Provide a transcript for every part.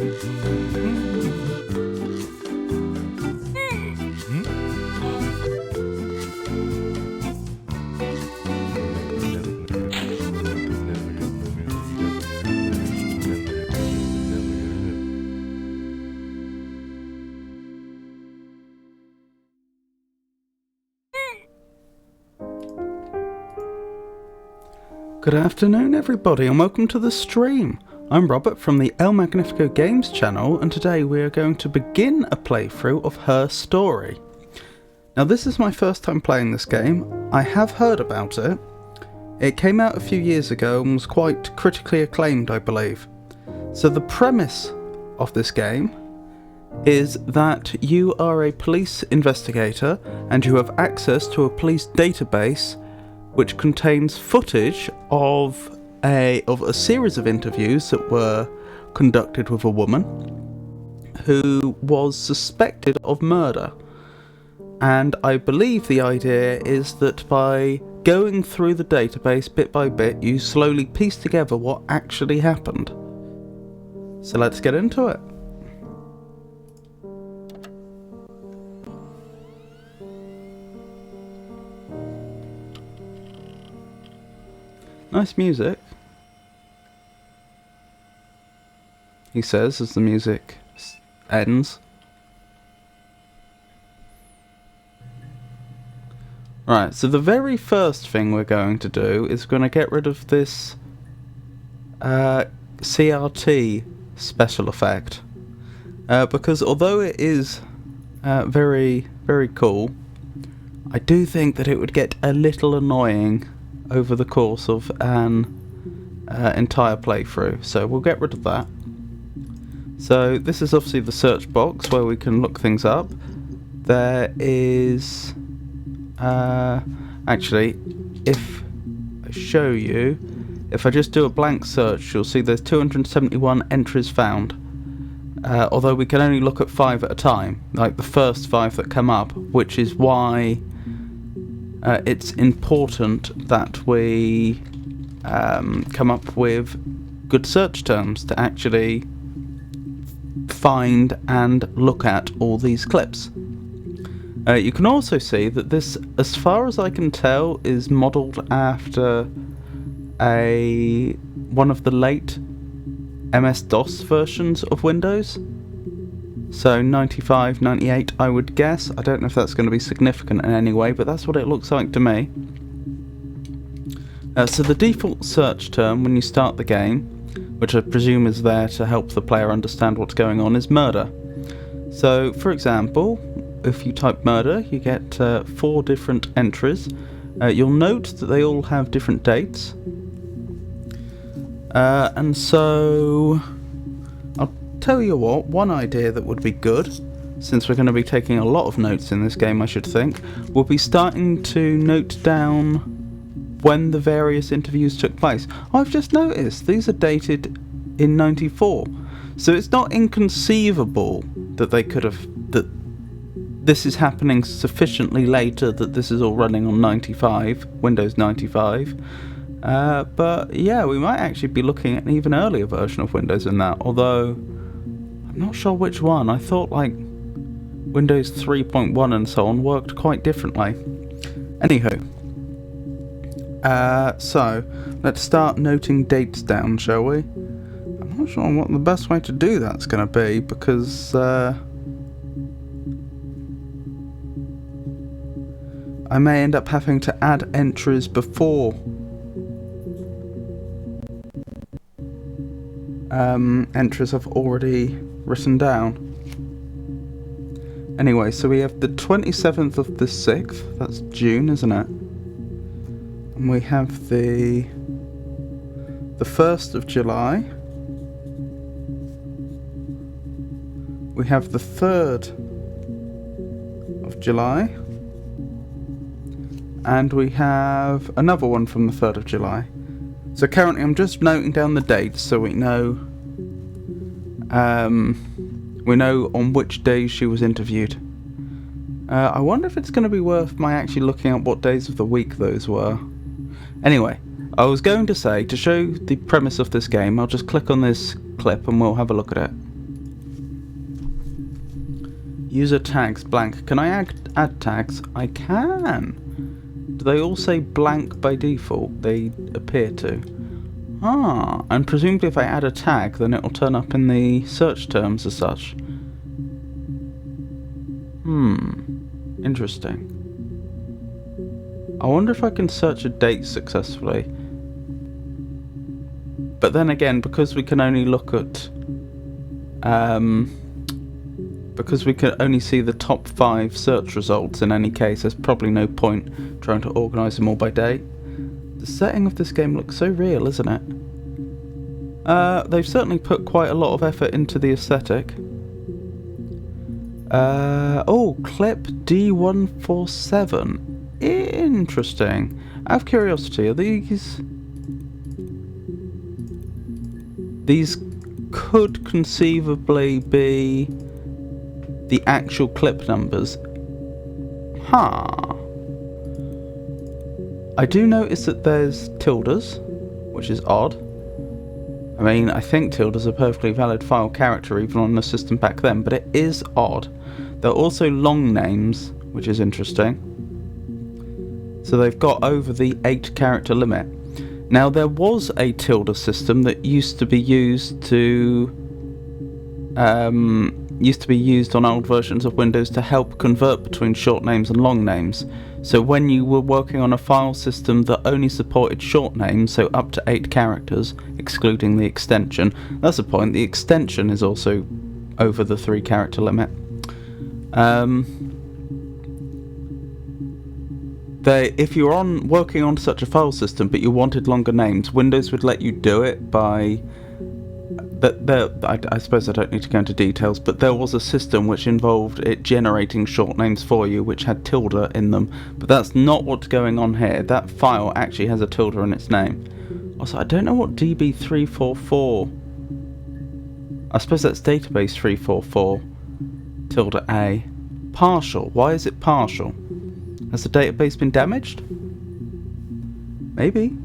Good afternoon everybody and welcome to the stream. I'm Robert from the El Magnifico Games channel, and today we are going to begin a playthrough of Her Story. Now this is my first time playing this game. I have heard about it. It came out a few years ago and was quite critically acclaimed, I believe. So the premise of this game is that you are a police investigator and you have access to a police database which contains footage of a series of interviews that were conducted with a woman who was suspected of murder. And I believe the idea is that by going through the database bit by bit, you slowly piece together what actually happened. So let's get into it. Nice music, he says as the music ends. Right, so the very first thing we're going to do is we're going to get rid of this CRT special effect. Because although it is very, very cool, I do think that it would get a little annoying over the course of an entire playthrough, so we'll get rid of that. So this is obviously the search box where we can look things up. There is actually, if I show you, if I just do a blank search, you'll see there's 271 entries found, although we can only look at 5 at a time, like the first 5 that come up, which is why it's important that we come up with good search terms to actually find and look at all these clips. You can also see that this, as far as I can tell, is modelled after one of the late MS-DOS versions of Windows. So 95, 98 I would guess. I don't know if that's going to be significant in any way, but that's what it looks like to me. So the default search term when you start the game, which I presume is there to help the player understand what's going on, is murder. So for example, if you type murder, you get 4 different entries. You'll note that they all have different dates. And so tell you what, one idea that would be good, since we're going to be taking a lot of notes in this game, I should think, we'll be starting to note down when the various interviews took place. I've just noticed these are dated in 94, so it's not inconceivable that they could have, that this is happening sufficiently later that this is all running on 95, Windows 95. But yeah, we might actually be looking at an even earlier version of Windows than that, although I'm not sure which one. I thought like Windows 3.1 and so on worked quite differently. Anywho, so let's start noting dates down, shall we? I'm not sure what the best way to do that's going to be, because I may end up having to add entries before entries I've already written down. Anyway, so we have the 27th of the 6th, that's June, isn't it? And we have the 1st of July. We have the 3rd of July. And we have another one from the 3rd of July. So currently I'm just noting down the dates so we know on which days she was interviewed. I wonder if it's going to be worth my actually looking at what days of the week those were. Anyway, I was going to say, to show the premise of this game, I'll just click on this clip and we'll have a look at it. User tags blank. Can I add tags? I can. Do they all say blank by default? They appear to. Ah, and presumably if I add a tag, then it will turn up in the search terms as such. Interesting. I wonder if I can search a date successfully. But then again, because we can only look at... because we can only see the top 5 search results in any case, there's probably no point trying to organise them all by date. The setting of this game looks so real, isn't it? They've certainly put quite a lot of effort into the aesthetic. Oh, clip D147. Interesting. Out of curiosity, are these... These could conceivably be the actual clip numbers. I do notice that there's tildes, which is odd. I mean, I think tildes are a perfectly valid file character even on the system back then, but it is odd. There are also long names, which is interesting. So they've got over the 8-character limit. Now there was a tilde system that used to be used on old versions of Windows to help convert between short names and long names. So when you were working on a file system that only supported short names, so up to 8 characters, excluding the extension, that's the point, the extension is also over the 3-character limit. If you were working on such a file system but you wanted longer names, Windows would let you do it by... I suppose I don't need to go into details, but there was a system which involved it generating short names for you which had tilde in them, but that's not what's going on here. That file actually has a tilde in its name. Also, I don't know what DB344... I suppose that's database 344 tilde A. Partial. Why is it partial? Has the database been damaged? Maybe.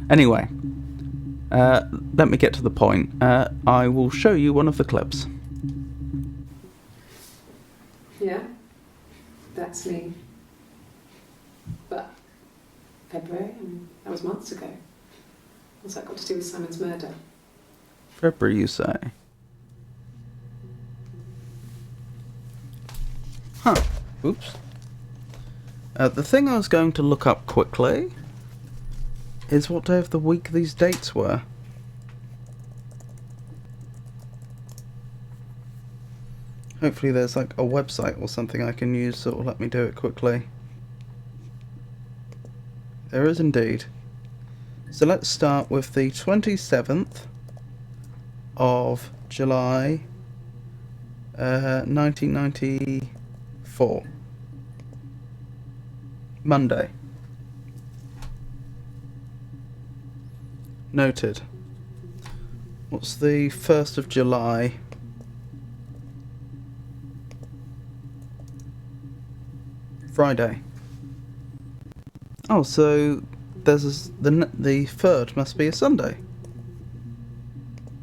Anyway, let me get to the point. I will show you one of the clips. Yeah, that's me. But February, that was months ago. What's that got to do with Simon's murder? February, you say? Huh. Oops. The thing I was going to look up quickly is what day of the week these dates were. Hopefully there's like a website or something I can use that will let me do it quickly. There is indeed. So let's start with the 27th of July 1994. Monday. Noted. What's the 1st of July? Friday. Oh, so there's the 3rd must be a Sunday.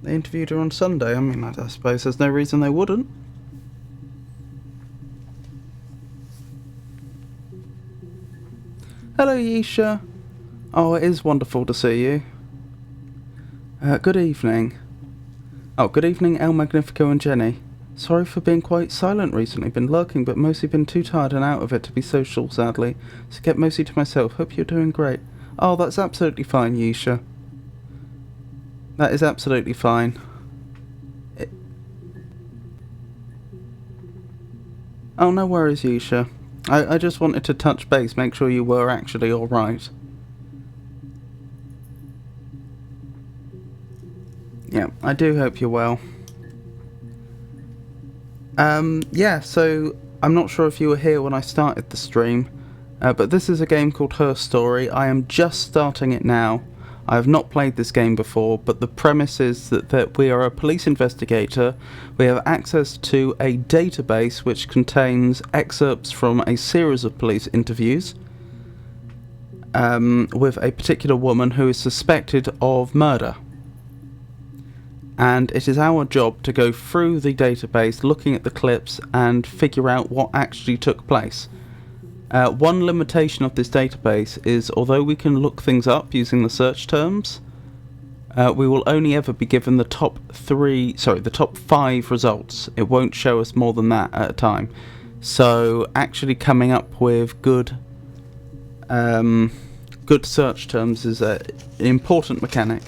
They interviewed her on Sunday. I mean, I suppose there's no reason they wouldn't. Hello, Yisha. Oh, it is wonderful to see you. Good evening. Oh, good evening, El Magnifico and Jenny. Sorry for being quite silent recently. Been lurking, but mostly been too tired and out of it to be social, sadly. So kept mostly to myself. Hope you're doing great. Oh, that's absolutely fine, Yisha. That is absolutely fine. Oh, no worries, Yisha. I just wanted to touch base, make sure you were actually alright. Yeah, I do hope you're well. Yeah, so I'm not sure if you were here when I started the stream, but this is a game called Her Story. I am just starting it now. I have not played this game before, but the premise is that we are a police investigator. We have access to a database which contains excerpts from a series of police interviews with a particular woman who is suspected of murder. and it is our job to go through the database, looking at the clips, and figure out what actually took place. One limitation of this database is, although we can look things up using the search terms, we will only ever be given the top 5 results. It won't show us more than that at a time. So actually coming up with good search terms is an important mechanic.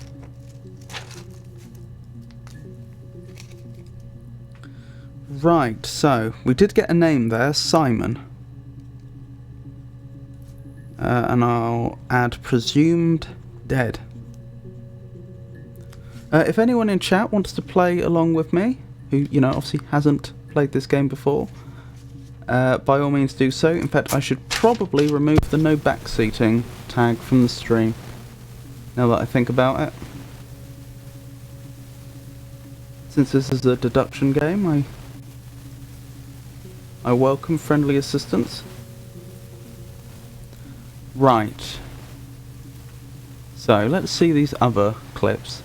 Right, so we did get a name there, Simon. And I'll add presumed dead. If anyone in chat wants to play along with me, who, obviously hasn't played this game before, by all means do so. In fact, I should probably remove the no backseating tag from the stream, now that I think about it. Since this is a deduction game, I welcome friendly assistance. Right. So, let's see these other clips.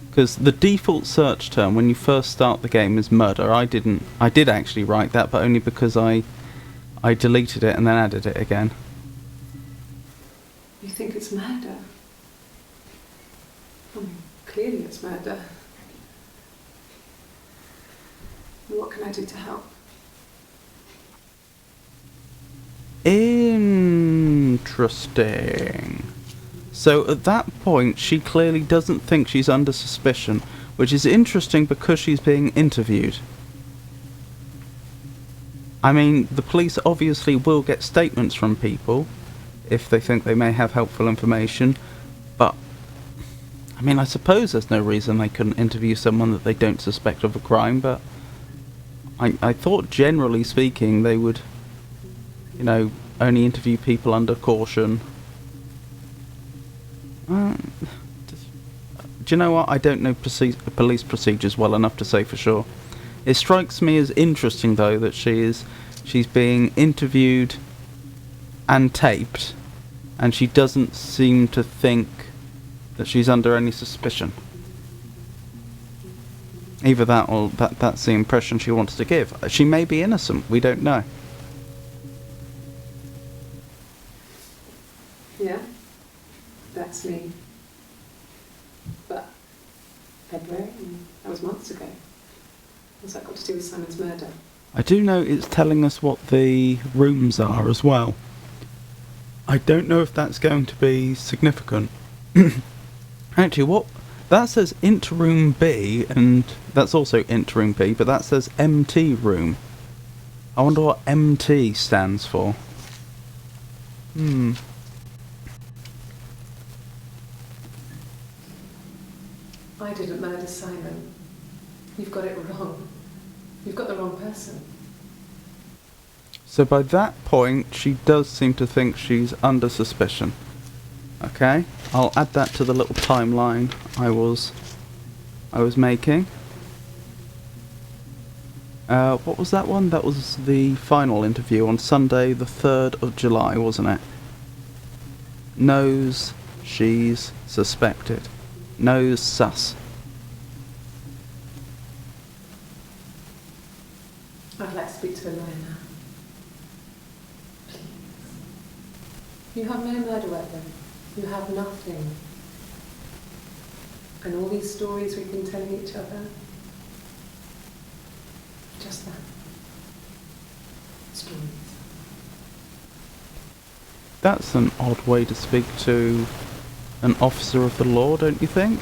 Because the default search term when you first start the game is murder. I did actually write that, but only because I deleted it and then added it again. You think it's murder? I mean, clearly it's murder. What can I do to help? Interesting. So at that point, she clearly doesn't think she's under suspicion, which is interesting because she's being interviewed. I mean, the police obviously will get statements from people if they think they may have helpful information, but I mean, I suppose there's no reason they couldn't interview someone that they don't suspect of a crime, but I thought generally speaking they would, only interview people under caution. Do you know what? I don't know police procedures well enough to say for sure. It strikes me as interesting though that she's being interviewed and taped, and she doesn't seem to think that she's under any suspicion. Either that or that's the impression she wants to give. She may be innocent, we don't know. Yeah, that's me. But February, that was months ago. What's that got to do with Simon's murder? I do know it's telling us what the rooms are as well. I don't know if that's going to be significant. Actually, what that says int room B, and that's also int room B, but that says MT room. I wonder what MT stands for. I didn't murder Simon. You've got it wrong. You've got the wrong person. So by that point, she does seem to think she's under suspicion. Okay, I'll add that to the little timeline I was making. What was that one? That was the final interview on Sunday the 3rd of July, wasn't it? Knows she's suspected. Knows sus. I'd like to speak to a lawyer now. Please. You have no murder weapon. You have nothing. And all these stories we've been telling each other, just that. Stories. That's an odd way to speak to an officer of the law, don't you think?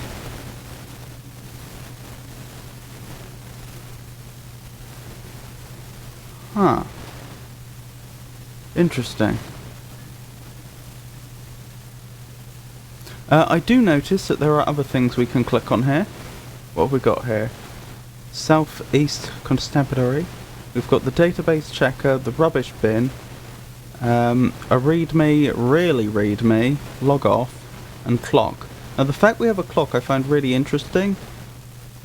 Huh. Interesting. I do notice that there are other things we can click on here. What have we got here? South East Constabulary. We've got the database checker, the rubbish bin, a readme, really readme, log off, and clock. Now the fact we have a clock I find really interesting.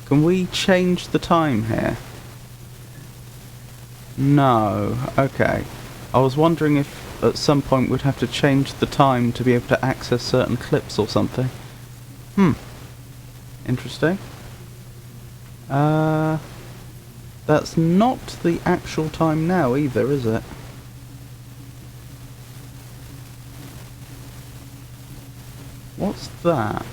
Can we change the time here? No. Okay. I was wondering if at some point we'd have to change the time to be able to access certain clips or something. Interesting. That's not the actual time now either, is it? What's that?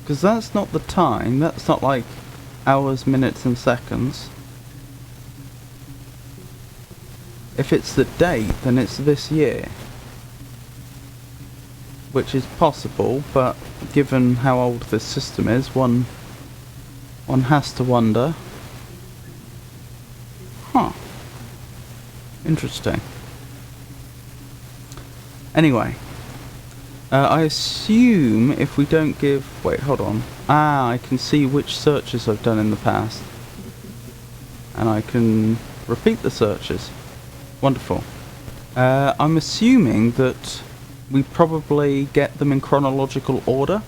Because that's not the time, that's not like hours, minutes and seconds. If it's the date, then it's this year. Which is possible, but given how old this system is, one has to wonder. Huh. Interesting. Anyway. I assume if we don't give... Wait, hold on. I can see which searches I've done in the past. And I can repeat the searches. Wonderful. I'm assuming that we probably get them in chronological order.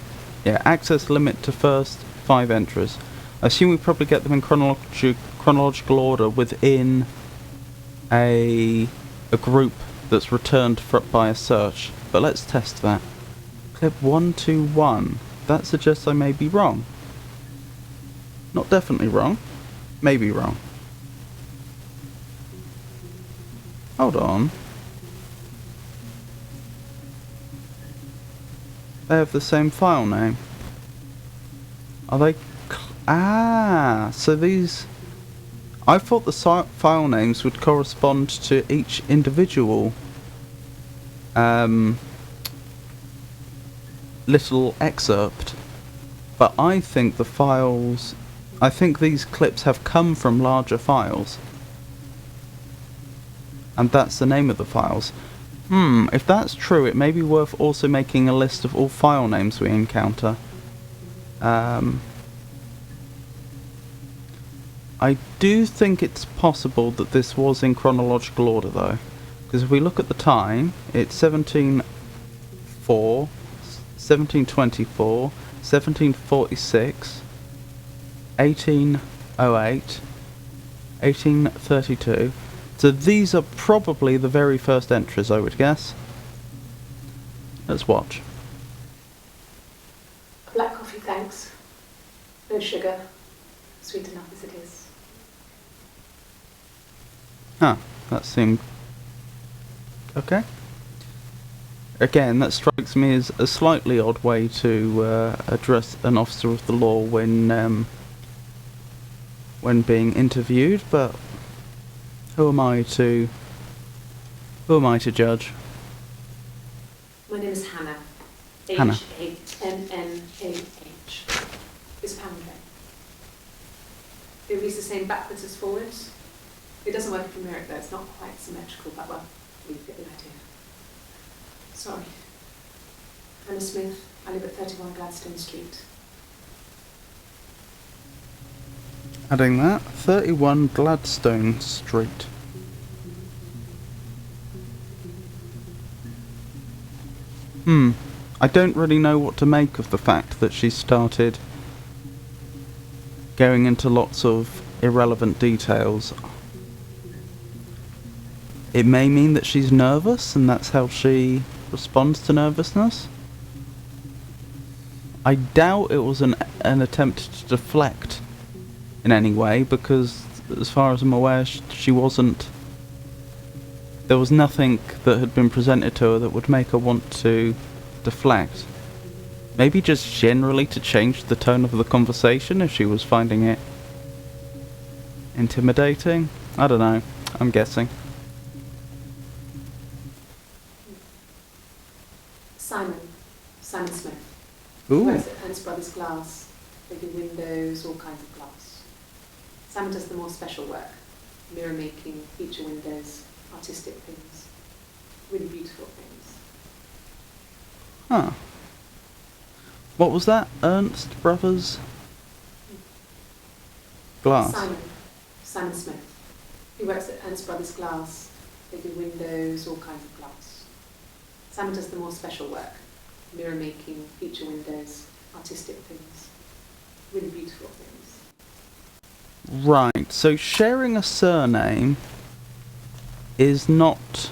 Yeah, access limit to first 5 entries. I assume we probably get them in chronological order within a group that's returned by a search. But let's test that. Clip 121. That suggests I may be wrong. Not definitely wrong. Maybe wrong. Hold on. They have the same file name. Are they... so these... I thought the file names would correspond to each individual little excerpt, but I think the files... I think these clips have come from larger files, and that's the name of the files. If that's true, it may be worth also making a list of all file names we encounter. I do think it's possible that this was in chronological order though, because if we look at the time, it's 1724, 1746, 1808, 1832. So these are probably the very first entries, I would guess. Let's watch. Black coffee, thanks. No sugar. Sweet enough as it is. Huh, that seemed... okay. Again, that strikes me as a slightly odd way to address an officer of the law when being interviewed, but who am I to judge? My name is Hannah. Hannah. H-A-N-N-A-H. It's Pamela. It reads the same backwards as forwards. It doesn't work in numeric though, it's not quite symmetrical, but well, we get the idea. Sorry. Hannah Smith, I live at 31 Gladstone Street. Adding that, 31 Gladstone Street. I don't really know what to make of the fact that she started going into lots of irrelevant details. It may mean that she's nervous and that's how she responds to nervousness. I doubt it was an attempt to deflect in any way, because as far as I'm aware she wasn't... There was nothing that had been presented to her that would make her want to deflect. Maybe just generally to change the tone of the conversation if she was finding it intimidating. I don't know, I'm guessing. Simon Smith. Ooh. Works at Ernst Brothers Glass. They do windows, all kinds of glass. Simon does the more special work. Mirror making, feature windows, artistic things. Really beautiful things. Huh. What was that? Ernst Brothers? Glass. Simon Smith. He works at Ernst Brothers Glass. They do windows, all kinds of glass. Simon does the more special work. Mirror making, feature windows, artistic things. really beautiful things. Right, so sharing a surname is not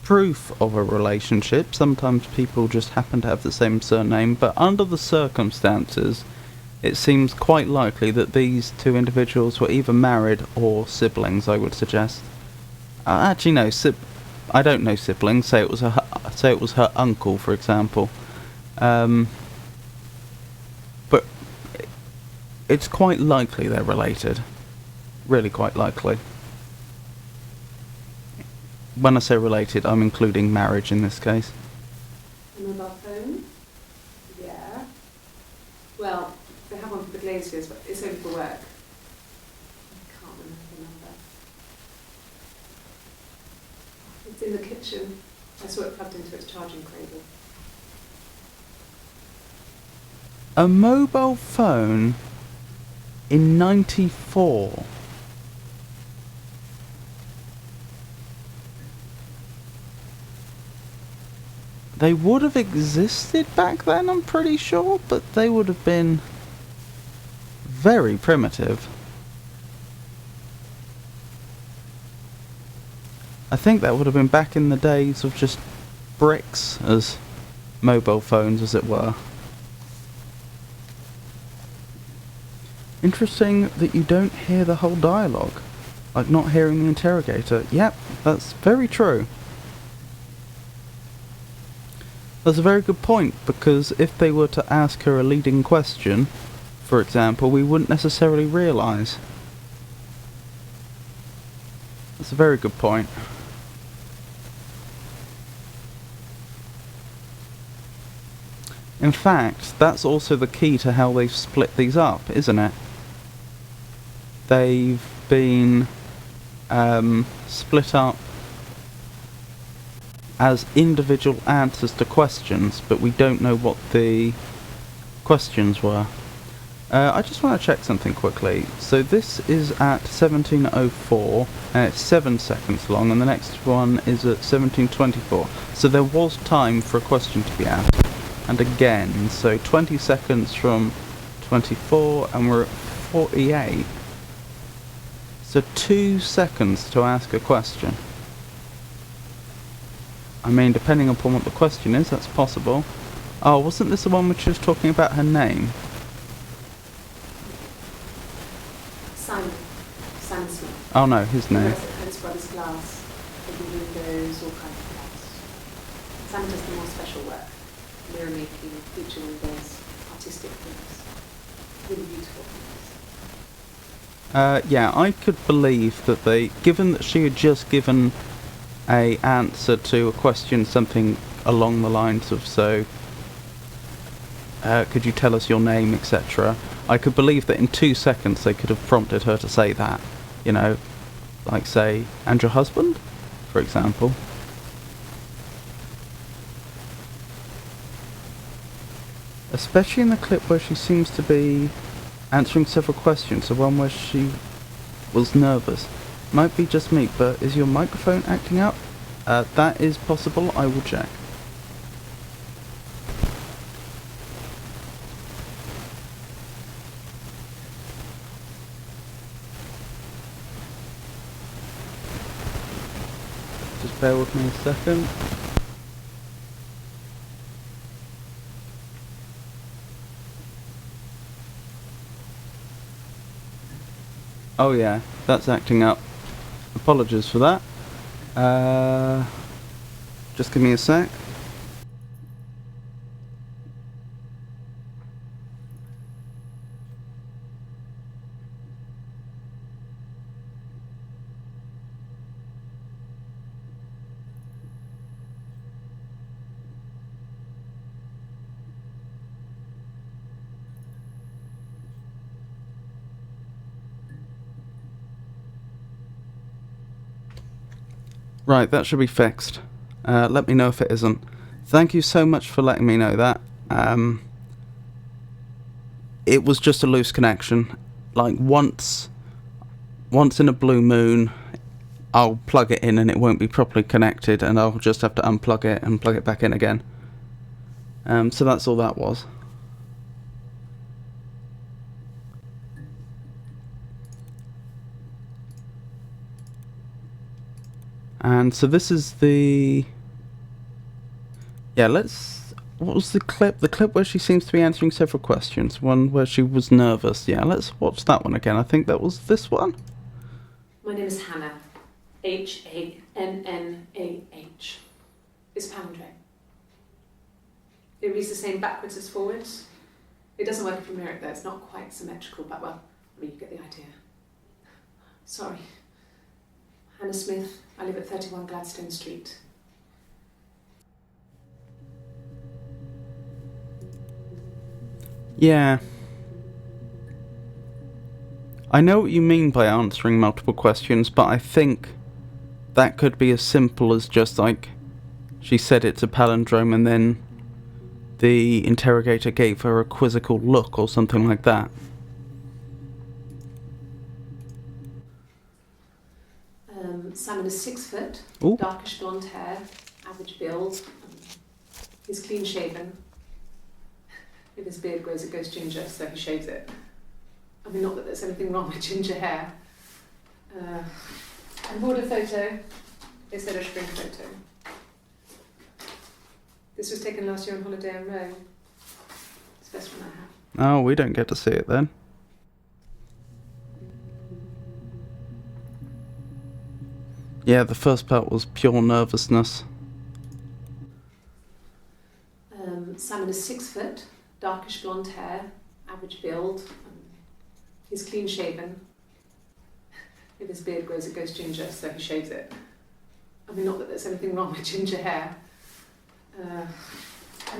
proof of a relationship. Sometimes people just happen to have the same surname, but under the circumstances, it seems quite likely that these two individuals were either married or siblings, I would suggest. Actually, no, I don't know siblings. Say it was her uncle, for example. But it's quite likely they're related. Really quite likely. When I say related, I'm including marriage in this case. A mobile phone? Yeah. Well, they have one for the Glaciers, but it's only for work. I can't remember the number. It's in the kitchen. I saw it plugged into its charging cradle. A mobile phone in 94. They would have existed back then, I'm pretty sure, but they would have been very primitive. I think that would have been back in the days of just bricks as mobile phones, as it were. Interesting that you don't hear the whole dialogue, like not hearing the interrogator. Yep, that's very true. That's a very good point, because if they were to ask her a leading question, for example, we wouldn't necessarily realise. That's a very good point. In fact, that's also the key to how they've split these up, isn't it? They've been split up as individual answers to questions, but we don't know what the questions were. I just want to check something quickly. So this is at 17:04, and it's 7 seconds long, and the next one is at 17:24. So there was time for a question to be asked. And again, so 20 seconds from 24, and we're at 48. So 2 seconds to ask a question. I mean, depending upon what the question is, that's possible. Oh, wasn't this the one which was talking about her name? Simon Smith. Oh no, his name. His brother's glass, the windows, all kinds of glass. Simon does the more special work. Mirror making, feature windows, artistic things. Really beautiful things. Yeah, I could believe that given that she had just given a answer to a question, something along the lines of, could you tell us your name, etc. I could believe that in 2 seconds they could have prompted her to say that. You know, like say, and your husband, for example. Especially in the clip where she seems to be answering several questions, the one where she was nervous. Might be just me, but is your microphone acting up? That is possible, I will check. Just bear with me a second. Oh yeah, that's acting up. Apologies for that. Just give me a sec. Right, that should be fixed. Let me know if it isn't. Thank you so much for letting me know that. It was just a loose connection. Like once in a blue moon, I'll plug it in and it won't be properly connected, and I'll just have to unplug it and plug it back in again. So that's all that was. And so this is the... Yeah, let's... What was the clip? The clip where she seems to be answering several questions. One where she was nervous. Yeah, let's watch that one again. I think that was this one. My name is Hannah. H-A-N-N-A-H. It's palindrome. It reads the same backwards as forwards. It doesn't work if you mirror it though. It's not quite symmetrical, but well, I mean, you get the idea. Sorry. Hannah Smith. I live at 31 Gladstone Street. Yeah. I know what you mean by answering multiple questions, but I think that could be as simple as just like she said it's a palindrome and then the interrogator gave her a quizzical look or something like that. Simon is 6 foot, Ooh. darkish blonde hair, average build. He's clean shaven. If his beard grows, it goes ginger, so he shaves it. I mean, not that there's anything wrong with ginger hair. I bought a photo instead of spring photo. This was taken last year on holiday in Rome. It's the best one I have. Oh, we don't get to see it then. Yeah, the first part was pure nervousness. Simon is 6 foot, darkish blonde hair, average build. He's clean shaven. If his beard grows, it goes ginger, so he shaves it. I mean, not that there's anything wrong with ginger hair. I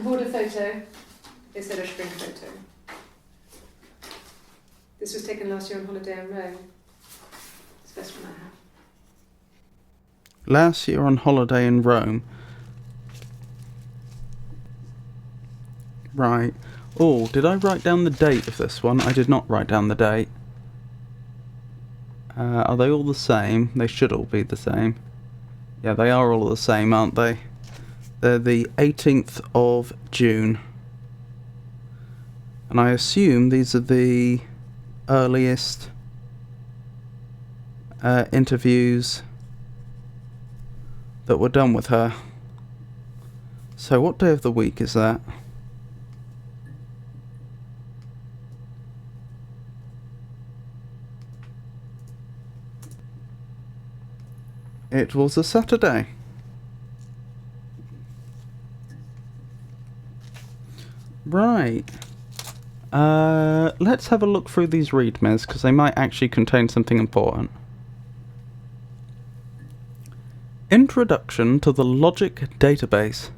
bought a photo instead of spring photo. This was taken last year on holiday in Rome. It's the best one I have. Last year on holiday in Rome. Right. Oh, did I write down the date of this one? I did not write down the date. Are they all the same? They should all be the same. Yeah, they are all the same, aren't they? They're the 18th of June. And I assume these are the earliest interviews that were done with her. So what day of the week is that? It was a Saturday. Right. Let's have a look through these readmes, because they might actually contain something important. Introduction to the Logic Database.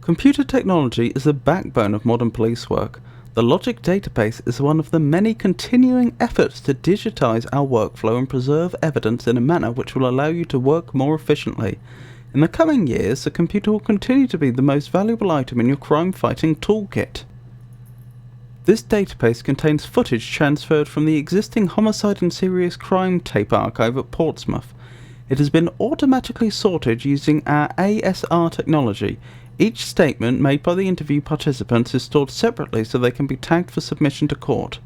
Computer technology is the backbone of modern police work. The Logic Database is one of the many continuing efforts to digitize our workflow and preserve evidence in a manner which will allow you to work more efficiently. In the coming years, the computer will continue to be the most valuable item in your crime-fighting toolkit. This database contains footage transferred from the existing homicide and serious crime tape archive at Portsmouth. It has been automatically sorted using our ASR technology. Each statement made by the interview participants is stored separately so they can be tagged for submission to court.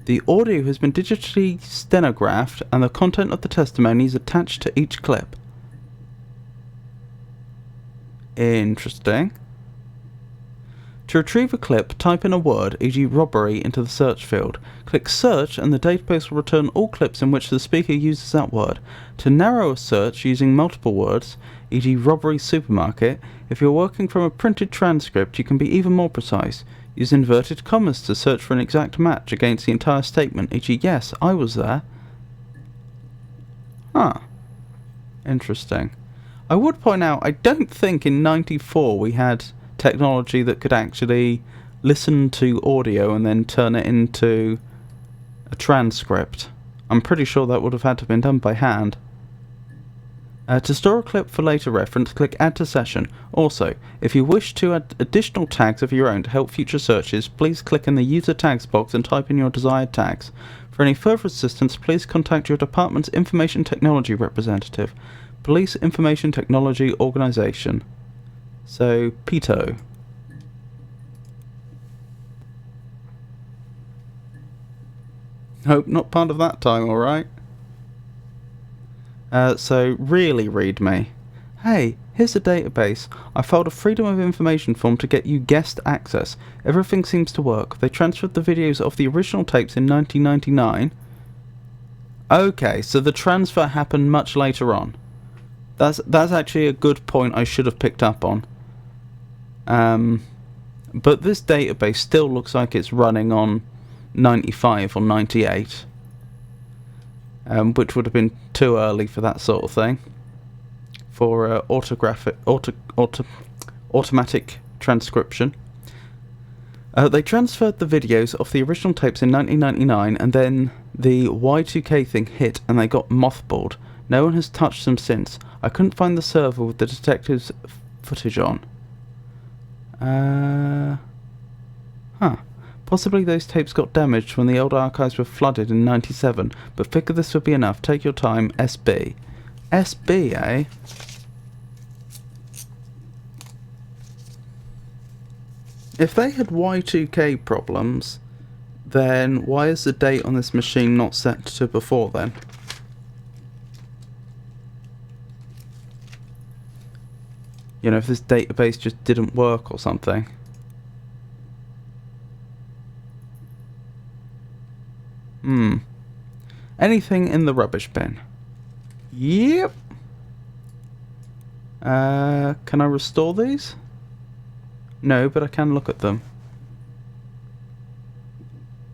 The audio has been digitally stenographed and the content of the testimony is attached to each clip. Interesting. To retrieve a clip, type in a word, e.g. robbery, into the search field. Click search and the database will return all clips in which the speaker uses that word. To narrow a search using multiple words, e.g. robbery supermarket, if you're working from a printed transcript you can be even more precise. Use inverted commas to search for an exact match against the entire statement, e.g. yes, I was there. Huh. Interesting. I would point out, I don't think in '94 we had technology that could actually listen to audio and then turn it into a transcript. I'm pretty sure that would have had to have been done by hand. To store a clip for later reference, click Add to Session. Also, if you wish to add additional tags of your own to help future searches, please click in the User Tags box and type in your desired tags. For any further assistance, please contact your department's Information Technology representative. Police Information Technology Organisation. So, PITO. Hope not part of that time, alright? So, really read me. Hey, here's a database. I filed a Freedom of Information form to get you guest access. Everything seems to work. They transferred the videos of the original tapes in 1999. Okay, so the transfer happened much later on. That's actually a good point I should have picked up on. But this database still looks like it's running on 95 or 98. Which would have been too early for that sort of thing. For automatic transcription. They transferred the videos of the original tapes in 1999, and then the Y2K thing hit and they got mothballed. No one has touched them since. I couldn't find the server with the detective's footage on. Possibly those tapes got damaged when the old archives were flooded in 97, but figure this would be enough. Take your time, SB. SB, eh? If they had Y2K problems, then why is the date on this machine not set to before then? You know, if this database just didn't work or something. Anything in the rubbish bin? Yep. Can I restore these? No, but I can look at them.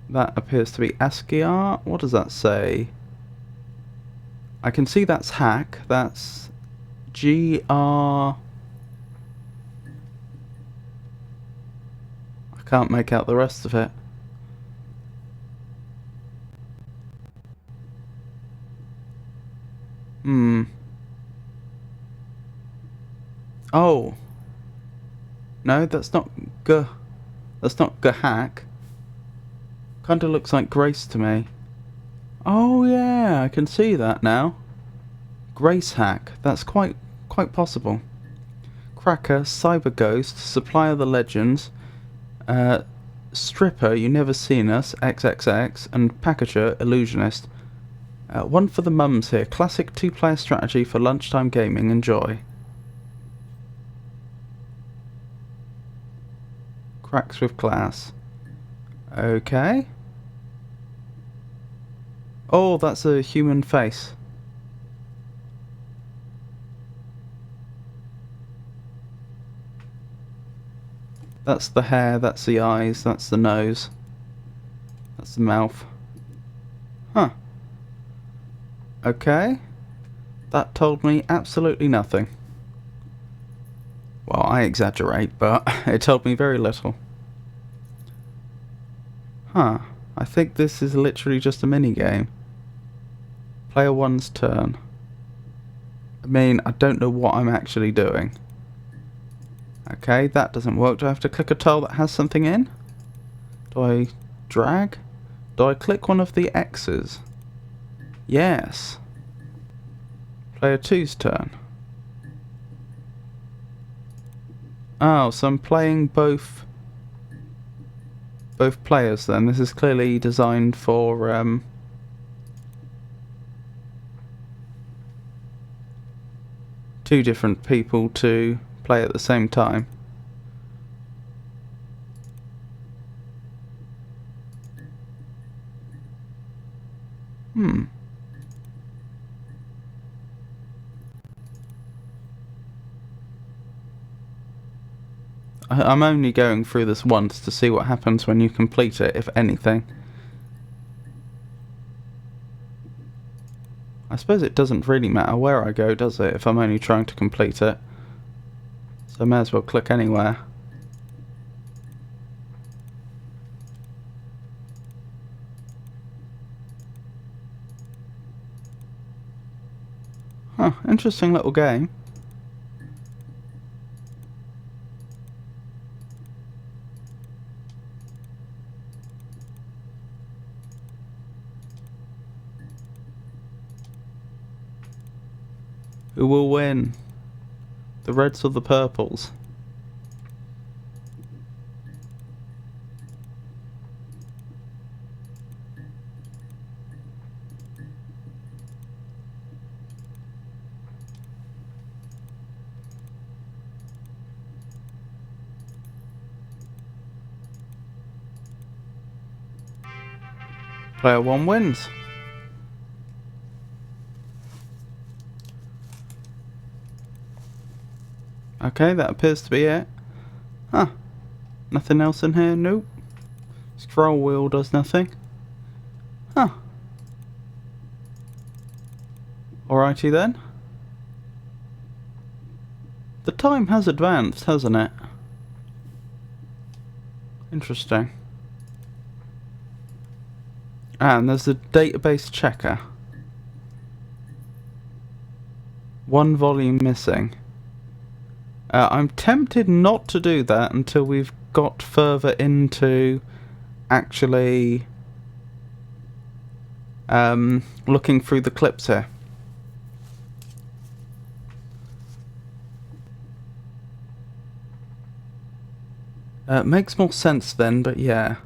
That appears to be ASCII art. What does that say? I can see that's hack. That's GR. I can't make out the rest of it. Oh. No, that's not G. That's not Ghack. Kinda looks like Grace to me. Oh yeah, I can see that now. Grace hack. That's quite possible. Cracker, Cyber Ghost, Supplier the Legends, Stripper, You Never Seen Us, XXX, and Packager, Illusionist. One for the mums here. Classic 2-player strategy for lunchtime gaming. Enjoy. Cracks with class. Okay. Oh, that's a human face. That's the hair, that's the eyes, that's the nose. That's the mouth. Huh. Okay. That told me absolutely nothing. Well, I exaggerate, but it told me very little. Huh. I think this is literally just a mini-game. Player 1's turn. I mean, I don't know what I'm actually doing. Okay, that doesn't work. Do I have to click a tile that has something in? Do I drag? Do I click one of the X's? Yes. Player 2's turn. Oh, so I'm playing both players then. This is clearly designed for two different people to play at the same time. I'm only going through this once to see what happens when you complete it, if anything. I suppose it doesn't really matter where I go, does it, if I'm only trying to complete it? So I may as well click anywhere. Huh, interesting little game. Who will win? The reds or the purples? Player 1 wins. Okay, that appears to be it. Huh. Nothing else in here? Nope. Scroll wheel does nothing. Huh. Alrighty then. The time has advanced, hasn't it? Interesting. And there's a database checker. 1 volume missing. I'm tempted not to do that until we've got further into actually looking through the clips here. Makes more sense then, but yeah.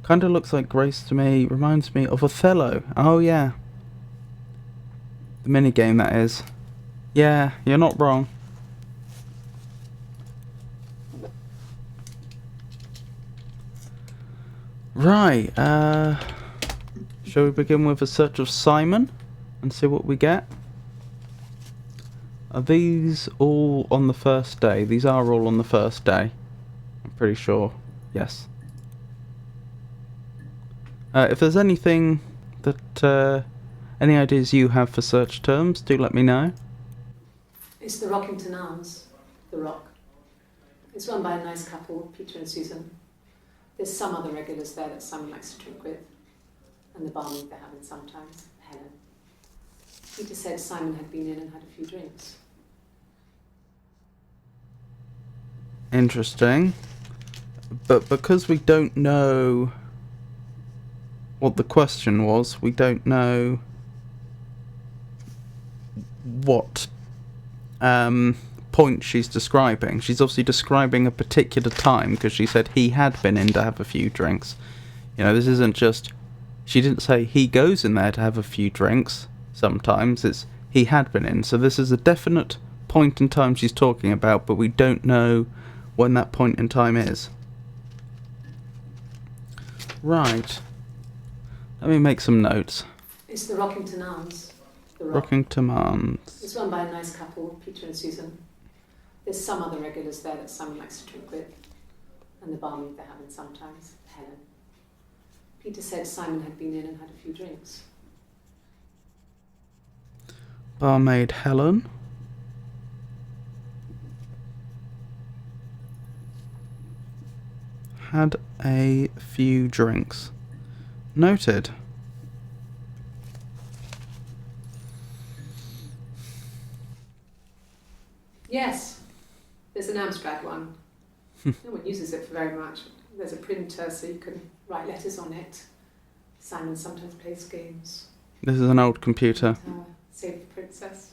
Kinda looks like Grace to me. Reminds me of Othello. Oh yeah. The minigame, that is. Yeah, you're not wrong. Right, shall we begin with a search of Simon and see what we get? Are these all on the first day? These are all on the first day. I'm pretty sure. Yes. If there's anything that, any ideas you have for search terms, do let me know. It's the Rockington Arms, The Rock. It's run by a nice couple, Peter and Susan. There's some other regulars there that Simon likes to drink with, and the barmaid they're having sometimes, Helen. Peter said Simon had been in and had a few drinks. Interesting. But because we don't know what the question was, we don't know what point she's describing. She's obviously describing a particular time because she said he had been in to have a few drinks. You know, this isn't just... She didn't say he goes in there to have a few drinks sometimes. It's he had been in. So this is a definite point in time she's talking about, but we don't know when that point in time is. Right. Let me make some notes. It's the Rockington Arms, The Rock. Rockington Arms. It's run by a nice couple, Peter and Susan. There's some other regulars there that Simon likes to drink with, and the barmaid they're having sometimes, Helen. Peter said Simon had been in and had a few drinks. Barmaid Helen. Had a few drinks. Noted. Yes, there's an Amstrad one. No one uses it for very much. There's a printer so you can write letters on it. Simon sometimes plays games. This is an old computer. Save the Princess.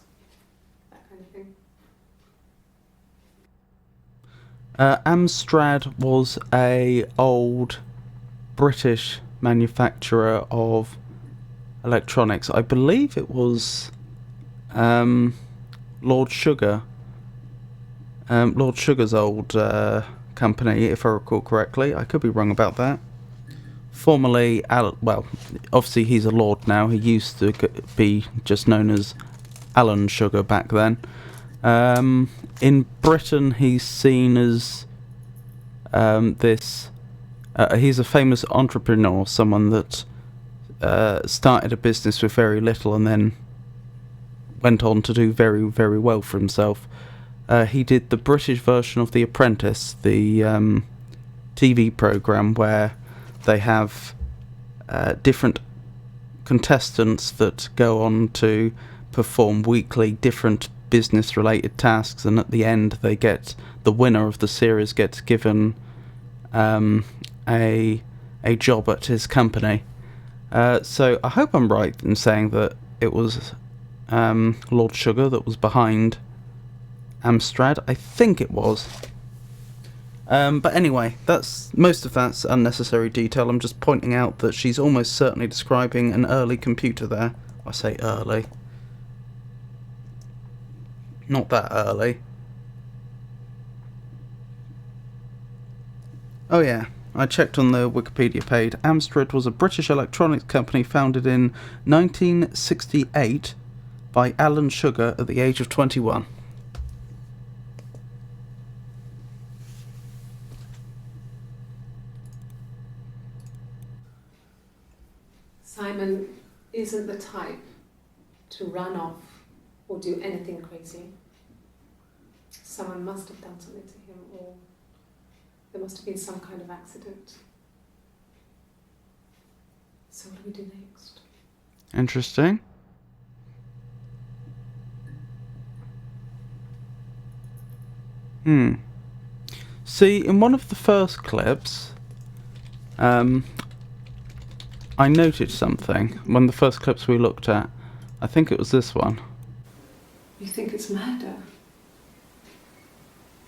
That kind of thing. Amstrad was a old British manufacturer of electronics. I believe it was Lord Sugar. Lord Sugar's old company, if I recall correctly. I could be wrong about that. Formerly, well, obviously he's a lord now. He used to be just known as Alan Sugar back then. In Britain, he's seen as he's a famous entrepreneur, someone that started a business with very little and then went on to do very, very well for himself. He did the British version of The Apprentice, the TV programme where they have different contestants that go on to perform weekly different business-related tasks, and at the end they get the winner of the series gets given a job at his company. So I hope I'm right in saying that it was Lord Sugar that was behind Amstrad. I think it was. But anyway, most of that's unnecessary detail. I'm just pointing out that she's almost certainly describing an early computer there. I say early. Not that early. Oh yeah, I checked on the Wikipedia page. Amstrad was a British electronics company founded in 1968 by Alan Sugar at the age of 21. Simon isn't the type to run off or do anything crazy. Someone must have done something to him, or there must have been some kind of accident. So what do we do next? Interesting. See, in one of the first clips, I noted something. One of the first clips we looked at, I think it was this one. You think it's murder?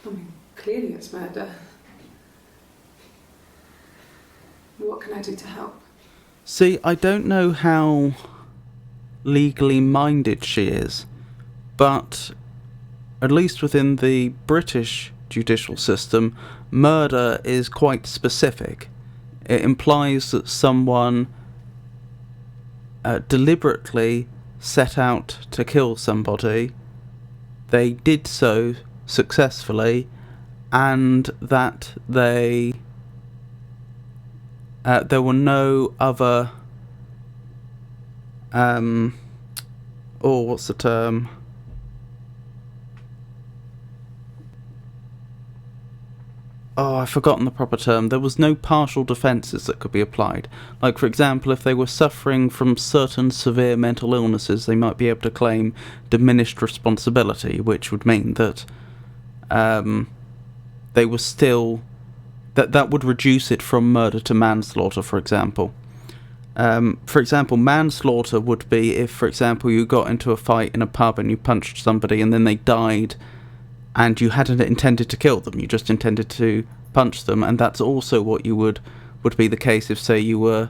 I mean, clearly it's murder. What can I do to help? See, I don't know how legally minded she is, but at least within the British judicial system, murder is quite specific. It implies that someone deliberately set out to kill somebody, they did so successfully, and that there were no other what's the term? Oh, I've forgotten the proper term. There was no partial defences that could be applied. Like, for example, if they were suffering from certain severe mental illnesses, they might be able to claim diminished responsibility, which would mean that they were still... that would reduce it from murder to manslaughter, for example. For example, manslaughter would be if, for example, you got into a fight in a pub and you punched somebody and then they died, and you hadn't intended to kill them, you just intended to punch them, and that's also what you would be the case if, say, you were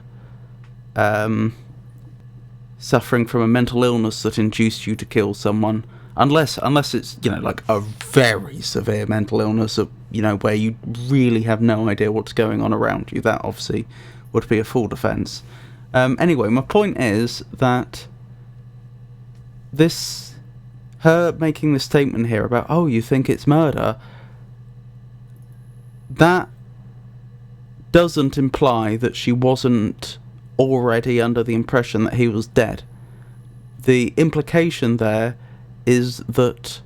suffering from a mental illness that induced you to kill someone, unless it's, you know, like a very severe mental illness, you know, where you really have no idea what's going on around you. That obviously would be a full defence. Anyway, my point is that her making this statement here about, oh, you think it's murder, that doesn't imply that she wasn't already under the impression that he was dead. The implication there is that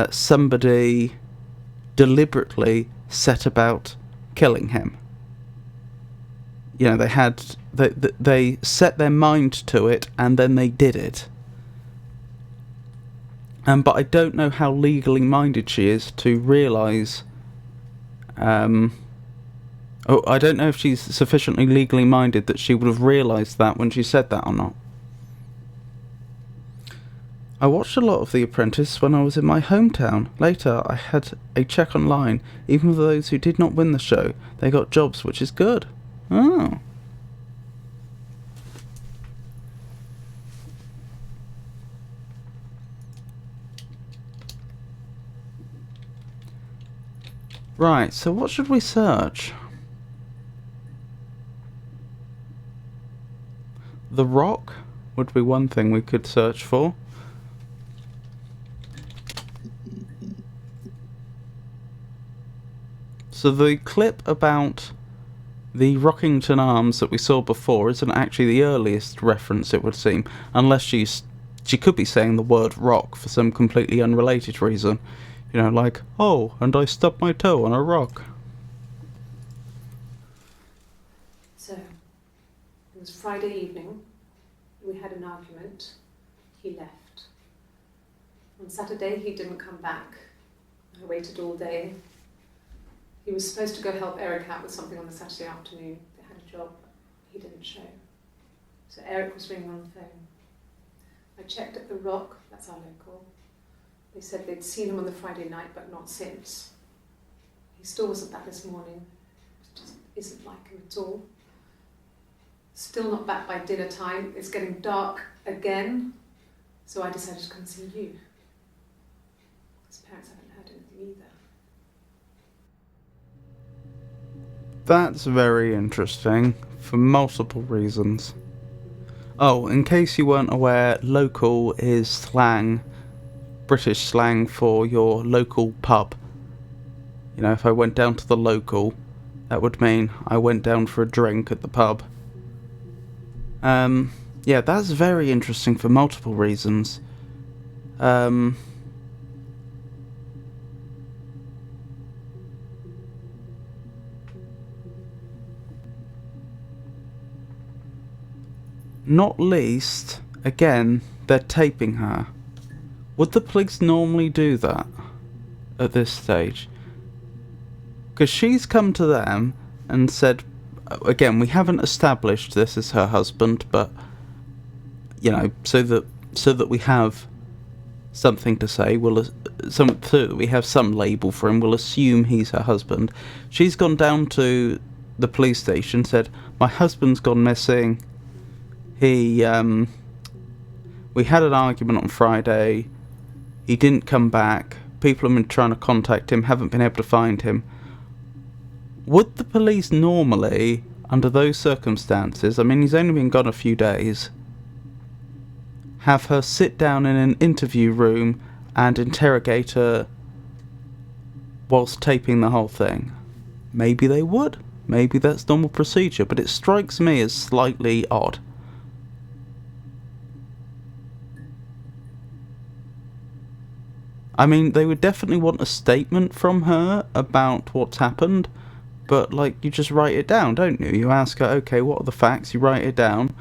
somebody deliberately set about killing him. You know, they set their mind to it and then they did it. But I don't know how legally minded she is to realise... I don't know if she's sufficiently legally minded that she would have realised that when she said that or not. I watched a lot of The Apprentice when I was in my hometown. Later, I had a check online. Even for those who did not win the show, they got jobs, which is good. Oh. Right, so what should we search? The Rock would be one thing we could search for. So the clip about the Rockington Arms that we saw before isn't actually the earliest reference, it would seem, unless she could be saying the word rock for some completely unrelated reason. You know, like, oh, and I stubbed my toe on a rock. So, it was Friday evening. We had an argument. He left. On Saturday, he didn't come back. I waited all day. He was supposed to go help Eric out with something on the Saturday afternoon. They had a job. He didn't show. So Eric was ringing on the phone. I checked at the Rock, that's our local. They said they'd seen him on the Friday night, but not since. He still wasn't back this morning. It just isn't like him at all. Still not back by dinner time. It's getting dark again. So I decided to come and see you. His parents haven't heard anything either. That's very interesting, for multiple reasons. Oh, in case you weren't aware, local is slang, British slang for your local pub. You know, if I went down to the local, that would mean I went down for a drink at the pub. Yeah, that's very interesting for multiple reasons. Not least, again, they're taping her. Would the police normally do that at this stage? Because she's come to them and said, again, we haven't established this as her husband, but, you know, so that we have something to say, so that we have some label for him, we'll assume he's her husband. She's gone down to the police station, said, my husband's gone missing. We had an argument on Friday. He didn't come back. People have been trying to contact him, haven't been able to find him. Would the police normally, under those circumstances, I mean, he's only been gone a few days, have her sit down in an interview room and interrogate her whilst taping the whole thing? Maybe they would. Maybe that's normal procedure, but it strikes me as slightly odd. I mean, they would definitely want a statement from her about what's happened, but, like, you just write it down, don't you? You ask her, okay, what are the facts? You write it down,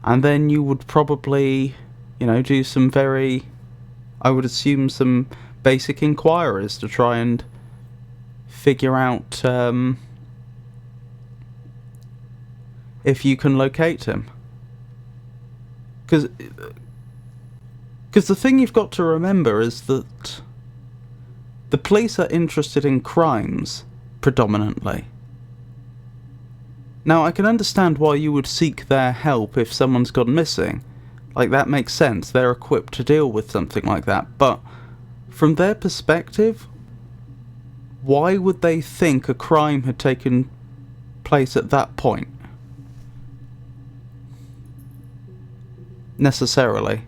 and then you would probably, you know, do some I would assume some basic inquiries to try and figure out if you can locate him. Because the thing you've got to remember is that the police are interested in crimes, predominantly. Now, I can understand why you would seek their help if someone's gone missing. Like, that makes sense. They're equipped to deal with something like that. But from their perspective, why would they think a crime had taken place at that point? Necessarily.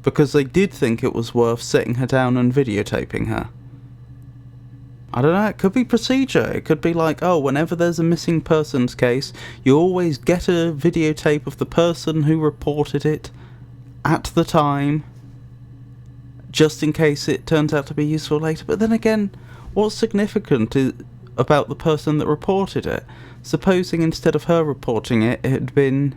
Because they did think it was worth sitting her down and videotaping her. I don't know, it could be procedure. It could be like, oh, whenever there's a missing persons case, you always get a videotape of the person who reported it at the time, just in case it turns out to be useful later. But then again, what's significant about the person that reported it? Supposing instead of her reporting it, it had been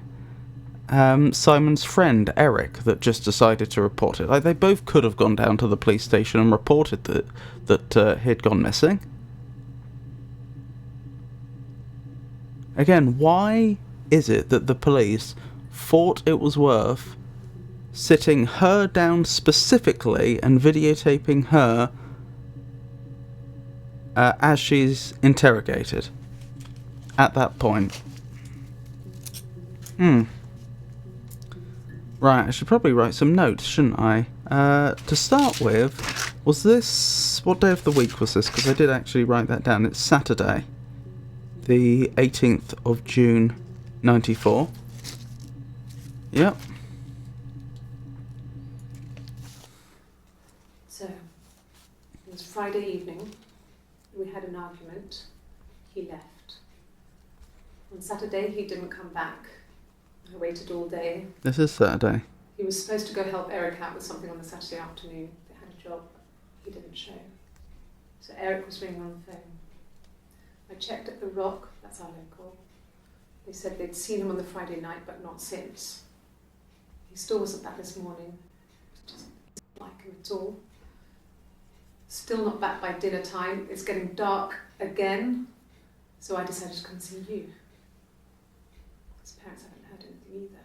Simon's friend, Eric, that just decided to report it. Like, they both could have gone down to the police station and reported that he'd gone missing. Again, why is it that the police thought it was worth sitting her down specifically and videotaping her as she's interrogated at that point? Right, I should probably write some notes, shouldn't I? To start with, what day of the week was this? Because I did actually write that down. It's Saturday, the 18th of June, 94. Yep. So, it was Friday evening. We had an argument. He left. On Saturday, he didn't come back. I waited all day. This is Saturday. He was supposed to go help Eric out with something on the Saturday afternoon. They had a job. He didn't show. So Eric was ringing on the phone. I checked at the Rock, that's our local. They said they'd seen him on the Friday night, but not since. He still wasn't back this morning. Just didn't like him at all. Still not back by dinner time. It's getting dark again. So I decided to come and see you. His parents haven't heard anything either.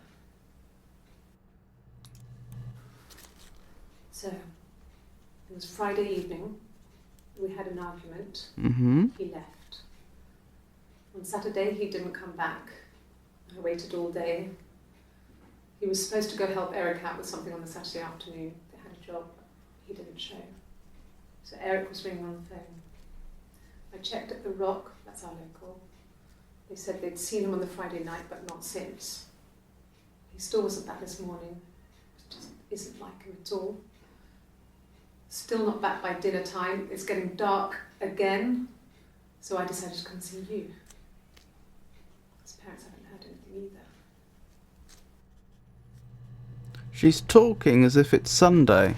So, it was Friday evening. We had an argument. He left. On Saturday, he didn't come back. I waited all day. He was supposed to go help Eric out with something on the Saturday afternoon. They had a job. He didn't show. So Eric was ringing on the phone. I checked at the Rock, that's our local. They said they'd seen him on the Friday night, but not since. He still wasn't back this morning. It just isn't like him at all. Still not back by dinner time. It's getting dark again. So I decided to come and see you. His parents haven't heard anything either. She's talking as if it's Sunday.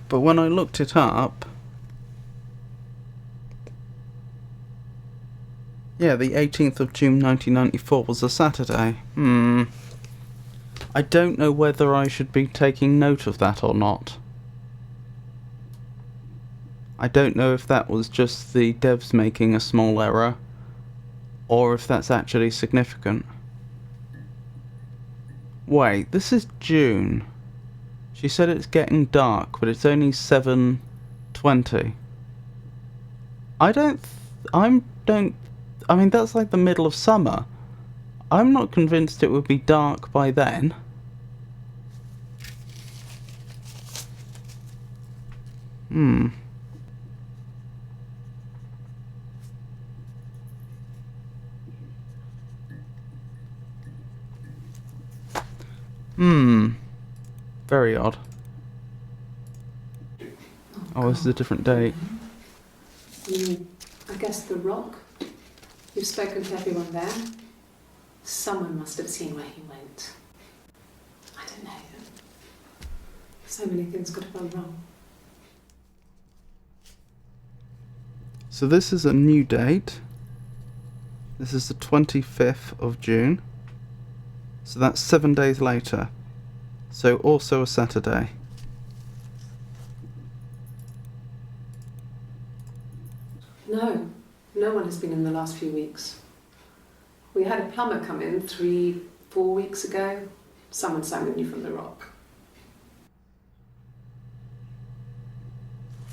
But when I looked it up... Yeah, the 18th of June 1994 was a Saturday. I don't know whether I should be taking note of that or not. I don't know if that was just the devs making a small error, or if that's actually significant. Wait, this is June. She said it's getting dark, but it's only 7:20. I mean, that's like the middle of summer. I'm not convinced it would be dark by then. Very odd. Oh, this is a different date. I guess the Rock. You've spoken to everyone there. Someone must have seen where he went. I don't know. So many things could have gone wrong. So this is a new date. This is the 25th of June. So that's 7 days later. So also a Saturday. No one has been in the last few weeks. We had a plumber come in 3-4 weeks ago. Someone summoned you from the Rock.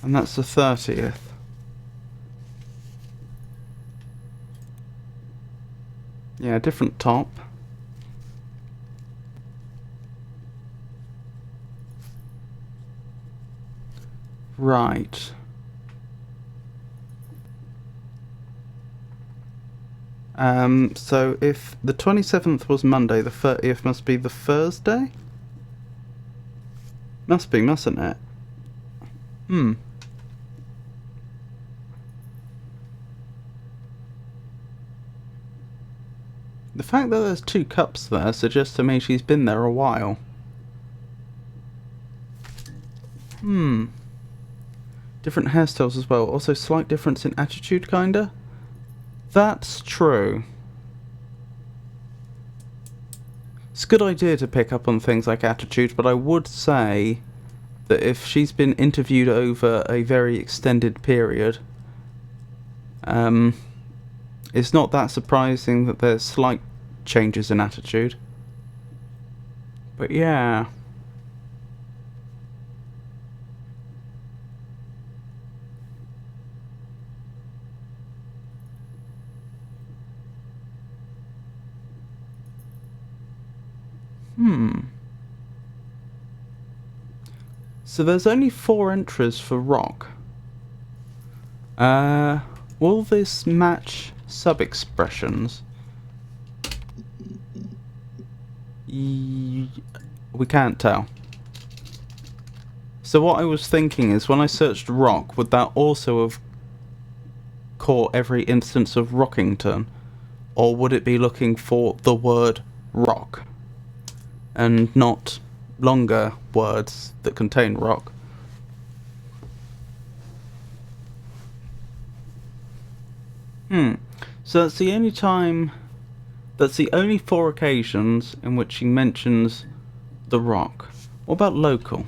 And that's the 30th. Yeah, different top. Right. So if the 27th was Monday, the 30th must be the Thursday? Must be, mustn't it? The fact that there's 2 cups there suggests to me she's been there a while. Different hairstyles as well. Also slight difference in attitude, kinda. That's true. It's a good idea to pick up on things like attitude, but I would say that if she's been interviewed over a very extended period, it's not that surprising that there's slight changes in attitude. But yeah. So there's only 4 entries for Rock. Will this match sub-expressions? We can't tell. So what I was thinking is, when I searched Rock, would that also have caught every instance of Rockington? Or would it be looking for the word rock? And not longer words that contain rock. So that's the only time... That's the only 4 occasions in which she mentions the Rock. What about local?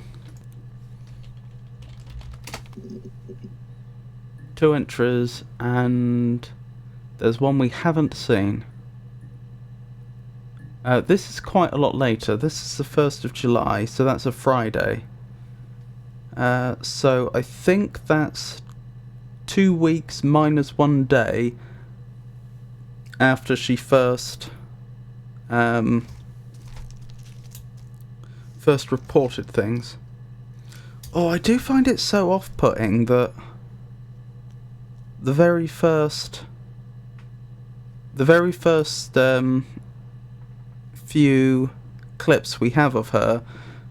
2 entries, and there's one we haven't seen. This is quite a lot later. This is the 1st of July, so that's a Friday. So I think that's 2 weeks minus 1 day after she first reported things. Oh, I do find it so off-putting that the very first few clips we have of her,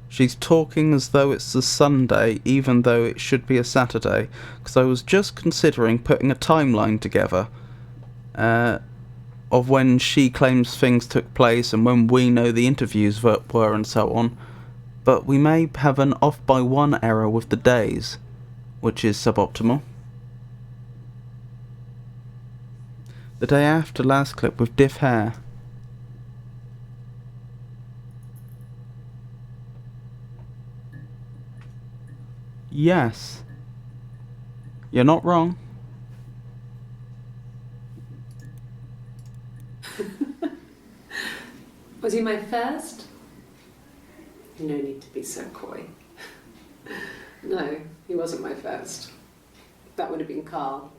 she's talking as though it's a Sunday, even though it should be a Saturday. Because I was just considering putting a timeline together of when she claims things took place and when we know the interviews were and so on. But we may have an off by one error with the days, which is suboptimal. The day after last clip with diff hair. Yes. You're not wrong. Was he my first? No need to be so coy. No, he wasn't my first. That would have been Carl.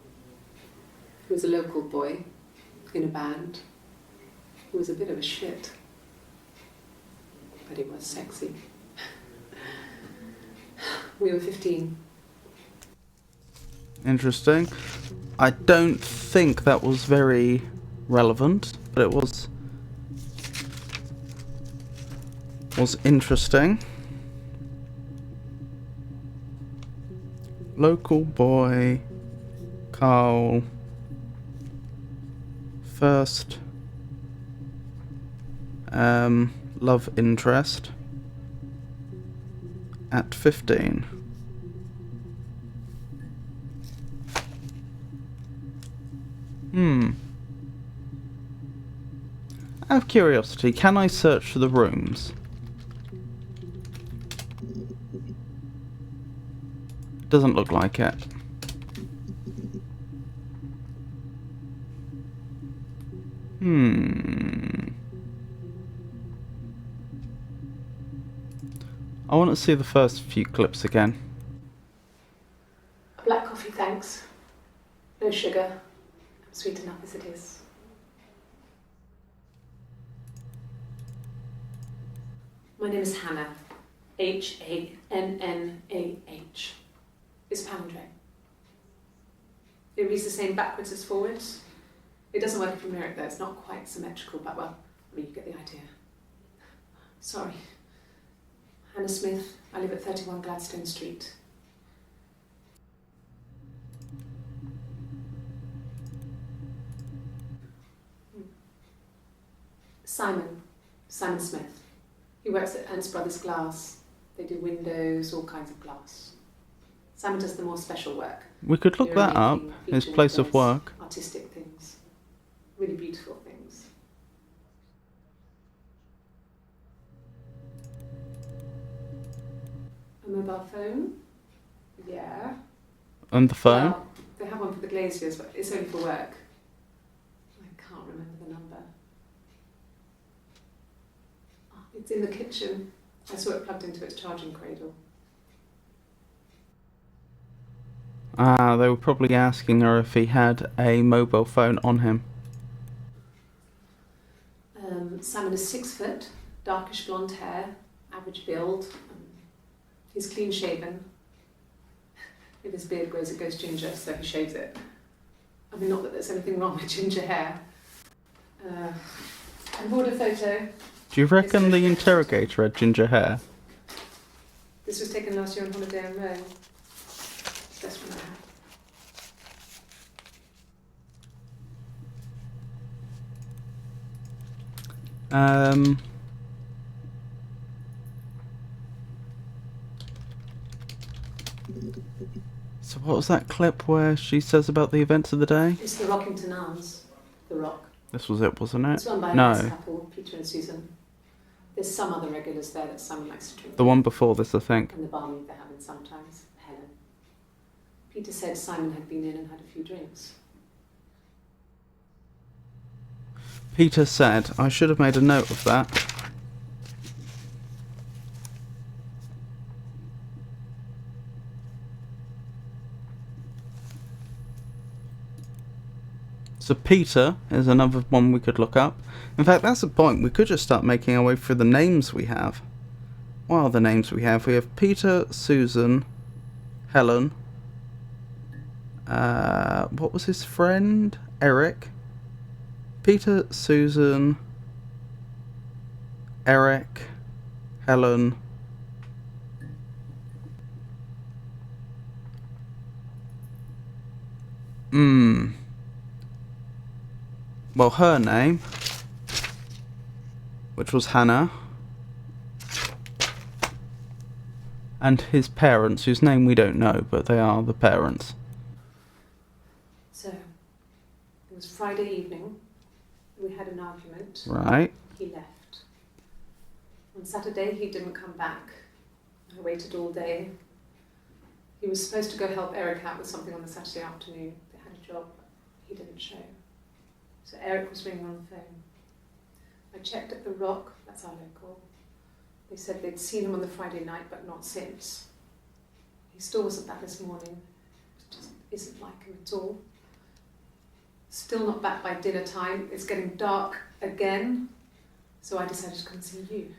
He was a local boy in a band. He was a bit of a shit. But he was sexy. We were 15. Interesting. I don't think that was very relevant, but it was interesting. Local boy, Carl, first love interest at 15. Out of curiosity, can I search for the rooms? Doesn't look like it. I want to see the first few clips again. A black coffee, thanks. No sugar. Sweet enough as it is. My name is Hannah. H-A-N-N-A-H. It's Palindrome. It reads the same backwards as forwards. It doesn't work if you mirror it though, it's not quite symmetrical, but well, I mean, you get the idea. Sorry. Hannah Smith, I live at 31 Gladstone Street. Simon Smith. He works at Ernst Brothers Glass. They do windows, all kinds of glass. Simon does the more special work. We could look that up, his place of work. Artistic things. Really beautiful things. A mobile phone? Yeah. And the phone? Well, they have one for the glaziers, but it's only for work. I can't remember the number. Oh, it's in the kitchen. I saw it plugged into its charging cradle. They were probably asking her if he had a mobile phone on him. Simon is 6 foot, darkish blonde hair, average build. He's clean shaven. If his beard grows, it goes ginger, so he shaves it. I mean, not that there's anything wrong with ginger hair. I bought a photo. Do you reckon the interrogator had ginger hair? This was taken last year on holiday in Rome. Best one I have. So what was that clip where she says about the events of the day? It's the Rockington Arms. The Rock. This was it, wasn't it? It's run by a No. nice couple, Peter and Susan. There's some other regulars there that Simon likes to drink. The one before this, I think. And the barmaid they're having sometimes, Helen. Peter said Simon had been in and had a few drinks. Peter said, I should have made a note of that. So Peter is another one we could look up. In fact, that's the point. We could just start making our way through the names we have. what are the names we have? We have Peter, Susan, Helen. What was his friend? Eric. Peter, Susan, Eric, Helen. Well, her name, which was Hannah, and his parents, whose name we don't know, but they are the parents. So, it was Friday evening. We had an argument. Right. He left. On Saturday, he didn't come back. I waited all day. He was supposed to go help Eric out with something on the Saturday afternoon. They had a job. He didn't show. So Eric was ringing on the phone. I checked at The Rock, that's our local. They said they'd seen him on the Friday night, but not since. He still wasn't back this morning. It just isn't like him at all. Still not back by dinner time. It's getting dark again. So I decided to come and see you.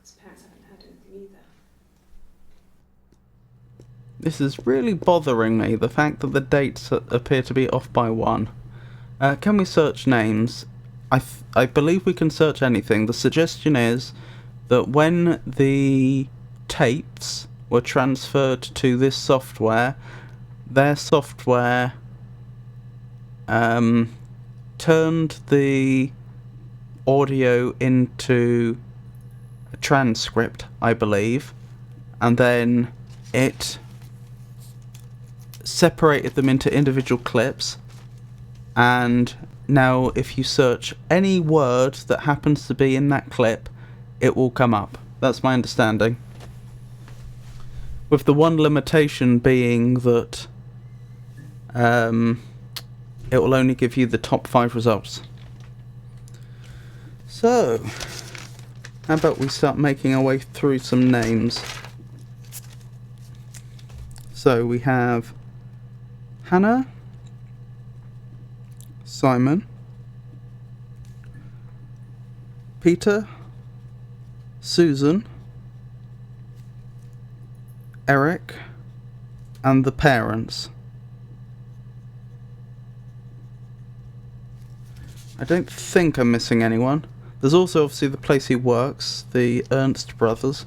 His parents haven't heard anything either. This is really bothering me, the fact that the dates appear to be off by one. Can we search names? I believe we can search anything. The suggestion is that when the tapes were transferred to this software, their software turned the audio into a transcript, I believe, and then it separated them into individual clips, and now if you search any word that happens to be in that clip, it will come up. That's my understanding. With the one limitation being that it will only give you the top 5 results. So, how about we start making our way through some names? So we have Hannah, Simon, Peter, Susan, Eric, and the parents. I don't think I'm missing anyone. There's also obviously the place he works, the Ernst brothers.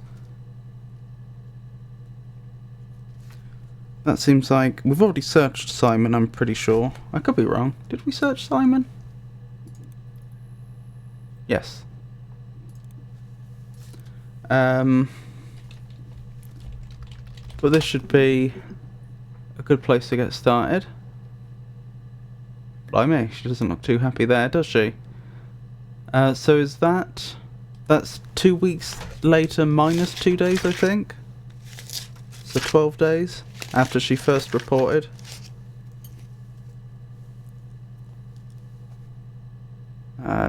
That seems like... we've already searched Simon, I'm pretty sure. I could be wrong. Did we search Simon? Yes. But this should be a good place to get started. Blimey, she doesn't look too happy there, does she? So is that... that's 2 weeks later minus 2 days, I think? So 12 days after she first reported.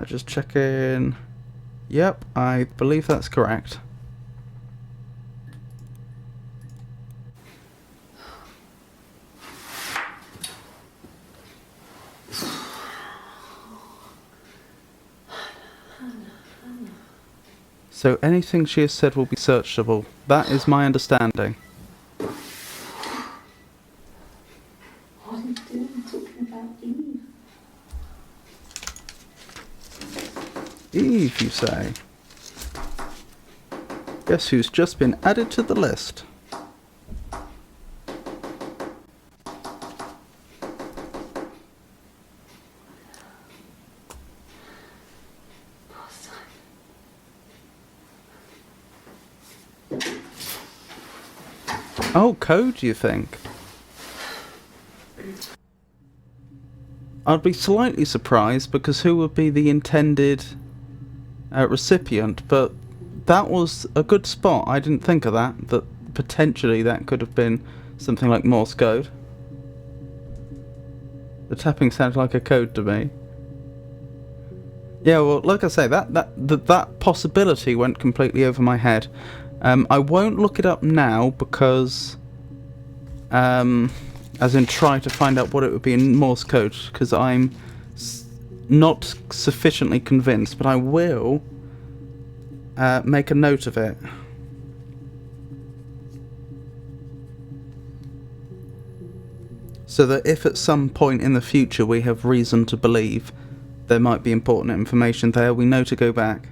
Just checking. Yep, I believe that's correct. So anything she has said will be searchable. That is my understanding. What are you doing talking about Eve? Eve, you say? Guess who's just been added to the list? Oh, code, you think? I'd be slightly surprised, because who would be the intended recipient? But that was a good spot. I didn't think of that. That potentially that could have been something like Morse code. The tapping sounded like a code to me. Yeah, well, like I say, that possibility went completely over my head. I won't look it up now because, as in try to find out what it would be in Morse code, because I'm not sufficiently convinced, but I will make a note of it. So that if at some point in the future we have reason to believe there might be important information there, we know to go back.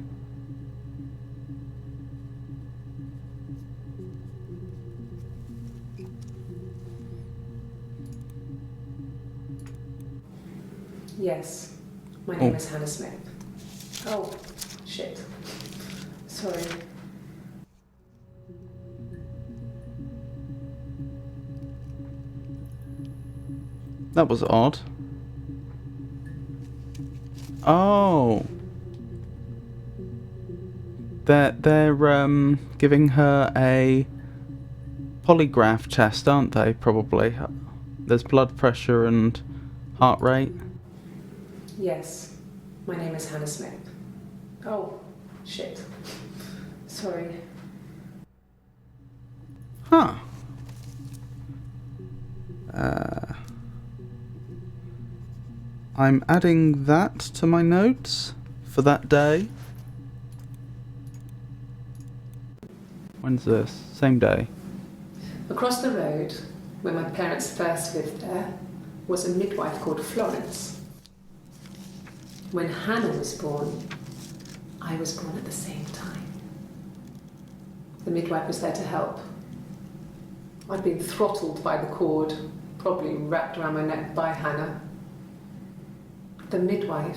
Yes, my name is Hannah Smith. Oh, shit. Sorry. That was odd. Oh. They're giving her a polygraph test, aren't they? Probably. There's blood pressure and heart rate. Yes, my name is Hannah Smith. Oh, shit. Sorry. Huh. I'm adding that to my notes for that day. When's this? Same day. Across the road, where my parents first lived there, was a midwife called Florence. When Hannah was born, I was born at the same time. The midwife was there to help. I'd been throttled by the cord, probably wrapped around my neck by Hannah. The midwife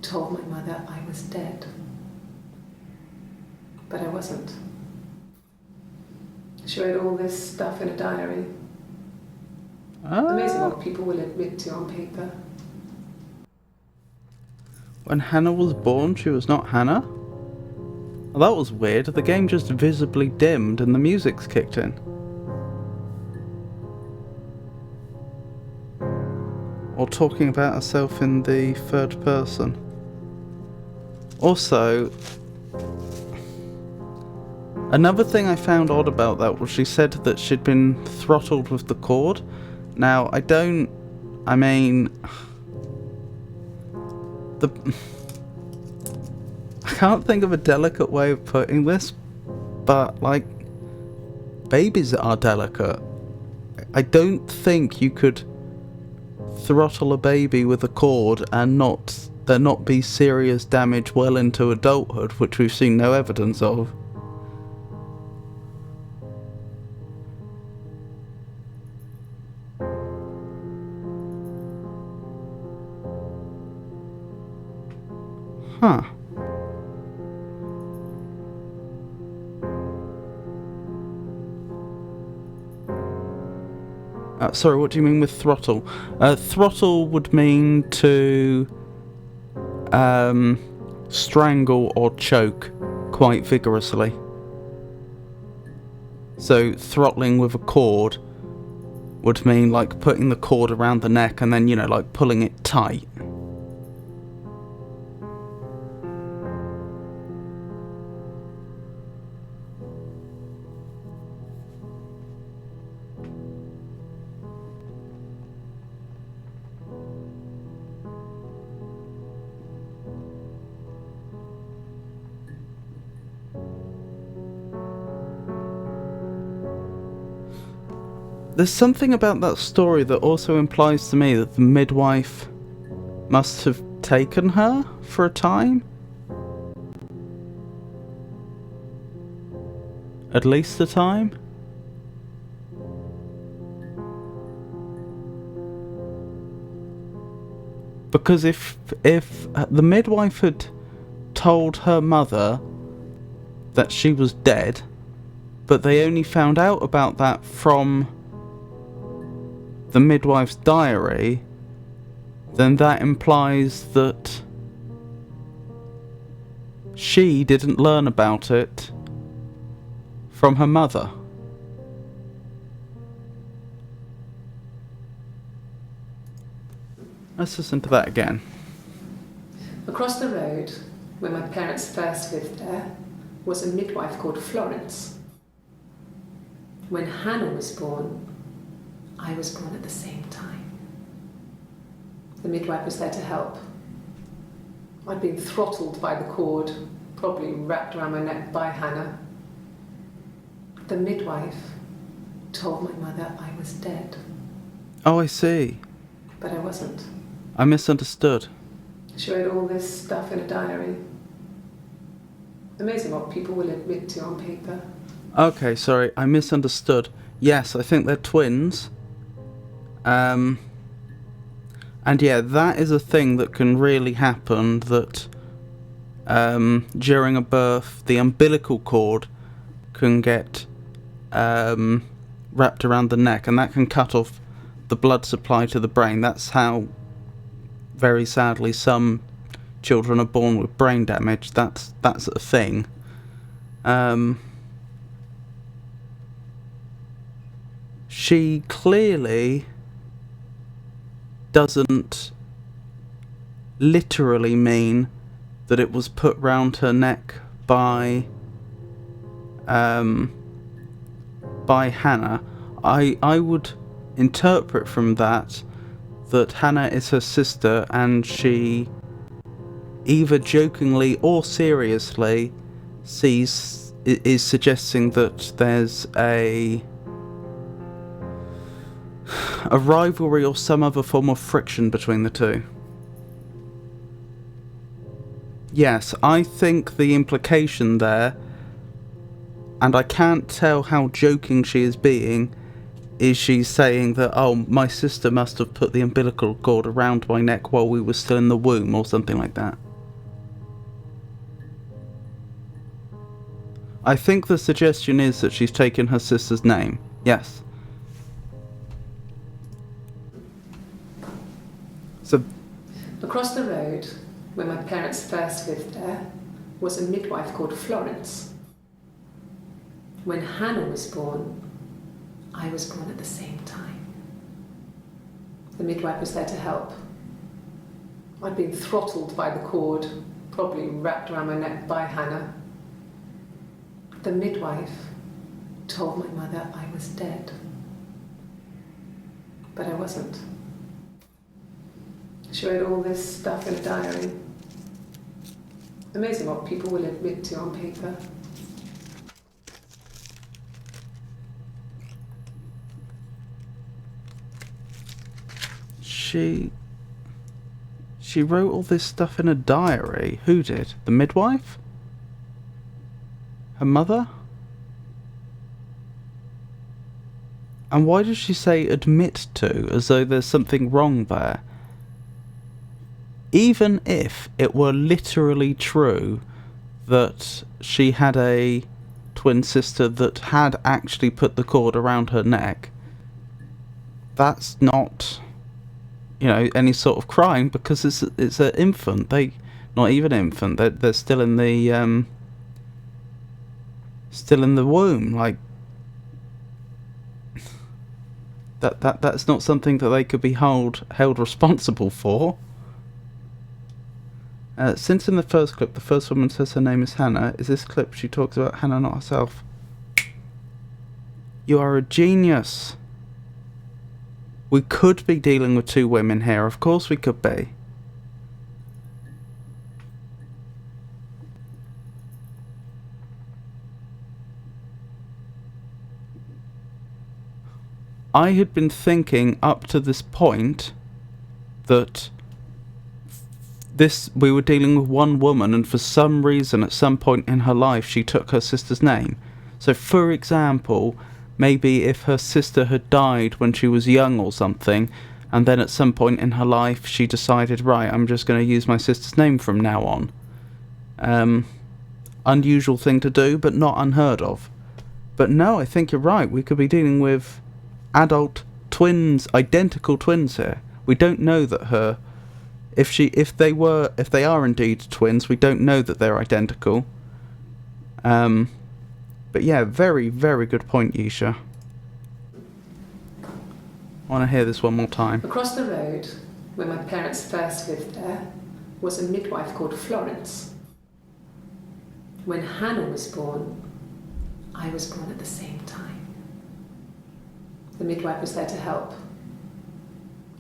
told my mother I was dead. But I wasn't. She wrote all this stuff in a diary. Amazing what people will admit to on paper. When Hannah was born, she was not Hannah? Well, that was weird. The game just visibly dimmed and the music's kicked in. Or talking about herself in the third person. Also, another thing I found odd about that was she said that she'd been throttled with the cord. Now, I can't think of a delicate way of putting this, but, like, babies are delicate. I don't think you could throttle a baby with a cord and there not be serious damage well into adulthood, which we've seen no evidence of. Huh. Sorry, what do you mean with throttle? Throttle would mean to strangle or choke quite vigorously. So throttling with a cord would mean like putting the cord around the neck and then, you know, like pulling it tight. There's something about that story that also implies to me that the midwife must have taken her for a time. At least a time. Because if the midwife had told her mother that she was dead, but they only found out about that from the midwife's diary, then that implies that she didn't learn about it from her mother. Let's listen to that again. Across the road, where my parents first lived there, was a midwife called Florence. When Hannah was born, I was born at the same time. The midwife was there to help. I'd been throttled by the cord, probably wrapped around my neck by Hannah. The midwife told my mother I was dead, Oh, I see. but I wasn't. I misunderstood. She wrote all this stuff in a diary. Amazing what people will admit to on paper. Okay, sorry, I misunderstood. Yes, I think they're twins. And yeah, that is a thing that can really happen, that during a birth, the umbilical cord can get wrapped around the neck, and that can cut off the blood supply to the brain. That's how, very sadly, some children are born with brain damage. That's a thing. She clearly doesn't literally mean that it was put round her neck by Hannah. I would interpret from that Hannah is her sister, and she either jokingly or seriously is suggesting that there's a rivalry or some other form of friction between the two. Yes, I think the implication there, and I can't tell how joking she is being, is she's saying that, oh, my sister must have put the umbilical cord around my neck while we were still in the womb, or something like that. I think the suggestion is that she's taken her sister's name. Yes. So, across the road, where my parents first lived there, was a midwife called Florence. When Hannah was born, I was born at the same time. The midwife was there to help. I'd been throttled by the cord, probably wrapped around my neck by Hannah. The midwife told my mother I was dead, but I wasn't. She wrote all this stuff in a diary. Amazing what people will admit to on paper. She wrote all this stuff in a diary. Who did? The midwife? Her mother? And why does she say admit to, as though there's something wrong there? Even if it were literally true that she had a twin sister that had actually put the cord around her neck, that's not, any sort of crime, because it's an infant. Not even infant. They're still in the womb. Like that's not something that they could be held responsible for. Since in the first clip, the first woman says her name is Hannah, is this clip she talks about Hannah, not herself? You are a genius. We could be dealing with two women here. Of course we could be. I had been thinking up to this point that we were dealing with one woman, and for some reason at some point in her life she took her sister's name. So for example, maybe if her sister had died when she was young or something, and then at some point in her life she decided, right, I'm just going to use my sister's name from now on. Unusual thing to do, but not unheard of. But no, I think you're right. We could be dealing with adult twins, identical twins here. We don't know that if they are indeed twins, we don't know that they're identical. But yeah, very, very good point, Yisha. I want to hear this one more time. Across the road, where my parents first lived there, was a midwife called Florence. When Hannah was born, I was born at the same time. The midwife was there to help.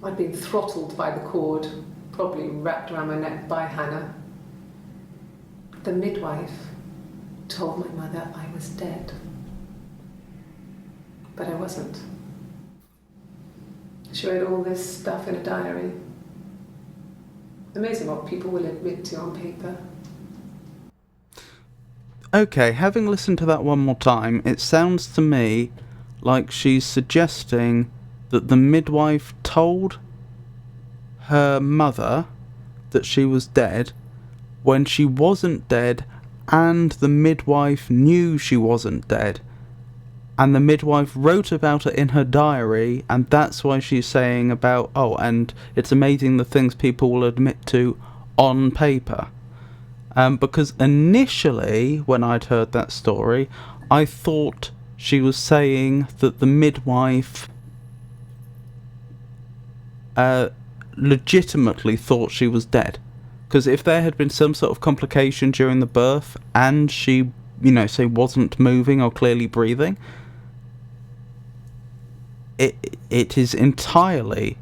I'd been throttled by the cord, probably wrapped around my neck by Hannah. The midwife told my mother I was dead. But I wasn't. She wrote all this stuff in a diary. Amazing what people will admit to on paper. Okay, having listened to that one more time, it sounds to me like she's suggesting that the midwife told her mother that she was dead when she wasn't dead, and the midwife knew she wasn't dead. And the midwife wrote about it in her diary, and that's why she's saying about, oh, and it's amazing the things people will admit to on paper. Because initially, when I'd heard that story, I thought she was saying that the midwife legitimately thought she was dead. Because if there had been some sort of complication during the birth, and she, say wasn't moving or clearly breathing, it is entirely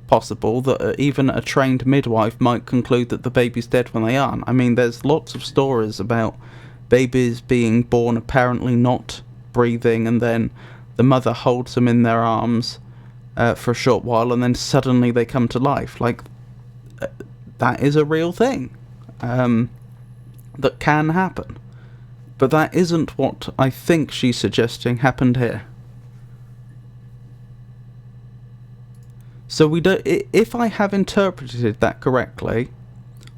possible that even a trained midwife might conclude that the baby's dead when they aren't. I mean, there's lots of stories about babies being born apparently not breathing, and then the mother holds them in their arms for a short while, and then suddenly they come to life. Like, that is a real thing that can happen. But that isn't what I think she's suggesting happened here. So we don't. If I have interpreted that correctly,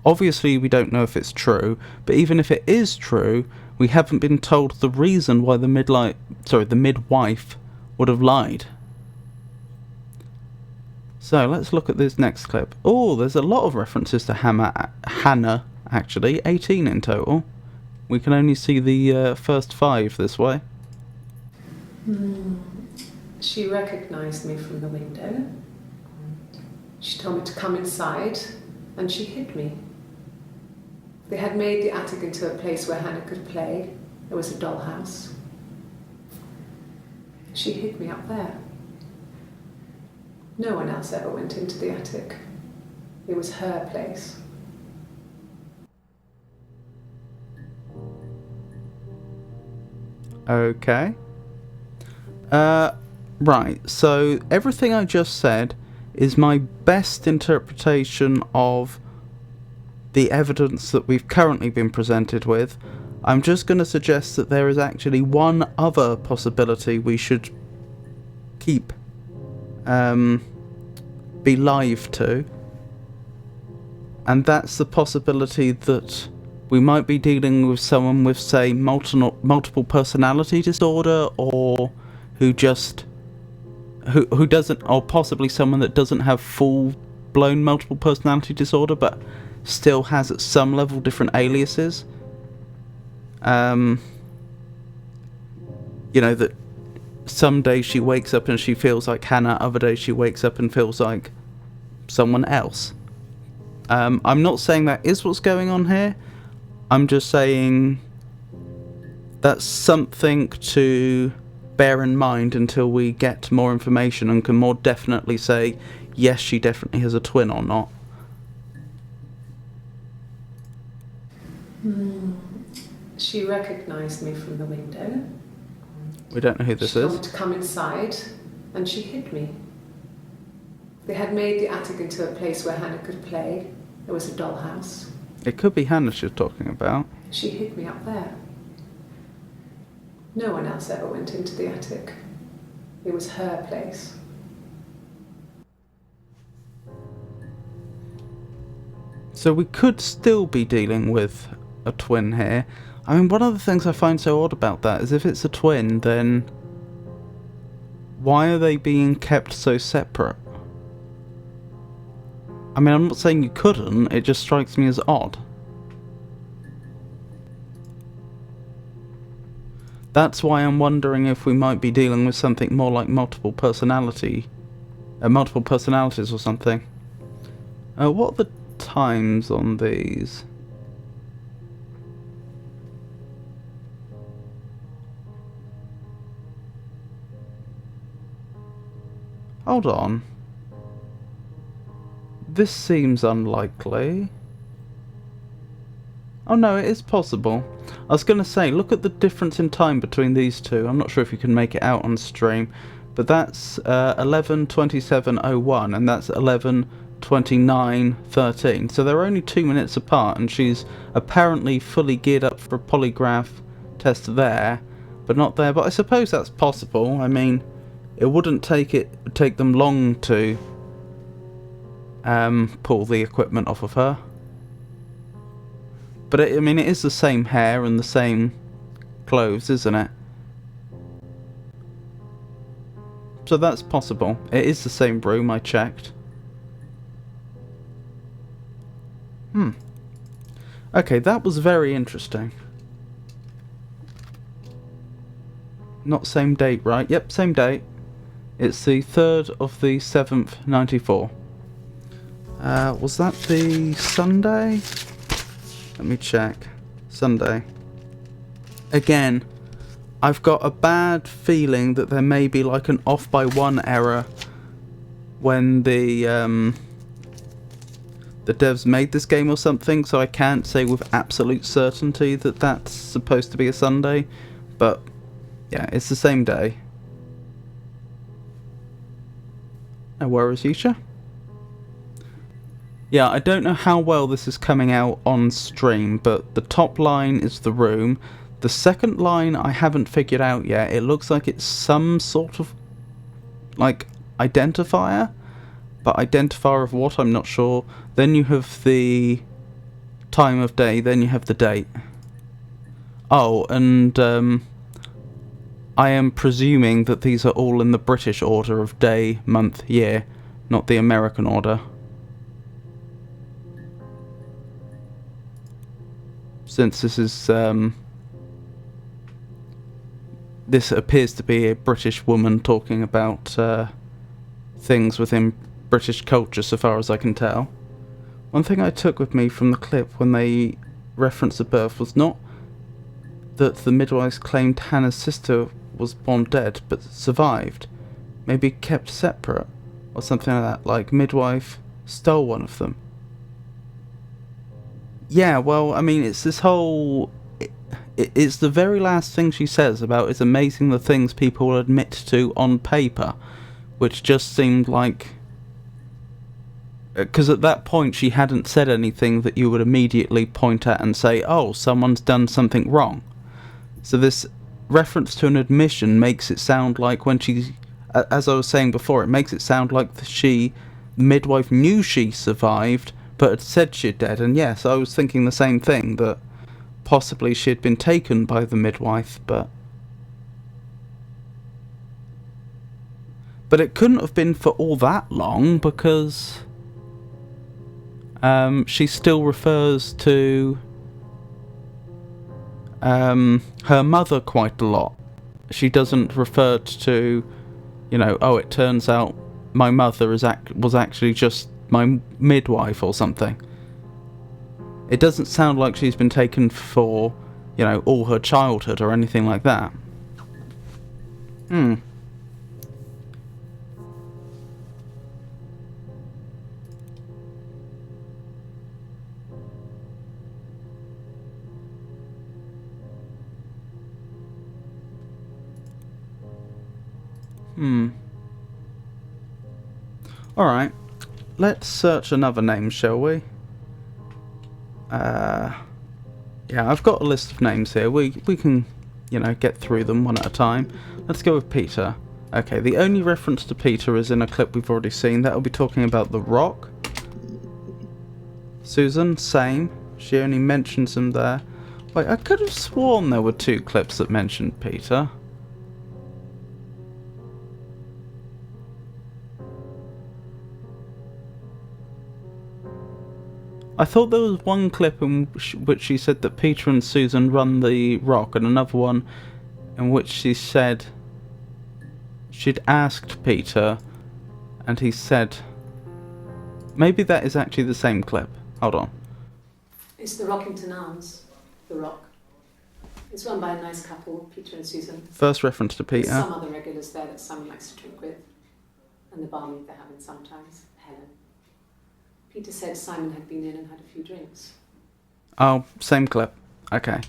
obviously we don't know if it's true. But even if it is true, we haven't been told the reason why the midwife would have lied. So let's look at this next clip. Oh, there's a lot of references to Hannah. Actually, 18 in total. We can only see the first 5 this way. She recognised me from the window. She told me to come inside, and she hid me. They had made the attic into a place where Hannah could play. It was a dollhouse. She hid me up there. No one else ever went into the attic. It was her place. Okay. Right, so everything I just said is my best interpretation of the evidence that we've currently been presented with. I'm just going to suggest that there is actually one other possibility we should keep be live to, and that's the possibility that we might be dealing with someone with, say, multiple personality disorder, or who doesn't, or possibly someone that doesn't have full-blown multiple personality disorder, but still has at some level different aliases. That some days she wakes up and she feels like Hannah, other days she wakes up and feels like someone else. I'm not saying that is what's going on here. I'm just saying that's something to bear in mind until we get more information and can more definitely say, yes, she definitely has a twin or not. She recognised me from the window. We don't know who this is. She told me to come inside, and she hid me. They had made the attic into a place where Hannah could play. It was a dollhouse. It could be Hannah she's talking about. She hid me up there. No one else ever went into the attic. It was her place. So we could still be dealing with a twin here. I mean, one of the things I find so odd about that is if it's a twin, then why are they being kept so separate? I mean, I'm not saying you couldn't, it just strikes me as odd. That's why I'm wondering if we might be dealing with something more like multiple personalities or something. What are the times on these? Hold on. This seems unlikely. Oh no, it is possible. I was going to say, look at the difference in time between these two. I'm not sure if you can make it out on stream, but that's 11:27:01 and that's 11:29:13. So they're only 2 minutes apart, and she's apparently fully geared up for a polygraph test there, but not there. But I suppose that's possible. I mean, it wouldn't take them long to pull the equipment off of her. But I mean, it is the same hair and the same clothes, isn't it? So that's possible. It is the same room, I checked. Okay, that was very interesting. Not same date, right? Yep, same date. It's the 3rd of the 7th, 94. Was that the Sunday? Let me check. Sunday. Again, I've got a bad feeling that there may be like an off by one error when the devs made this game or something, so I can't say with absolute certainty that that's supposed to be a Sunday, but yeah, it's the same day. No worries, Yisha. Yeah, I don't know how well this is coming out on stream, but the top line is the room. The second line I haven't figured out yet. It looks like it's some sort of like identifier, but identifier of what, I'm not sure. Then you have the time of day, then you have the date. Oh, and I am presuming that these are all in the British order of day, month, year, not the American order. Since this is this appears to be a British woman talking about things within British culture, so far as I can tell. One thing I took with me from the clip when they referenced the birth was not that the midwives claimed Hannah's sister was born dead but survived, maybe kept separate or something like that, like midwife stole one of them. Yeah, well, I mean, it's this whole... It's the very last thing she says about it's amazing the things people will admit to on paper, which just seemed like... Because at that point she hadn't said anything that you would immediately point at and say, oh, someone's done something wrong. So this reference to an admission makes it sound like when she... As I was saying before, it makes it sound like the midwife knew she survived, but had said she'd dead. And yes, I was thinking the same thing, that possibly she had been taken by the midwife, but it couldn't have been for all that long, because she still refers to her mother quite a lot. She doesn't refer to, you know, oh, it turns out my mother was actually just my midwife or something. It doesn't sound like she's been taken for, you know, all her childhood or anything like that. Alright. Let's search another name, shall we? Yeah, I've got a list of names here. We can, you know, get through them one at a time. Let's go with Peter. Okay, the only reference to Peter is in a clip we've already seen. That'll be talking about The Rock. Susan, same. She only mentions him there. Wait, I could have sworn there were 2 clips that mentioned Peter. I thought there was one clip in which she said that Peter and Susan run the Rock, and another one in which she said she'd asked Peter and he said... Maybe that is actually the same clip. Hold on. It's the Rockington Arms, The Rock. It's run by a nice couple, Peter and Susan. First reference to Peter. There's some other regulars there that Simon likes to drink with, and the barmaid they're having sometimes, Helen. Peter said Simon had been in and had a few drinks. Oh, same clip. Okay.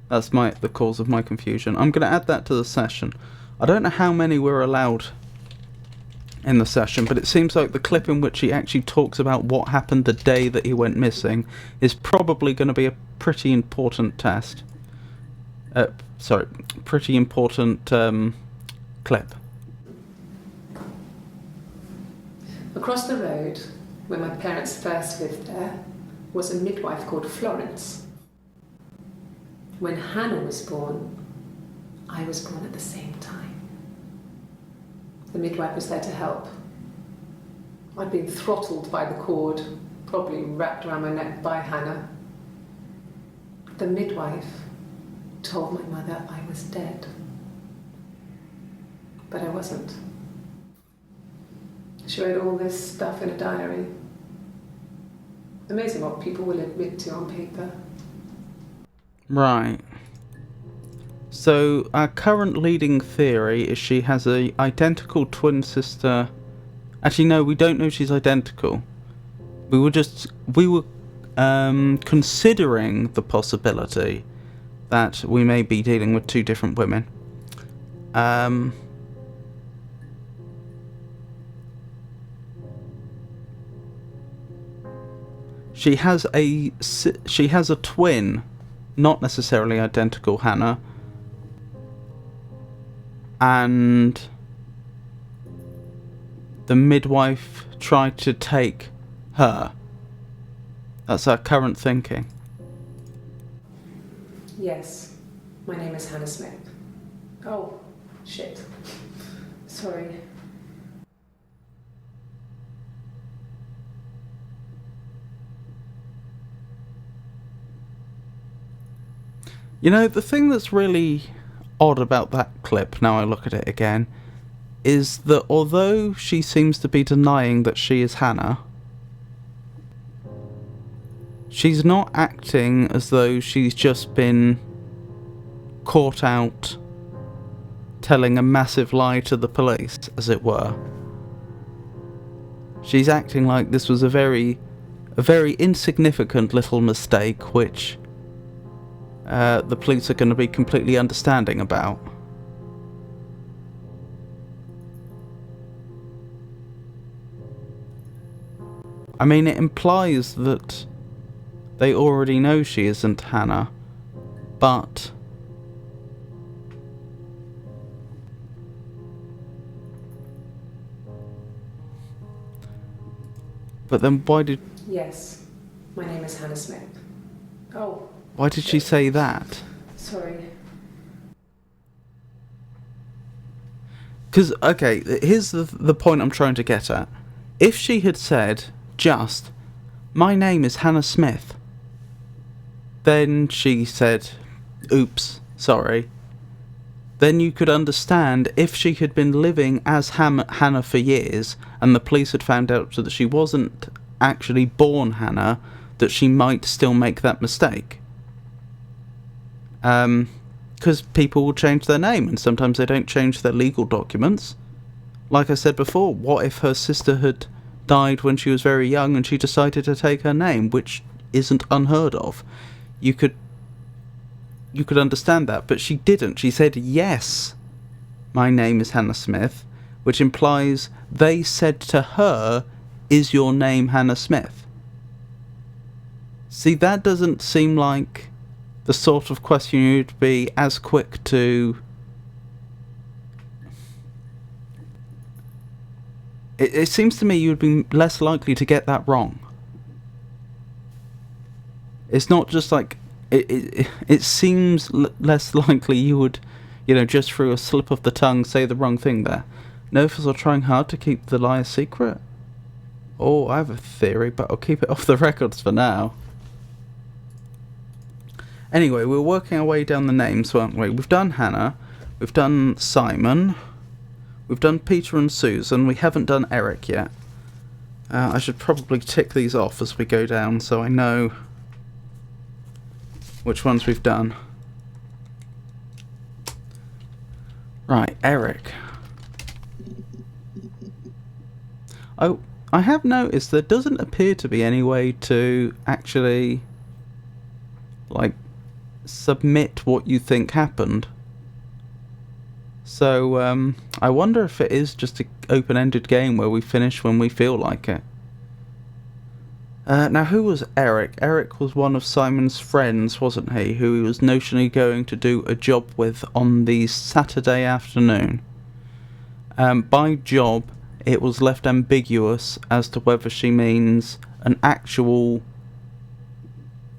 That's the cause of my confusion. I'm going to add that to the session. I don't know how many we're allowed in the session, but it seems like the clip in which he actually talks about what happened the day that he went missing is probably going to be a pretty important test. Pretty important clip. Across the road, where my parents first lived there, was a midwife called Florence. When Hannah was born, I was born at the same time. The midwife was there to help. I'd been throttled by the cord, probably wrapped around my neck by Hannah. The midwife told my mother I was dead. But I wasn't. She wrote all this stuff in a diary. Amazing what people will admit to on paper. Right. So our current leading theory is she has a identical twin sister. Actually, no, we don't know she's identical. We were considering the possibility that we may be dealing with two different women. She has a twin, not necessarily identical, Hannah. And the midwife tried to take her. That's our current thinking. Yes, my name is Hannah Smith. Oh, shit. Sorry. You know, the thing that's really odd about that clip, now I look at it again, is that although she seems to be denying that she is Hannah, she's not acting as though she's just been caught out telling a massive lie to the police, as it were. She's acting like this was a very insignificant little mistake which the police are going to be completely understanding about. I mean, it implies that they already know she isn't Hannah, but then why did... Yes, my name is Hannah Smith. Oh. Why did she say that? Sorry. Because, okay, here's the point I'm trying to get at. If she had said, just, my name is Hannah Smith, then she said, oops, sorry, then you could understand if she had been living as Hannah for years, and the police had found out that she wasn't actually born Hannah, that she might still make that mistake. Because people will change their name, and sometimes they don't change their legal documents. Like I said before, what if her sister had died when she was very young and she decided to take her name, which isn't unheard of? You could understand that, but she didn't. She said, yes, my name is Hannah Smith, which implies they said to her, is your name Hannah Smith? See, that doesn't seem like the sort of question you'd be as quick to... It seems to me you would be less likely to get that wrong. It's not just like... It seems less likely you would, just through a slip of the tongue say the wrong thing there. Novas are trying hard to keep the lie a secret? Oh, I have a theory, but I'll keep it off the records for now. Anyway, we're working our way down the names, weren't we? We've done Hannah, we've done Simon, we've done Peter and Susan, we haven't done Eric yet. I should probably tick these off as we go down so I know which ones we've done. Right, Eric. Oh, I have noticed there doesn't appear to be any way to actually like, submit what you think happened. So, I wonder if it is just an open-ended game where we finish when we feel like it. Now, who was Eric? Eric was one of Simon's friends, wasn't he? Who he was notionally going to do a job with on the Saturday afternoon. By job, it was left ambiguous as to whether she means an actual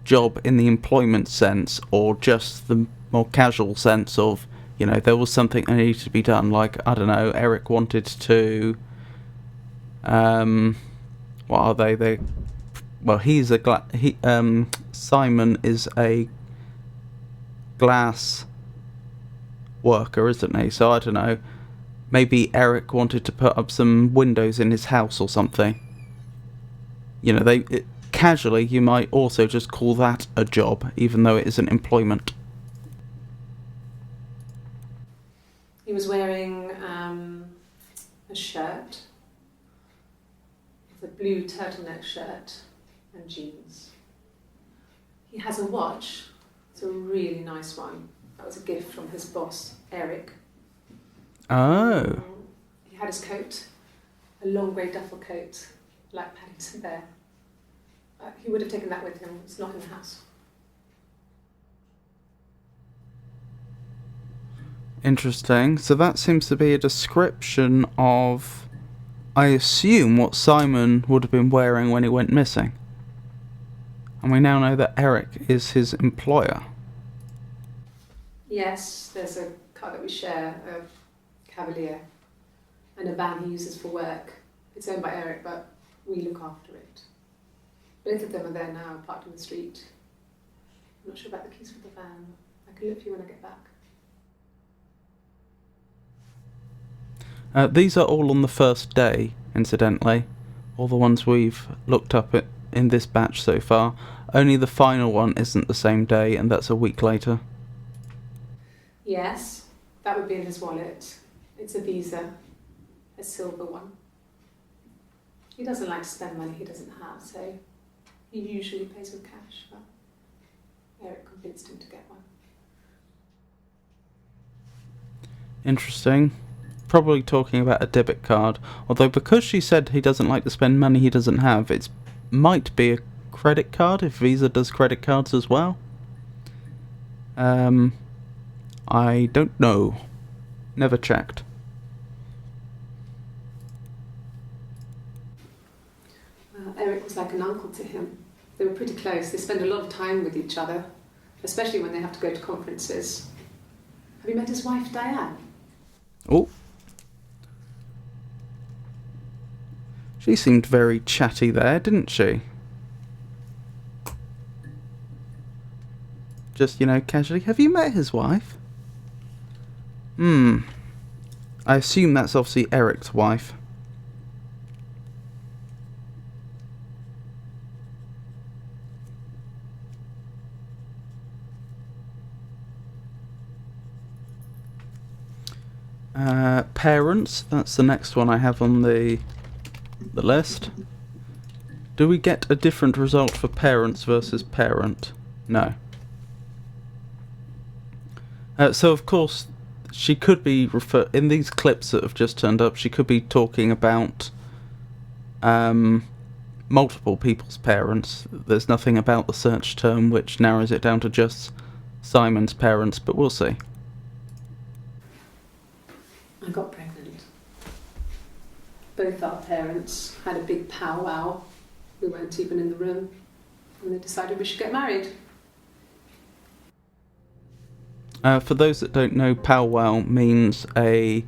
job in the employment sense or just the more casual sense of, you know, there was something that needed to be done. Like, I don't know, Eric wanted to... what are they? Well, he's a Simon is a glass worker, isn't he? So I don't know. Maybe Eric wanted to put up some windows in his house or something. You know, casually you might also just call that a job, even though it isn't employment. He was wearing a shirt. It's a blue turtleneck shirt and jeans. He has a watch. It's a really nice one. That was a gift from his boss, Eric. Oh. He had his coat, a long grey duffel coat, like Paddington Bear. He would have taken that with him. It's not in the house. Interesting. So that seems to be a description of, I assume, what Simon would have been wearing when he went missing. And we now know that Eric is his employer. Yes, there's a car that we share, a Cavalier, and a van he uses for work. It's owned by Eric, but we look after it. Both of them are there now, parked in the street. I'm not sure about the keys for the van. I can look for you when I get back. These are all on the first day, incidentally. All the ones we've looked up in this batch so far. Only the final one isn't the same day, and that's a week later. Yes, that would be in his wallet. It's a Visa, a silver one. He doesn't like to spend money he doesn't have, so he usually pays with cash, but Eric convinced him to get one. Interesting. Probably talking about a debit card. Although because she said he doesn't like to spend money he doesn't have, it might be a credit card if Visa does credit cards as well. I don't know. Never checked. Eric was like an uncle to him. They were pretty close. They spend a lot of time with each other, especially when they have to go to conferences. Have you met his wife, Diane? Oh. She seemed very chatty there, didn't she? Just, you know, casually. Have you met his wife? I assume that's obviously Eric's wife. Parents, that's the next one I have on the list. Do we get a different result for parents versus parent? No. So of course, she could be in these clips that have just turned up, she could be talking about multiple people's parents. There's nothing about the search term which narrows it down to just Simon's parents, but we'll see. I got pregnant. Both our parents had a big powwow. We weren't even in the room. And they decided we should get married. For those that don't know, powwow means a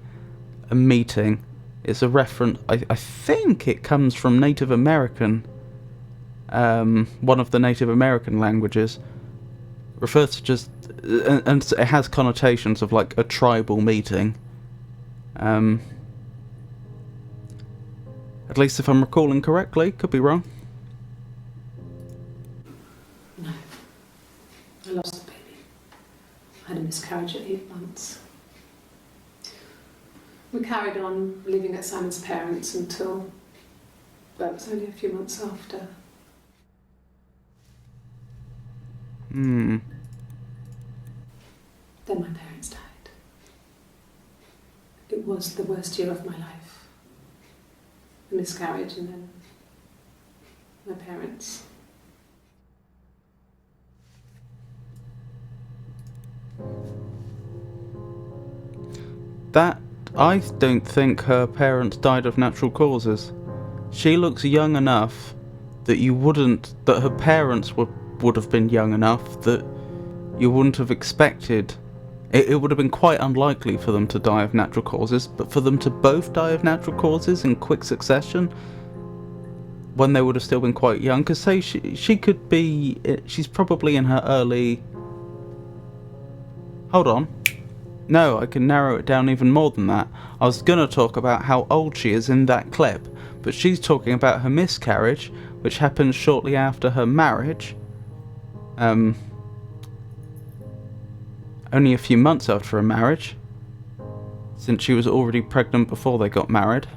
meeting. It's a reference. I think it comes from Native American. One of the Native American languages refers to just, and it has connotations of like a tribal meeting. At least if I'm recalling correctly, could be wrong. No, I lost the baby. I had a miscarriage at 8 months. We carried on living at Simon's parents until, well, it was only a few months after. Then my parents died. It was the worst year of my life. A miscarriage and then my parents. That, I don't think her parents died of natural causes. She looks young enough that that her parents would have been young enough that you wouldn't have expected. It would have been quite unlikely for them to die of natural causes, but for them to both die of natural causes in quick succession, when they would have still been quite young, because say she could be, she's probably in her early... Hold on. No, I can narrow it down even more than that. I was going to talk about how old she is in that clip, but she's talking about her miscarriage, which happened shortly after her marriage. Only a few months after her marriage, since she was already pregnant before they got married.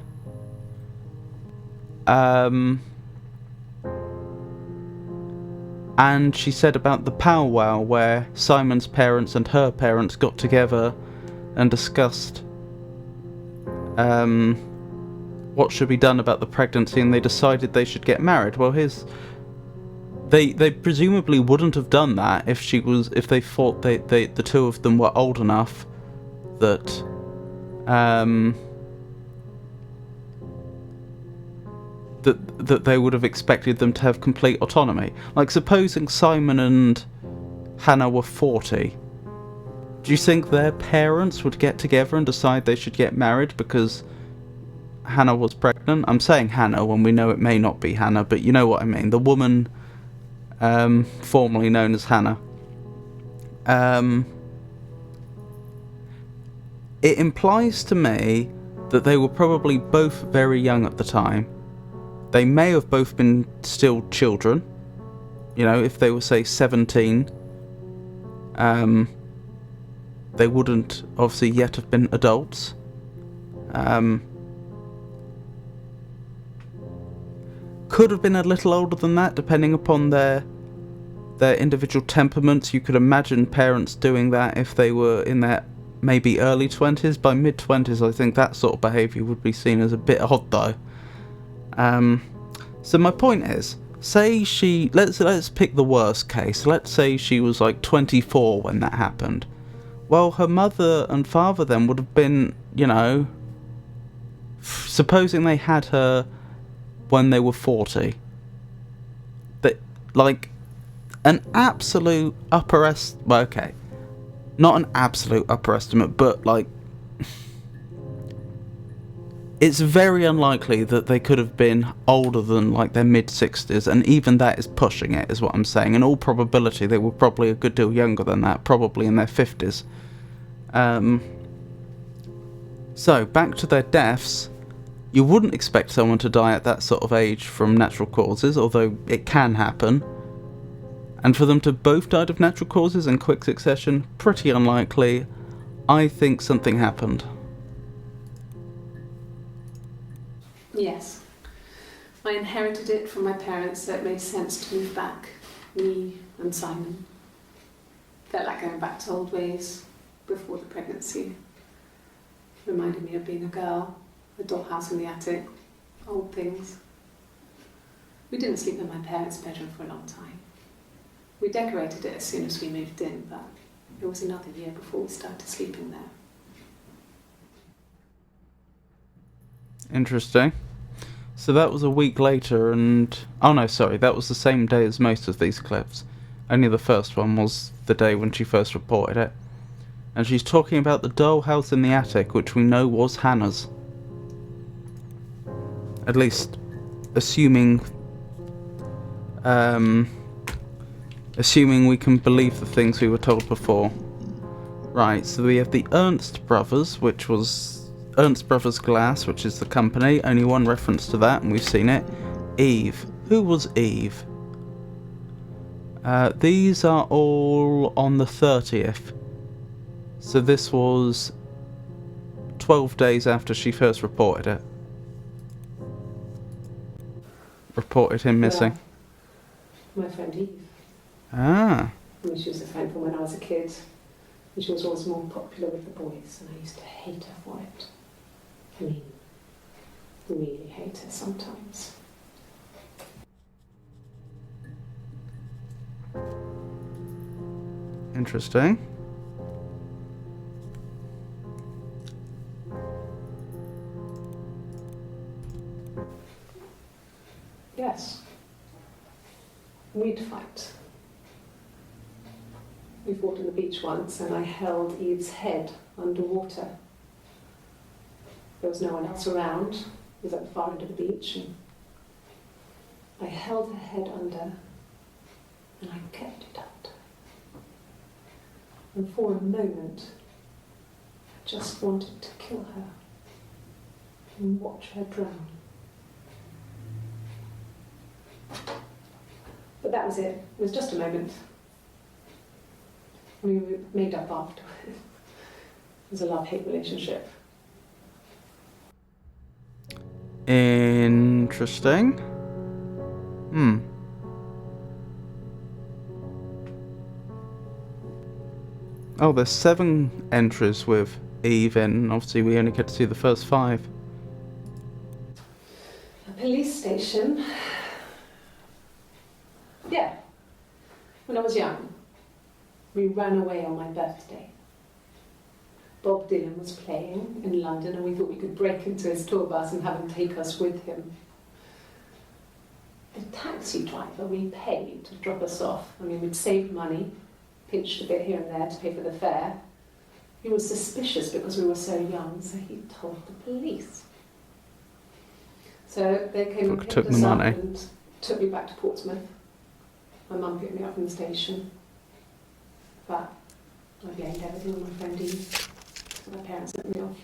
And she said about the powwow where Simon's parents and her parents got together and discussed what should be done about the pregnancy, and they decided they should get married. Well, they presumably wouldn't have done that if they thought the two of them were old enough that that they would have expected them to have complete autonomy. Like, supposing Simon and Hannah were 40, do you think their parents would get together and decide they should get married because Hannah was pregnant? I'm saying Hannah when we know it may not be Hannah, but you know what I mean. The woman formerly known as Hannah. It implies to me that they were probably both very young at the time. They may have both been still children. You know, if they were, say, 17, they wouldn't obviously yet have been adults. Could have been a little older than that, depending upon their individual temperaments. You could imagine parents doing that if they were in their maybe early 20s. By mid-20s, I think that sort of behaviour would be seen as a bit odd, though. So my point is, say let's pick the worst case. Let's say she was like 24 when that happened. Well, her mother and father then would have been, you know, supposing they had her when they were 40. That, like, an absolute well, okay, not an absolute upper estimate, but like, it's very unlikely that they could have been older than like their mid-60s, and even that is pushing it, is what I'm saying. In all probability, they were probably a good deal younger than that, probably in their 50s. So, back to their deaths. You wouldn't expect someone to die at that sort of age from natural causes, although it can happen. And for them to both died of natural causes in quick succession, pretty unlikely. I think something happened. Yes. I inherited it from my parents, so it made sense to move back. Me and Simon. Felt like going back to old ways before the pregnancy. Reminded me of being a girl, a dollhouse in the attic, old things. We didn't sleep in my parents' bedroom for a long time. We decorated it as soon as we moved in, but it was another year before we started sleeping there. Interesting. So that was a week later, and... oh no, sorry, that was the same day as most of these clips. Only the first one was the day when she first reported it. And she's talking about the dollhouse in the attic, which we know was Hannah's. At least, assuming we can believe the things we were told before. Right, so we have the Ernst Brothers, which was Ernst Brothers Glass, which is the company. Only one reference to that, and we've seen it. Eve. Who was Eve? These are all on the 30th. So this was 12 days after she first reported it. Reported him missing. My friend Eve. Ah. I mean, she was a friend from when I was a kid. And she was always more popular with the boys, and I used to hate her for it. I mean, really hate her sometimes. Interesting. Yes. We'd fight. We fought on the beach once, and I held Eve's head underwater. There was no one else around. It was at the far end of the beach, and I held her head under, and I kept it under. And for a moment, I just wanted to kill her and watch her drown. But that was it. It was just a moment. We made up after. It was a love-hate relationship. Interesting. Oh, there's 7 entries with Eve in. Obviously, we only get to see the first 5. A police station. Yeah. When I was young, we ran away on my birthday. Bob Dylan was playing in London, and we thought we could break into his tour bus and have him take us with him. The taxi driver we paid to drop us off, I mean, we'd saved money, pinched a bit here and there to pay for the fare. He was suspicious because we were so young, so he told the police. So they came and picked us up and took me back to Portsmouth. My mum picked me up from the station. But I blamed everything on my friend Eve. My parents let me off.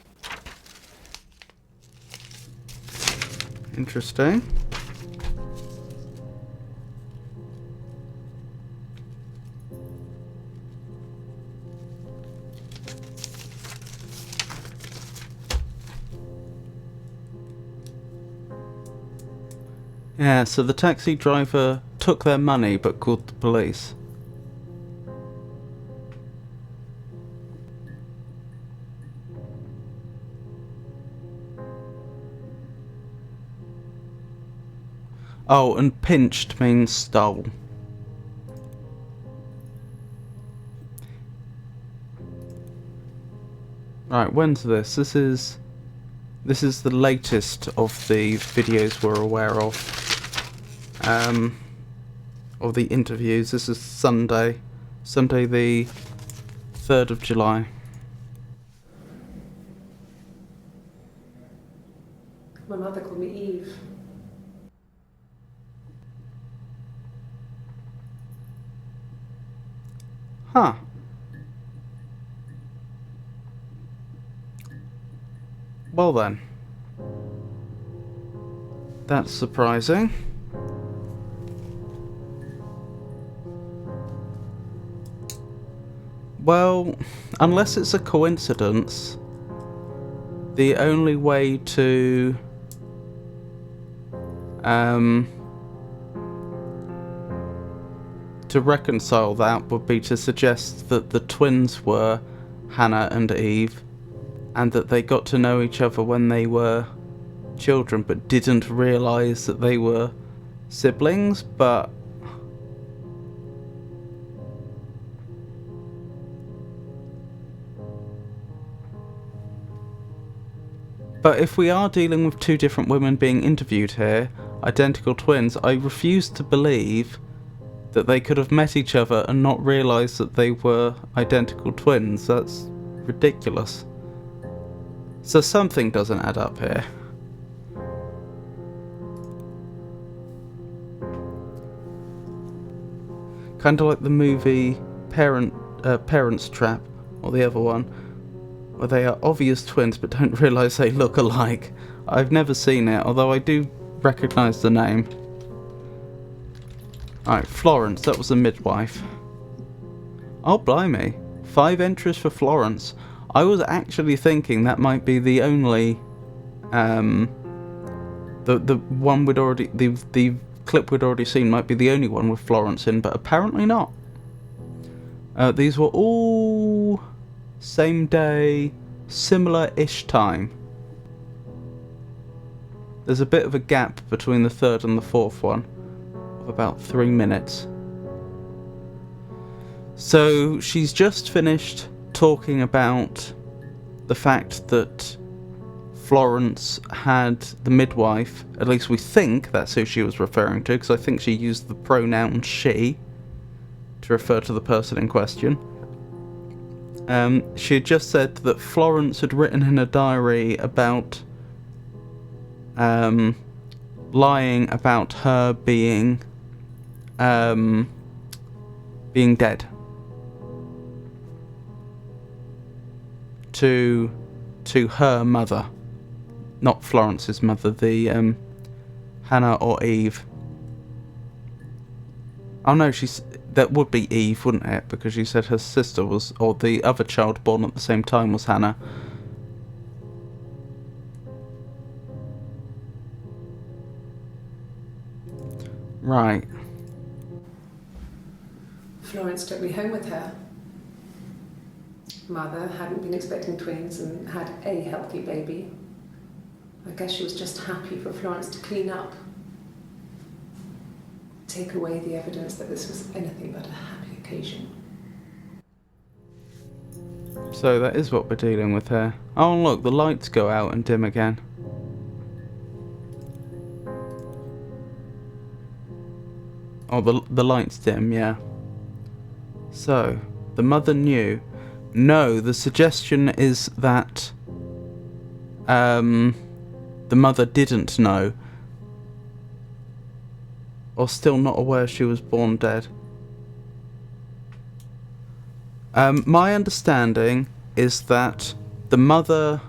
Interesting. Yeah, so the taxi driver took their money but called the police. Oh, and pinched means stole. Right, when's this? This is the latest of the videos we're aware of the interviews. This is Sunday the 3rd of July. My mother called me Eve. Huh. Well then. That's surprising. Well, unless it's a coincidence, the only way to reconcile that would be to suggest that the twins were Hannah and Eve, and that they got to know each other when they were children but didn't realise that they were siblings. But if we are dealing with 2 different women being interviewed here, identical twins, I refuse to believe that they could have met each other and not realised that they were identical twins. That's ridiculous. So something doesn't add up here. Kind of like the movie Parents Trap, or the other one, where they are obvious twins but don't realise they look alike. I've never seen it, although I do recognise the name. Alright, Florence, that was a midwife. Oh, blimey. 5 entries for Florence. I was actually thinking that might be the only... the one we'd already... The clip we'd already seen might be the only one with Florence in, but apparently not. These were all same day, similar-ish time. There's a bit of a gap between the third and the fourth one of about 3 minutes. So she's just finished talking about the fact that Florence had the midwife, at least we think that's who she was referring to, because I think she used the pronoun she to refer to the person in question. She had just said that Florence had written in a diary about lying about her being dead to her mother, not Florence's mother, the Hannah or Eve. Oh no, that would be Eve, wouldn't it? Because she said her sister was, or the other child born at the same time was Hannah. Right. Florence took me home with her. Mother hadn't been expecting twins and had a healthy baby. I guess she was just happy for Florence to clean up. Take away the evidence that this was anything but a happy occasion. So that is what we're dealing with here. Oh look, the lights go out and dim again. Oh, the lights dim, yeah. So, the mother knew. No, the suggestion is that the mother didn't know, or still not aware she was born dead. My understanding is that the mother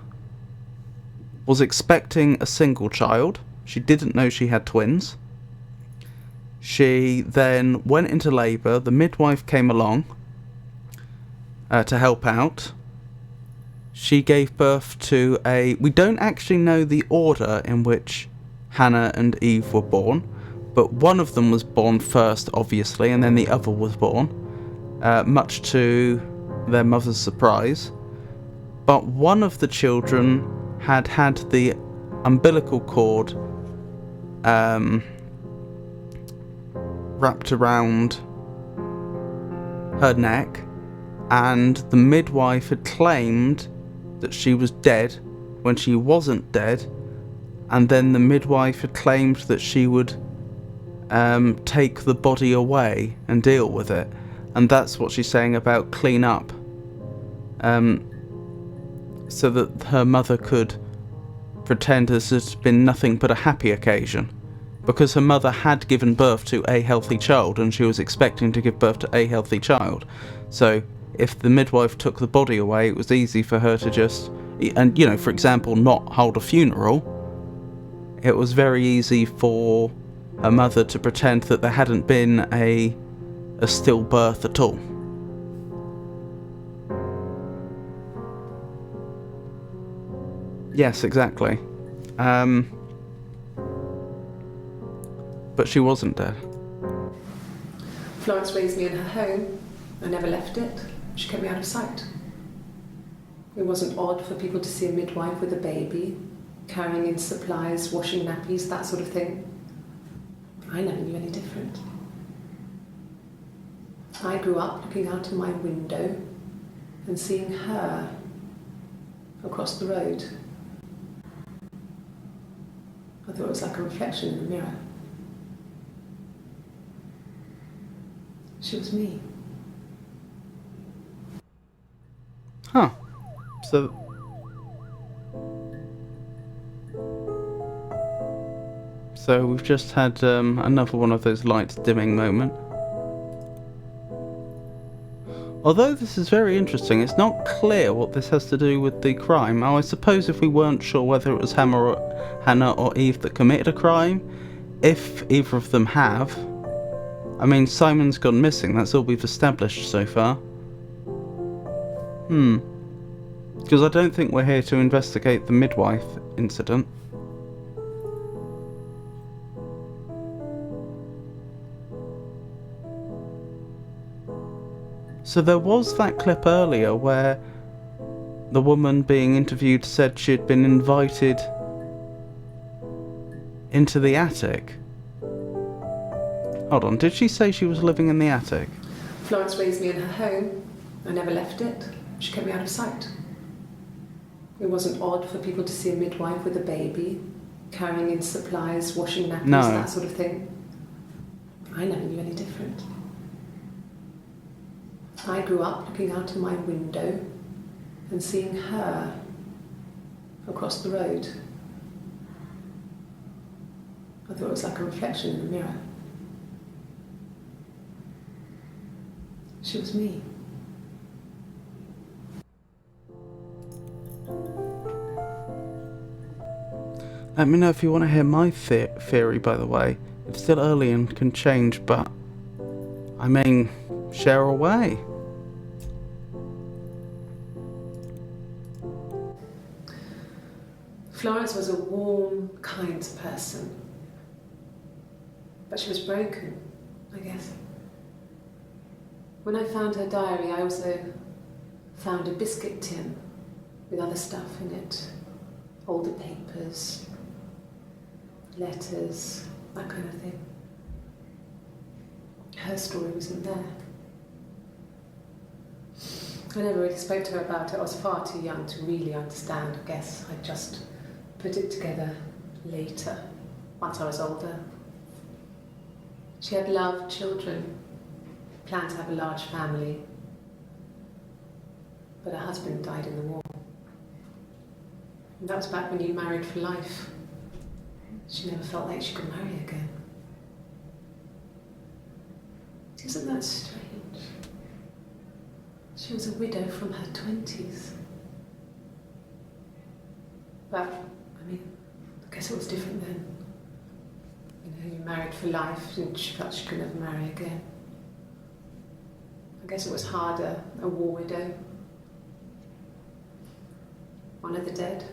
was expecting a single child. She didn't know she had twins. She then went into labour. The midwife came along to help out. She gave birth to we don't actually know the order in which Hannah and Eve were born, but one of them was born first, obviously, and then the other was born, much to their mother's surprise. But one of the children had the umbilical cord wrapped around her neck, and the midwife had claimed that she was dead when she wasn't dead, and then the midwife had claimed that she would take the body away and deal with it, and that's what she's saying about clean up, so that her mother could pretend this has been nothing but a happy occasion, because her mother had given birth to a healthy child and she was expecting to give birth to a healthy child. So if the midwife took the body away, it was easy for her to just, and you know, for example, not hold a funeral. It was very easy for her mother to pretend that there hadn't been a stillbirth at all. Yes, exactly. But she wasn't dead. Florence raised me in her home. I never left it. She kept me out of sight. It wasn't odd for people to see a midwife with a baby, carrying in supplies, washing nappies, that sort of thing. I never knew any different. I grew up looking out of my window and seeing her across the road. I thought it was like a reflection in the mirror. She was me. Huh. So... So we've just had another one of those lights dimming moment. Although this is very interesting, it's not clear what this has to do with the crime. Oh, I suppose if we weren't sure whether it was Hannah or Eve that committed a crime, if either of them have... I mean, Simon's gone missing, that's all we've established so far. Because I don't think we're here to investigate the midwife incident. So there was that clip earlier where the woman being interviewed said she'd been invited into the attic. Hold on, did she say she was living in the attic? Florence raised me in her home. I never left it. She kept me out of sight. It wasn't odd for people to see a midwife with a baby, carrying in supplies, washing nappies, No. that sort of thing. I never knew any different. I grew up looking out of my window and seeing her across the road. I thought it was like a reflection in the mirror. She was me. Let me know if you want to hear my theory, by the way. It's still early and can change, but I mean, share away. Florence was a warm, kind person. But she was broken, I guess. When I found her diary, I also found a biscuit tin with other stuff in it. Older papers, letters, that kind of thing. Her story wasn't there. I never really spoke to her about it. I was far too young to really understand, I guess. I just put it together later, once I was older. She had loved children, planned to have a large family, but her husband died in the war. And that was back when you married for life. She never felt like she could marry again. Isn't that strange? She was a widow from her 20s. But, I mean, I guess it was different then. You know, you married for life and she felt she could never marry again. I guess it was harder, a war widow. One of the dead.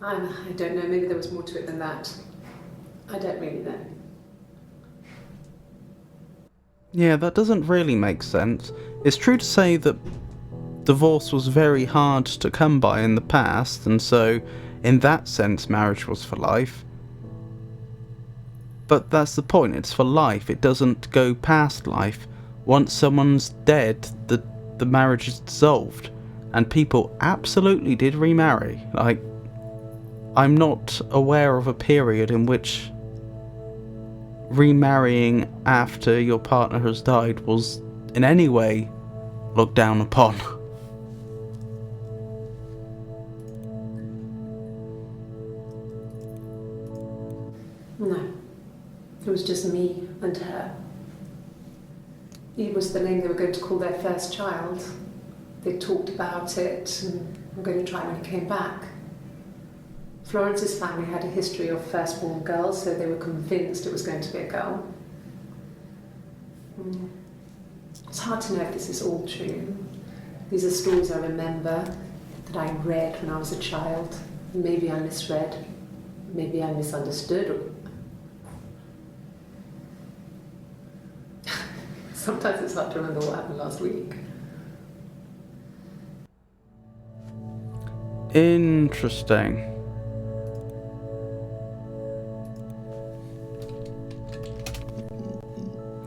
I don't know, maybe there was more to it than that. I don't really know. Yeah, that doesn't really make sense. It's true to say that divorce was very hard to come by in the past, and so, in that sense, marriage was for life. But that's the point, it's for life, it doesn't go past life. Once someone's dead, the marriage is dissolved, and people absolutely did remarry. Like, I'm not aware of a period in which remarrying after your partner has died was in any way looked down upon. No, it was just me and her. Eve was the name they were going to call their first child. They talked about it and were going to try when he came back. Florence's family had a history of firstborn girls, so they were convinced it was going to be a girl. It's hard to know if this is all true. These are stories I remember, that I read when I was a child. Maybe I misread, maybe I misunderstood. Sometimes it's hard to remember what happened last week. Interesting.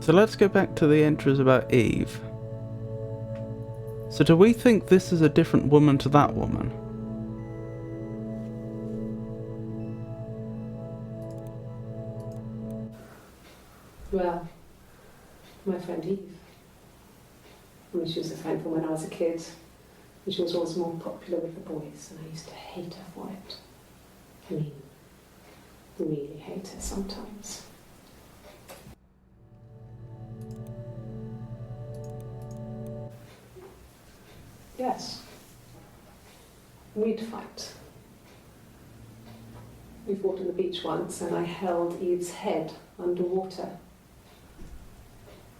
So let's go back to the entries about Eve. So do we think this is a different woman to that woman? Well, my friend Eve. I mean, she was a friend from when I was a kid, and she was always more popular with the boys, and I used to hate her for it. I mean, really hate her sometimes. Yes. We'd fight. We fought on the beach once, and I held Eve's head underwater.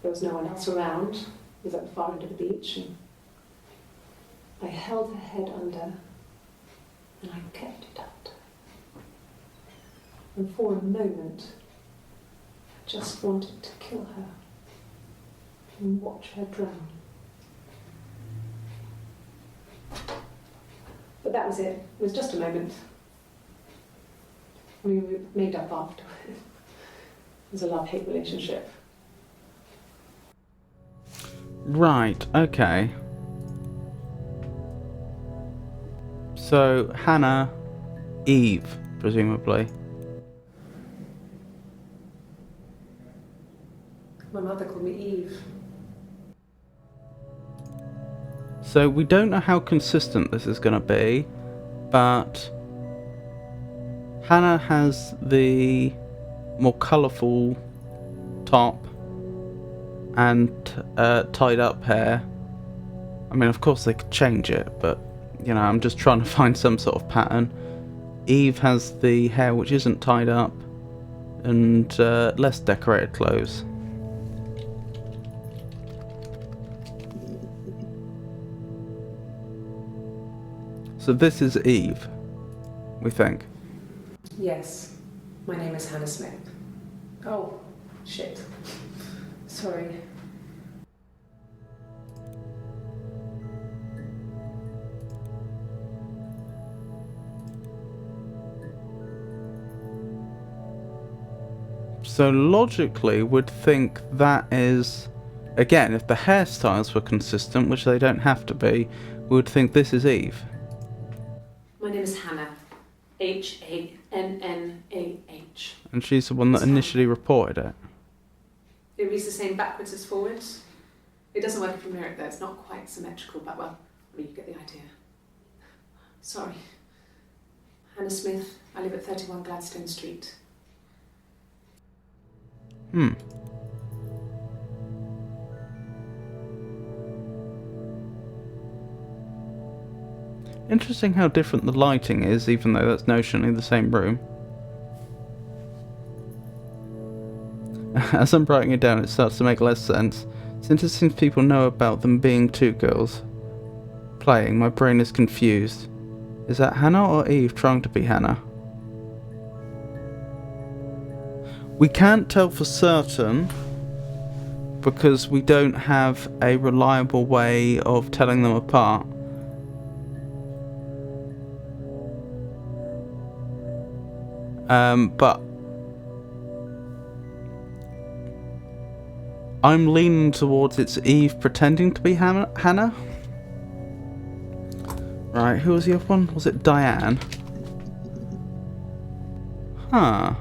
There was no one else around. It was at the far end of the beach, and I held her head under, and I kept it out. And for a moment, I just wanted to kill her and watch her drown. that was it. It was just a moment. We made up after. It was a love-hate relationship. Right, okay. So, Hannah, Eve, presumably. My mother called me Eve. So we don't know how consistent this is going to be, but Hannah has the more colourful top and tied up hair. I mean, of course they could change it, but, you know, I'm just trying to find some sort of pattern. Eve has the hair which isn't tied up and less decorated clothes. So this is Eve, we think. Yes, my name is Hannah Smith. Oh, shit. Sorry. So logically, we'd think that is, again, if the hairstyles were consistent, which they don't have to be, we would think this is Eve. My name is Hannah. Hannah. And she's the one that initially reported it. It reads the same backwards as forwards. It doesn't work from Merrick though, it's not quite symmetrical, but well, I mean, you get the idea. Sorry. Hannah Smith, I live at 31 Gladstone Street. Interesting how different the lighting is, even though that's notionally the same room. As I'm writing it down, it starts to make less sense. Since it seems people know about them being two girls playing, my brain is confused. Is that Hannah or Eve trying to be Hannah? We can't tell for certain because we don't have a reliable way of telling them apart. But I'm leaning towards it's Eve pretending to be Hannah. Right, who was the other one? Was it Diane? Huh.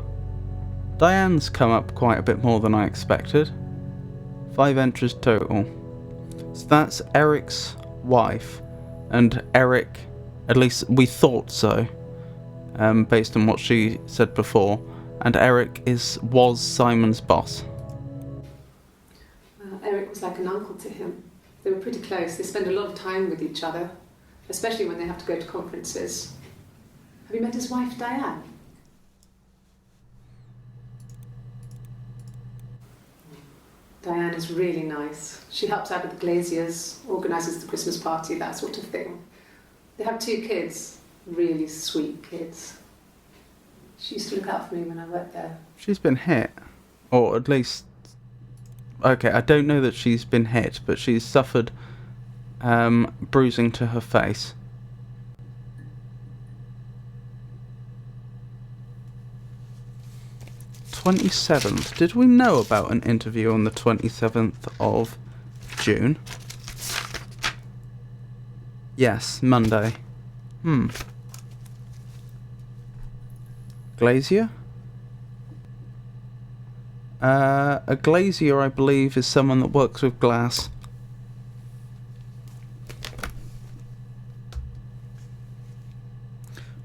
Diane's come up quite a bit more than I expected. 5 entries total. So that's Eric's wife. And Eric, at least we thought so, based on what she said before. And Eric was Simon's boss. Well, Eric was like an uncle to him. They were pretty close. They spend a lot of time with each other, especially when they have to go to conferences. Have you met his wife, Diane? Diane is really nice. She helps out with the glaziers, organises the Christmas party, that sort of thing. They have 2 kids, really sweet kids. She used to look out for me when I worked there. She's been hit. Or at least... Okay, I don't know that she's been hit, but she's suffered bruising to her face. (27th). Did we know about an interview on the 27th of June? Yes, Monday. Glazier? A glazier, I believe, is someone that works with glass.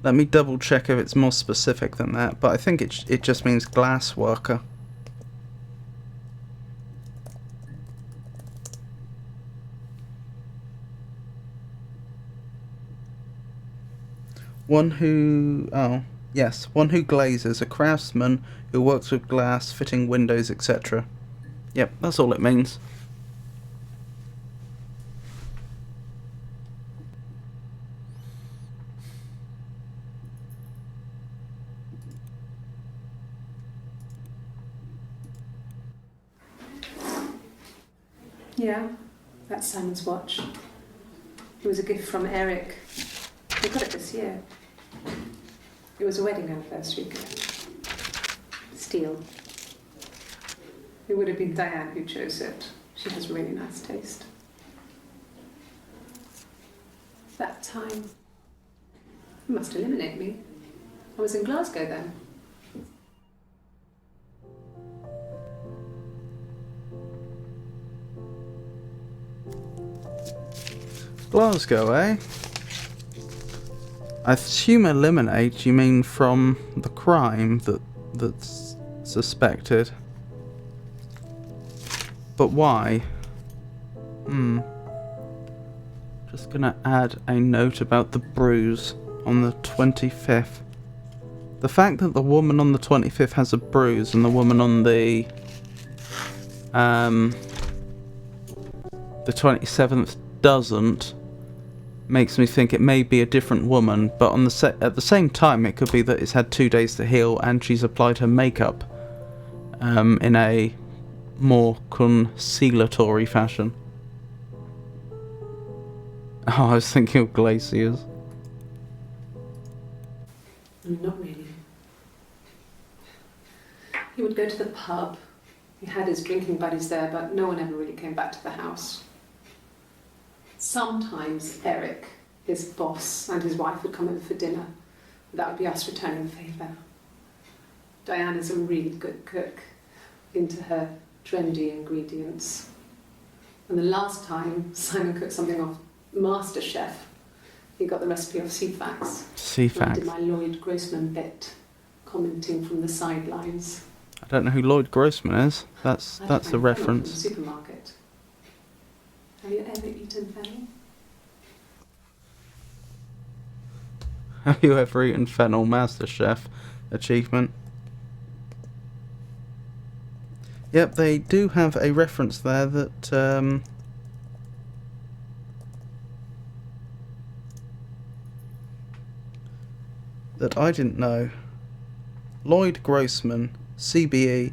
Let me double check if it's more specific than that, but I think it just means glass worker. One who glazes, a craftsman who works with glass, fitting windows, etc. Yep, that's all it means. Yeah, that's Simon's watch. It was a gift from Eric. We got it this year. It was a wedding anniversary gift. Steel. It would have been Diane who chose it. She has really nice taste. That time. You must eliminate me. I was in Glasgow then. Glasgow, eh? I assume eliminate you mean from the crime that's suspected. But why? Just gonna add a note about the bruise on the 25th. The fact that the woman on the 25th has a bruise and the woman on the 27th doesn't makes me think it may be a different woman, but on the at the same time it could be that it's had 2 days to heal and she's applied her makeup in a more conciliatory fashion. Oh, I was thinking of glaciers. Not really. He would go to the pub. He had his drinking buddies there, but no one ever really came back to the house. Sometimes Eric, his boss, and his wife would come over for dinner. That would be us returning the favour. Diane is a really good cook, into her trendy ingredients. And the last time Simon cooked something off MasterChef, he got the recipe off CFAX. CFAX. I did my Lloyd Grossman bit, commenting from the sidelines. I don't know who Lloyd Grossman is. That's a reference. From the supermarket. Have you ever eaten fennel? Have you ever eaten fennel? MasterChef achievement. Yep, they do have a reference there that that I didn't know. Lloyd Grossman, CBE,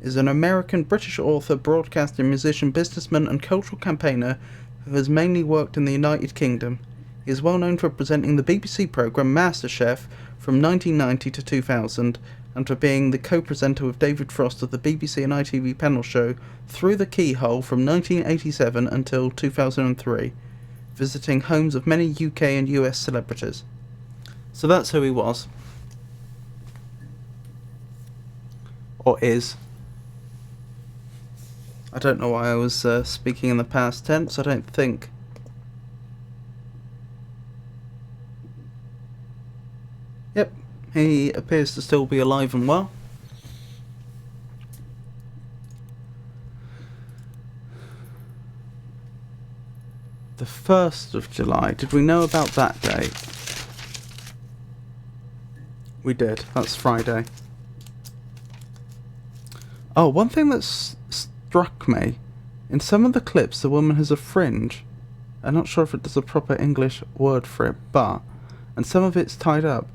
is an American-British author, broadcaster, musician, businessman and cultural campaigner who has mainly worked in the United Kingdom. He is well known for presenting the BBC programme MasterChef from 1990 to 2000 and for being the co-presenter with David Frost of the BBC and ITV panel show Through the Keyhole from 1987 until 2003, visiting homes of many UK and US celebrities. So that's who he was. Or is. I don't know why I was speaking in the past tense, I don't think. Yep, he appears to still be alive and well. The 1st of July, did we know about that date? We did, that's Friday. Oh, one thing that struck me, in some of the clips the woman has a fringe. I'm not sure if it does a proper English word for it, but, and some of it's tied up.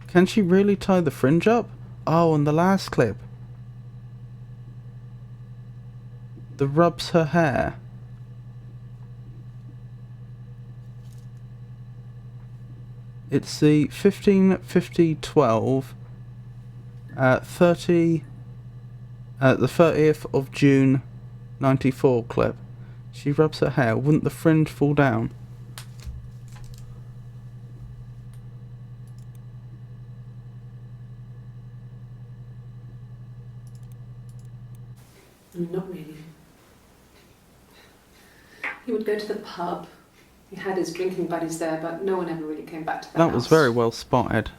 Can she really tie the fringe up? Oh, and the last clip. The rubs her hair. It's the 15/50/12, the 30th of June 94 clip. She rubs her hair. Wouldn't the fringe fall down? Not really. He would go to the pub. He had his drinking buddies there, but no one ever really came back to the house. That was very well spotted.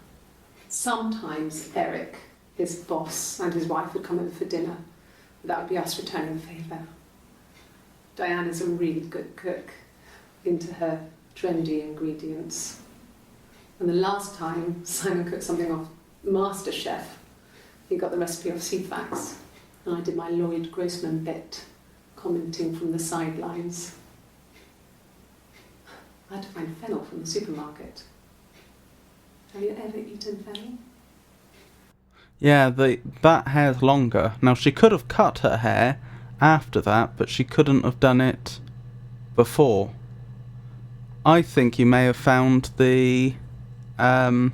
Sometimes Eric, his boss, and his wife would come over for dinner. That would be us returning the favour. Diane is a really good cook, into her trendy ingredients. And the last time Simon cooked something off MasterChef, he got the recipe off CFAX. And I did my Lloyd Grossman bit, commenting from the sidelines. I had to find fennel from the supermarket. Have you ever eaten fennel? Yeah, that hair's longer. Now, she could have cut her hair after that, but she couldn't have done it before. I think you may have found the I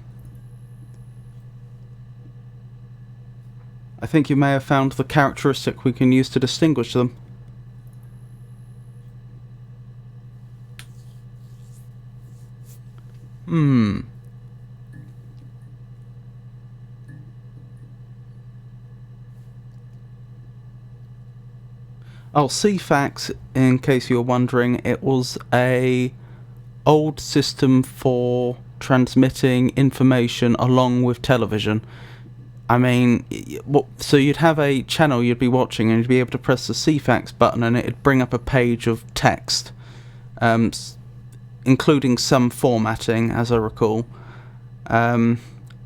think you may have found the characteristic we can use to distinguish them. Oh, CFAX, in case you were wondering, it was a old system for transmitting information along with television. I mean, so you'd have a channel you'd be watching and you'd be able to press the CFAX button and it'd bring up a page of text, including some formatting, as I recall,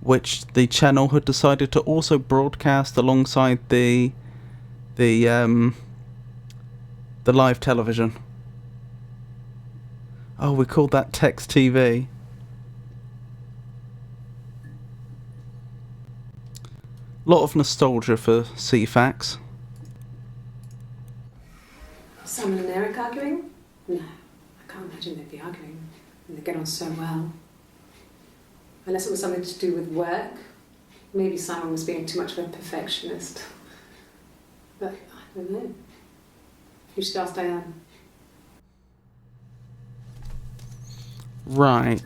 which the channel had decided to also broadcast alongside the live television. Oh, we called that text TV. Lot of nostalgia for CFAX. Simon and Eric arguing? No, I can't imagine they'd be arguing. And they get on so well. Unless it was something to do with work. Maybe Simon was being too much of a perfectionist. But I don't know. You should ask Diane. Right.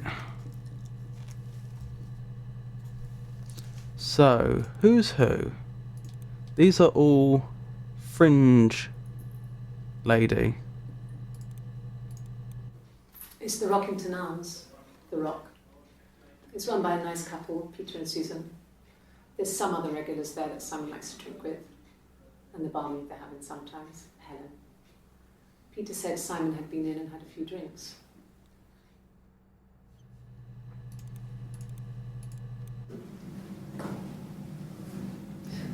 So, who's who? These are all Fringe lady. It's the Rockington Arms, the Rock. It's run by a nice couple, Peter and Susan. There's some other regulars there that Simon likes to drink with, and the barmaid they're having sometimes, Helen. Peter said Simon had been in and had a few drinks.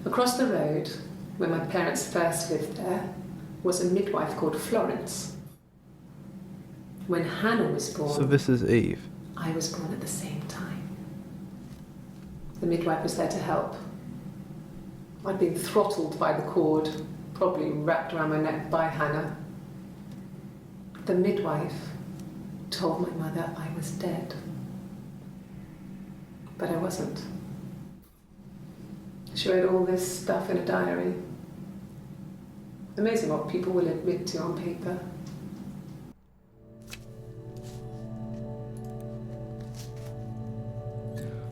Across the road, where my parents first lived there, was a midwife called Florence. When Hannah was born... So this is Eve. I was born at the same time. The midwife was there to help. I'd been throttled by the cord, probably wrapped around my neck by Hannah. The midwife told my mother I was dead. But I wasn't. She wrote all this stuff in a diary. Amazing what people will admit to on paper.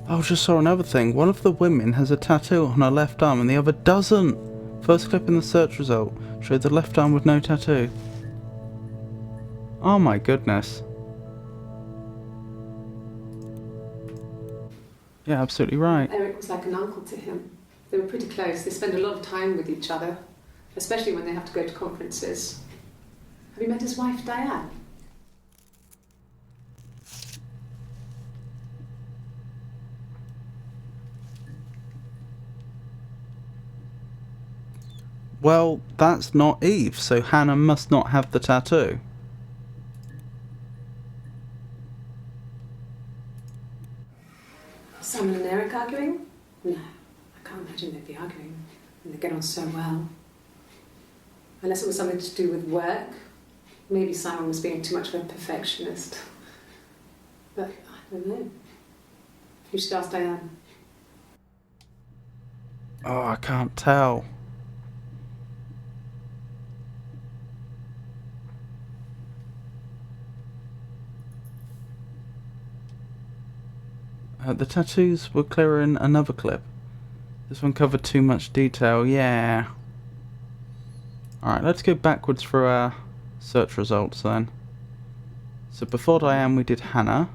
Oh, just saw another thing. One of the women has a tattoo on her left arm and the other doesn't. First clip in the search result showed the left arm with no tattoo. Oh my goodness. Yeah, absolutely right. Eric was like an uncle to him. They were pretty close. They spend a lot of time with each other, especially when they have to go to conferences. Have you met his wife, Diane? Well, that's not Eve, so Hannah must not have the tattoo. Simon and Eric arguing? No, I can't imagine they'd be arguing. And they get on so well. Unless it was something to do with work. Maybe Simon was being too much of a perfectionist. But I don't know. You should ask Diane. Oh, I can't tell. The tattoos were clearer in another clip. This one covered too much detail, yeah. Alright, let's go backwards through our search results then. So before Diane we did Hannah.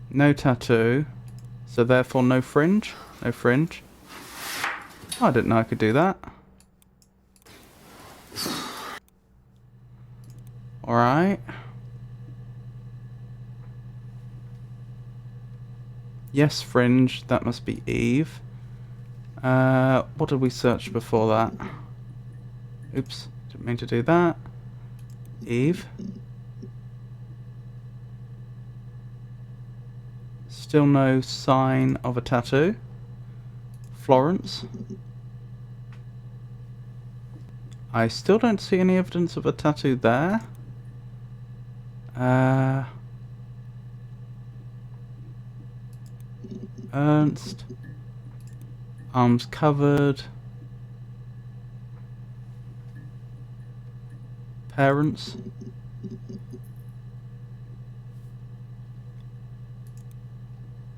No tattoo. So therefore no fringe. No fringe. Oh, I didn't know I could do that. Alright. Yes, fringe. That must be Eve. What did we search before that? Oops, didn't mean to do that. Eve. Still no sign of a tattoo. Florence. I still don't see any evidence of a tattoo there. Ernst. Arms covered. Parents.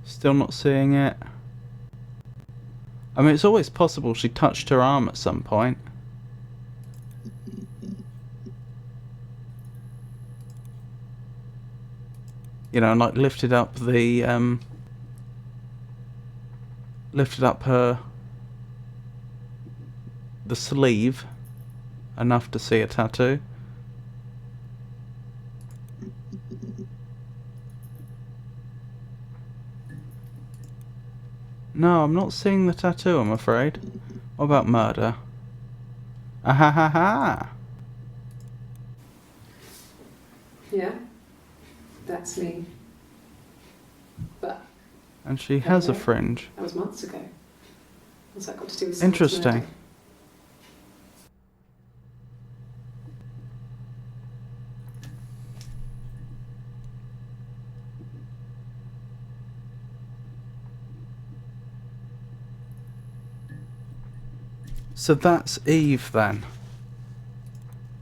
Still not seeing it. I mean, it's always possible she touched her arm at some point. You know, and like lifted up the lifted up the sleeve enough to see a tattoo. No, I'm not seeing the tattoo, I'm afraid. What about murder? Ah ha ha ha! Yeah, that's me. But And she has a fringe. that was months ago. What's that got to do with Interesting. murder? So that's Eve then.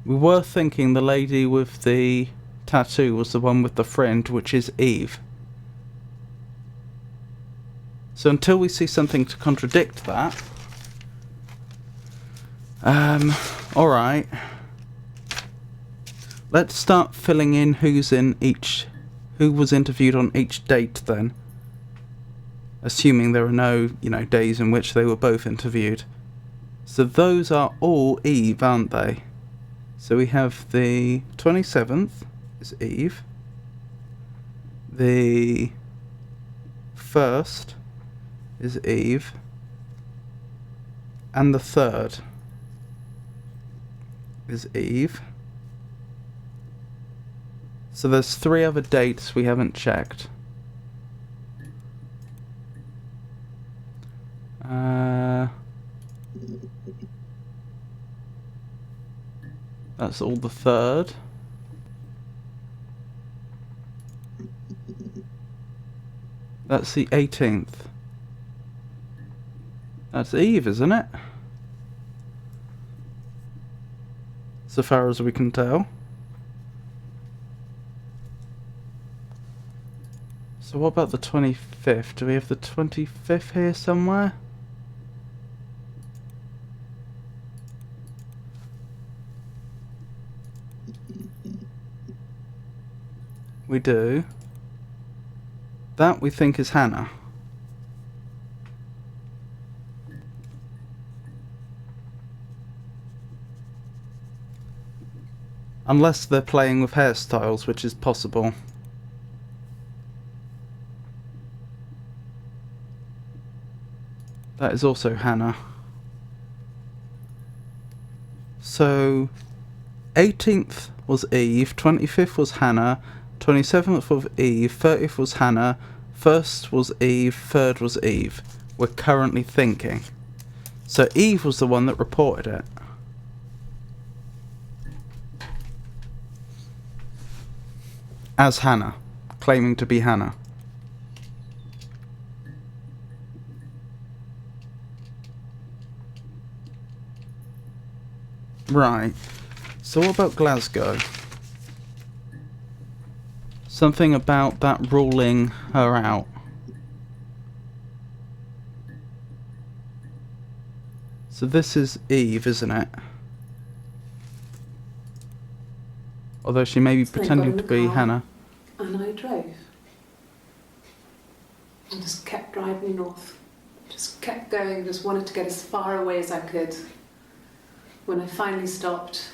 We were thinking the lady with the tattoo was the one with the fringe, which is Eve. So until we see something to contradict that... alright. Let's start filling in who was interviewed on each date then. Assuming there are no, days in which they were both interviewed. So those are all Eve, aren't they? So we have the 27th is Eve. The 1st is Eve. And the 3rd is Eve. So there's 3 other dates we haven't checked. That's all the 3rd. That's the 18th. That's Eve, isn't it? So far as we can tell. So what about the 25th? Do we have the 25th here somewhere? We do. That we think is Hannah. Unless they're playing with hairstyles, which is possible. That is also Hannah. So 18th was Eve, 25th was Hannah, 27th was Eve, 30th was Hannah, 1st was Eve, 3rd was Eve. We're currently thinking. So Eve was the one that reported it. As Hannah, claiming to be Hannah. Right. So what about Glasgow? Something about that ruling her out. So this is Eve, isn't it? Although she may be pretending to be Hannah. And I drove. I just kept driving north. Just kept going, just wanted to get as far away as I could. When I finally stopped,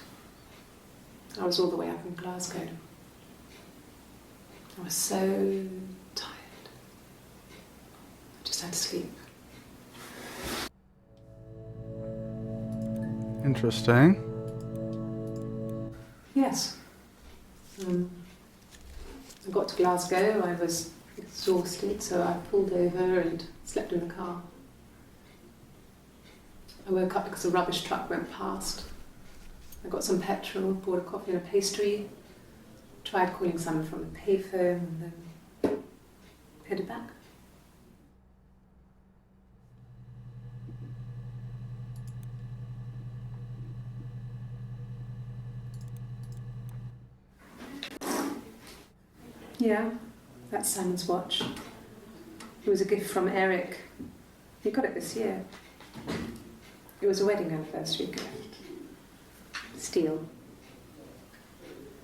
I was all the way up in Glasgow. I was so tired. I just had to sleep. Interesting. Yes. I got to Glasgow, I was exhausted, so I pulled over and slept in the car. I woke up because a rubbish truck went past. I got some petrol, bought a coffee and a pastry, tried calling someone from the payphone, and then headed back. Yeah, that's Simon's watch. It was a gift from Eric. He got it this year. It was a wedding anniversary gift. Steel.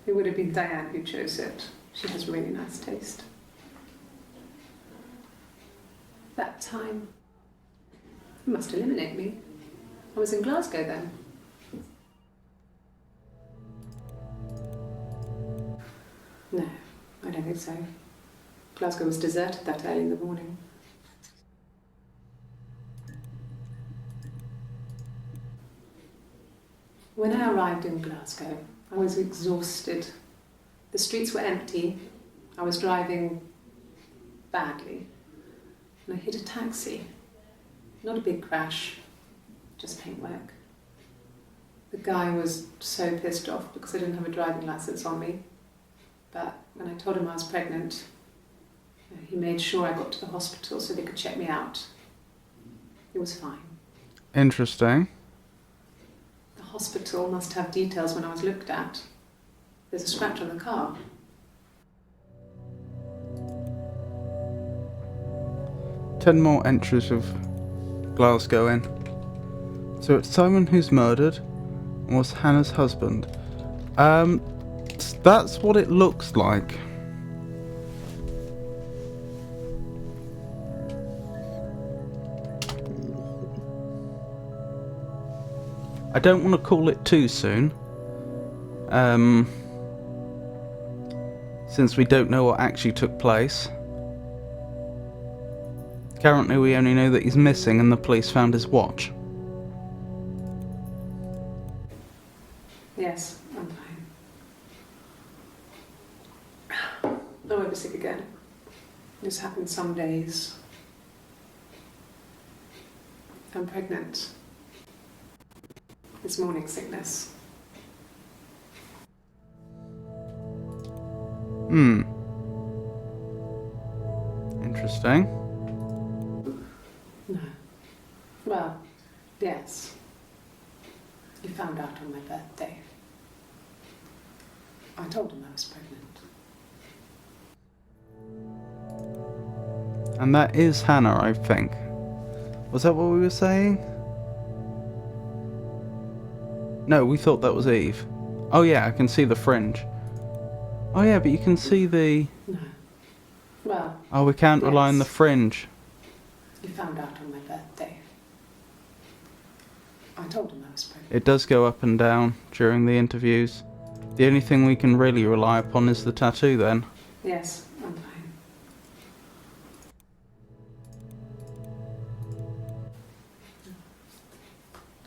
It would have been Diane who chose it. She has really nice taste. That time, it must eliminate me. I was in Glasgow then. No, I don't think so. Glasgow was deserted that early in the morning. When I arrived in Glasgow, I was exhausted. The streets were empty. I was driving badly. And I hit a taxi. Not a big crash, just paintwork. The guy was so pissed off because I didn't have a driving license on me. But when I told him I was pregnant, he made sure I got to the hospital so they could check me out. It was fine. Interesting. The hospital must have details when I was looked at. There's a scratch on the car. Ten more entries of Glasgow in. So it's Simon who's murdered and was Hannah's husband. That's what it looks like. I don't want to call it too soon. Since we don't know what actually took place. Currently we only know that he's missing and the police found his watch. Yes, I'm fine. I won't be sick again. This happens some days. I'm pregnant. It's morning sickness. Interesting. No. Well, yes. He found out on my birthday. I told him I was pregnant. And that is Hannah, I think. Was that what we were saying? No, we thought that was Eve. Oh yeah, I can see the fringe. Oh yeah, but you can see the... No. Well... Oh, we can't rely on the yes. fringe. He found out on my birthday. I told him I was pregnant. It does go up and down during the interviews. The only thing we can really rely upon is the tattoo then. Yes, I'm fine.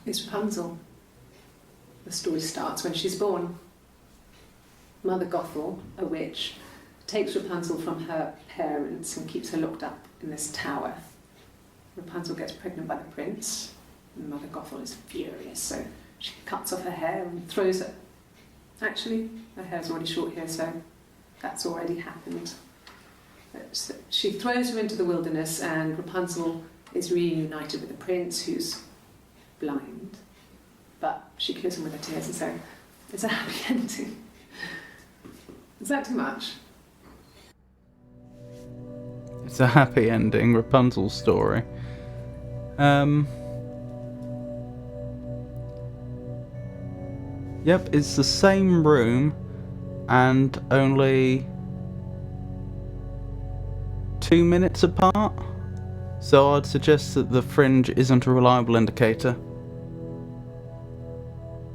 It's Rapunzel. The story starts when she's born. Mother Gothel, a witch, takes Rapunzel from her parents and keeps her locked up in this tower. Rapunzel gets pregnant by the prince, and Mother Gothel is furious, so she cuts off her hair and throws it. Actually, her hair's already short here, so that's already happened. So she throws her into the wilderness, and Rapunzel is reunited with the prince, who's blind. But she kills him with her tears, and so it's a happy ending. Is that too much? It's a happy ending, Rapunzel's story. Yep, it's the same room and only 2 minutes apart. So I'd suggest that the fringe isn't a reliable indicator.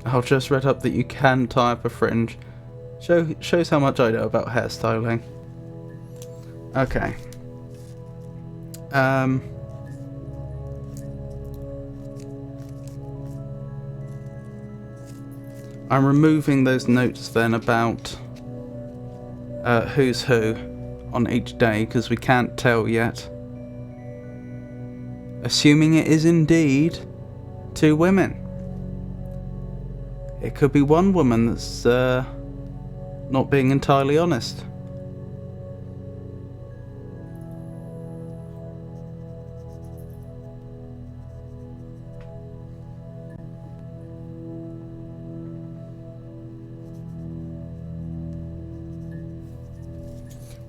I've just read up that you can tie up a fringe. Shows how much I know about hairstyling. Okay. I'm removing those notes then about who's who on each day because we can't tell yet. Assuming it is indeed 2 women. It could be one woman that's not being entirely honest.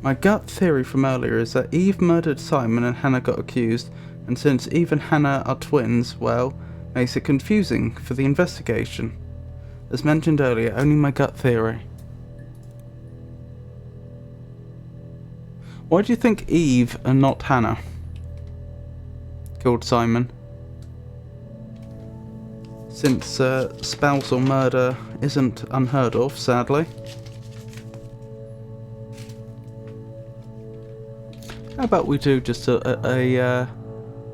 My gut theory from earlier is that Eve murdered Simon and Hannah got accused, and since Eve and Hannah are twins, well, makes it confusing for the investigation. As mentioned earlier, only my gut theory. Why do you think Eve and not Hannah killed Simon? Since spousal murder isn't unheard of, sadly. How about we do just a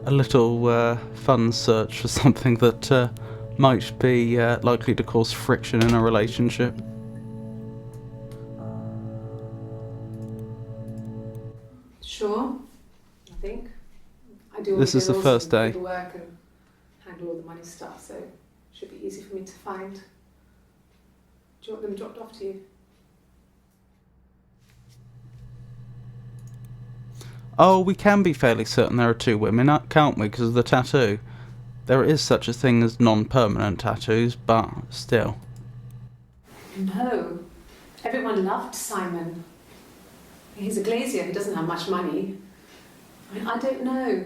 little fun search for something that might be likely to cause friction in a relationship? Sure, I think. I do all This is the bills first and day. the work and handle all the money stuff, so it should be easy for me to find. Do you want them dropped off to you? Oh, we can be fairly certain there are two women, can't we, because of the tattoo? There is such a thing as non-permanent tattoos, but still. No. Everyone loved Simon. He's a glazier who doesn't have much money. I don't know.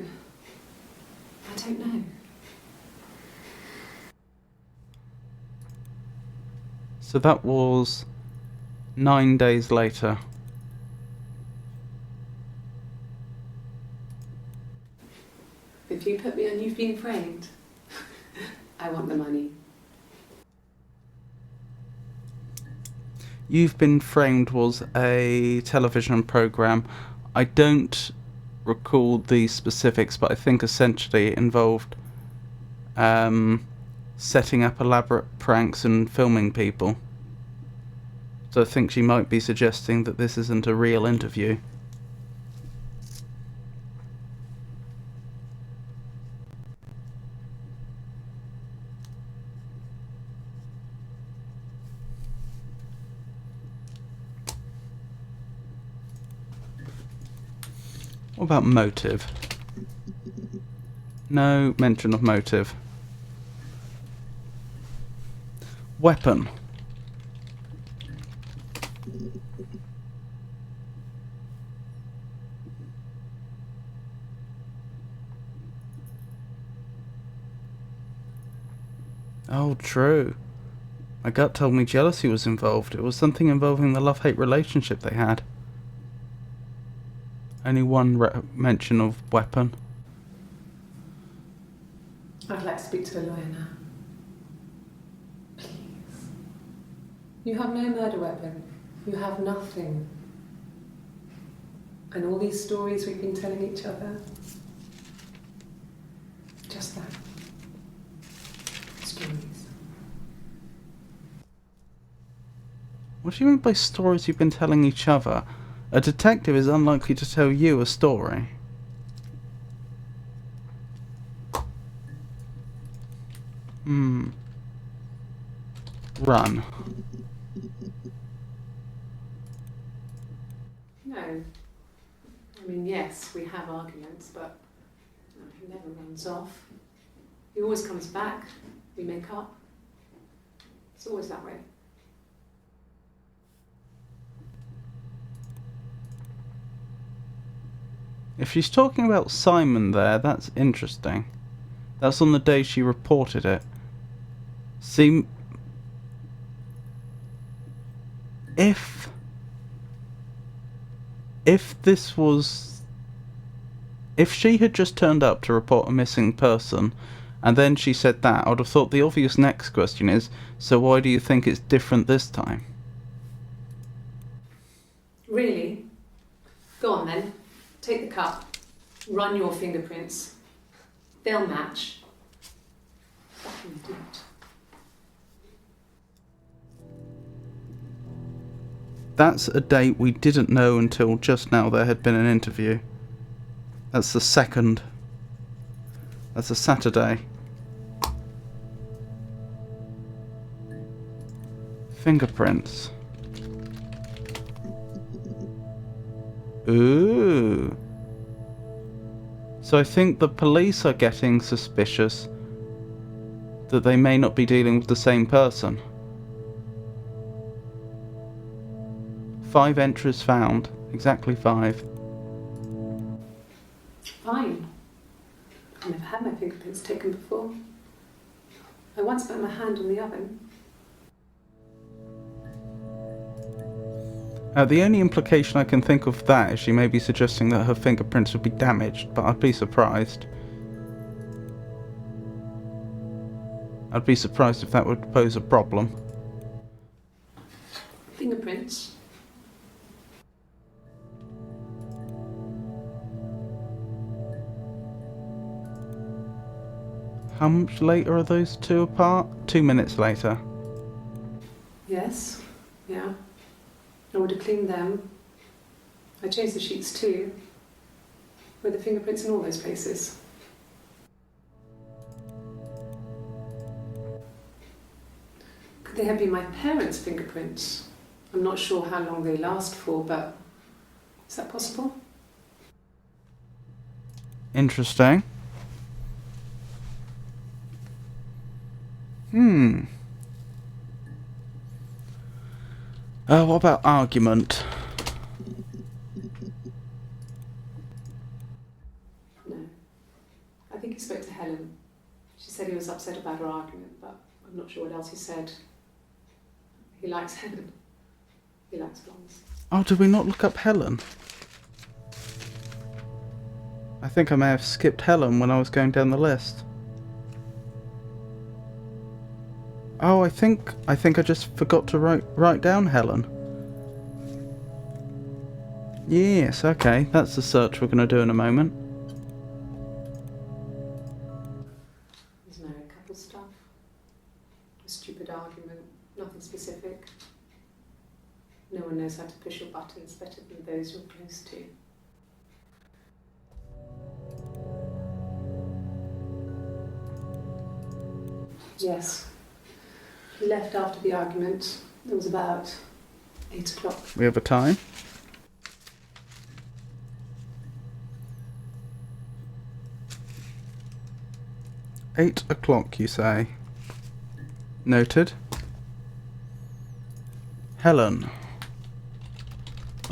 I don't know. So that was 9 days later. If you put me on You've Been Framed, I want the money. You've Been Framed was a television programme. I don't recall the specifics, but I think essentially it involved setting up elaborate pranks and filming people. So I think she might be suggesting that this isn't a real interview. What about motive? No mention of motive. Weapon. Oh, true. My gut told me jealousy was involved. It was something involving the love-hate relationship they had. Only one mention of weapon. I'd like to speak to a lawyer now. Please. You have no murder weapon. You have nothing. And all these stories we've been telling each other. Just that. Stories. What do you mean by stories you've been telling each other? A detective is unlikely to tell you a story. Run. No. I mean, yes, we have arguments, but he never runs off. He always comes back. We make up. It's always that way. If she's talking about Simon there, that's interesting. That's on the day she reported it. See, if this was... If she had just turned up to report a missing person, and then she said that, I would have thought the obvious next question is, so why do you think it's different this time? Really? Go on then. Take the cup. Run your fingerprints. They'll match. Fucking do it. That's a date we didn't know until just now there had been an interview. That's the 2nd. That's a Saturday. Fingerprints. Ooh. So I think the police are getting suspicious that they may not be dealing with the same person. 5 entries found. Exactly 5. Fine. I've never had my fingerprints taken before. I once put my hand on the oven. The only implication I can think of that is she may be suggesting that her fingerprints would be damaged, but I'd be surprised. I'd be surprised if that would pose a problem. Fingerprints? How much later are those two apart? 2 minutes later. Yes. Yeah. I would have cleaned them. I changed the sheets too. Were the fingerprints in all those places? Could they have been my parents' fingerprints? I'm not sure how long they last for, but is that possible? Interesting. What about argument? No. I think he spoke to Helen. She said he was upset about her argument, but I'm not sure what else he said. He likes Helen. He likes blondes. Oh, did we not look up Helen? I think I may have skipped Helen when I was going down the list. Oh, I think I just forgot to write down Helen. Yes, okay, that's the search we're going to do in a moment. There's married couple stuff. A stupid argument, nothing specific. No one knows how to push your buttons better than those you're close to. Yes. He left after the argument. It was about 8 o'clock. We have a time. 8 o'clock, you say? Noted. Helen.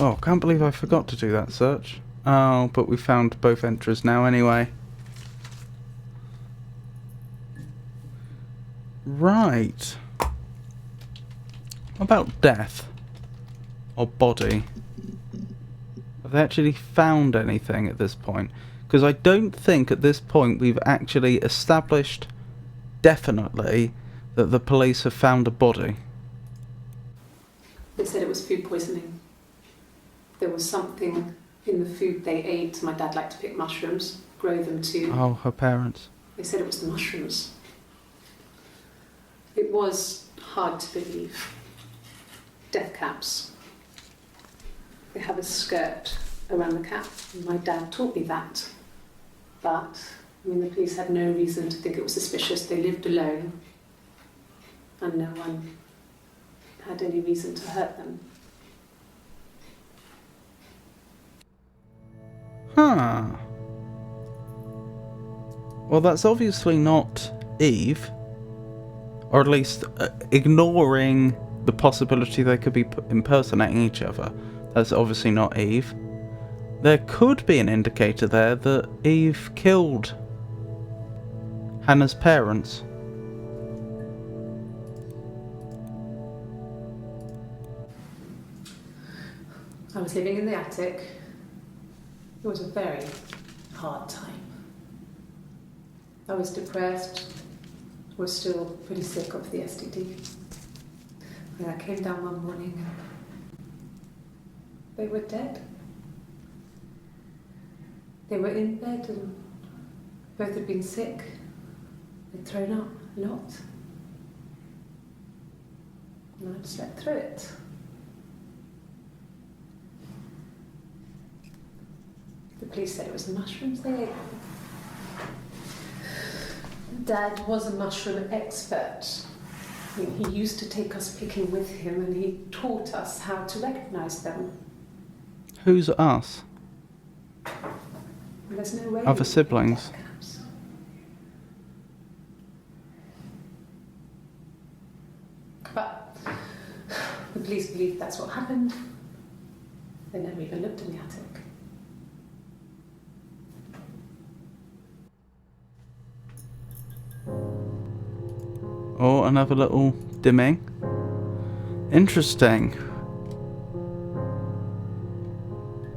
Oh, can't believe I forgot to do that search. Oh, but we found both entries now anyway. Right. What about death? Or body? Have they actually found anything at this point? Because I don't think at this point we've actually established definitely that the police have found a body. They said it was food poisoning. There was something in the food they ate. My dad liked to pick mushrooms, grow them too. Oh, her parents. They said it was the mushrooms. It was hard to believe. Death caps. They have a skirt around the cap. My dad taught me that. But, the police had no reason to think it was suspicious. They lived alone. And no one had any reason to hurt them. Huh. Well, that's obviously not Eve. Or at least ignoring the possibility they could be impersonating each other. That's obviously not Eve. There could be an indicator there that Eve killed Hannah's parents. I was living in the attic. It was a very hard time. I was depressed, was still pretty sick of the STD. When I came down one morning, they were dead. They were in bed and both had been sick. They'd thrown up a lot. And I'd slept through it. The police said it was the mushrooms they ate. Dad was a mushroom expert. He used to take us picking with him, and he taught us how to recognise them. Who's us? There's no way. Other siblings. But the police believe that's what happened. They never even looked in the attic. Oh, another little dimming. Interesting.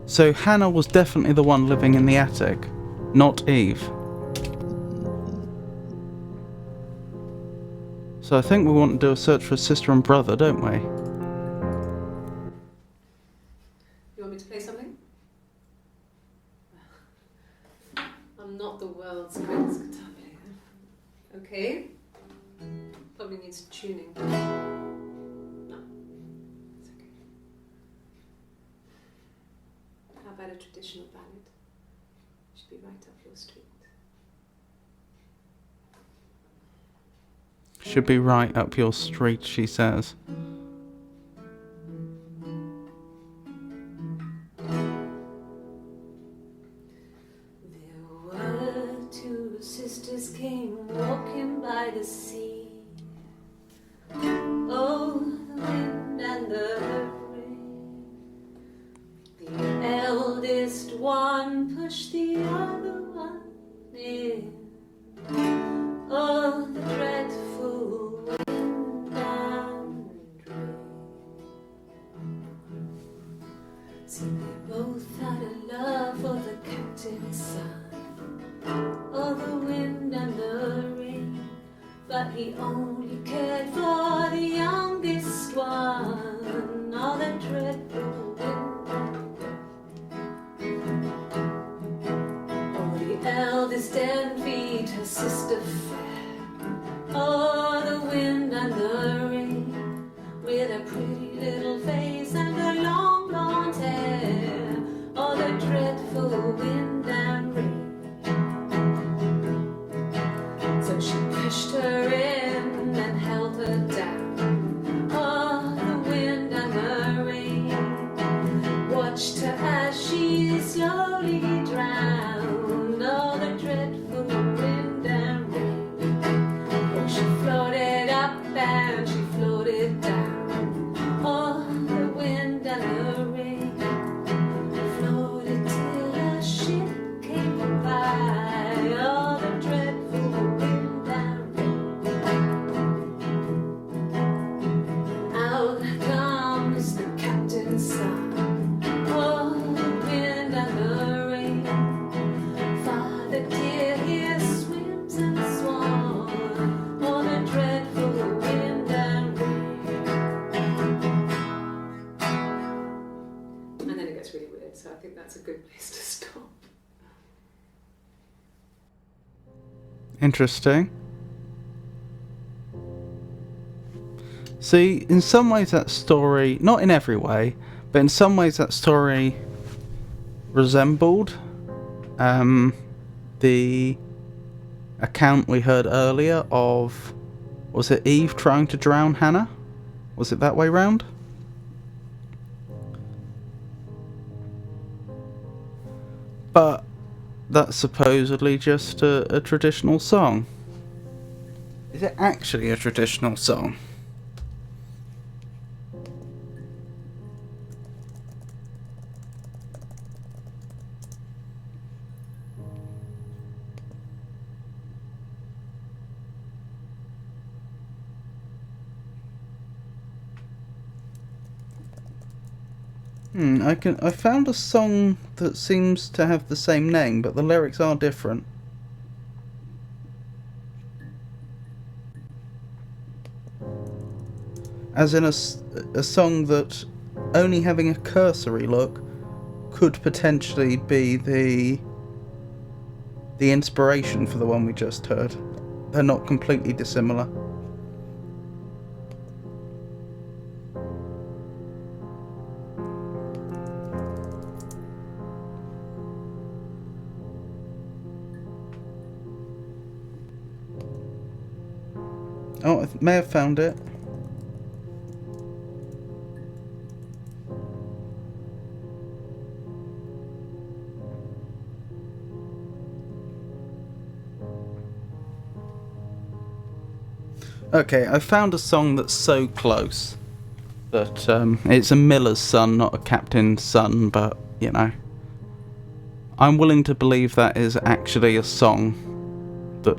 So Hannah was definitely the one living in the attic, not Eve. So I think we want to do a search for sister and brother, don't we? You want me to play something? I'm not the world's greatest guitar player. Okay. Probably needs tuning. No. It's okay. How about a traditional ballad? Should be right up your street. Should be right up your street, she says. There were two sisters came walking by the sea. Oh, the wind and the rain. The eldest one pushed the other one in. Oh, the dreadful wind and rain. See, they both had a love for the captain's son. Oh, the wind and the rain. But he only cared for the youngest one. Oh, the dreadful wind. Oh, the eldest envied her sister fair. Oh, the wind and the rain. With a pretty little face and her long blonde hair. Oh, the dreadful wind and rain. So she pushed her in and held her down. Oh, the wind and the rain. Watched her as she slowly drowned. Oh, the dreadful wind and rain. Oh, she floated up and she floated down. Oh, the wind and the rain. Floated till a ship came by. Oh, the dreadful wind and rain. Out comes the captain's son. Oh, the wind and the rain. Father dear, here swims and swan. Oh, the dreadful wind and rain. And then it gets really weird, so I think that's a good place to stop. Interesting. See, in some ways that story, not in every way, but in some ways that story resembled the account we heard earlier of, was it Eve trying to drown Hannah? Was it that way round? But that's supposedly just a traditional song. Is it actually a traditional song? I found a song that seems to have the same name, but the lyrics are different. As in a song that, only having a cursory look, could potentially be the inspiration for the one we just heard. They're not completely dissimilar. Oh, I may have found it. Okay, I found a song that's so close that it's a miller's son, not a captain's son, but, you know. I'm willing to believe that is actually a song that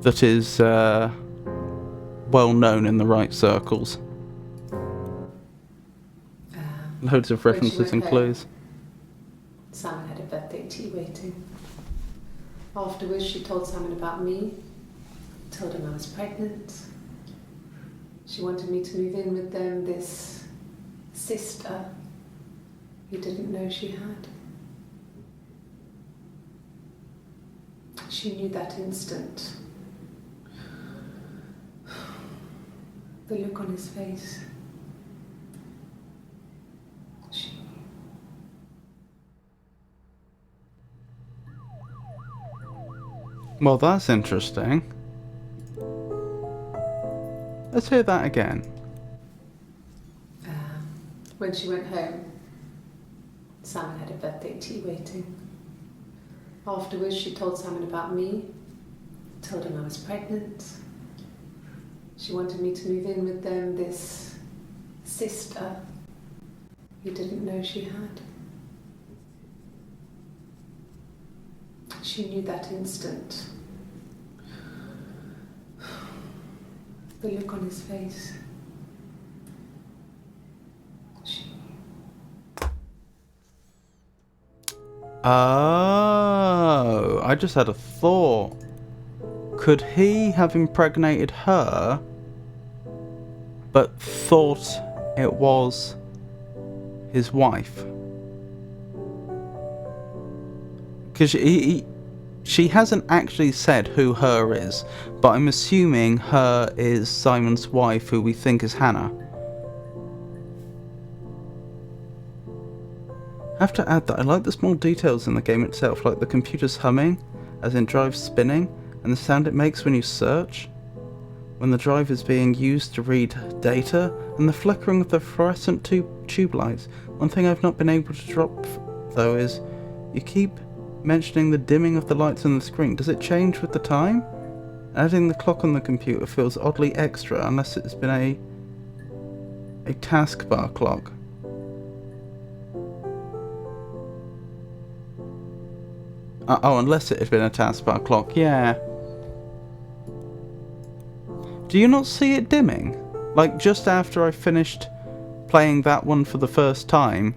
that is well known in the right circles. Loads of references and clues. Sam had a birthday tea waiting. Afterwards, she told Simon about me, told him I was pregnant. She wanted me to move in with them, this sister he didn't know she had. She knew that instant. The look on his face. She knew. Well, that's interesting. Let's hear that again. When she went home, Simon had a birthday tea waiting. Afterwards, she told Simon about me, told him I was pregnant. She wanted me to move in with them, this sister he didn't know she had. She knew that instant. The look on his face. She knew. Oh, I just had a thought. Could he have impregnated her, but thought it was his wife? Because she hasn't actually said who her is, but I'm assuming her is Simon's wife, who we think is Hannah. I have to add that I like the small details in the game itself, like the computer's humming, as in drive spinning, and the sound it makes when you search, when the drive is being used to read data, and the flickering of the fluorescent tube lights. One thing I've not been able to drop, though, is you keep mentioning the dimming of the lights on the screen. Does it change with the time? Adding the clock on the computer feels oddly extra, unless it's been a taskbar clock. Oh, unless it had been a taskbar clock, yeah. Do you not see it dimming? Like, just after I finished playing that one for the first time,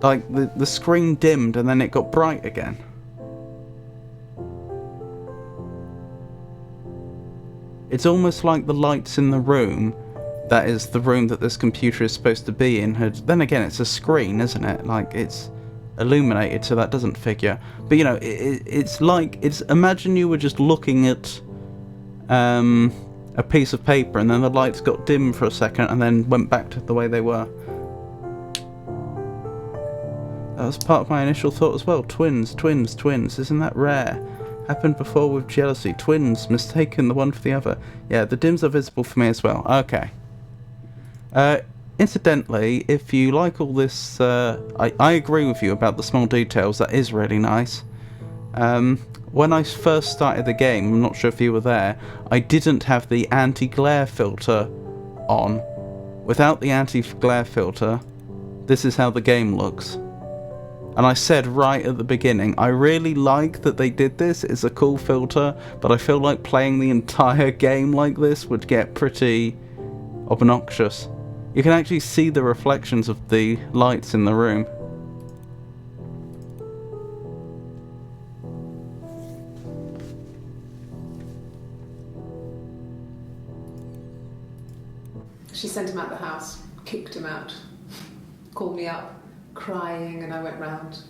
like, the screen dimmed and then it got bright again. It's almost like the lights in the room, that is the room that this computer is supposed to be in, then again, it's a screen, isn't it? Like, it's illuminated, so that doesn't figure. But, you know, it's like, imagine you were just looking at a piece of paper and then the lights got dim for a second and then went back to the way they were. That was part of my initial thought as well. Twins, twins, twins. Isn't that rare? Happened before with jealousy. Twins, mistaken the one for the other. Yeah, the dims are visible for me as well. Okay. Incidentally, if you like all this, I agree with you about the small details. That is really nice. When I first started the game, I'm not sure if you were there, I didn't have the anti-glare filter on. Without the anti-glare filter, this is how the game looks. And I said right at the beginning, I really like that they did this, it's a cool filter, but I feel like playing the entire game like this would get pretty obnoxious. You can actually see the reflections of the lights in the room. She sent him out the house, kicked him out, called me up, crying, and I went round.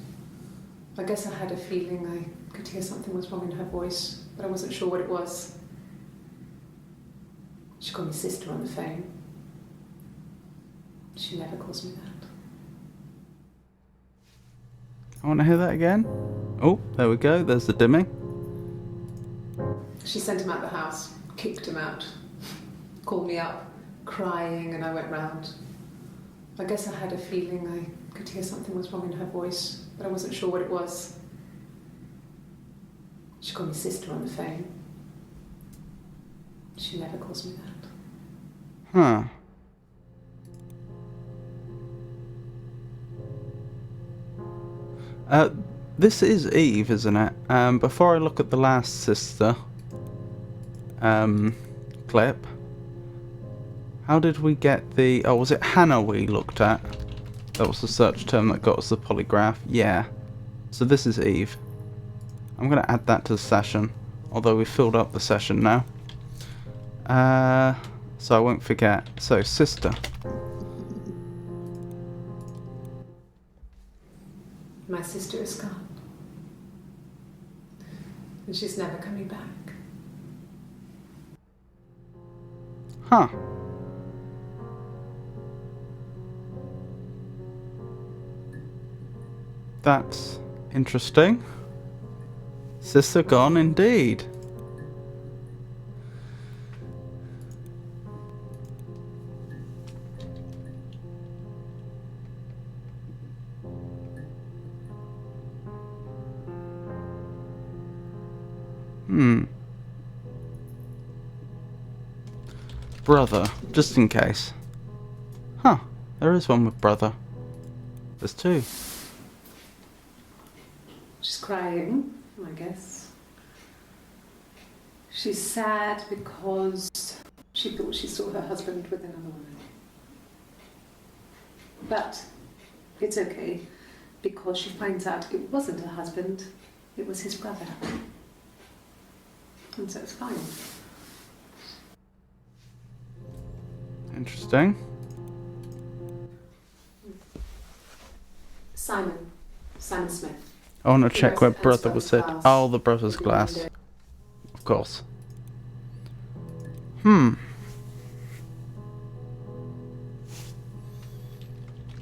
I guess I had a feeling I could hear something was wrong in her voice, but I wasn't sure what it was. She called me sister on the phone. She never calls me that. I want to hear that again. Oh, there we go. There's the dimming. She sent him out the house, kicked him out, called me up, crying, and I went round. I guess I had a feeling I could hear something was wrong in her voice, but I wasn't sure what it was. She called me sister on the phone. She never calls me that. Huh. This is Eve, isn't it? Before I look at the last sister clip, how did we get the... Oh, was it Hannah we looked at? That was the search term that got us the polygraph. Yeah. So this is Eve. I'm going to add that to the session, although we've filled up the session now. So I won't forget. So, sister. My sister is gone. And she's never coming back. Huh. That's interesting. Sister gone indeed. Brother, just in case. Huh, there is one with brother. There's two. She's crying, I guess. She's sad because she thought she saw her husband with another woman. But it's okay, because she finds out it wasn't her husband, it was his brother. And so it's fine. Interesting. Simon Smith. I want to check where Yes, brother was said. glass. Oh, the brother's glass. Of course.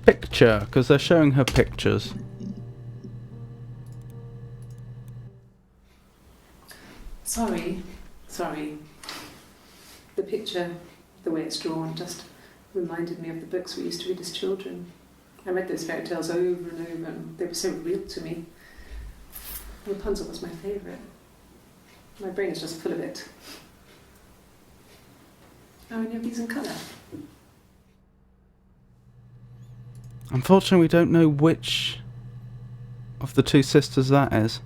Picture, because they're showing her pictures. Sorry. The picture, the way it's drawn, just reminded me of the books we used to read as children. I read those fairy tales over and over, and they were so real to me. Rapunzel was my favourite. My brain is just full of it. Are any of these in colour? Unfortunately, we don't know which of the two sisters that is.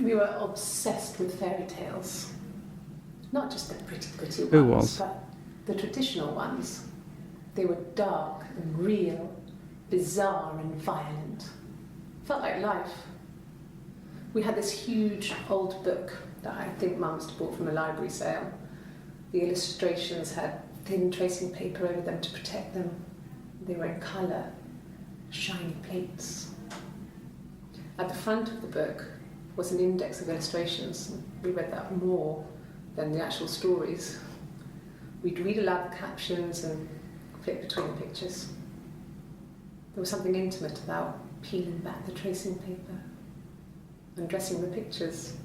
We were obsessed with fairy tales. Not just the pretty ones, Who was? but the traditional ones. They were dark and real, bizarre and violent. Felt like life. We had this huge old book that I think Mum must have bought from a library sale. The illustrations had thin tracing paper over them to protect them. They were in colour, shiny plates. At the front of the book was an index of illustrations. We read that more than the actual stories. We'd read aloud the captions and flip between the pictures. There was something intimate about peeling back the tracing paper, undressing the pictures.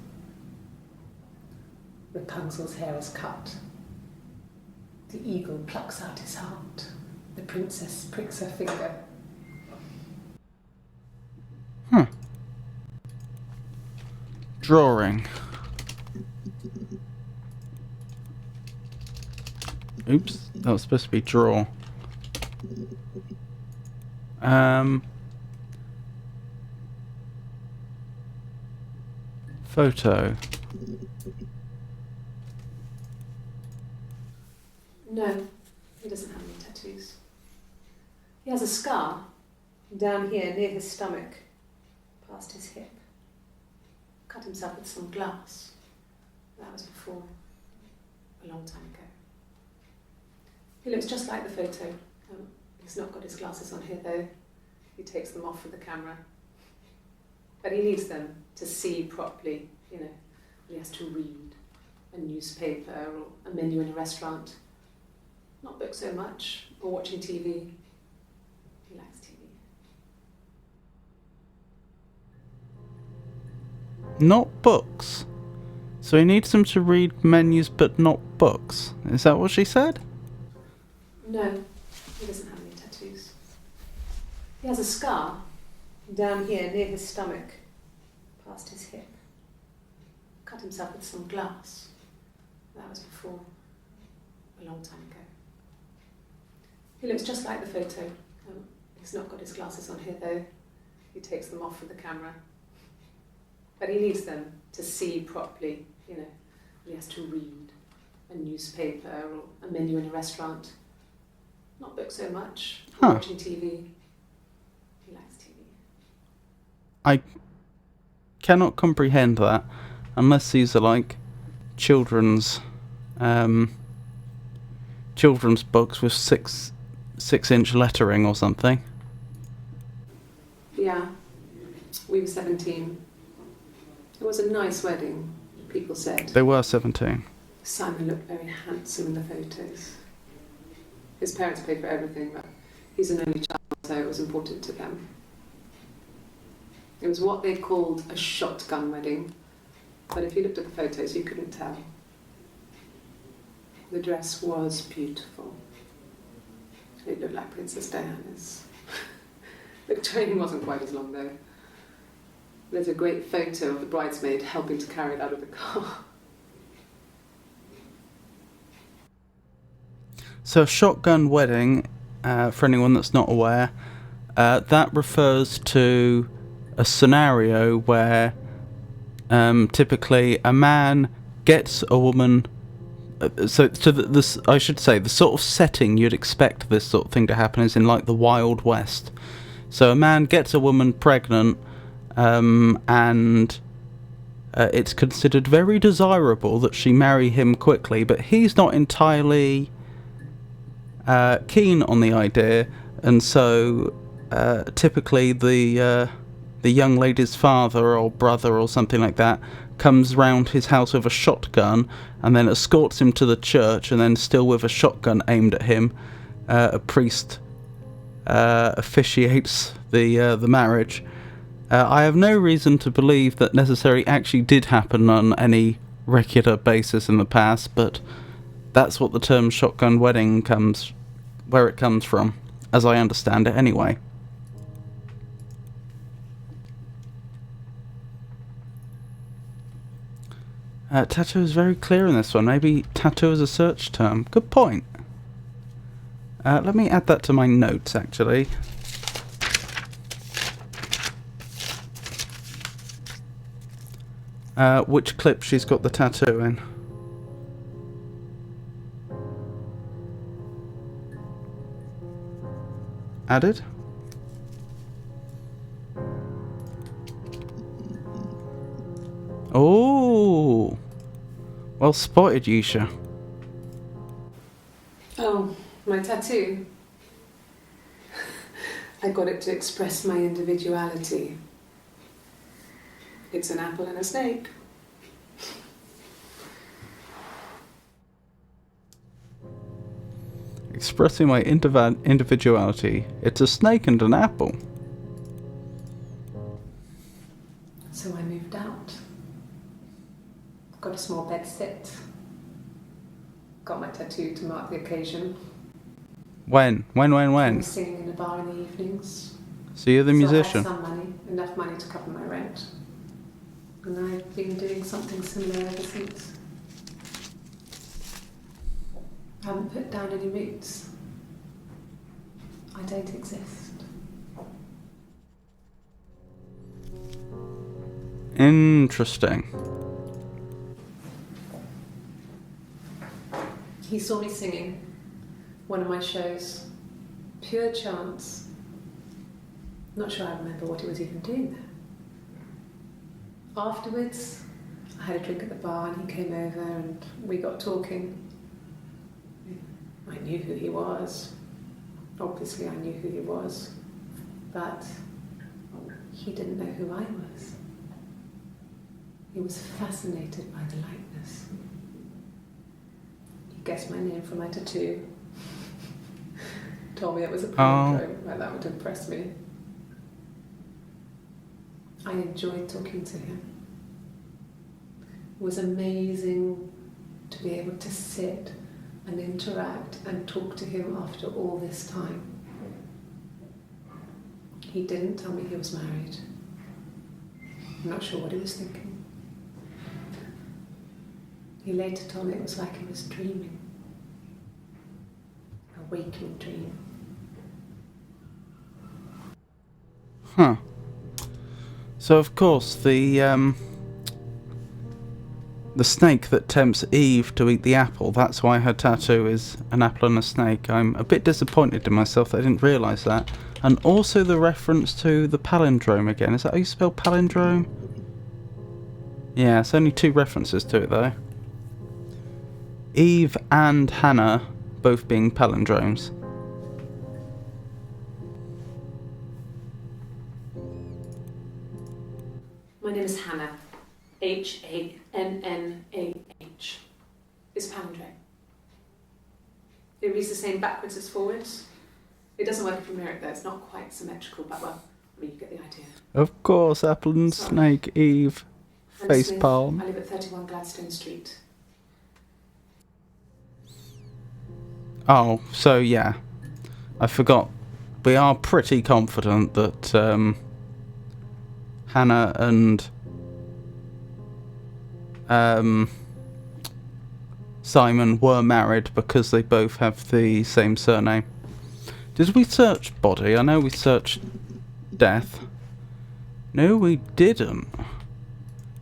Rapunzel's hair is cut. The eagle plucks out his heart. The princess pricks her finger. Drawing. Oops, that was supposed to be draw. Photo. No, he doesn't have any tattoos. He has a scar down here near his stomach, past his hip. Cut himself with some glass. That was before, a long time ago. He looks just like the photo. He's not got his glasses on here though. He takes them off for the camera. But he needs them to see properly, you know, when he has to read a newspaper or a menu in a restaurant. Not books so much, or watching TV. He likes TV. Not books. So he needs them to read menus but not books. Is that what she said? No, he doesn't have any tattoos. He has a scar down here near his stomach, past his hip. Cut himself with some glass. That was before, a long time ago. He looks just like the photo. He's not got his glasses on here though. He takes them off with the camera. But he needs them to see properly, you know. He has to read a newspaper or a menu in a restaurant. Not books so much. Watching TV. He likes TV. I cannot comprehend that unless these are like children's books with 6-inch lettering or something. Yeah, we were 17. It was a nice wedding, people said. They were 17. Simon looked very handsome in the photos. His parents paid for everything, but he's an only child, so it was important to them. It was what they called a shotgun wedding, but if you looked at the photos, you couldn't tell. The dress was beautiful. It looked like Princess Diana's. The train wasn't quite as long though. There's a great photo of the bridesmaid helping to carry it out of the car. So a shotgun wedding, for anyone that's not aware, that refers to a scenario where typically a man gets a woman. I should say the sort of setting you'd expect this sort of thing to happen is in like the Wild West. So a man gets a woman pregnant, and it's considered very desirable that she marry him quickly, but he's not entirely keen on the idea, and so typically the young lady's father or brother or something like that comes round his house with a shotgun and then escorts him to the church, and then still with a shotgun aimed at him, a priest officiates the marriage. I have no reason to believe that necessarily actually did happen on any regular basis in the past, but that's what the term shotgun wedding comes from, as I understand it anyway. Tattoo is very clear in this one. Maybe tattoo is a search term. Good point. Let me add that to my notes, actually. Which clip she's got the tattoo in. Added. Oh, well spotted, Yusha. Oh, my tattoo. I got it to express my individuality. It's an apple and a snake. Expressing my individuality. It's a snake and an apple. So I moved out. Got a small bed sit. Got my tattoo to mark the occasion. When? I was singing in a bar in the evenings. So you're the musician? I had some money, enough money to cover my rent. And I've been doing something similar ever since. I haven't put down any roots. I don't exist. Interesting. He saw me singing one of my shows. Pure chance. Not sure I remember what he was even doing there. Afterwards, I had a drink at the bar and he came over and we got talking. I knew who he was. Obviously I knew who he was. But he didn't know who I was. He was fascinated by the likeness. He guessed my name from my tattoo. Told me it was a palindrome. Well, that would impress me. I enjoyed talking to him. It was amazing to be able to sit and interact and talk to him after all this time. He didn't tell me he was married. I'm not sure what he was thinking. He later told me it was like he was dreaming. A waking dream. Huh. So of course the snake that tempts Eve to eat the apple, that's why her tattoo is an apple and a snake. I'm a bit disappointed in myself that I didn't realise that. And also the reference to the palindrome again. Is that how you spell palindrome? Yeah, it's only 2 references to it though. Eve and Hannah both being palindromes. My name is Hannah. H-A-N-N-A-H. It's palindrome. It reads the same backwards as forwards. It doesn't work if you mirror it though, it's not quite symmetrical, but well, I mean, you get the idea. Of course, apple and Sorry. snake, Eve, Hannah face Smith, palm. I live at 31 Gladstone Street. Oh, so yeah. I forgot. We are pretty confident that Hannah and Simon were married because they both have the same surname. Did we search body? I know we searched death. No, we didn't.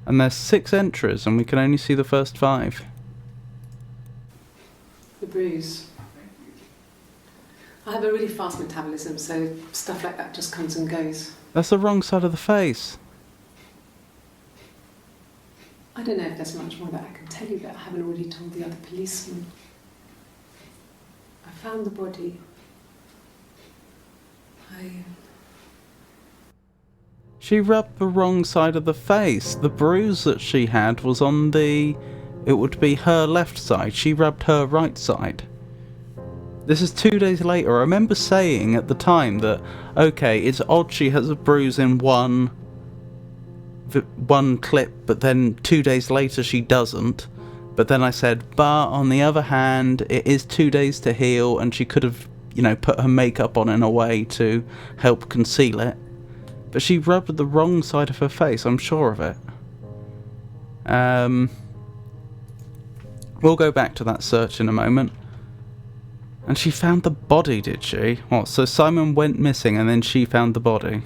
And there's 6 entries and we can only see the first 5. The bruise. I have a really fast metabolism, so stuff like that just comes and goes. That's the wrong side of the face. I don't know if there's much more that I can tell you that I haven't already told the other policeman. I found the body. She rubbed the wrong side of the face. The bruise that she had was on the... It would be her left side. She rubbed her right side. This is 2 days later. I remember saying at the time that, okay, it's odd she has a bruise in one clip, but then 2 days later she doesn't. But then I said, but on the other hand, it is 2 days to heal, and she could have, you know, put her makeup on in a way to help conceal it. But she rubbed the wrong side of her face, I'm sure of it. We'll go back to that search in a moment. And she found the body, did she? What, so Simon went missing and then she found the body?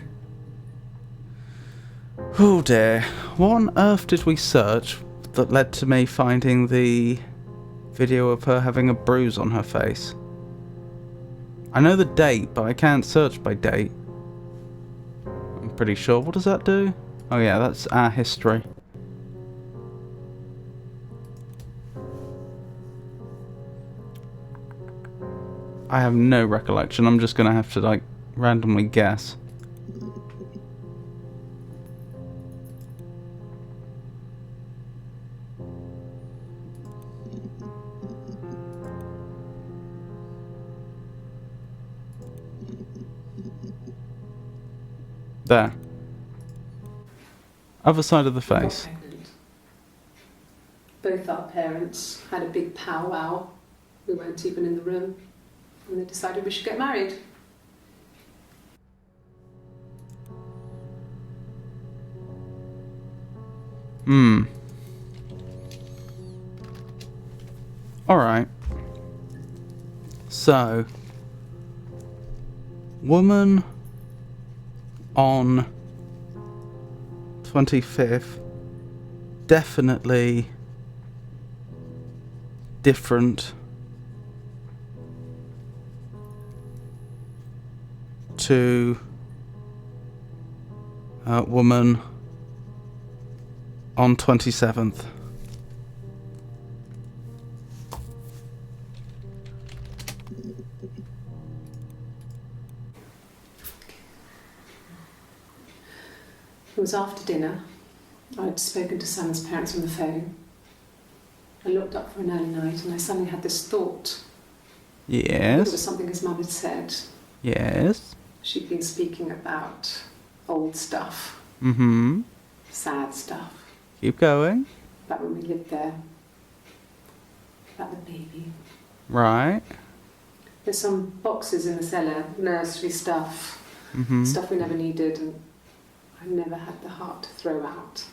Oh dear. What on earth did we search that led to me finding the video of her having a bruise on her face? I know the date, but I can't search by date. I'm pretty sure. What does that do? Oh yeah, that's our history. I have no recollection. I'm just gonna have to like randomly guess. There. Other side of the face. Both our parents had a big powwow. We weren't even in the room. And they decided we should get married. Alright. So, woman on 25th, definitely different to woman on 27th. It was after dinner. I'd spoken to Sam's parents on the phone. I looked up for an early night and I suddenly had this thought. I think it was Yes. something his mum had said. Yes. She'd been speaking about old stuff, Mm-hmm. sad stuff, Keep going. back when we lived there, about the baby. Right. There's some boxes in the cellar, nursery stuff, Mm-hmm. stuff we never needed and I never had the heart to throw out.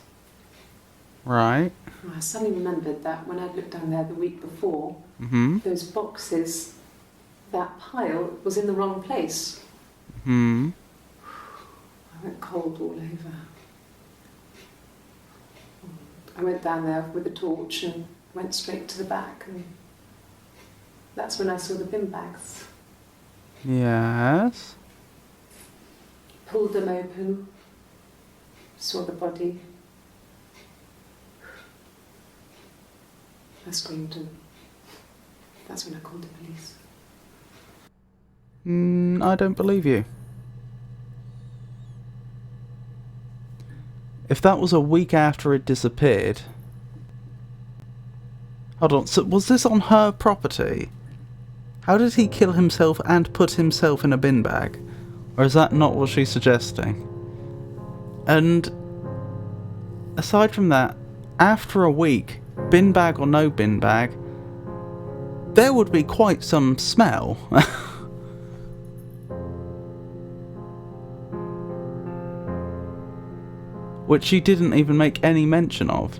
Right. And I suddenly remembered that when I'd looked down there the week before, Mm-hmm. those boxes, that pile was in the wrong place. Mm-hmm. I went cold all over. I went down there with a torch and went straight to the back, and that's when I saw the bin bags. Yes. Pulled them open, saw the body. I screamed, and that's when I called the police. I don't believe you. If that was a week after it disappeared... Hold on, so was this on her property? How did he kill himself and put himself in a bin bag? Or is that not what she's suggesting? And aside from that, after a week, bin bag or no bin bag, there would be quite some smell. Which she didn't even make any mention of.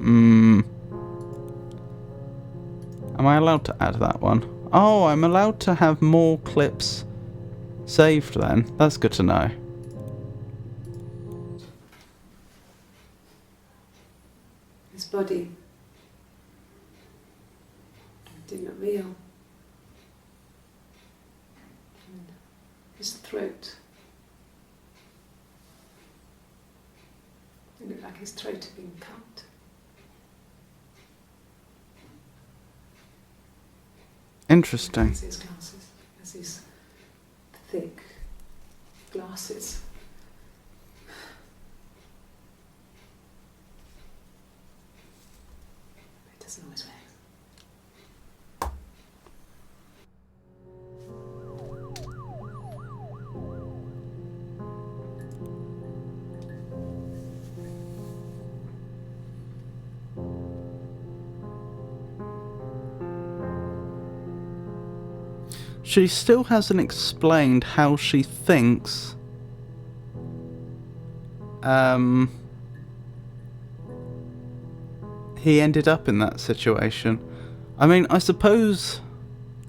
Am I allowed to add that one? Oh, I'm allowed to have more clips saved then. That's good to know. His body didn't look real. And his throat. It looked like his throat had been cut. Interesting. That's his glasses. That's his thick glasses. It doesn't always wear. She still hasn't explained how she thinks he ended up in that situation. I mean, I suppose,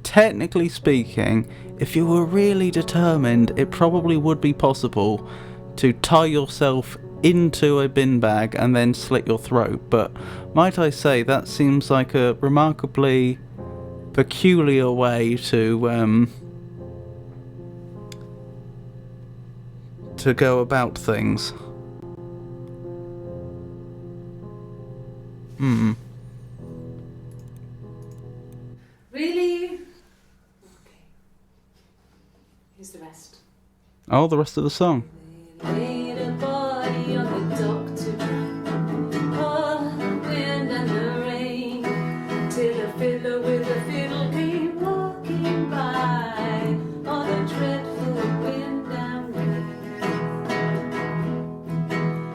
technically speaking, if you were really determined, it probably would be possible to tie yourself into a bin bag and then slit your throat, but might I say that seems like a remarkably peculiar way to go about things. Really? Okay. Here's the rest. Oh, the rest of the song. Laid a body on the dock to dry. Oh, the wind and the rain, till a fiddler with a fiddle came walking by. Oh, the dreadful wind and rain.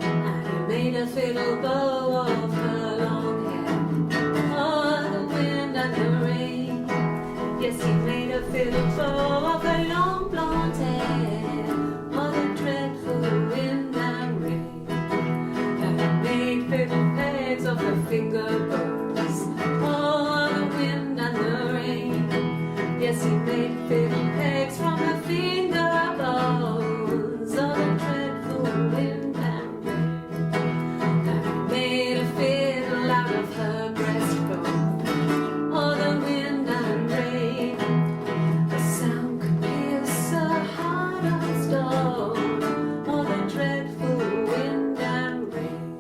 And he made a fiddle bow of her long hair. Oh, the wind and the rain. Yes, he made a fiddle bow of her long blonde hair. Oh, the dreadful wind and rain. And he made fiddle pegs of her finger bows. Oh, the wind and the rain. Yes, he made fiddle pegs from her finger bows. Oh, the dreadful wind and rain. And he made a fiddle out of her breastbone. Oh, the wind and rain. The sound could pierce a heart of stone. Oh, the dreadful wind and rain.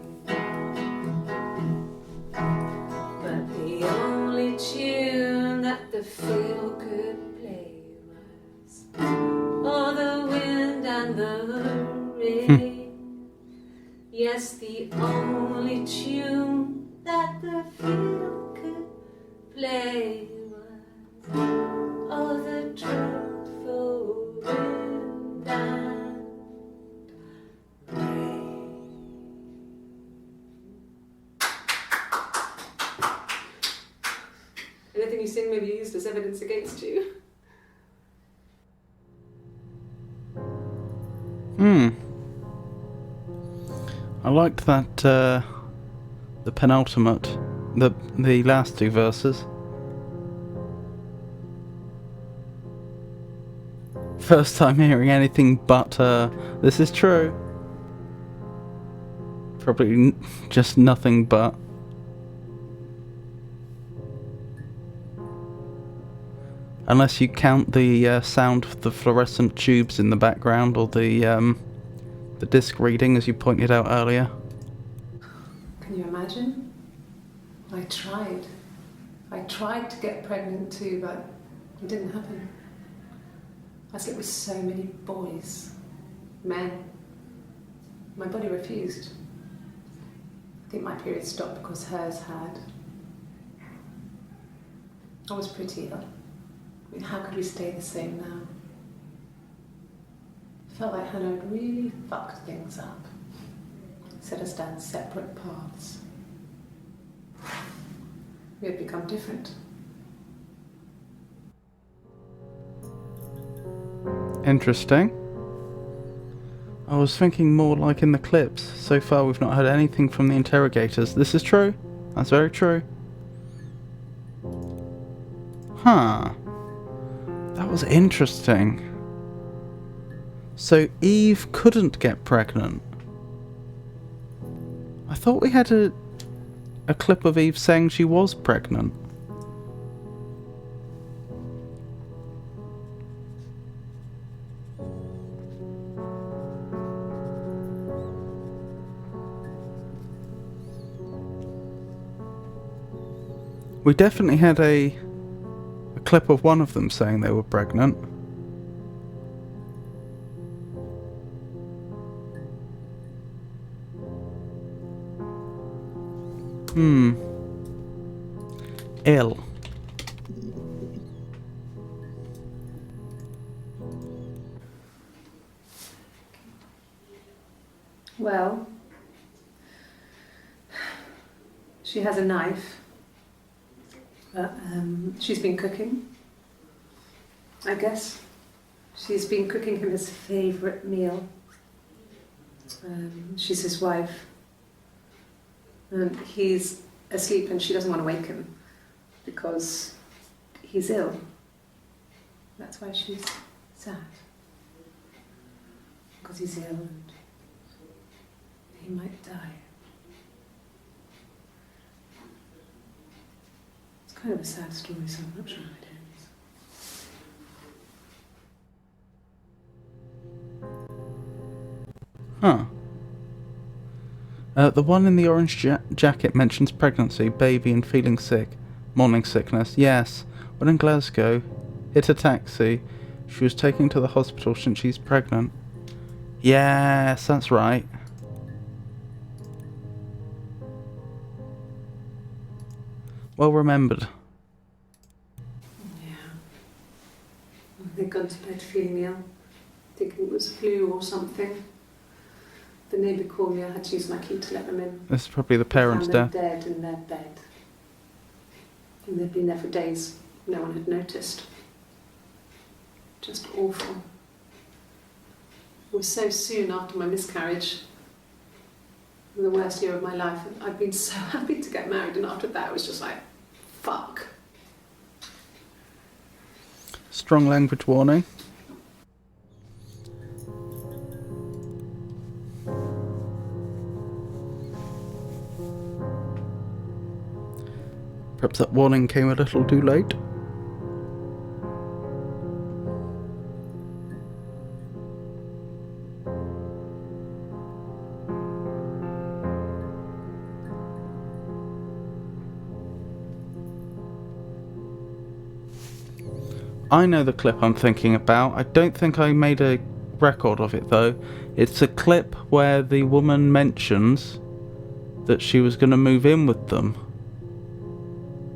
But the only tune that the fiddle could play was oh, the wind and the rain. Yes, the only tune that the fiddle could play was oh, the dreadful wind and rain. everything you sing may be used as evidence against you. I liked that, the penultimate, the last two verses. First time hearing anything but, this is true. Probably just nothing but. Unless you count the sound of the fluorescent tubes in the background, or the disc reading, as you pointed out earlier. Can you imagine? I tried. I tried to get pregnant too, but it didn't happen. I slept with so many boys, men. My body refused. I think my period stopped because hers had. I was pretty ill. I mean, how could we stay the same now? I felt like Hannah had really fucked things up. Set us down separate paths. We had become different. Interesting. I was thinking more like in the clips. So far we've not heard anything from the interrogators. This is true. That's very true. Huh. That was interesting. So Eve couldn't get pregnant. I thought we had a clip of Eve saying she was pregnant. We definitely had a clip of one of them saying they were pregnant. Ill. Well, she has a knife, but she's been cooking, I guess. She's been cooking him his favourite meal. She's his wife. And he's asleep and she doesn't want to wake him because he's ill. That's why she's sad. Because he's ill and he might die. It's kind of a sad story, so I'm not sure how it ends. Huh. The one in the orange jacket mentions pregnancy, baby and feeling sick. Morning sickness. Yes. When in Glasgow, hit a taxi. She was taken to the hospital since she's pregnant. Yes, that's right. Well remembered. Yeah. They'd gone to bed feeling ill, thinking it was flu or something. The neighbour called me, I had to use my key to let them in. This is probably the parents' Found them death. dead in their bed. And they'd been there for days. No one had noticed. Just awful. It was so soon after my miscarriage. The worst year of my life. I'd been so happy to get married, and after that it was just like, fuck. Strong language warning. Perhaps that warning came a little too late. I know the clip I'm thinking about. I don't think I made a record of it though. It's a clip where the woman mentions that she was going to move in with them.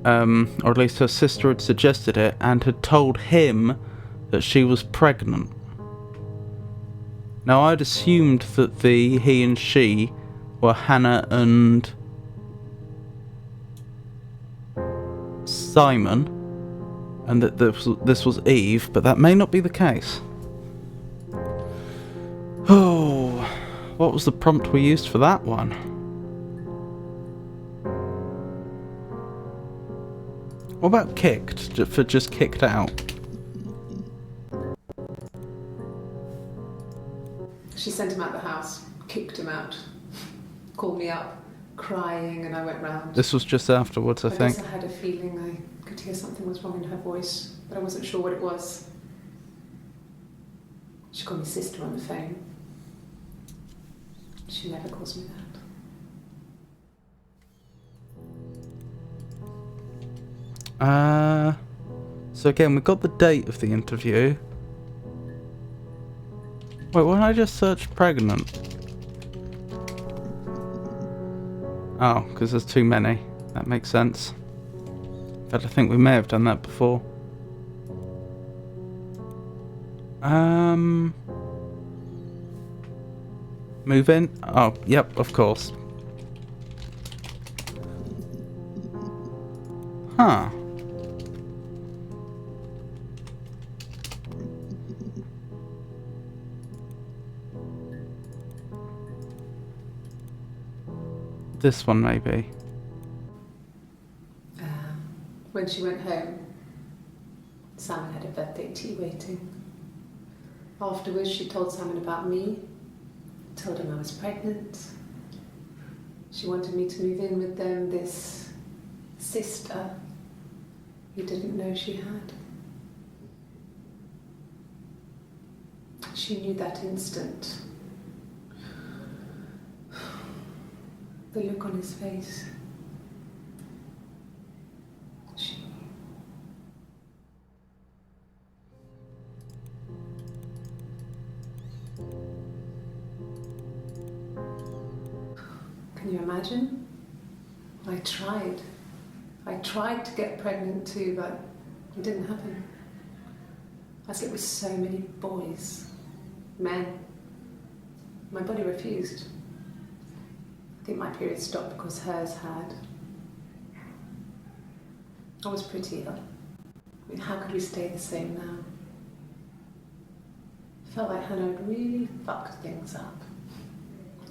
Or at least her sister had suggested it and had told him that she was pregnant. Now I'd assumed that he and she were Hannah and Simon. and that this was Eve, but that may not be the case. Oh, what was the prompt we used for that one? What about kicked, for just kicked out? She sent him out the house, kicked him out, called me up, crying, and I went round. This was just afterwards, I think. guess I had a feeling I could hear something was wrong in her voice, but I wasn't sure what it was. She called me sister on the phone. She never calls me that. So again, we got the date of the interview. Wait, why don't I just search pregnant? Oh, because there's too many. That makes sense. But I think we may have done that before. Move in? Oh, yep, of course. Huh. This one, maybe. When she went home, Simon had a birthday tea waiting. Afterwards, she told Simon about me, told him I was pregnant. She wanted me to move in with them, this sister he didn't know she had. She knew that instant. The look on his face. She knew. Can you imagine? I tried. I tried to get pregnant too, but it didn't happen. I slept with so many boys, men. My body refused. I think my period stopped because hers had. I was pretty ill. I mean, how could we stay the same now? Felt like Hannah had really fucked things up.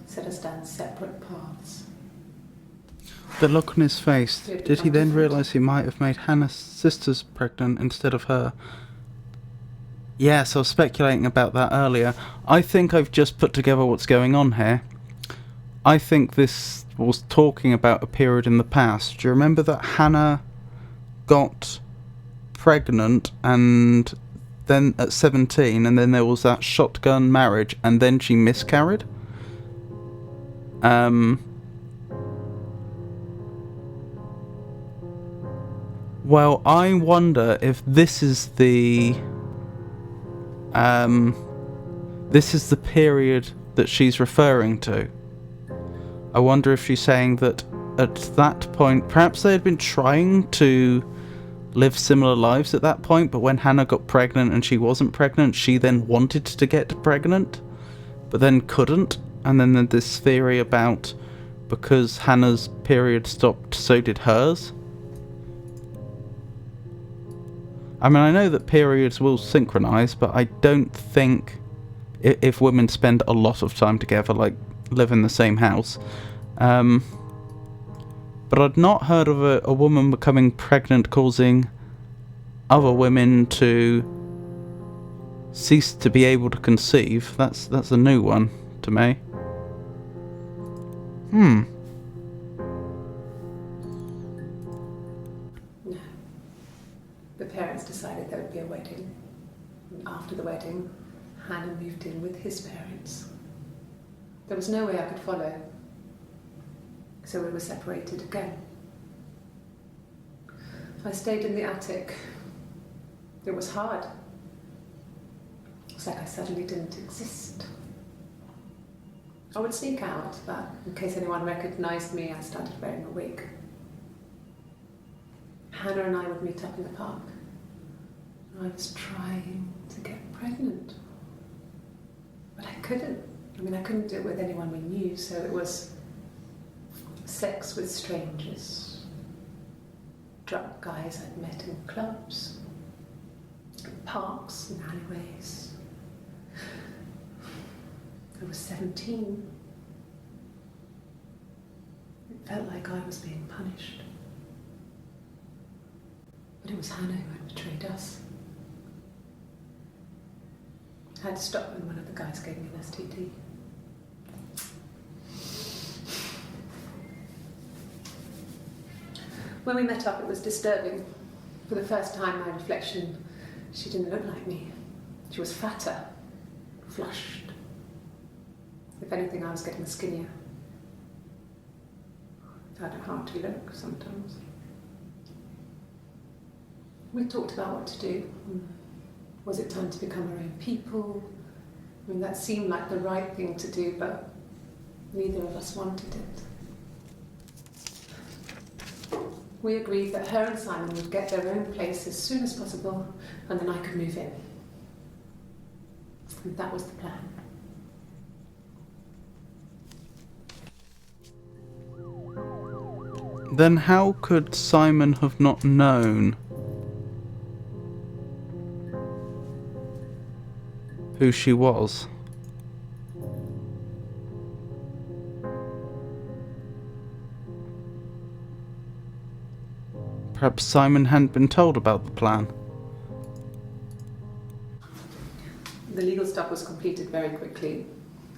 Set us down separate paths. The look on his face. Did he then realise he might have made Hannah's sisters pregnant instead of her? Yes, I was speculating about that earlier. I think I've just put together what's going on here. I think this was talking about a period in the past. Do you remember that Hannah got pregnant and then at 17, and then there was that shotgun marriage, and then she miscarried? Well, I wonder if this is the period that she's referring to. I wonder if she's saying that at that point, perhaps they had been trying to live similar lives at that point, but when Hannah got pregnant and she wasn't pregnant, she then wanted to get pregnant, but then couldn't. And then there's this theory about because Hannah's period stopped, so did hers. I mean, I know that periods will synchronise, but I don't think if women spend a lot of time together, like live in the same house. But I'd not heard of a woman becoming pregnant causing other women to cease to be able to conceive. That's a new one to me. No. The parents decided there would be a wedding. And after the wedding, Hannah moved in with his parents. There was no way I could follow. So we were separated again. I stayed in the attic. It was hard. It was like I suddenly didn't exist. I would sneak out, but in case anyone recognised me, I started wearing a wig. Hannah and I would meet up in the park. I was trying to get pregnant. But I couldn't. I mean, I couldn't do it with anyone we knew, so it was sex with strangers, drunk guys I'd met in clubs, parks and alleyways. I was 17. It felt like I was being punished. But it was Hannah who had betrayed us. I had to stop when one of the guys gave me an STD. When we met up, it was disturbing. For the first time, my reflection, she didn't look like me. She was fatter, flushed. If anything, I was getting skinnier. I found it hard to look sometimes. We talked about what to do. Was it time to become our own people? I mean, that seemed like the right thing to do, but neither of us wanted it. We agreed that her and Simon would get their own place as soon as possible, and then I could move in. And that was the plan. Then how could Simon have not known who she was? Perhaps Simon hadn't been told about the plan. The legal stuff was completed very quickly.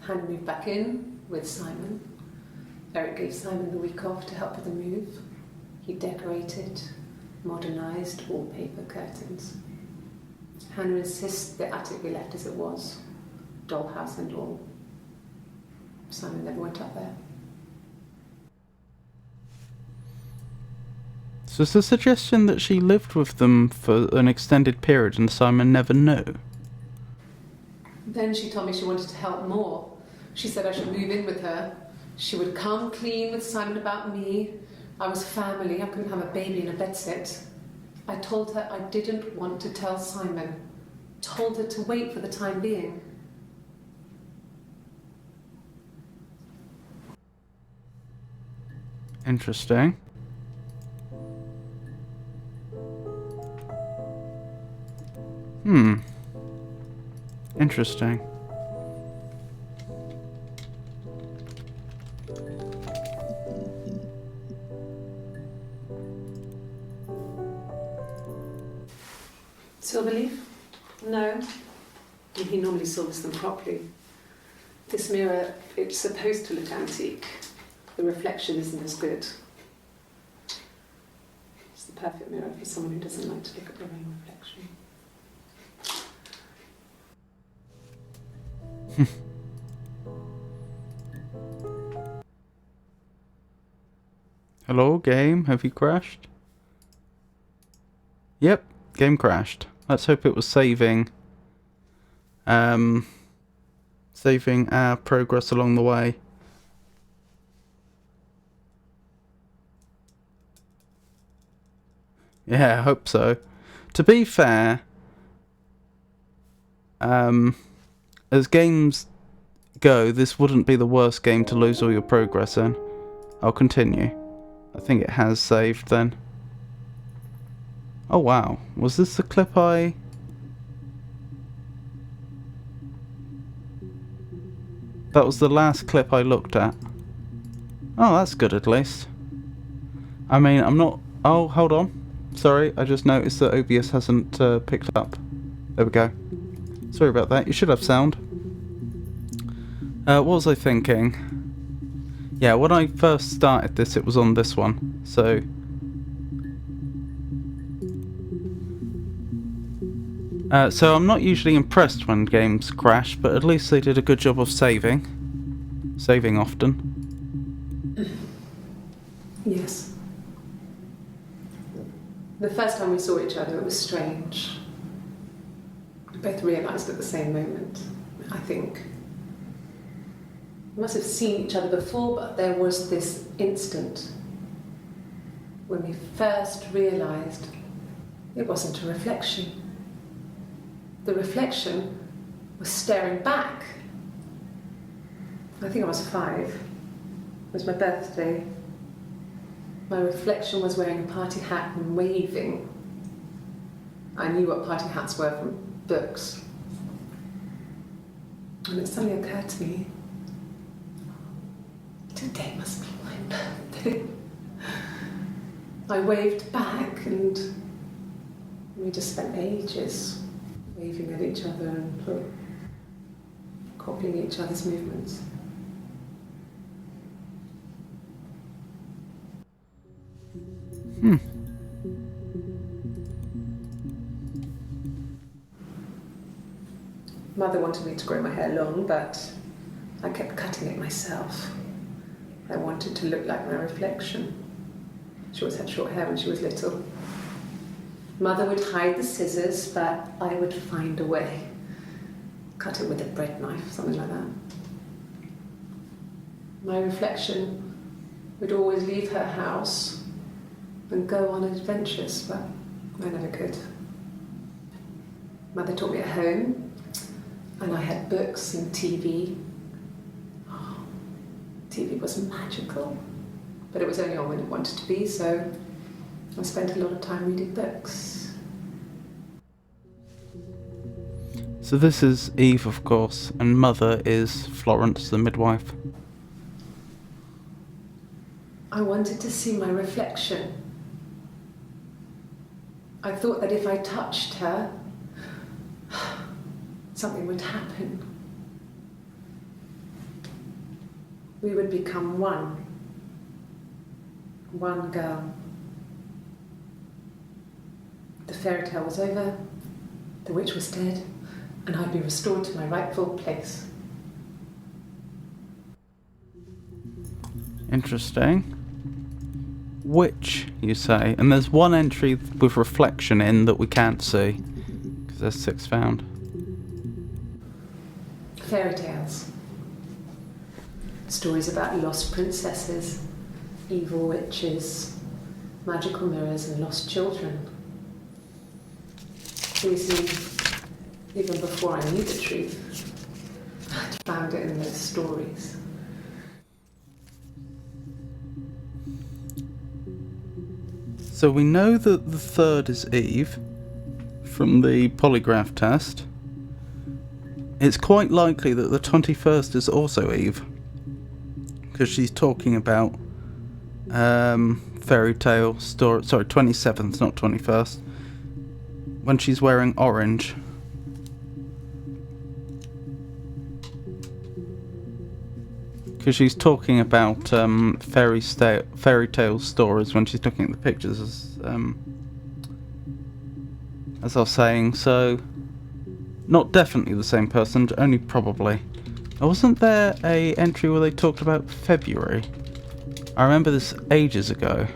Hannah moved back in with Simon. Eric gave Simon the week off to help with the move. He decorated, modernised wallpaper, curtains. Hannah insists the attic be left as it was, dollhouse and all. Simon never went up there. So it's a suggestion that she lived with them for an extended period and Simon never knew. Then she told me she wanted to help more. She said I should move in with her. She would come clean with Simon about me. I was family, I couldn't have a baby in a bedsit. I told her I didn't want to tell Simon. Told her to wait for the time being. Interesting. Interesting. Silverleaf? No. He normally silvers them properly. This mirror, it's supposed to look antique. The reflection isn't as good. It's the perfect mirror for someone who doesn't like to look at their own reflection. Hello, game? Have you crashed? Yep, game crashed. Let's hope it was saving our progress along the way. Yeah, I hope so. To be fair, as games go, this wouldn't be the worst game to lose all your progress in. I'll continue. I think it has saved then. Oh wow, was this the clip I... That was the last clip I looked at. Oh, that's good at least. I mean, I'm not... Oh, hold on. Sorry, I just noticed that OBS hasn't picked up. There we go. Sorry about that, you should have sound. What was I thinking? Yeah, when I first started this, it was on this one, so... So I'm not usually impressed when games crash, but at least they did a good job of saving. Saving often. Yes. The first time we saw each other, it was strange. We both realised at the same moment, I think. We must have seen each other before, but there was this instant when we first realised it wasn't a reflection. The reflection was staring back. I think I was 5. It was my birthday. My reflection was wearing a party hat and waving. I knew what party hats were from books. And it suddenly occurred to me, today must be my birthday. I waved back and we just spent ages waving at each other and copying each other's movements. Mother wanted me to grow my hair long, but I kept cutting it myself. I wanted to look like my reflection. She always had short hair when she was little. Mother would hide the scissors, but I would find a way. Cut it with a bread knife, something like that. My reflection would always leave her house and go on adventures, but I never could. Mother taught me at home, and I had books and TV. Oh, TV was magical, but it was only on when it wanted to be, so I spent a lot of time reading books. So this is Eve, of course, and Mother is Florence, the midwife. I wanted to see my reflection. I thought that if I touched her, something would happen. We would become one. One girl. The fairy tale was over, the witch was dead, and I'd be restored to my rightful place. Interesting. Witch, you say? And there's one entry with reflection in that we can't see, because there's 6 found. Fairy tales. Stories about lost princesses, evil witches, magical mirrors and lost children. You see, even before I knew the truth, I'd found it in those stories. So we know that the 3rd is Eve from the polygraph test. It's quite likely that the 21st is also Eve, because she's talking about fairy tale story. Sorry, 27th, not 21st, when she's wearing orange. Because she's talking about fairy tale stories when she's looking at the pictures, as I was saying. So, not definitely the same person, only probably. Wasn't there a entry where they talked about February? I remember this ages ago.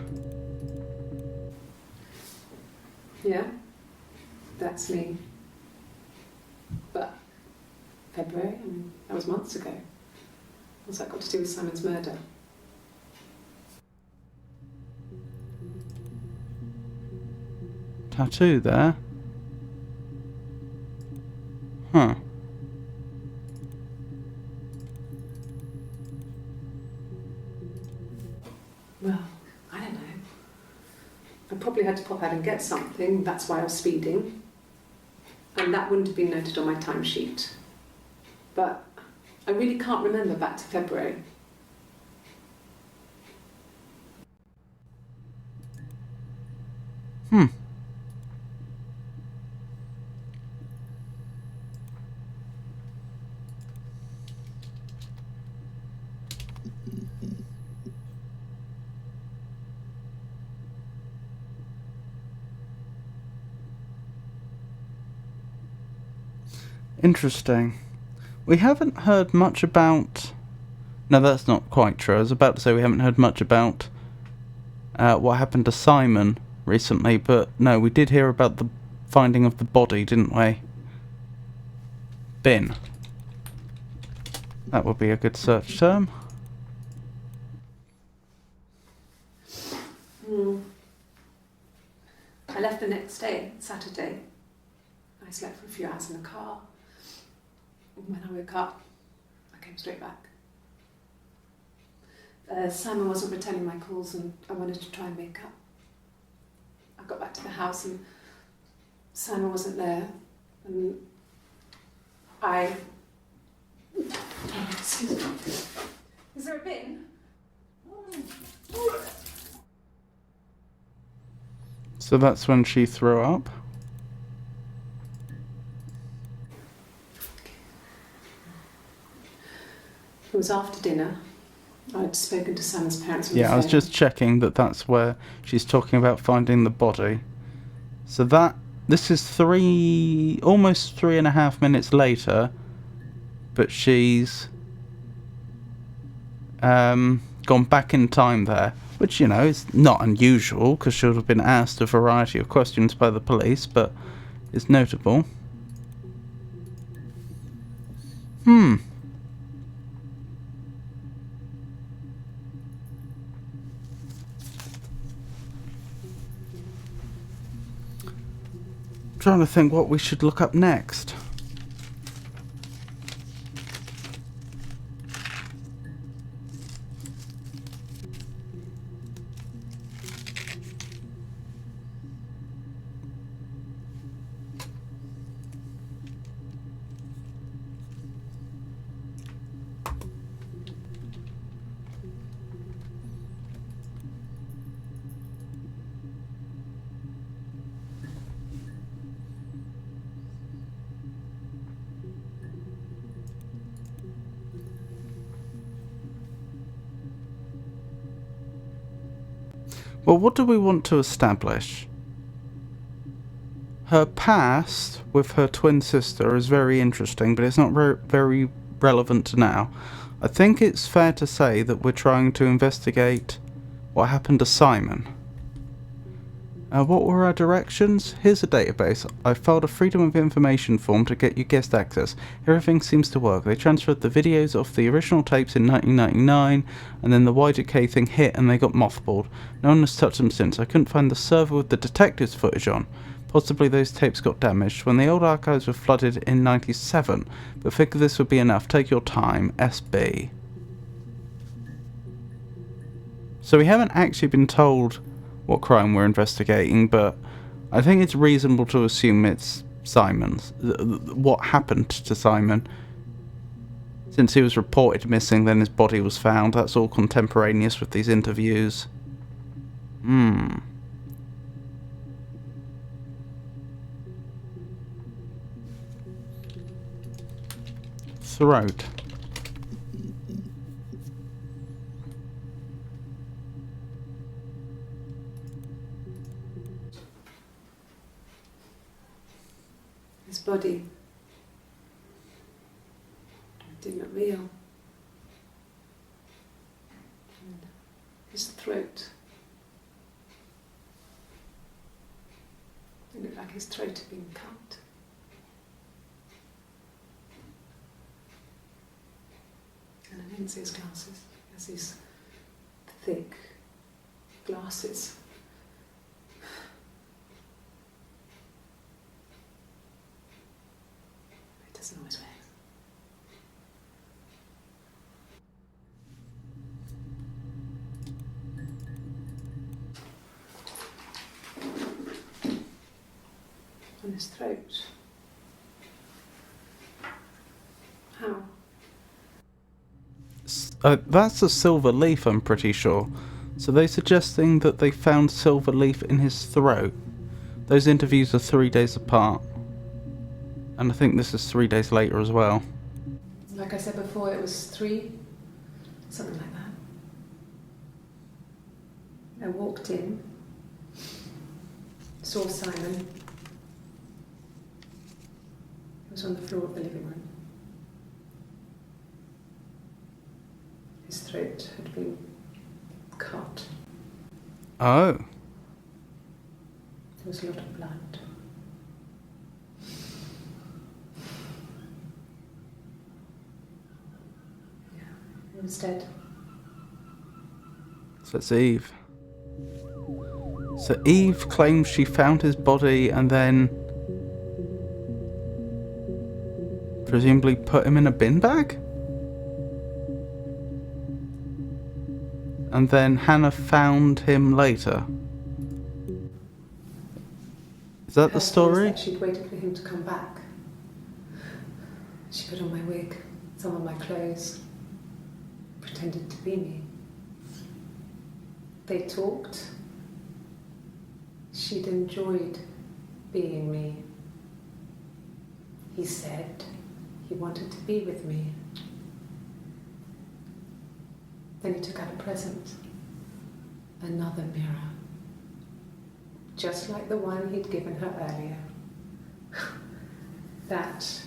Yeah, that's me. But February, I mean, that was months ago. What's that got to do with Simon's murder? Tattoo there. Huh. Well, I don't know. I probably had to pop out and get something, that's why I was speeding. And that wouldn't have been noted on my timesheet. But I really can't remember back to February. Interesting. We haven't heard much about... No, that's not quite true. I was about to say we haven't heard much about what happened to Simon recently, but no, we did hear about the finding of the body, didn't we? Bin. That would be a good search term. I left the next day, Saturday. I slept for a few hours in the car. And when I woke up, I came straight back. Simon wasn't returning my calls and I wanted to try and make up. I got back to the house and Simon wasn't there, and excuse me. Is there a bin? So that's when she threw up. It was after dinner. I'd spoken to Simon's parents on the Yeah, I was phone. just checking that that's where she's talking about finding the body. So this is almost 3.5 minutes later, but she's gone back in time there, which, you know, is not unusual because she would have been asked a variety of questions by the police, but it's notable. Trying to think what we should look up next. Well, what do we want to establish? Her past with her twin sister is very interesting, but it's not very relevant to now. I think it's fair to say that we're trying to investigate what happened to Simon. What were our directions? Here's a database. I filed a Freedom of Information form to get you guest access. Everything seems to work. They transferred the videos off the original tapes in 1999, and then the Y2K thing hit and they got mothballed. No one has touched them since. I couldn't find the server with the detectives footage on. Possibly those tapes got damaged when the old archives were flooded in 97, but figure this would be enough. Take your time. SB. So we haven't actually been told what crime we're investigating, but I think it's reasonable to assume it's Simon's. What happened to Simon? Since he was reported missing, then his body was found. That's all contemporaneous with these interviews. Throat. His body didn't look real. And his throat. It looked like his throat had been cut. And I didn't see his glasses. He has these thick glasses. He doesn't always wear. On his throat. How? That's a silver leaf, I'm pretty sure. So they're suggesting that they found silver leaf in his throat. Those interviews are 3 days apart. And I think this is 3 days later as well. Like I said before, it was 3, something like that. I walked in, saw Simon. He was on the floor of the living room. His throat had been cut. Oh. There was a lot of blood. Yeah, he was dead. So it's Eve. So Eve claims she found his body and then presumably put him in a bin bag? And then Hannah found him later. that the Her story? that she'd waited for him to come back. She put on my wig, some of my clothes, pretended to be me. They talked. She'd enjoyed being me. He said he wanted to be with me. Then he took out a present, another mirror, just like the one he'd given her earlier. That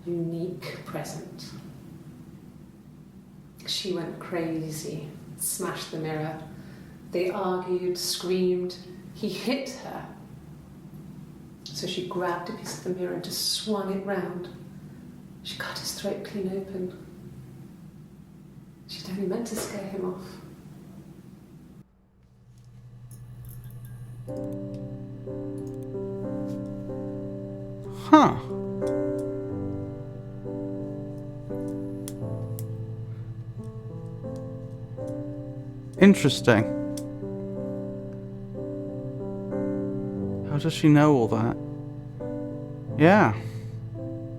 unique present. She went crazy, smashed the mirror. They argued, screamed. He hit her. So she grabbed a piece of the mirror and just swung it round. She cut his throat clean open. She'd only meant to scare him off. Huh. Interesting. How does she know all that? Yeah.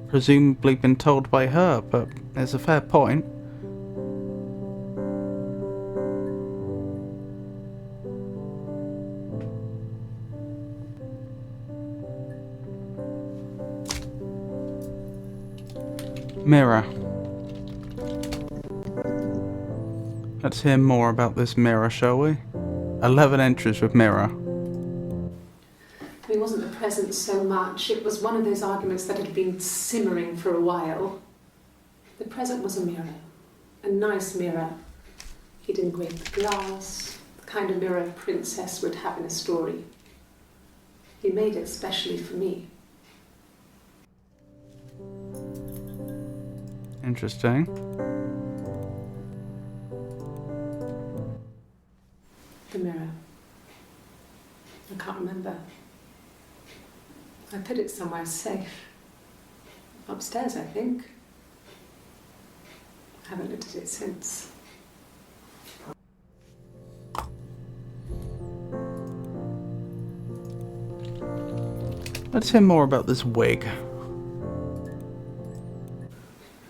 Presumably been told by her, but there's a fair point. Mirror. Let's hear more about this mirror, shall we? 11 entries with mirror. It wasn't the present so much. It was one of those arguments that had been simmering for a while. The present was a mirror. A nice mirror. He'd engraved the glass, the kind of mirror a princess would have in a story. He made it specially for me. Interesting. The mirror. I can't remember. I put it somewhere safe. Upstairs, I think. I haven't looked at it since. Let's hear more about this wig.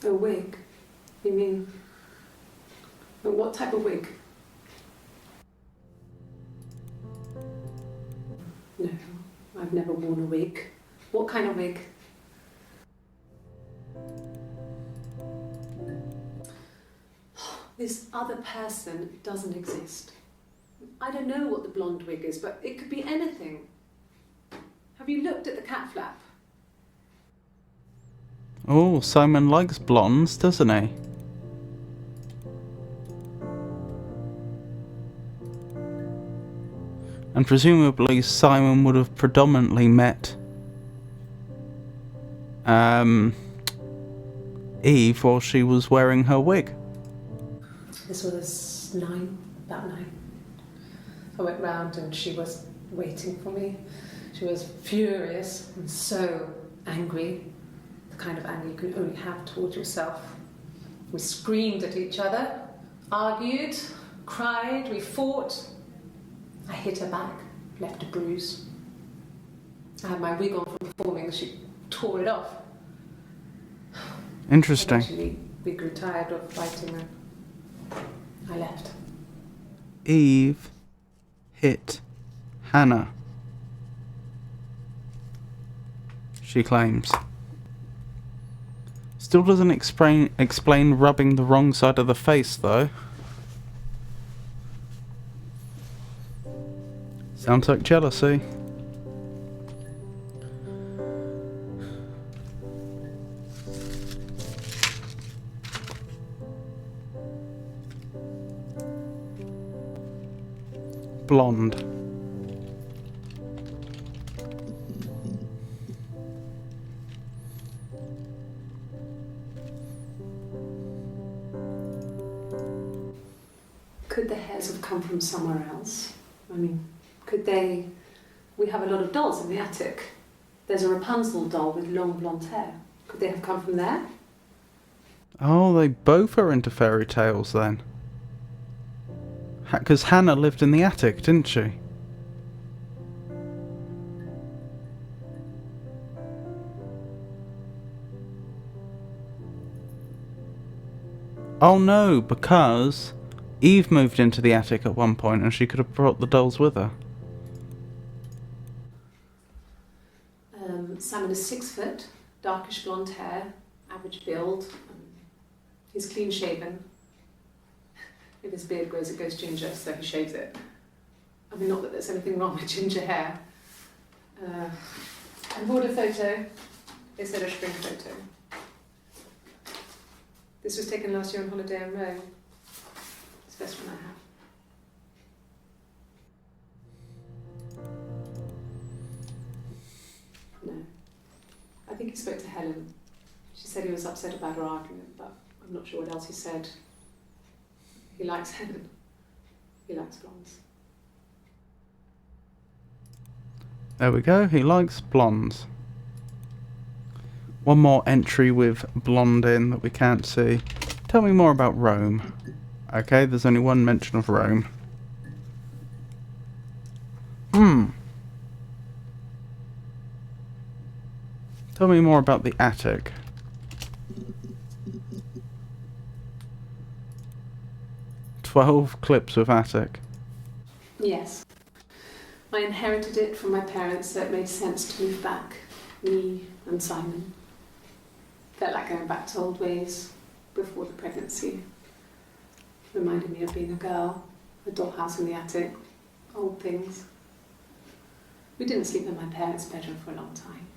A wig? You mean... But what type of wig? No, I've never worn a wig. What kind of wig? This other person doesn't exist. I don't know what the blonde wig is, but it could be anything. Have you looked at the cat flap? Oh, Simon likes blondes, doesn't he? And presumably Simon would have predominantly met Eve while she was wearing her wig. This was about 9. I went round and she was waiting for me. She was furious and so angry. The kind of anger you can only have towards yourself. We screamed at each other, argued, cried, we fought. I hit her back, left a bruise. I had my wig on from performing, she tore it off. Interesting. Eventually, we grew tired of fighting and I left. Eve hit Hannah, she claims. Still doesn't explain rubbing the wrong side of the face, though. Sounds like jealousy. Blonde. Could the hairs have come from somewhere else? I mean, could they... We have a lot of dolls in the attic. There's a Rapunzel doll with long blonde hair. Could they have come from there? Oh, they both are into fairy tales then. Because Hannah lived in the attic, didn't she? Oh no, because Eve moved into the attic at one point and she could have brought the dolls with her. Simon is 6 foot, darkish blonde hair, average build. He's clean shaven. If his beard grows, it goes ginger, so he shaves it. I mean, not that there's anything wrong with ginger hair. I bought a photo. They said a spring photo. This was taken last year on holiday in Rome. It's the best one I have. No. I think he spoke to Helen. She said he was upset about her argument, but I'm not sure what else he said. He likes Helen. He likes blondes. There we go, he likes blondes. One more entry with blonde in that we can't see. Tell me more about Rome. Okay, there's only one mention of Rome. Tell me more about the attic. "12 clips of attic." Yes. I inherited it from my parents, so it made sense to move back. Me and Simon. Felt like going back to old ways before the pregnancy. Reminded me of being a girl, a dollhouse in the attic, old things. We didn't sleep in my parents' bedroom for a long time.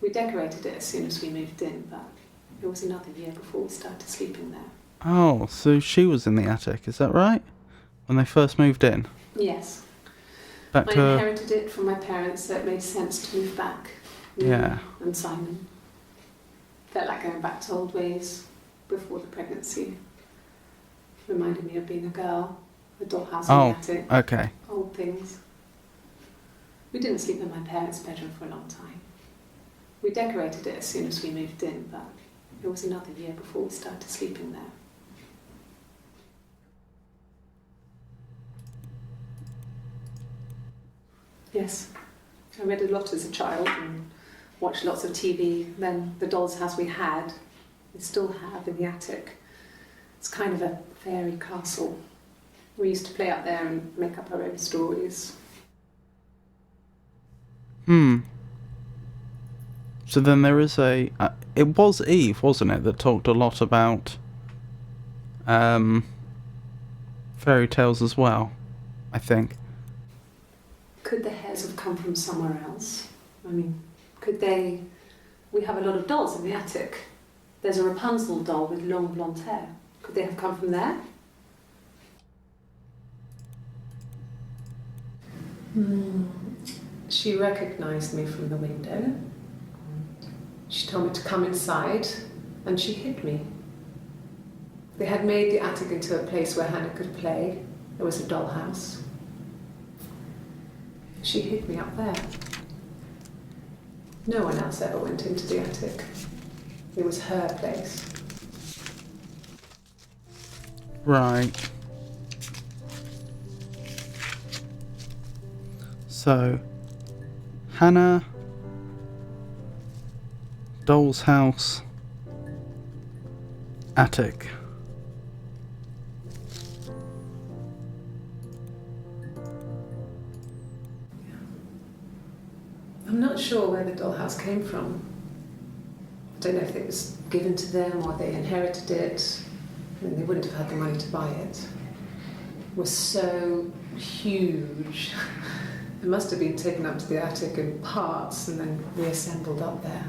We decorated it as soon as we moved in, but it was another year before we started sleeping there. Oh, so she was in the attic, is that right? When they first moved in? Yes. Back I to... inherited it from my parents, so it made sense to move back. Me Yeah. and Simon. Felt like going back to old ways before the pregnancy. Reminded me of being a girl, a dollhouse in the attic, okay. old things. We didn't sleep in my parents' bedroom for a long time. We decorated it as soon as we moved in, but it was another year before we started sleeping there. Yes, I read a lot as a child and watched lots of TV. Then the doll's house we had, we still have in the attic. It's kind of a fairy castle. We used to play up there and make up our own stories. So then there is a... it was Eve, wasn't it, that talked a lot about fairy tales as well, I think. Could the hairs have come from somewhere else? I mean, could they... We have a lot of dolls in the attic. There's a Rapunzel doll with long blonde hair. Could they have come from there? She recognised me from the window. She told me to come inside, and she hid me. They had made the attic into a place where Hannah could play. There was a dollhouse. She hid me up there. No one else ever went into the attic. It was her place. Right. So, Hannah, doll's house, attic. I'm not sure where the dollhouse came from. I don't know if it was given to them or they inherited it. I mean, they wouldn't have had the money to buy it. It was so huge. It must have been taken up to the attic in parts and then reassembled up there.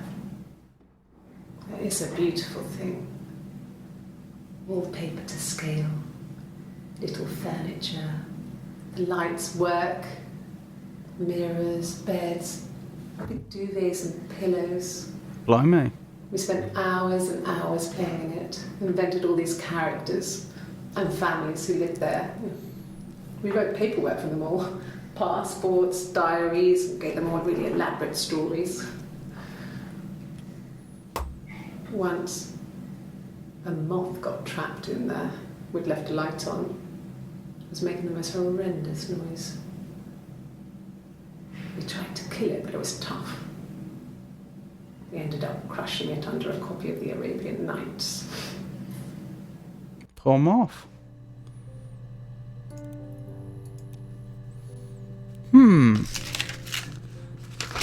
It's a beautiful thing. Wallpaper to scale, little furniture, the lights work, mirrors, beds, big duvets and pillows. Blimey. We spent hours and hours playing in it, invented all these characters and families who lived there. We wrote paperwork for them all, passports, diaries, gave them all really elaborate stories. Once, a moth got trapped in there. We'd left a light on. It was making the most horrendous noise. We tried to kill it, but it was tough. We ended up crushing it under a copy of the Arabian Nights. pull them off.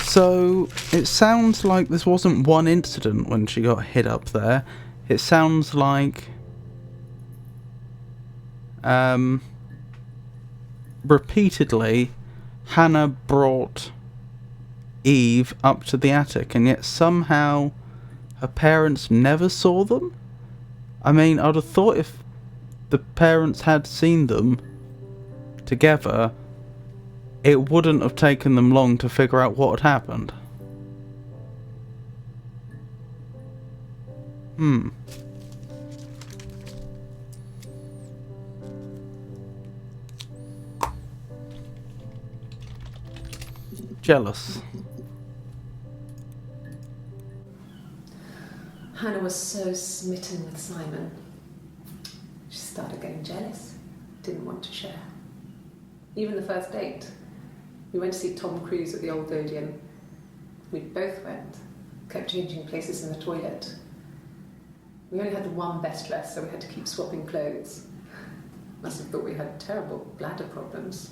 So it sounds like this wasn't one incident when she got hid up there. It sounds like repeatedly Hannah brought Eve up to the attic, and yet somehow her parents never saw them. I mean, I'd have thought if the parents had seen them together, it wouldn't have taken them long to figure out what had happened. Jealous. Hannah was so smitten with Simon. She started getting jealous, didn't want to share. Even the first date, we went to see Tom Cruise at the Old Odeon. We both went, kept changing places in the toilet. We only had the one best dress, so we had to keep swapping clothes. Must have thought we had terrible bladder problems.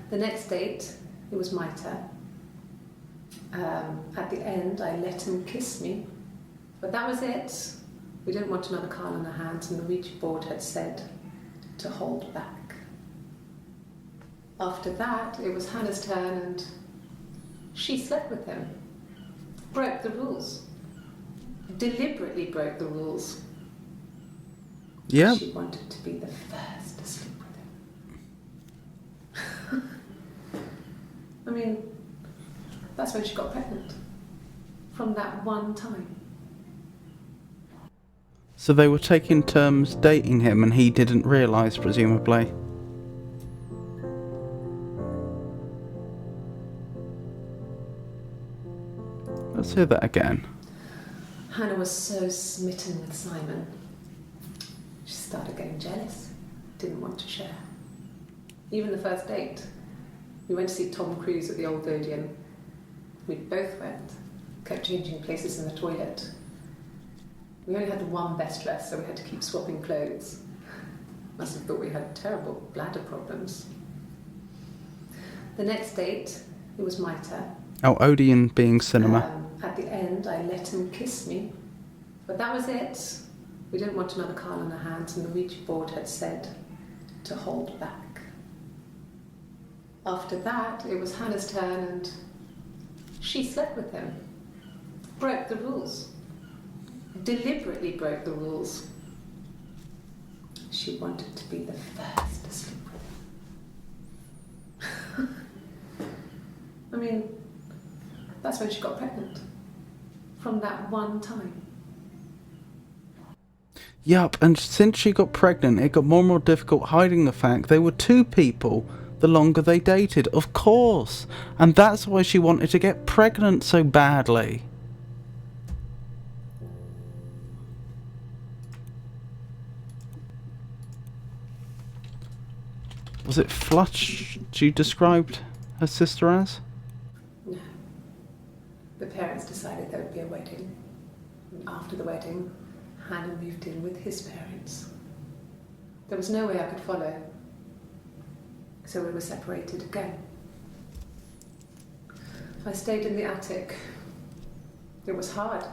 The next date, it was my turn. At the end, I let him kiss me, but that was it. We didn't want another Carl on our hands, and the Ouija board had said to hold back. After that, it was Hannah's turn, and she slept with him. Broke the rules. Deliberately broke the rules. Yeah. She wanted to be the first to sleep with him. I mean, that's when she got pregnant. From that one time. So they were taking turns dating him and he didn't realise, presumably. Let's hear that again. Hannah was so smitten with Simon. She started getting jealous, didn't want to share. Even the first date, we went to see Tom Cruise at the Old Odeon. We both went, kept changing places in the toilet. We only had the one best dress, so we had to keep swapping clothes. Must have thought we had terrible bladder problems. The next date, it was my turn. Oh, Odeon being cinema. At the end, I let him kiss me, but that was it. We didn't want another Carl on our hands, and the Ouija board had said to hold back. After that, it was Hannah's turn, and she slept with him. Broke the rules. Deliberately broke the rules. She wanted to be the first to sleep with him. I mean, that's when she got pregnant. From that one time. Yup, and since she got pregnant, it got more and more difficult hiding the fact they were two people the longer they dated, of course. And that's why she wanted to get pregnant so badly. Was it Flutch she described her sister as? No. The parents decided there would be a wedding. And after the wedding, Hannah moved in with his parents. There was no way I could follow. So we were separated again. I stayed in the attic. It was hard.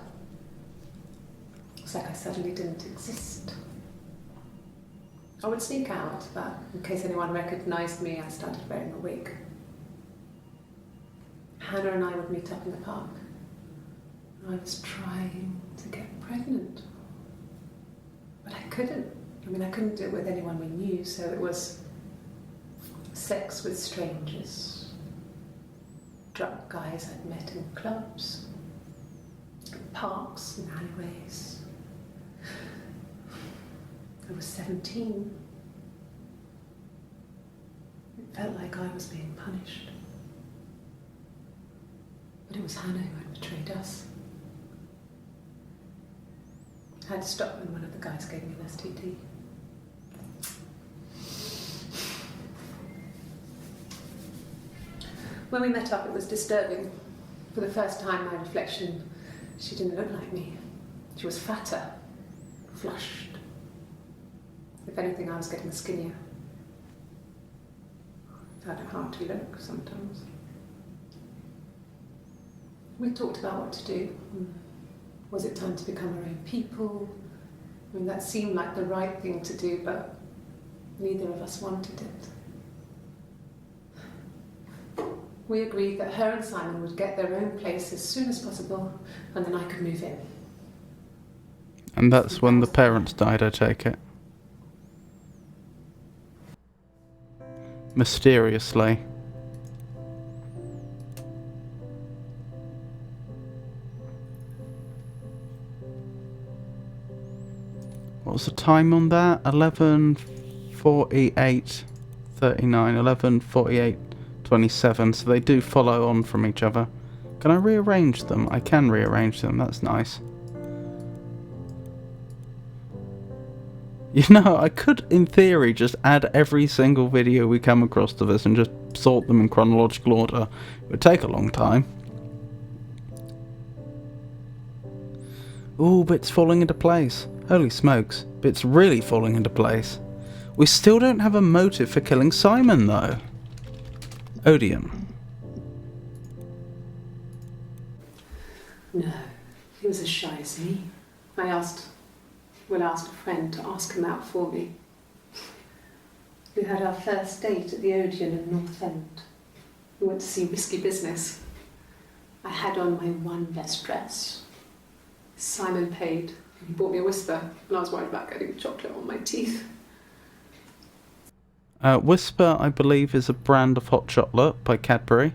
It's like I suddenly didn't exist. I would sneak out, but in case anyone recognised me, I started wearing a wig. Hannah and I would meet up in the park. I was trying to get pregnant. But I couldn't. I mean, I couldn't do it with anyone we knew, so it was sex with strangers. Drunk guys I'd met in clubs, parks and alleyways. I was 17. It felt like I was being punished. But it was Hannah who had betrayed us. I had to stop when one of the guys gave me an STD. When we met up, it was disturbing. For the first time, my reflection, she didn't look like me. She was fatter, flushed, If anything, I was getting skinnier. I had a hearty look sometimes. We talked about what to do. Was it time to become our own people? I mean, that seemed like the right thing to do, but neither of us wanted it. We agreed that her and Simon would get their own place as soon as possible, and then I could move in. And that's when the parents died, I take it. Mysteriously. What was the time on that? 11:48:39, 11:48:27. So they do follow on from each other. Can I rearrange them? I can rearrange them. That's nice. You know, I could, in theory, just add every single video we come across to this and just sort them in chronological order. It would take a long time. Ooh, bits falling into place. Holy smokes, bits really falling into place. We still don't have a motive for killing Simon, though. Odeon. No, he was as shy as me. I asked a friend to ask him out for me. We had our first date at the Odeon in North End. We went to see Risky Business. I had on my one best dress. Simon paid. He bought me a Whisper, and I was worried about getting chocolate on my teeth. Whisper, I believe, is a brand of hot chocolate by Cadbury.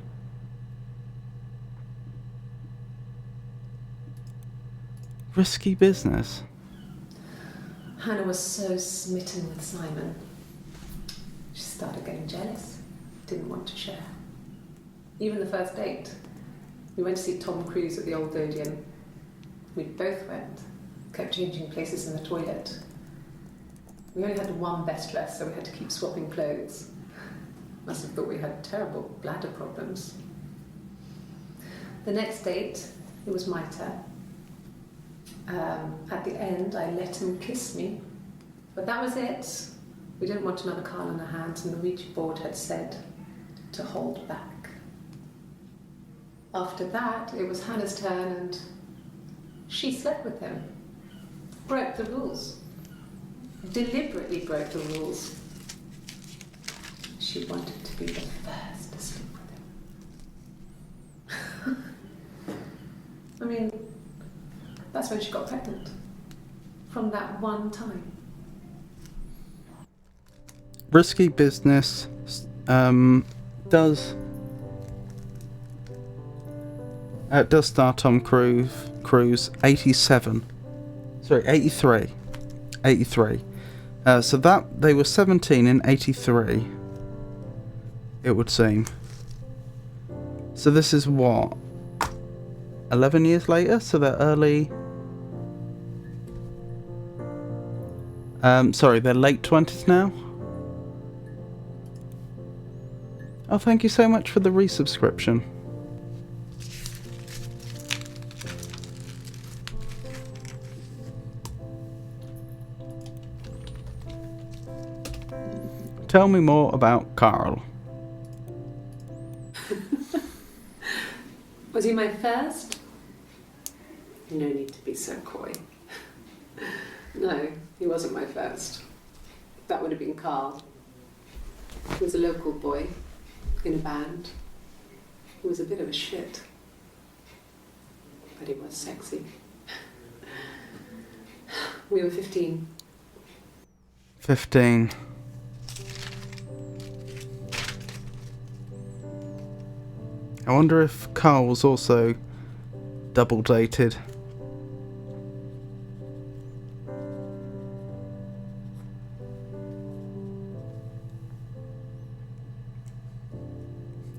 Risky Business. Hannah was so smitten with Simon. She started getting jealous, didn't want to share. Even the first date, we went to see Tom Cruise at the old Odeon. We both went, kept changing places in the toilet. We only had one best dress, so we had to keep swapping clothes. Must have thought we had terrible bladder problems. The next date, it was my turn. At the end, I let him kiss me, but that was it. We didn't want another Carl on our hands, and the Ouija board had said to hold back. After that, it was Hannah's turn, and she slept with him. Broke the rules. Deliberately broke the rules. She wanted to be the first to sleep with him. I mean, that's when she got pregnant. From that one time. Risky Business does star Tom Cruise. 87. Sorry, 83. 83. So that they were 17 in 83. It would seem. So this is what? 11 years later? So they're early. Sorry, they're late 20s now. Oh, thank you so much for the resubscription. Tell me more about Carl. Was he my first? No need to be so coy. No, he wasn't my first. That would have been Carl. He was a local boy in a band. He was a bit of a shit. But he was sexy. We were 15. 15. I wonder if Carl was also double dated.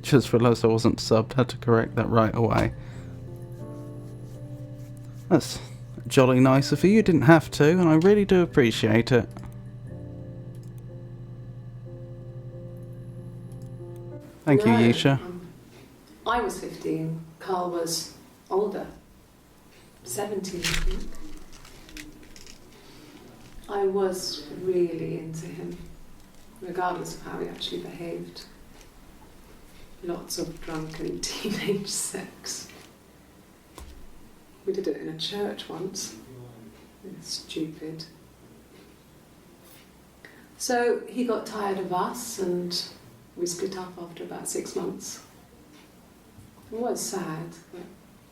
Just realised I wasn't subbed, had to correct that right away. That's jolly nice of you, you didn't have to, and I really do appreciate it. Thank you, Yisha. I was 15, Carl was older, 17 I think. I was really into him, regardless of how he actually behaved. Lots of drunken teenage sex. We did it in a church once. It's stupid. So he got tired of us and we split up after about 6 months. It was sad, but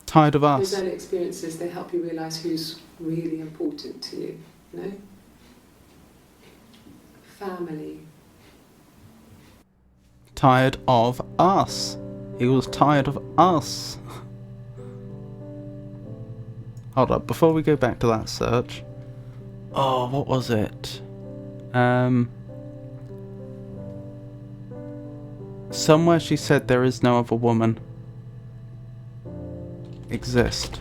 Tired of those us. early experiences, they help you realise who's really important to you, you know? Family. Tired of us. He was tired of us. Hold up, before we go back to that search. Oh, what was it? Somewhere she said there is no other woman exist.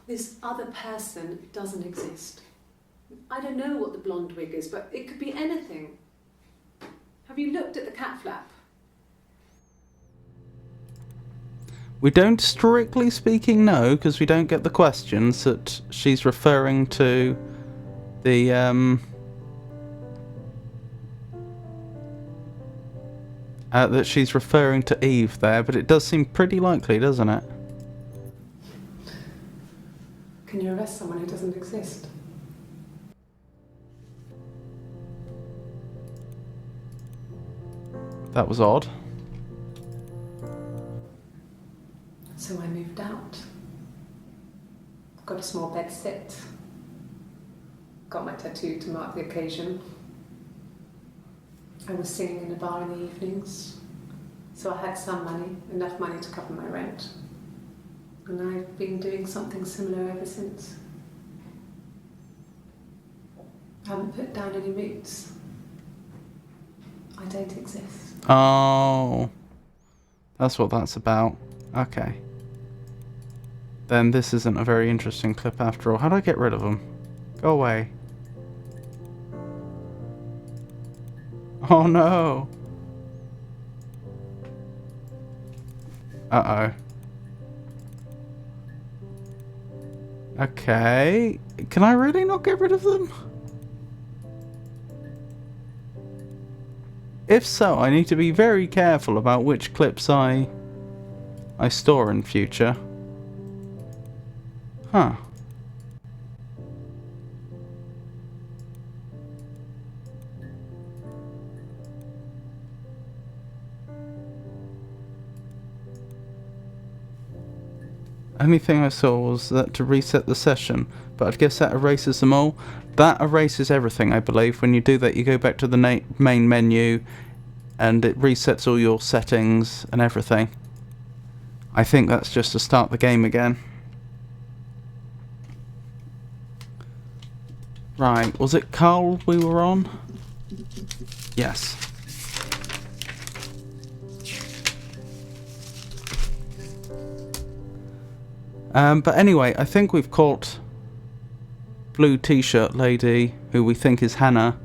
This other person doesn't exist. I don't know what the blonde wig is, but it could be anything. Have you looked at the cat flap? We don't, strictly speaking, know, because we don't get the questions that she's referring to the, that she's referring to Eve there, but it does seem pretty likely, doesn't it? Can you arrest someone who doesn't exist? That was odd. So I moved out. Got a small bed set. Got my tattoo to mark the occasion. I was singing in a bar in the evenings, so I had some money, enough money to cover my rent. And I've been doing something similar ever since. I haven't put down any roots. I don't exist. Oh, that's what that's about. Okay. Then this isn't a very interesting clip after all. How do I get rid of them? Go away. Oh no. Uh-oh. Okay. Can I really not get rid of them? If so, I need to be very careful about which clips I store in future. Huh. Only thing I saw was that to reset the session, but I guess that erases them all. That erases everything, I believe. When you do that, you go back to the main menu and it resets all your settings and everything. I think that's just to start the game again. Right, was it Carl we were on? Yes. But anyway, I think we've caught blue t-shirt lady, who we think is Hannah,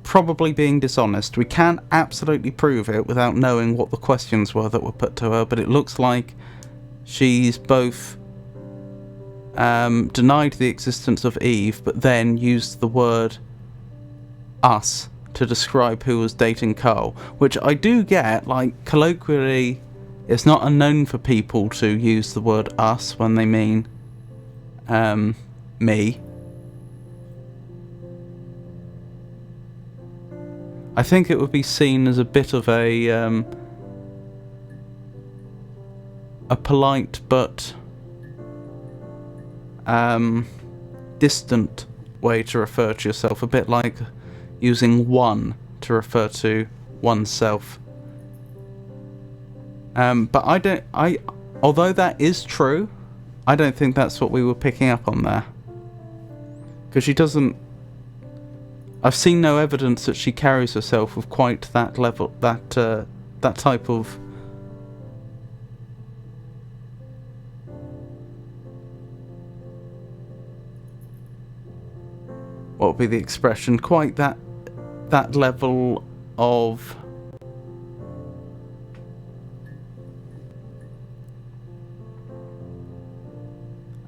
probably being dishonest. We can't absolutely prove it without knowing what the questions were that were put to her, but it looks like she's both denied the existence of Eve, but then used the word us to describe who was dating Carl, which I do get. Like, colloquially, it's not unknown for people to use the word us when they mean me. I think it would be seen as a bit of a polite but distant way to refer to yourself, a bit like using one to refer to oneself. But although that is true, I don't think that's what we were picking up on there. Because she doesn't... I've seen no evidence that she carries herself with quite that level, that type of... What would be the expression? Quite that level of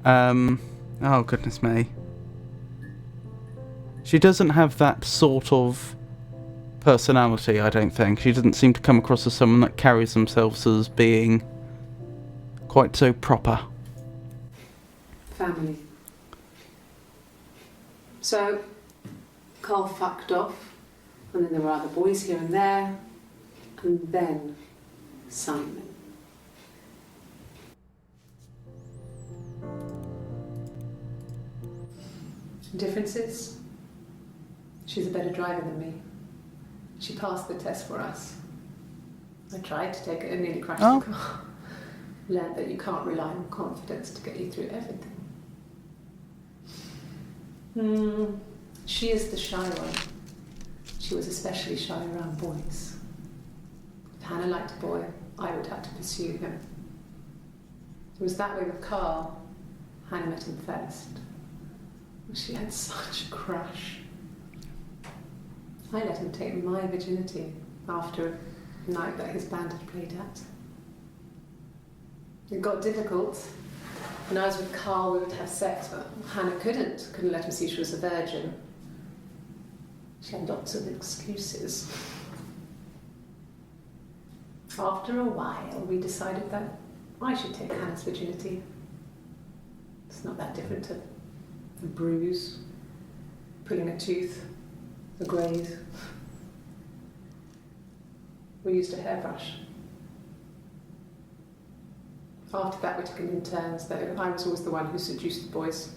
Oh, goodness me. She doesn't have that sort of personality, I don't think. She doesn't seem to come across as someone that carries themselves as being quite so proper. Family. So, Carl fucked off, and then there were other boys here and there, and then Simon. Differences? She's a better driver than me. She passed the test for us. I tried to take it and nearly crashed the car. Learned that you can't rely on confidence to get you through everything. She is the shy one. She was especially shy around boys. If Hannah liked a boy, I would have to pursue him. It was that way with Carl. Hannah met him first. She had such a crush. I let him take my virginity after a night that his band had played at. It got difficult. When I was with Carl, we would have sex, but Hannah couldn't let him see she was a virgin. She had lots of excuses. After a while, we decided that I should take Hannah's virginity. It's not that different to a bruise, pulling a tooth, a graze. We used a hairbrush. After that, we took it in turns, though. I was always the one who seduced the boys.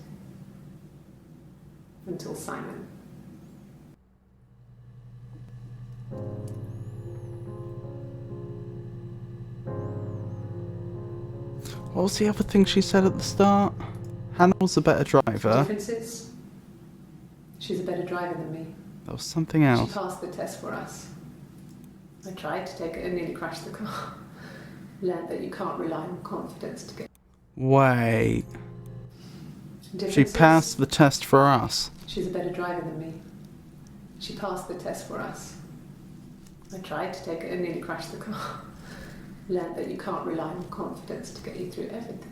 Until Simon. What was the other thing she said at the start? Hannah was a better driver. Differences? She's a better driver than me. That was something else. She passed the test for us. I tried to take it and nearly crashed the car. Learned that you can't rely on confidence to get... Wait. She Differences? passed the test for us. She's a better driver than me. She passed the test for us. I tried to take it and nearly crashed the car. Learned that you can't rely on confidence to get you through everything.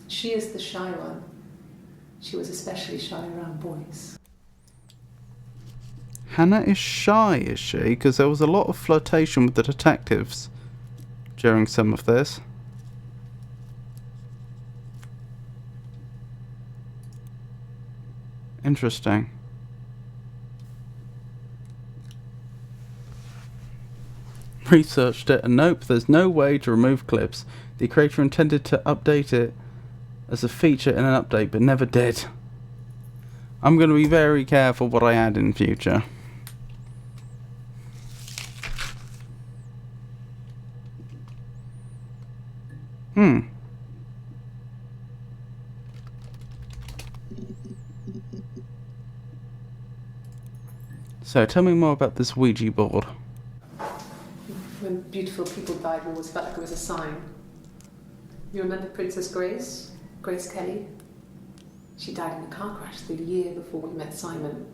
She is the shy one. She was especially shy around boys. Hannah is shy, is she? Because there was a lot of flirtation with the detectives during some of this. Interesting. Researched it, and nope, there's no way to remove clips. The creator intended to update it as a feature in an update, but never did. I'm going to be very careful what I add in future. So, tell me more about this Ouija board. When beautiful people died, we always felt like it was a sign. You remember Princess Grace? Grace Kelly? She died in a car crash the year before we met Simon.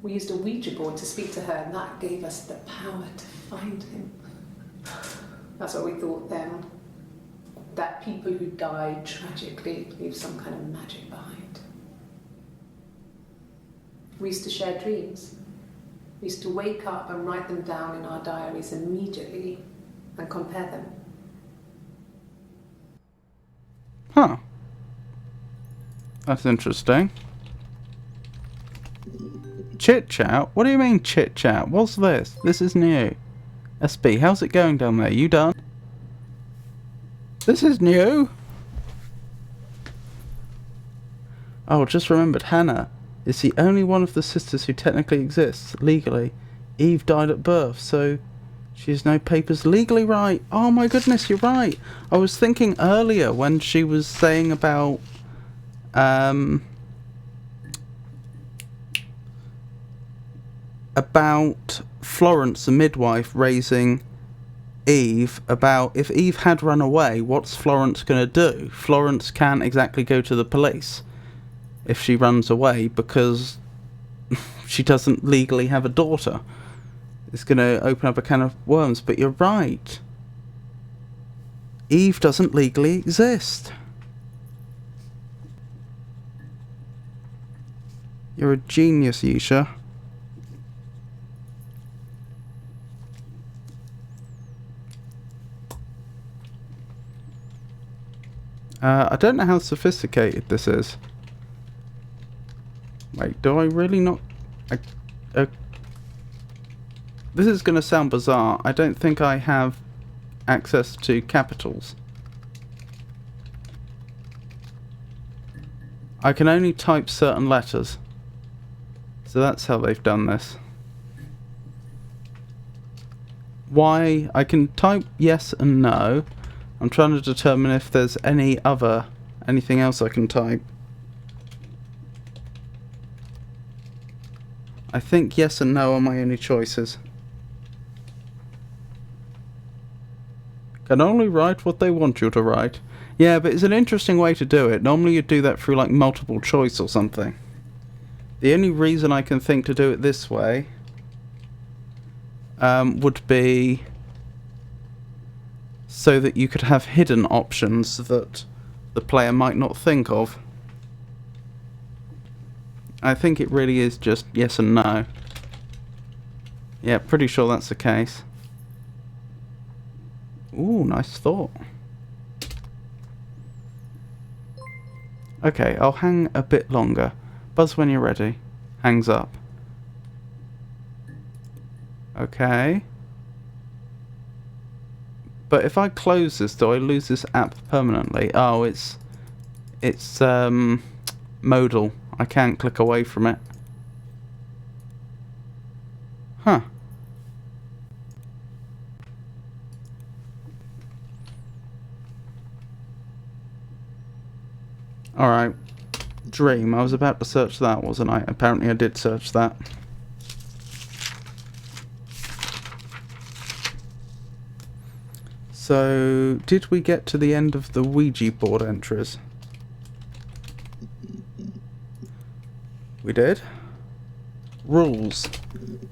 We used a Ouija board to speak to her, and that gave us the power to find him. That's what we thought then. That people who died tragically leave some kind of magic behind. We used to share dreams. We used to wake up and write them down in our diaries immediately and compare them. Huh. That's interesting. Chit chat? What do you mean chit chat? What's this? This is new. SB, how's it going down there? You done? This is new. Oh, just remembered, Hannah is the only one of the sisters who technically exists legally. Eve died at birth, so she has no papers legally. Right. Oh my goodness, you're right. I was thinking earlier when she was saying about Florence, the midwife, raising Eve, about if Eve had run away, what's Florence going to do? Florence can't exactly go to the police if she runs away because she doesn't legally have a daughter. It's going to open up a can of worms, but you're right. Eve doesn't legally exist. You're a genius, Yisha. I don't know how sophisticated this is. Wait, do I really not... This is going to sound bizarre. I don't think I have access to capitals. I can only type certain letters. So that's how they've done this. Why? I can type yes and no. I'm trying to determine if there's anything else I can type. I think yes and no are my only choices. Can only write what they want you to write. Yeah, but it's an interesting way to do it. Normally you'd do that through like multiple choice or something. The only reason I can think to do it this way would be so that you could have hidden options that the player might not think of. I think it really is just yes and no. Yeah, pretty sure that's the case. Ooh, nice thought. Okay, I'll hang a bit longer. Buzz when you're ready. Hangs up. Okay. But if I close this, do I lose this app permanently? Oh, it's modal. I can't click away from it. Huh. Alright. Dream. I was about to search that, wasn't I? Apparently I did search that. So, did we get to the end of the Ouija board entries? We did. Rules.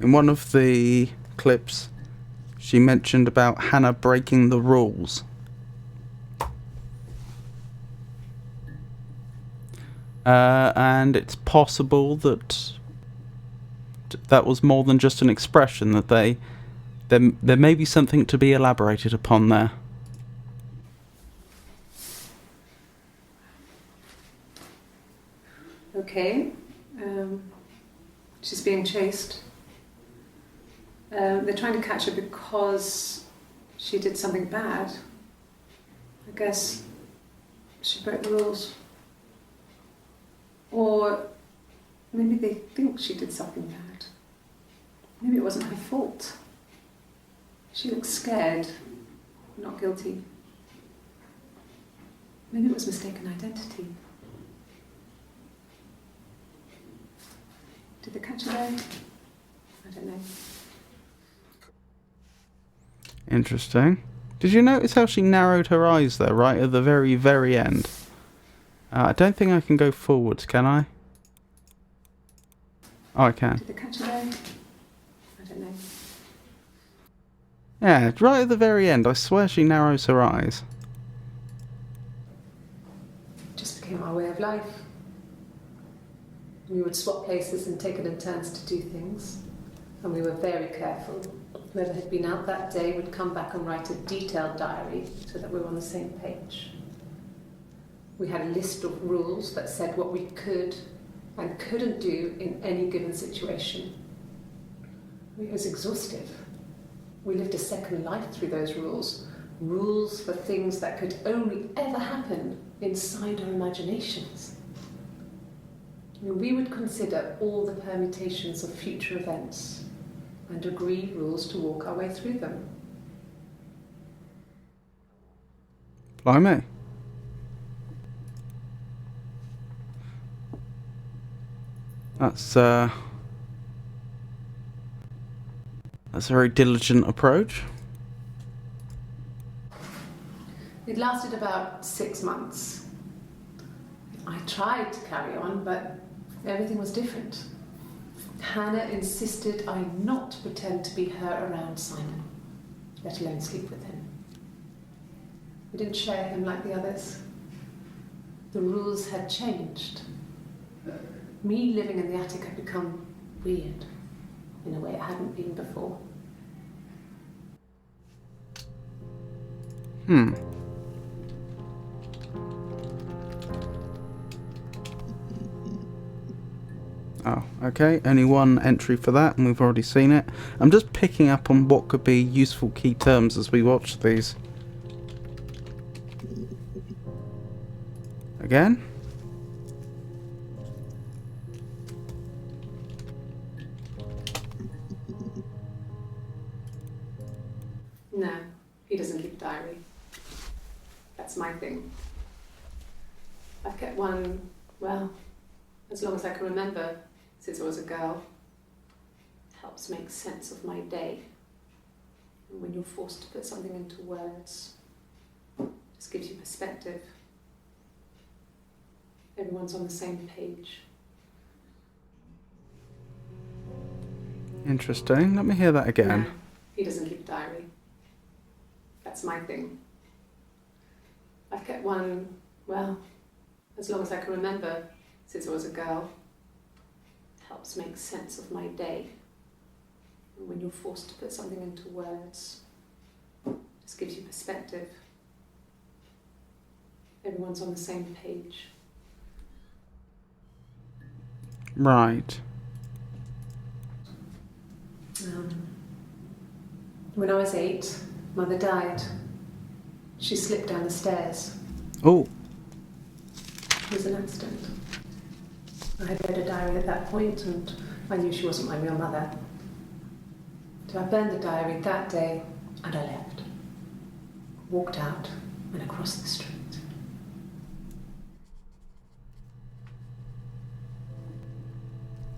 In one of the clips, she mentioned about Hannah breaking the rules. And it's possible that that was more than just an expression, that there may be something to be elaborated upon there. Okay. She's being chased. They're trying to catch her because she did something bad. I guess she broke the rules. Or maybe they think she did something bad. Maybe it wasn't her fault. She looks scared, not guilty. Maybe it was mistaken identity. Did they catch her there? I don't know. Interesting. Did you notice how she narrowed her eyes there, right at the very, very end? I don't think I can go forwards, can I? Oh, I can. Did they catch her there? I don't know. Yeah, right at the very end. I swear she narrows her eyes. It just became our way of life. We would swap places and take it in turns to do things. And we were very careful. Whoever had been out that day would come back and write a detailed diary so that we were on the same page. We had a list of rules that said what we could and couldn't do in any given situation. It was exhaustive. We lived a second life through those rules. Rules for things that could only ever happen inside our imaginations. We would consider all the permutations of future events and agree rules to walk our way through them. Blimey. That's a very diligent approach. It lasted about 6 months. I tried to carry on, but everything was different. Hannah insisted I not pretend to be her around Simon, let alone sleep with him. We didn't share him like the others. The rules had changed. Me living in the attic had become weird in a way it hadn't been before. Oh, okay. Only one entry for that, and we've already seen it. I'm just picking up on what could be useful key terms as we watch these. Again? No, he doesn't keep a diary. That's my thing. I've kept one, well, as long as I can remember, since I was a girl. It helps make sense of my day. And when you're forced to put something into words, it just gives you perspective. Everyone's on the same page. Interesting. Let me hear that again. No, he doesn't keep a diary. That's my thing. I've kept one, well, as long as I can remember, since I was a girl. It helps make sense of my day. And when you're forced to put something into words, it just gives you perspective. Everyone's on the same page. Right. When I was 8, Mother died. She slipped down the stairs. Oh. It was an accident. I had read a diary at that point, and I knew she wasn't my real mother. So I burned the diary that day, and I left. Walked out and across the street.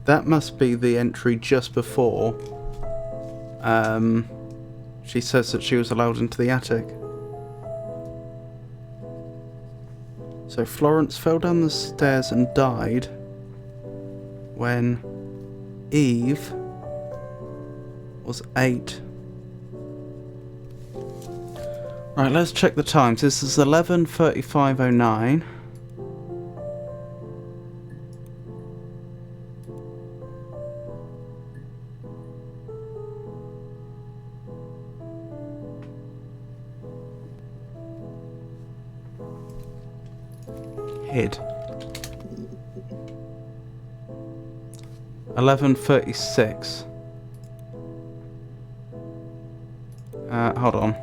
That must be the entry just before she says that she was allowed into the attic. So Florence fell down the stairs and died when Eve was 8. Right, let's check the times. This is 11:35:09. Hid. 11:36. Hold on.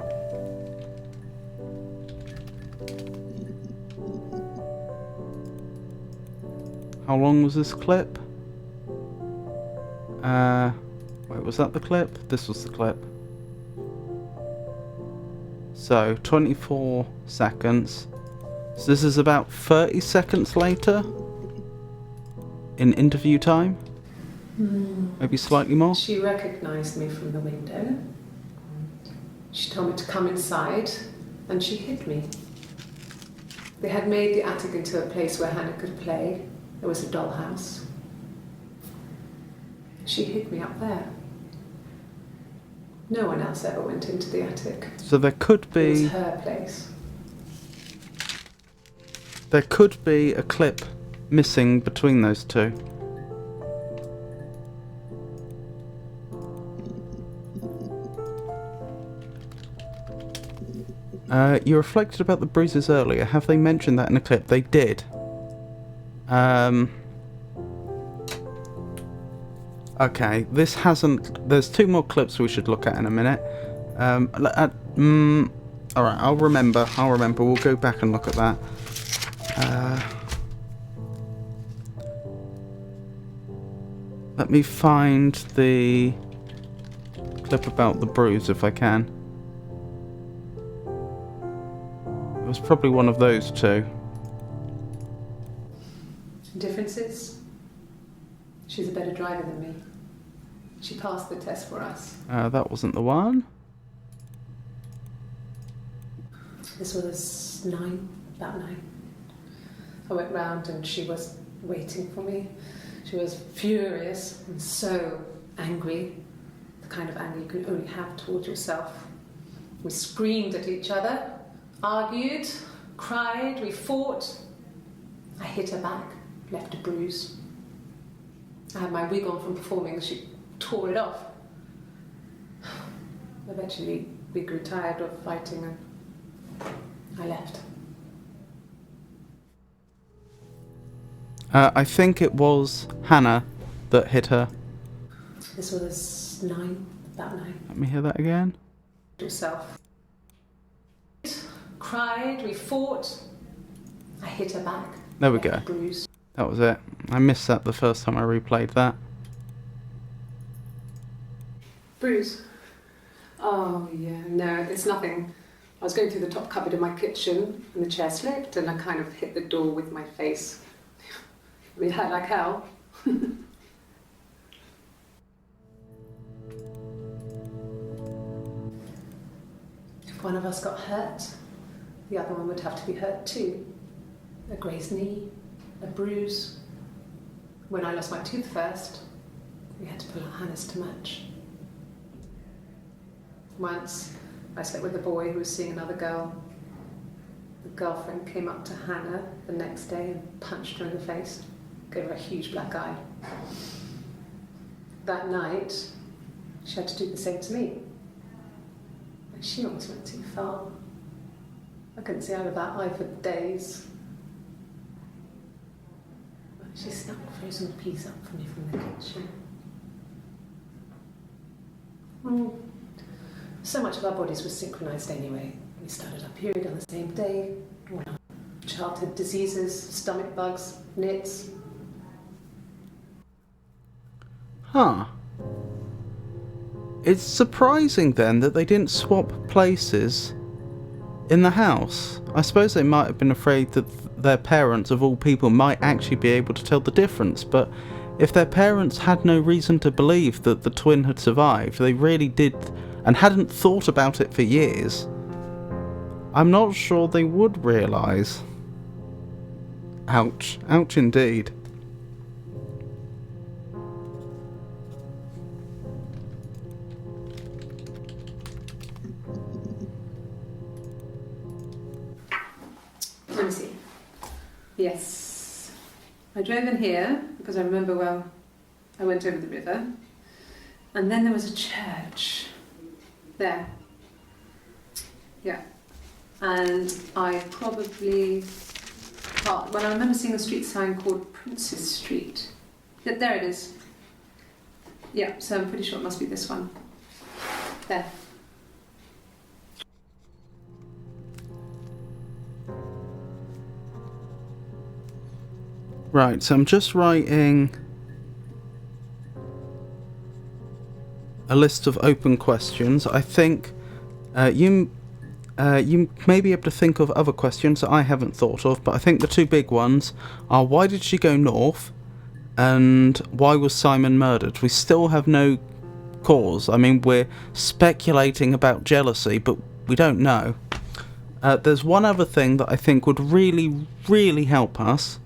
How long was this clip? Wait, was that the clip? This was the clip. So, 24 seconds. So this is about 30 seconds later in interview time. Maybe slightly more. She recognised me from the window. She told me to come inside, and she hid me. They had made the attic into a place where Hannah could play. There was a dollhouse. She hid me up there. No one else ever went into the attic. So there could It be was her place. a clip missing between those two. You reflected about the bruises earlier. Have they mentioned that in the clip? They did. Okay, this hasn't... There's 2 more clips we should look at in a minute. Alright, I'll remember. We'll go back and look at that. Let me find the clip about the bruise if I can. It was probably one of those 2. Differences? She's a better driver than me. She passed the test for us. That wasn't the one. This was 9, about 9. I went round and she was waiting for me. She was furious and so angry, the kind of anger you can only have towards yourself. We screamed at each other. argued, cried, we fought. I hit her back, left a bruise. I had my wig on from performing, she tore it off. Eventually, we grew tired of fighting and I left. I think it was Hannah that hit her. This was about 9. Let me hear that again. Herself. Cried, we fought. I hit her back. There we left go. a bruise. That was it. I missed that the first time I replayed that. Bruise? Oh, yeah, no, it's nothing. I was going through the top cupboard in my kitchen and the chair slipped and I kind of hit the door with my face. I mean, it hurt like hell. If one of us got hurt, the other one would have to be hurt too. A grazed knee, a bruise. When I lost my tooth first, we had to pull out Hannah's to match. Once, I slept with a boy who was seeing another girl. The girlfriend came up to Hannah the next day and punched her in the face, gave her a huge black eye. That night, she had to do the same to me. But she almost went too far. I couldn't see out of that eye for days. But she snuck a frozen piece up for me from the kitchen. So much of our bodies was synchronised anyway. We started our period on the same day. All our childhood diseases, stomach bugs, nits. Huh. It's surprising then that they didn't swap places in the house. I suppose they might have been afraid that their parents, of all people, might actually be able to tell the difference, but if their parents had no reason to believe that the twin had survived, they really did, and hadn't thought about it for years, I'm not sure they would realise. Ouch. Ouch indeed. Let me see. Yes. I drove in here because I remember, well, I went over the river. And then there was a church. There. Yeah. And I probably parked. Well, I remember seeing a street sign called Princess Street. There it is. Yeah, so I'm pretty sure it must be this one. There. Right, so I'm just writing a list of open questions. I think you may be able to think of other questions that I haven't thought of, but I think the two big ones are why did she go north and why was Simon murdered? We still have no cause. I mean, we're speculating about jealousy, but we don't know. There's one other thing that I think would really, really help us,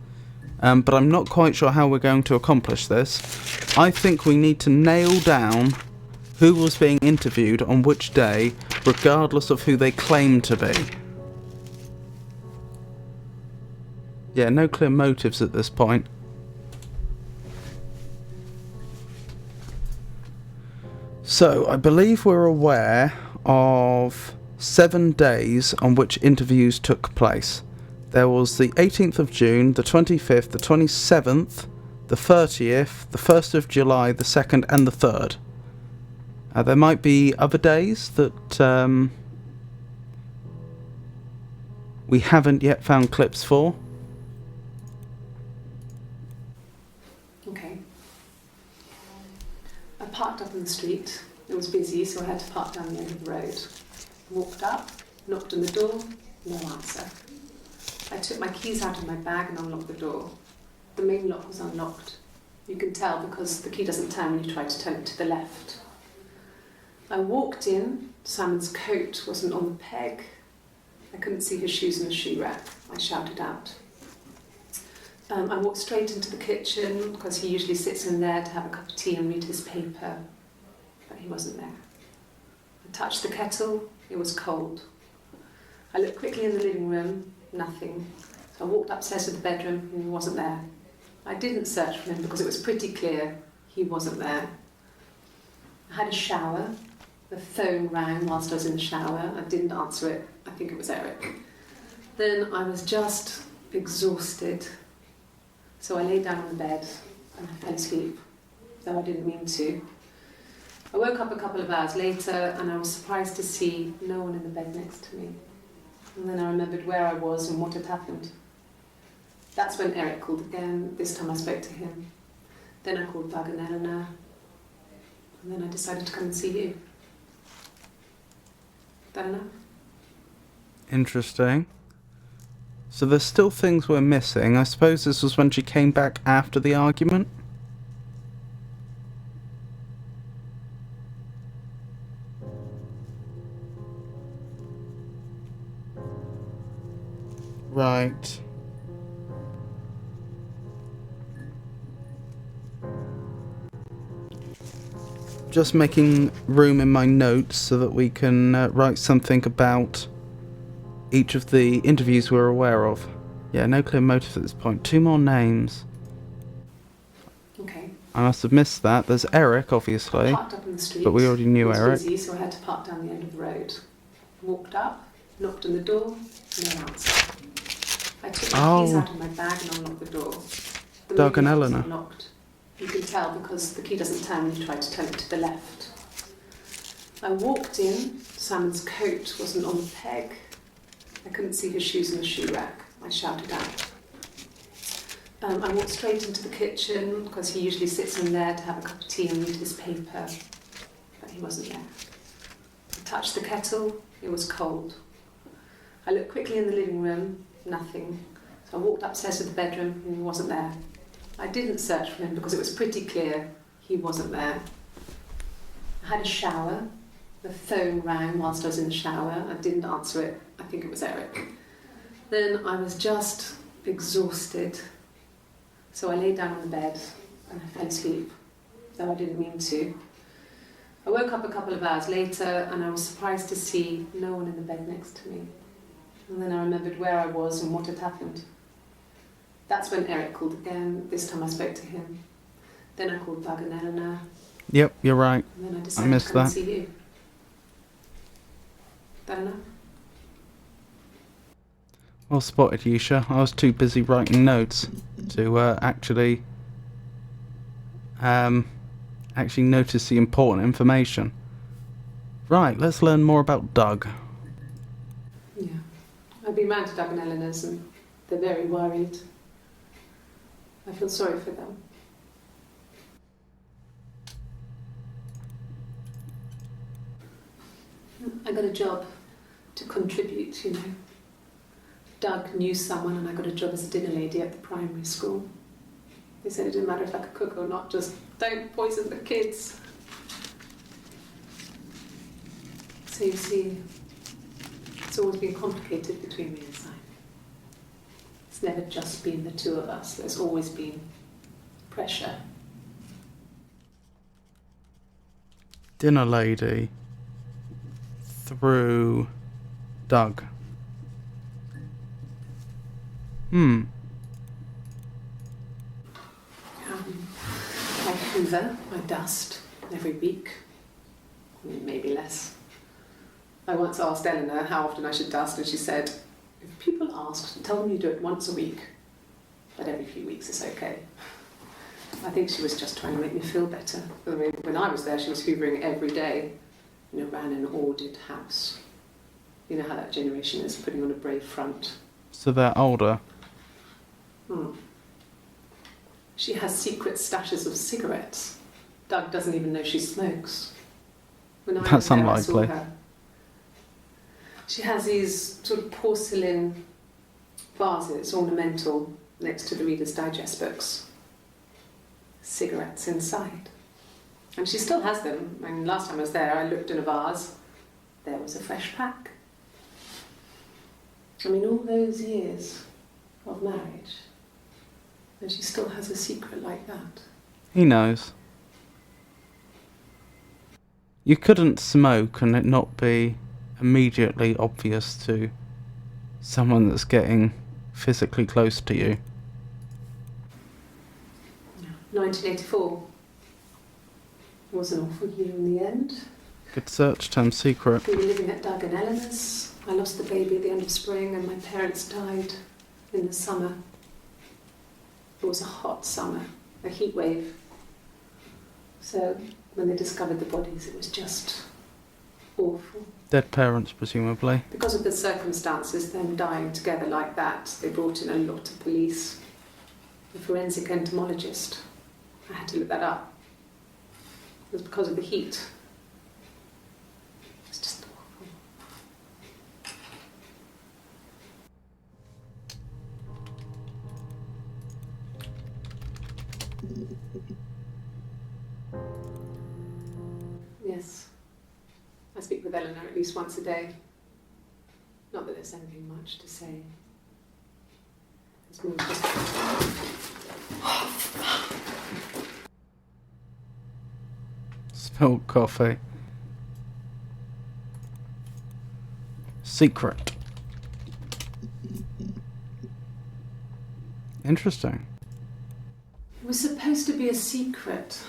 but I'm not quite sure how we're going to accomplish this. I think we need to nail down who was being interviewed on which day, regardless of who they claim to be. Yeah, no clear motives at this point. So, I believe we're aware of 7 days on which interviews took place. There was the 18th of June, the 25th, the 27th, the 30th, the 1st of July, the 2nd and the 3rd. There might be other days that we haven't yet found clips for. Okay. I parked up in the street. It was busy, so I had to park down the end of the road. Walked up, knocked on the door, no answer. I took my keys out of my bag and unlocked the door. The main lock was unlocked. You can tell because the key doesn't turn when you try to turn it to the left. I walked in. Simon's coat wasn't on the peg. I couldn't see his shoes in the shoe rack. I shouted out. I walked straight into the kitchen because he usually sits in there to have a cup of tea and read his paper, but he wasn't there. I touched the kettle. It was cold. I looked quickly in the living room, nothing. So I walked upstairs to the bedroom and he wasn't there. I didn't search for him because it was pretty clear he wasn't there. I had a shower. The phone rang whilst I was in the shower. I didn't answer it. I think it was Eric. Then I was just exhausted. So I lay down on the bed and I fell asleep, though I didn't mean to. I woke up a couple of hours later and I was surprised to see no one in the bed next to me. And then I remembered where I was and what had happened. That's when Eric called again. This time I spoke to him. Then I called Doug and Eleanor. And then I decided to come and see you. That enough? Interesting. So there's still things we're missing. I suppose this was when she came back after the argument? Right. Just making room in my notes so that we can write something about each of the interviews we're aware of. Yeah, no clear motive at this point. 2 more names. Okay. I must have missed that. There's Eric, obviously. Parked up in the street. But we already knew It was Eric. busy, so I had to park down the end of the road. Walked up, knocked on the door, no answer. I took my keys out of my bag and unlocked the door. The Doug and main door Eleanor. wasn't locked. You can tell because the key doesn't turn when you try to turn it to the left. I walked in. Simon's coat wasn't on the peg. I couldn't see his shoes in the shoe rack. I shouted out. I walked straight into the kitchen because he usually sits in there to have a cup of tea and read his paper, but he wasn't there. I touched the kettle. It was cold. I looked quickly in the living room. Nothing. So I walked upstairs to the bedroom and he wasn't there. I didn't search for him because it was pretty clear he wasn't there. I had a shower. The phone rang whilst I was in the shower. I didn't answer it. I think it was Eric. Then I was just exhausted. So I lay down on the bed and I fell asleep, though I didn't mean to. I woke up a couple of hours later and I was surprised to see no one in the bed next to me. And then I remembered where I was and what had happened. That's when Eric called again. This time I spoke to him. Then I called Doug and Eleanor. Yep, you're right. And then I decided missed to come and that. see you. That enough? Well spotted, Yusha. I was too busy writing notes to actually notice the important information. Right, let's learn more about Doug. Yeah. I've been round to Doug and Eleanor's and they're very worried. I feel sorry for them. I got a job to contribute, you know. Doug knew someone and I got a job as a dinner lady at the primary school. They said it didn't matter if I could cook or not, just don't poison the kids. So you see, it's always been complicated between me and Simon. It's never just been the two of us. There's always been pressure. Dinner lady through Doug. I hoover, I dust every week, maybe less. I once asked Eleanor how often I should dust and she said, if people ask, tell them you do it once a week, but every few weeks is okay. I think she was just trying to make me feel better. I mean, when I was there she was hoovering every day, you know, ran an ordered house. You know how that generation is, putting on a brave front. So they're older. She has secret stashes of cigarettes. Doug doesn't even know she smokes. When I was That's there, unlikely. I saw her. She has these sort of porcelain vases, ornamental, next to the Reader's Digest books. Cigarettes inside. And she still has them. I mean, last time I was there, I looked in a vase. There was a fresh pack. I mean, all those years of marriage, and she still has a secret like that. He knows. You couldn't smoke and it not be immediately obvious to Someone that's getting physically close to you. 1984 was an awful year in the end. Good search term secret. We were living at Doug and Eleanor's. I lost the baby at the end of spring and my parents died in the summer. It was a hot summer, a heat wave. So when they discovered the bodies, it was just awful. Dead parents, presumably. Because of the circumstances, them dying together like that, they brought in a lot of police. The forensic entomologist. I had to look that up. It was because of the heat. It was just awful. Yes. I speak with Eleanor at least once a day. Not that there's anything much to say. It's more just... Spilled coffee. Secret. Interesting. It was supposed to be a secret.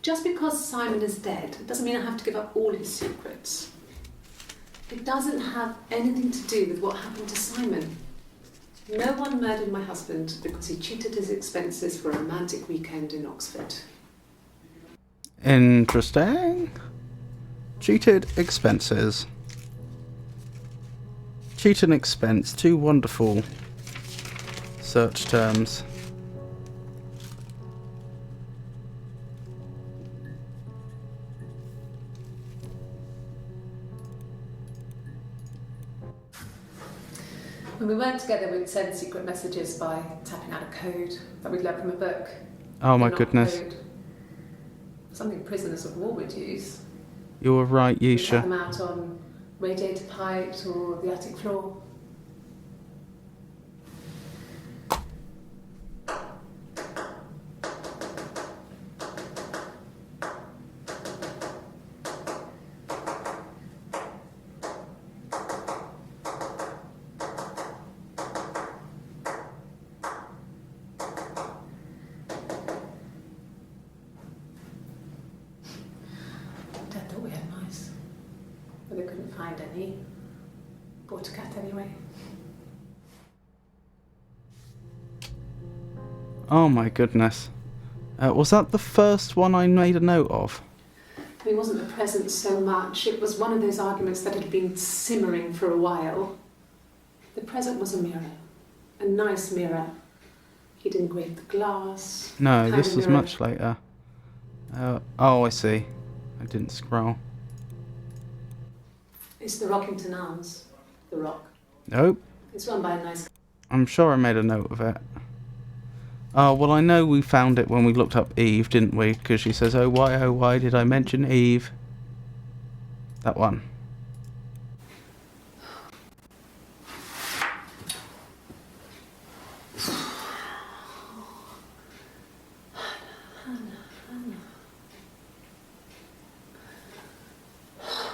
Just because Simon is dead doesn't mean I have to give up all his secrets. It doesn't have anything to do with what happened to Simon. No one murdered my husband because he cheated his expenses for a romantic weekend in Oxford. Interesting. Cheated expenses. Cheat and expense, two wonderful search terms. When we weren't together, we'd send secret messages by tapping out a code that we'd learned from a book. Oh my Not goodness. code. Something prisoners of war would use. You were right, We'd tap Yisha. them out on radiator pipes or the attic floor. Dad thought we had mice, but they couldn't find any. Bought a cat anyway. Oh my goodness. Was that the first one I made a note of? It wasn't the present so much. It was one of those arguments that had been simmering for a while. The present was a mirror. A nice mirror. He'd engraved the glass. No, kind this of was mirror. much later. Oh, I see. I didn't scroll. It's the Rockington Arms. The Rock. Nope. It's run by a nice... I'm sure I made a note of it. Oh, well, I know we found it when we looked up Eve, didn't we? Because she says, oh, why did I mention Eve? That one.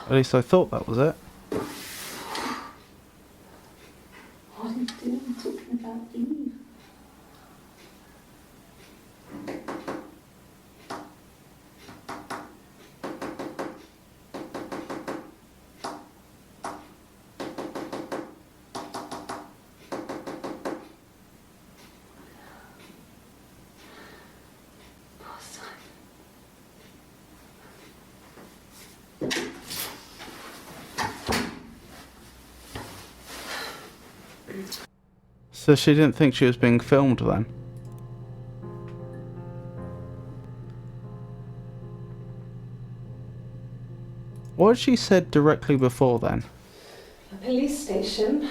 At least I thought that was it. What are you doing talking about Eve? Poor Simon. So she didn't think she was being filmed then? What had she said directly before then? A police station.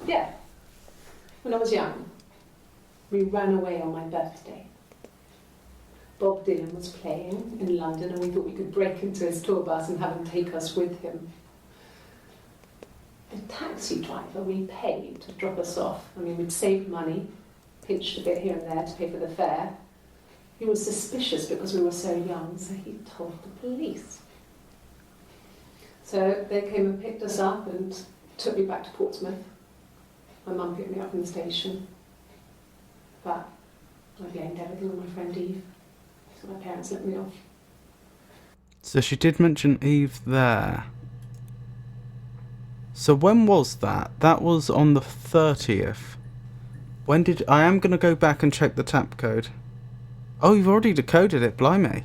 Yeah. When I was young, we ran away on my birthday. Bob Dylan was playing in London and we thought we could break into his tour bus and have him take us with him. The taxi driver we paid to drop us off. I mean, we'd saved money, pinched a bit here and there to pay for the fare. He was suspicious because we were so young, so he told the police. So they came and picked us up and took me back to Portsmouth. My mum picked me up from the station. But I blamed everything on my friend Eve. So my parents let me off. So she did mention Eve there. So when was that? That was on the 30th. When did... I am going to go back and check the tap code. Oh, you've already decoded it, blimey.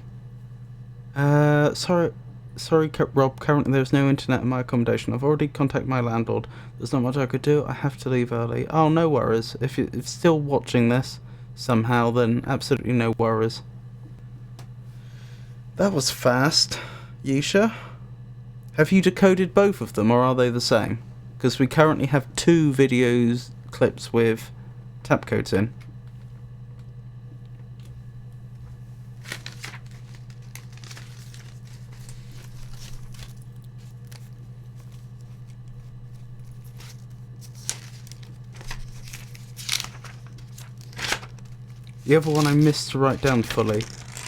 Sorry, Rob, currently there's no internet in my accommodation. I've already contacted my landlord. There's not much I could do. I have to leave early. Oh, no worries. If you're still watching this somehow, then absolutely no worries. That was fast. Yisha? Have you decoded both of them, or are they the same? Because we currently have 2 videos clips with tap codes in. The other one I missed to write down fully.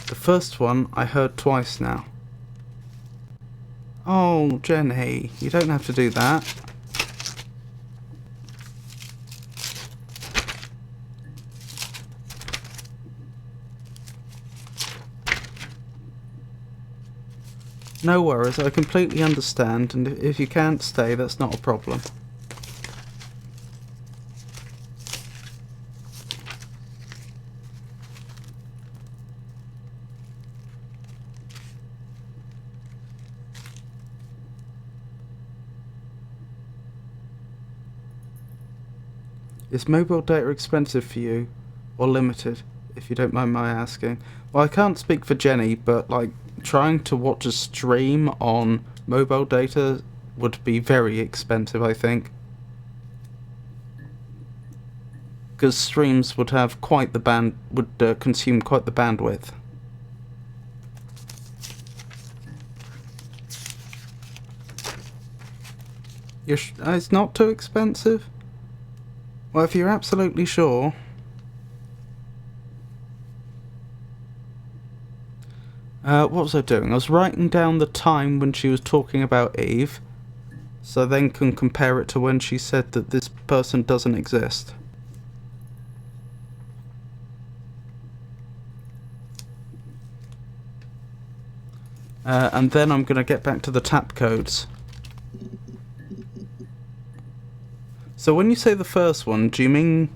The first one I heard twice now. Oh, Jenny, you don't have to do that. No worries, I completely understand, and if you can't stay, that's not a problem. Is mobile data expensive for you, or limited, if you don't mind my asking? Well, I can't speak for Jenny, but like trying to watch a stream on mobile data would be very expensive, I think. Because streams would have quite the consume quite the bandwidth. It's not too expensive? Well, if you're absolutely sure... what was I doing? I was writing down the time when she was talking about Eve, so I then can compare it to when she said that this person doesn't exist. And then I'm going to get back to the tap codes. So when you say the first one, do you mean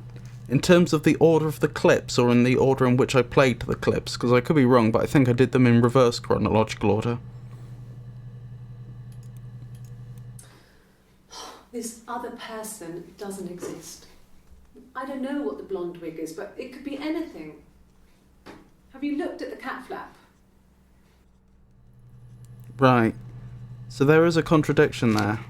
in terms of the order of the clips, or in the order in which I played the clips? Because I could be wrong, but I think I did them in reverse chronological order. This other person doesn't exist. I don't know what the blonde wig is, but it could be anything. Have you looked at the cat flap? Right. So there is a contradiction there.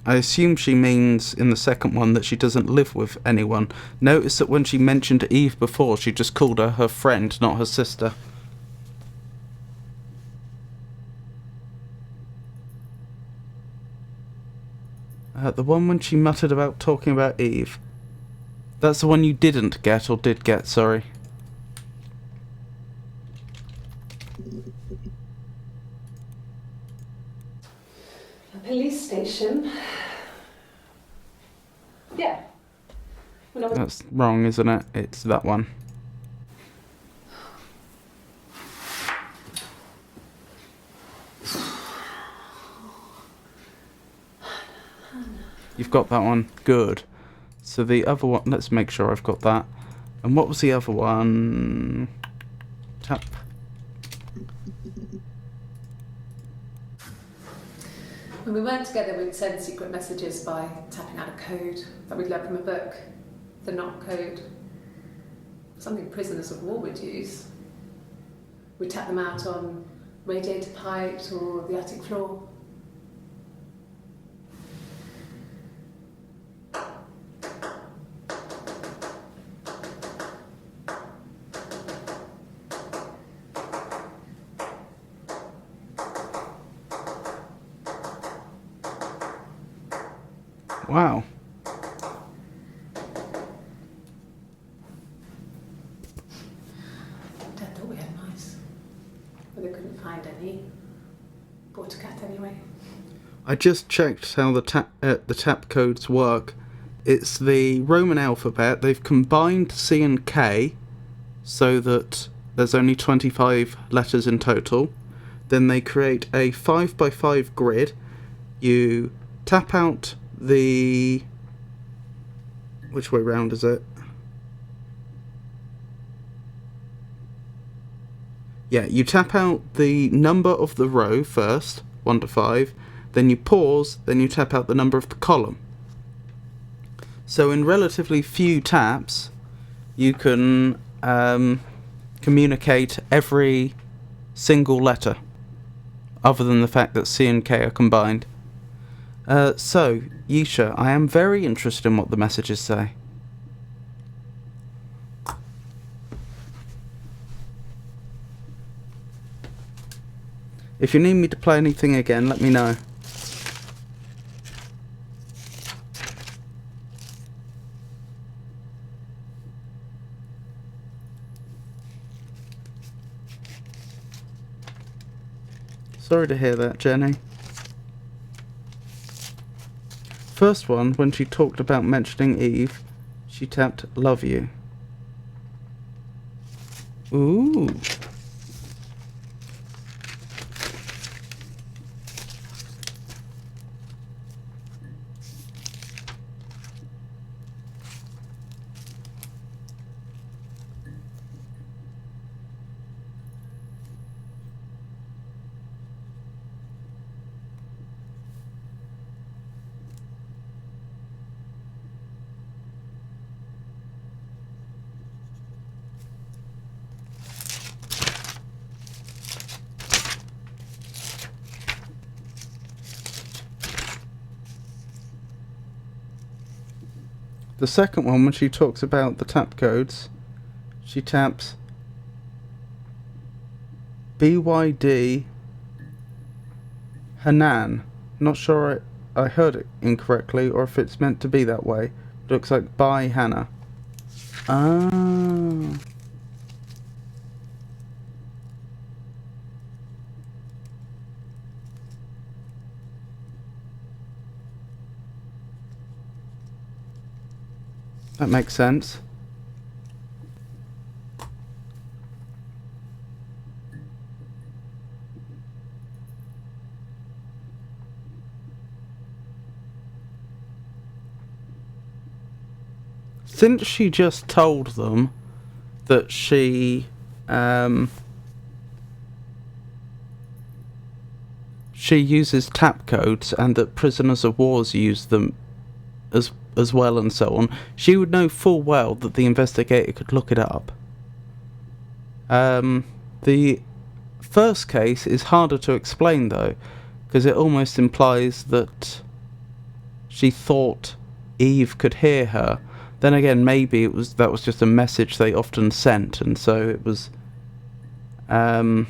I assume she means in the second one that she doesn't live with anyone. Notice that when she mentioned Eve before, she just called her her friend, not her sister. The one when she muttered about talking about Eve. That's the one you didn't get, or did get, sorry. Police station. Yeah. That's wrong, isn't it? It's that one. You've got that one. Good. So the other one, let's make sure I've got that. And what was the other one? Tap. When we weren't together, we'd send secret messages by tapping out a code that we'd learned from a book. The knock code. Something prisoners of war would use. We'd tap them out on radiator pipes or the attic floor. Wow. Dad thought we had mice. but I couldn't find any. Bought a cat anyway. I just checked how the tap codes work. It's the Roman alphabet. They've combined C and K so that there's only 25 letters in total. Then they create a 5x5 grid. You tap out the... Which way round is it? Yeah, you tap out the number of the row first, 1 to 5. Then you pause, then you tap out the number of the column. So in relatively few taps, you can communicate every single letter, other than the fact that C and K are combined. So, Yisha, I am very interested in what the messages say. If you need me to play anything again, let me know. Sorry to hear that, Jenny. First one, when she talked about mentioning Eve, she tapped "love you." Ooh. The second one, when she talks about the tap codes, she taps BYD Hanan. Not sure I heard it incorrectly or if it's meant to be that way. It looks like by Hannah. Ah. That makes sense. Since she just told them that she uses tap codes and that prisoners of wars use them as well and so on, she would know full well that the investigator could look it up. The first case is harder to explain though, because it almost implies that she thought Eve could hear her. Then again, maybe that was just a message they often sent, and so it was the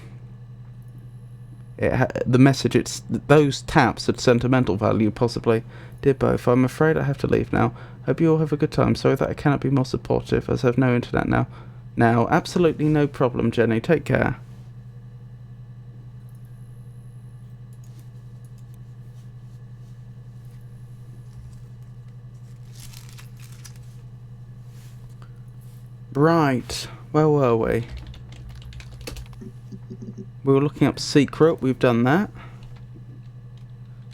message. Those taps had sentimental value, possibly. Dear both, I'm afraid I have to leave now. Hope you all have a good time. Sorry that I cannot be more supportive, as I have no internet now. Now, absolutely no problem, Jenny. Take care. Right, where were we? We were looking up secret, we've done that.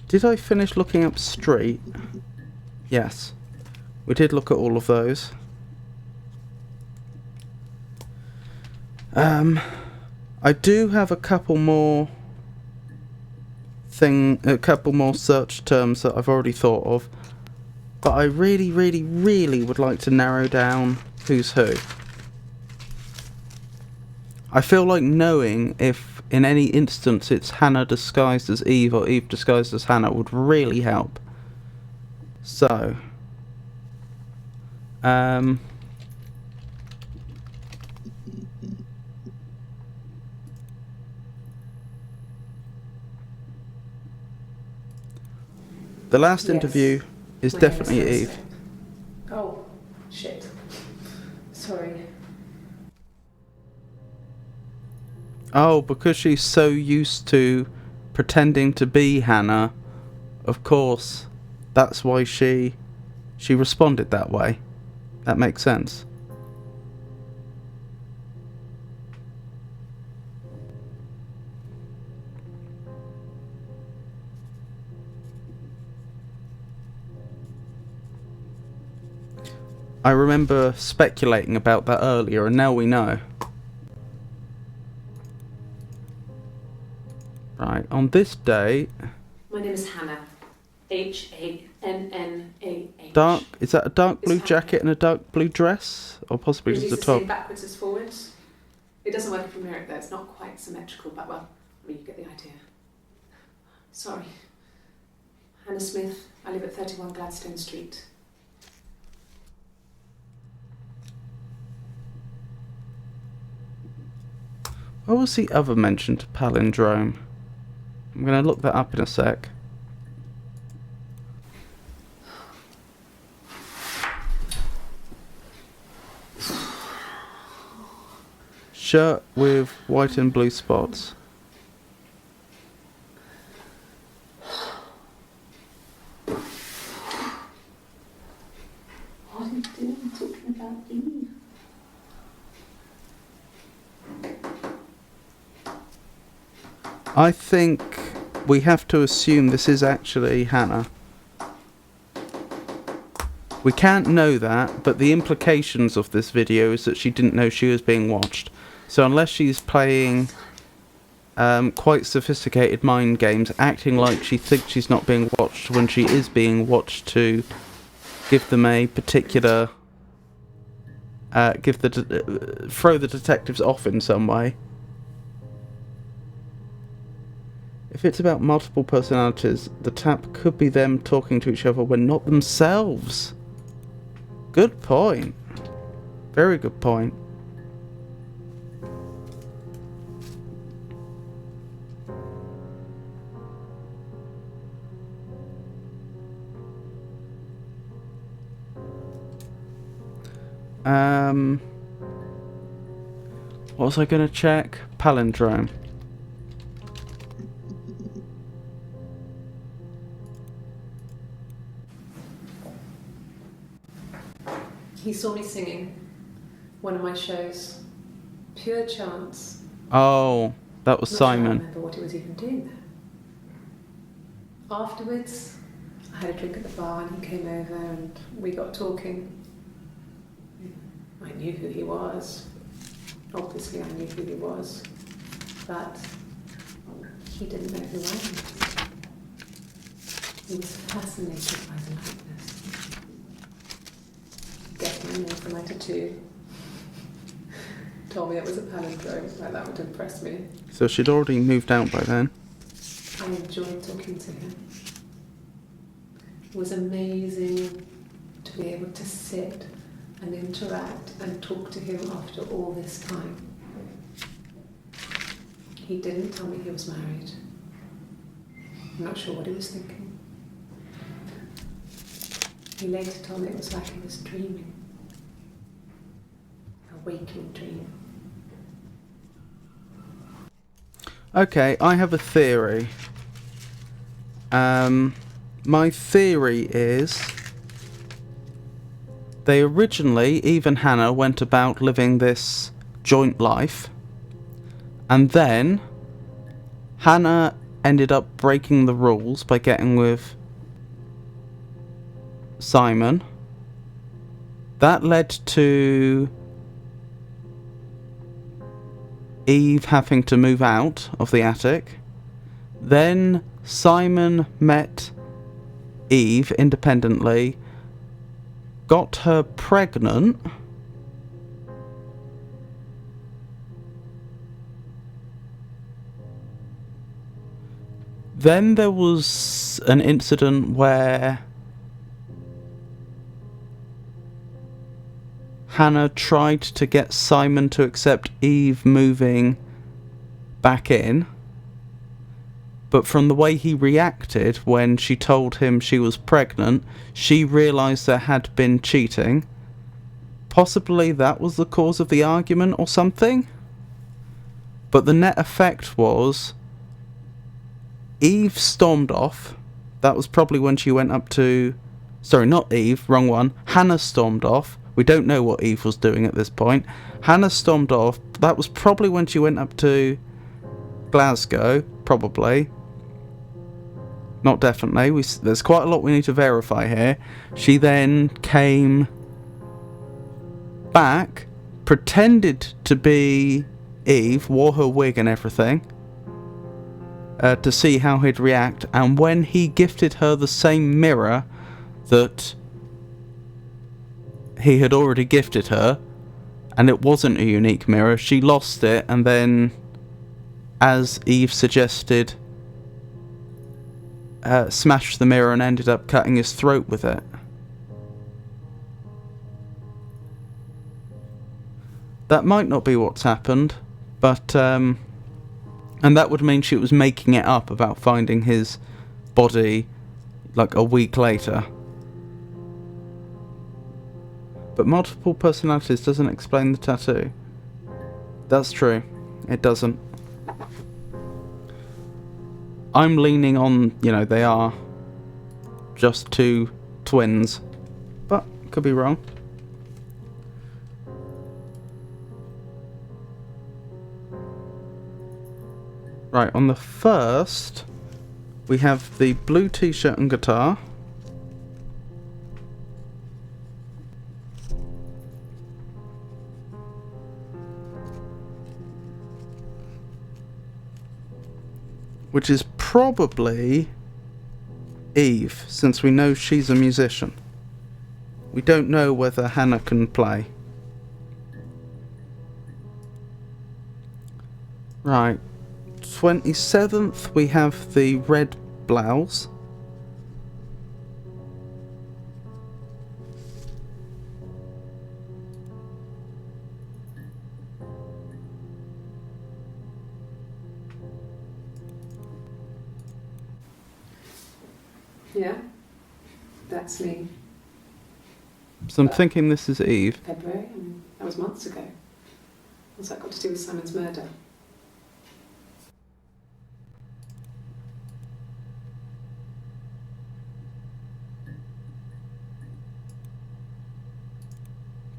Did I finish looking up street? Yes. We did look at all of those. I do have a couple more search terms that I've already thought of, but I really, really, really would like to narrow down who's who. I feel like knowing if in any instance it's Hannah disguised as Eve or Eve disguised as Hannah would really help. So, the last Yes. interview is My definitely name is Eve. Oh, shit. Sorry. Oh, because she's so used to pretending to be Hannah, of course, that's why she responded that way. That makes sense. I remember speculating about that earlier, and now we know. Right, on this day... My name is Hannah. Hannah. Dark... Is that a dark blue It's jacket and a dark blue dress? Or possibly Is just it the the top? same backwards as forwards? It doesn't work if you mirror it though. It's not quite symmetrical, but well, I mean, you get the idea. Sorry. Hannah Smith. I live at 31 Gladstone Street. What was the other mention to palindrome? I'm going to look that up in a sec. Shirt with white and blue spots. What are you doing talking about Eve? I think we have to assume this is actually Hannah. We can't know that, but the implications of this video is that she didn't know she was being watched. So unless she's playing quite sophisticated mind games, acting like she thinks she's not being watched when she is being watched to give them a particular... throw the detectives off in some way. If it's about multiple personalities, the tap could be them talking to each other when not themselves. Good point. Very good point. What was I going to check? Palindrome. He saw me singing one of my shows. Pure chance. Oh, that was Not sure I Simon. remember what he was even doing there. Afterwards, I had a drink at the bar and he came over and we got talking. I knew who he was. Obviously, I knew who he was. But he didn't know who I was. He was fascinated by the likeness. Guessed my name from my tattoo. Told me it was a palindrome, like that would impress me. So she'd already moved out by then. I enjoyed talking to him. It was amazing to be able to sit and interact and talk to him after all this time. He didn't tell me he was married. I'm not sure what he was thinking. He later told me it was like he was dreaming. A waking dream. Okay, I have a theory. My theory is they originally, Eve and Hannah, went about living this joint life, and then Hannah ended up breaking the rules by getting with Simon. That led to Eve having to move out of the attic. Then Simon met Eve independently, got her pregnant, then there was an incident where Hannah tried to get Simon to accept Eve moving back in, but from the way he reacted when she told him she was pregnant, she realised there had been cheating. Possibly that was the cause of the argument or something? But the net effect was Eve stormed off. That was probably when she went up to... Sorry, not Eve, wrong one. Hannah stormed off. We don't know what Eve was doing at this point. Hannah stormed off. That was probably when she went up to Glasgow, probably. Not definitely. There's quite a lot we need to verify here. She then came back, pretended to be Eve, wore her wig and everything, to see how he'd react, and when he gifted her the same mirror that he had already gifted her, and it wasn't a unique mirror, she lost it, and then, as Eve suggested, smashed the mirror and ended up cutting his throat with it. That might not be what's happened, but and that would mean she was making it up about finding his body like a week later. But multiple personalities doesn't explain the tattoo. That's true. It doesn't. I'm leaning on, they are just two twins. But, could be wrong. Right, on the first, we have the blue t-shirt and guitar. Which is probably Eve, since we know she's a musician. We don't know whether Hannah can play. Right. 27th, we have the red blouse. Yeah, that's me. So I'm thinking this is Eve. February, that was months ago. What's that got to do with Simon's murder?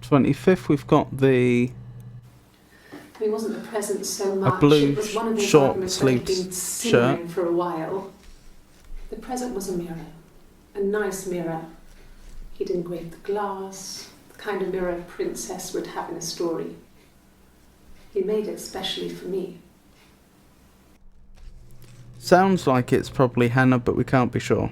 The 25th, we've got the... I mean, wasn't the present so much? blue it was one of those short arguments that had sleeved been simmering shirt. for a while. The present was a mirror, a nice mirror. He'd engraved the glass, the kind of mirror a princess would have in a story. He made it specially for me. Sounds like it's probably Hannah, but we can't be sure.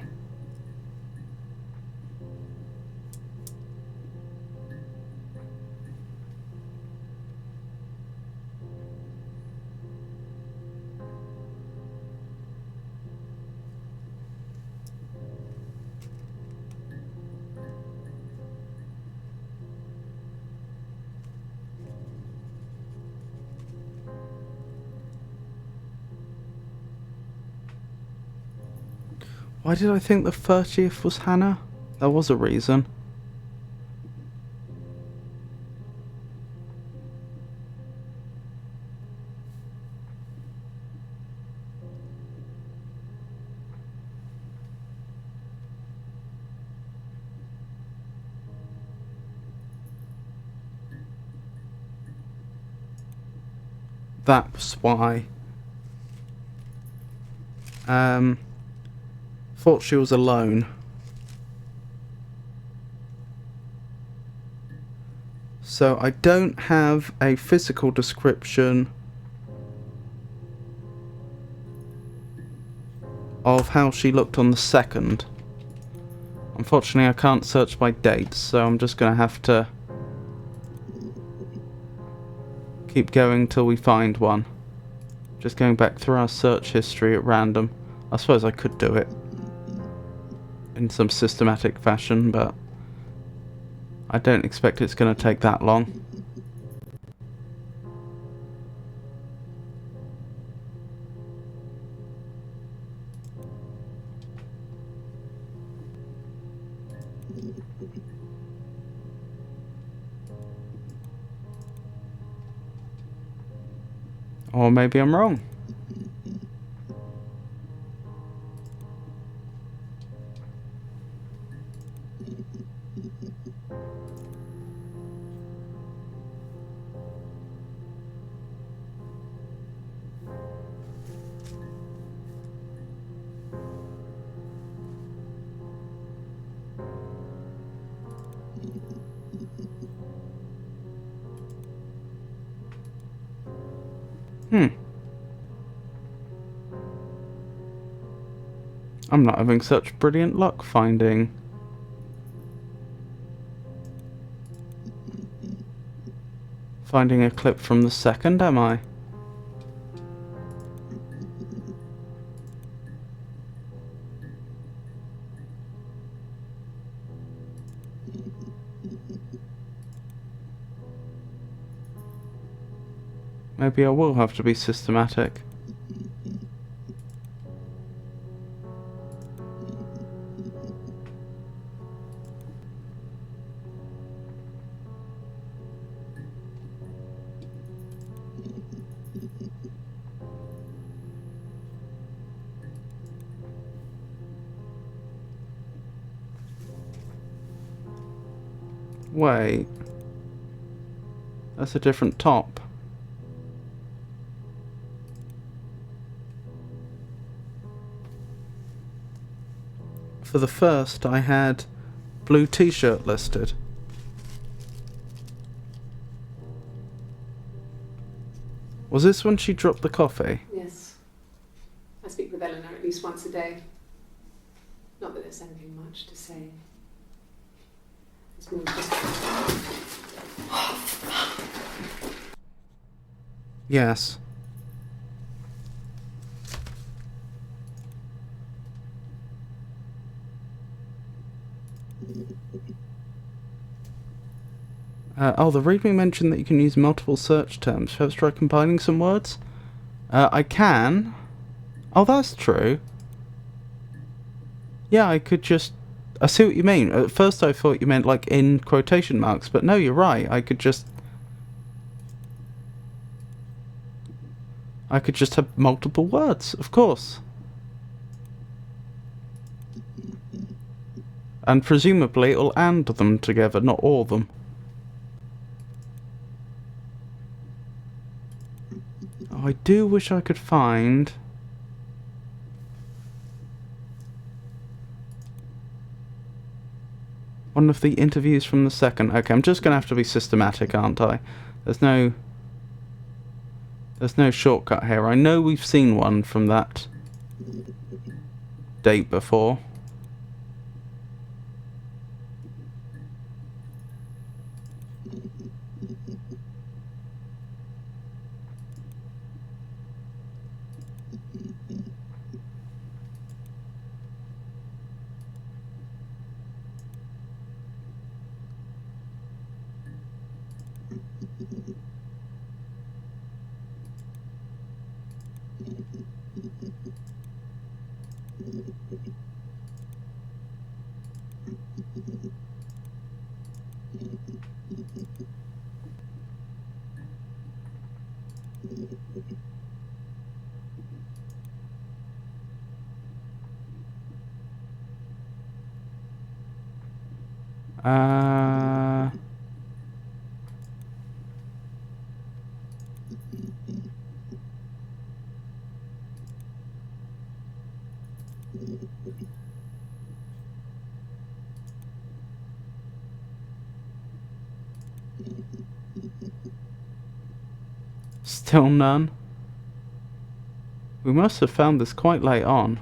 Why did I think the 30th was Hannah? There was a reason. That's why. Thought she was alone. So I don't have a physical description of how she looked on the 2nd. Unfortunately, I can't search by dates, so I'm just going to have to keep going till we find one. Just going back through our search history at random. I suppose I could do it in some systematic fashion, but I don't expect it's going to take that long. Or maybe I'm wrong. I'm not having such brilliant luck finding a clip from the second, am I? Maybe I will have to be systematic. Wait. That's a different top. For the first, I had blue t-shirt listed. Was this when she dropped the coffee? Yes. I speak with Eleanor at least once a day. Not that there's anything much to say. It's more just... Yes. The readme mentioned that you can use multiple search terms. Perhaps try combining some words? I can. Oh, that's true. Yeah, I could just... I see what you mean. At first I thought you meant like in quotation marks, but no, you're right. I could just have multiple words, of course. And presumably it'll and them together, not all of them. Oh, I do wish I could find... one of the interviews from the second. Okay, I'm just going to have to be systematic, aren't I? There's no shortcut here. I know we've seen one from that date before. Still none. We must have found this quite late on.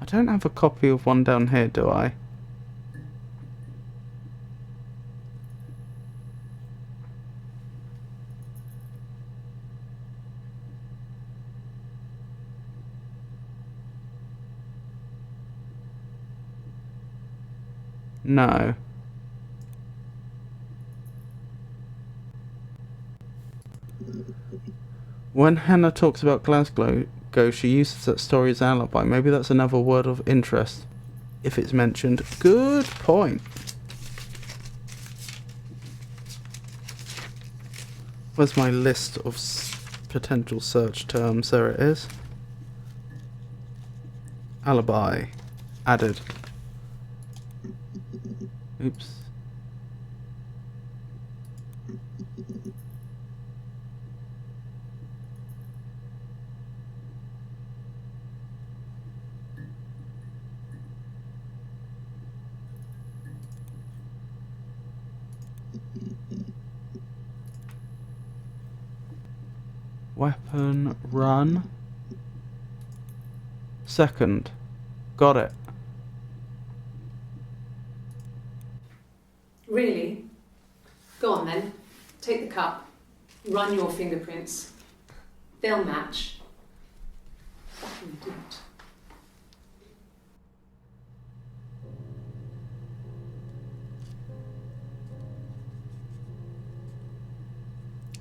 I don't have a copy of one down here, do I? No. When Hannah talks about Glasgow, she uses that story as alibi. Maybe that's another word of interest. if it's mentioned. Good point. Where's my list of potential search terms? There it is. Alibi. Added. Oops. Weapon, run. Second. Got it. Really? Go on then. Take the cup. Run your fingerprints. They'll match. Fucking do it.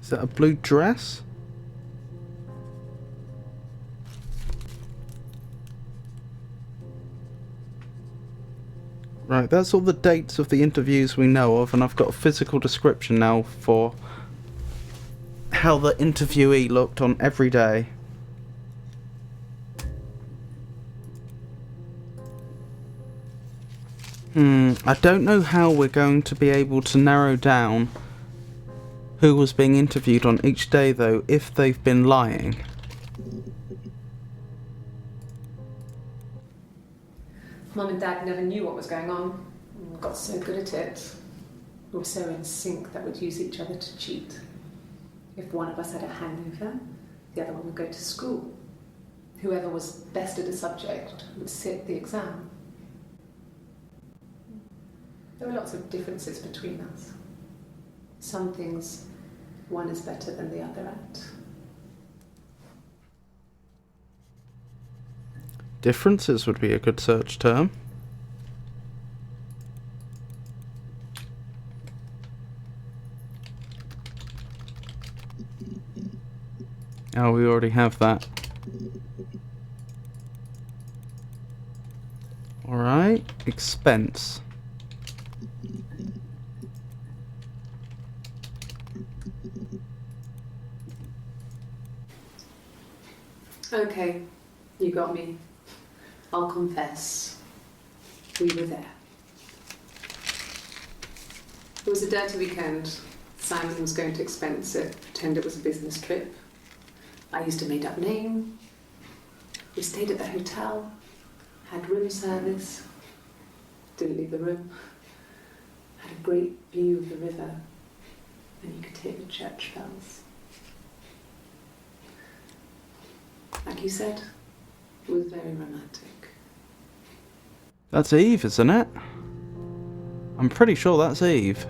Is that a blue dress? Right, that's all the dates of the interviews we know of, and I've got a physical description now for how the interviewee looked on every day. I don't know how we're going to be able to narrow down who was being interviewed on each day, though, if they've been lying. Mum and Dad never knew what was going on. We got so good at it. We were so in sync that we'd use each other to cheat. If one of us had a hangover, the other one would go to school. Whoever was best at a subject would sit the exam. There were lots of differences between us. Some things one is better than the other at. Differences would be a good search term. Oh, we already have that. Alright, expense. Okay, you got me. I'll confess. We were there. It was a dirty weekend. Simon was going to expense it, pretend it was a business trip. I used a made-up name. We stayed at the hotel, had room service, didn't leave the room, had a great view of the river, and you could hear the church bells. Like you said, it was very romantic. That's Eve, isn't it? I'm pretty sure that's Eve.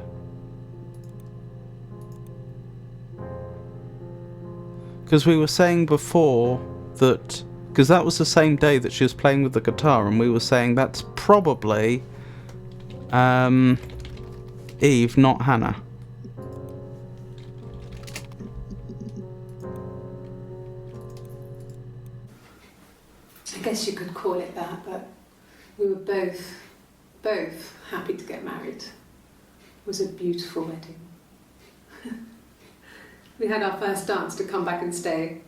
Because we were saying before that... Because that was the same day that she was playing with the guitar, and we were saying that's probably... Eve, not Hannah. I guess you could call it that, but we were both happy to get married. It was a beautiful wedding. We had our first dance to Come Back and Stay.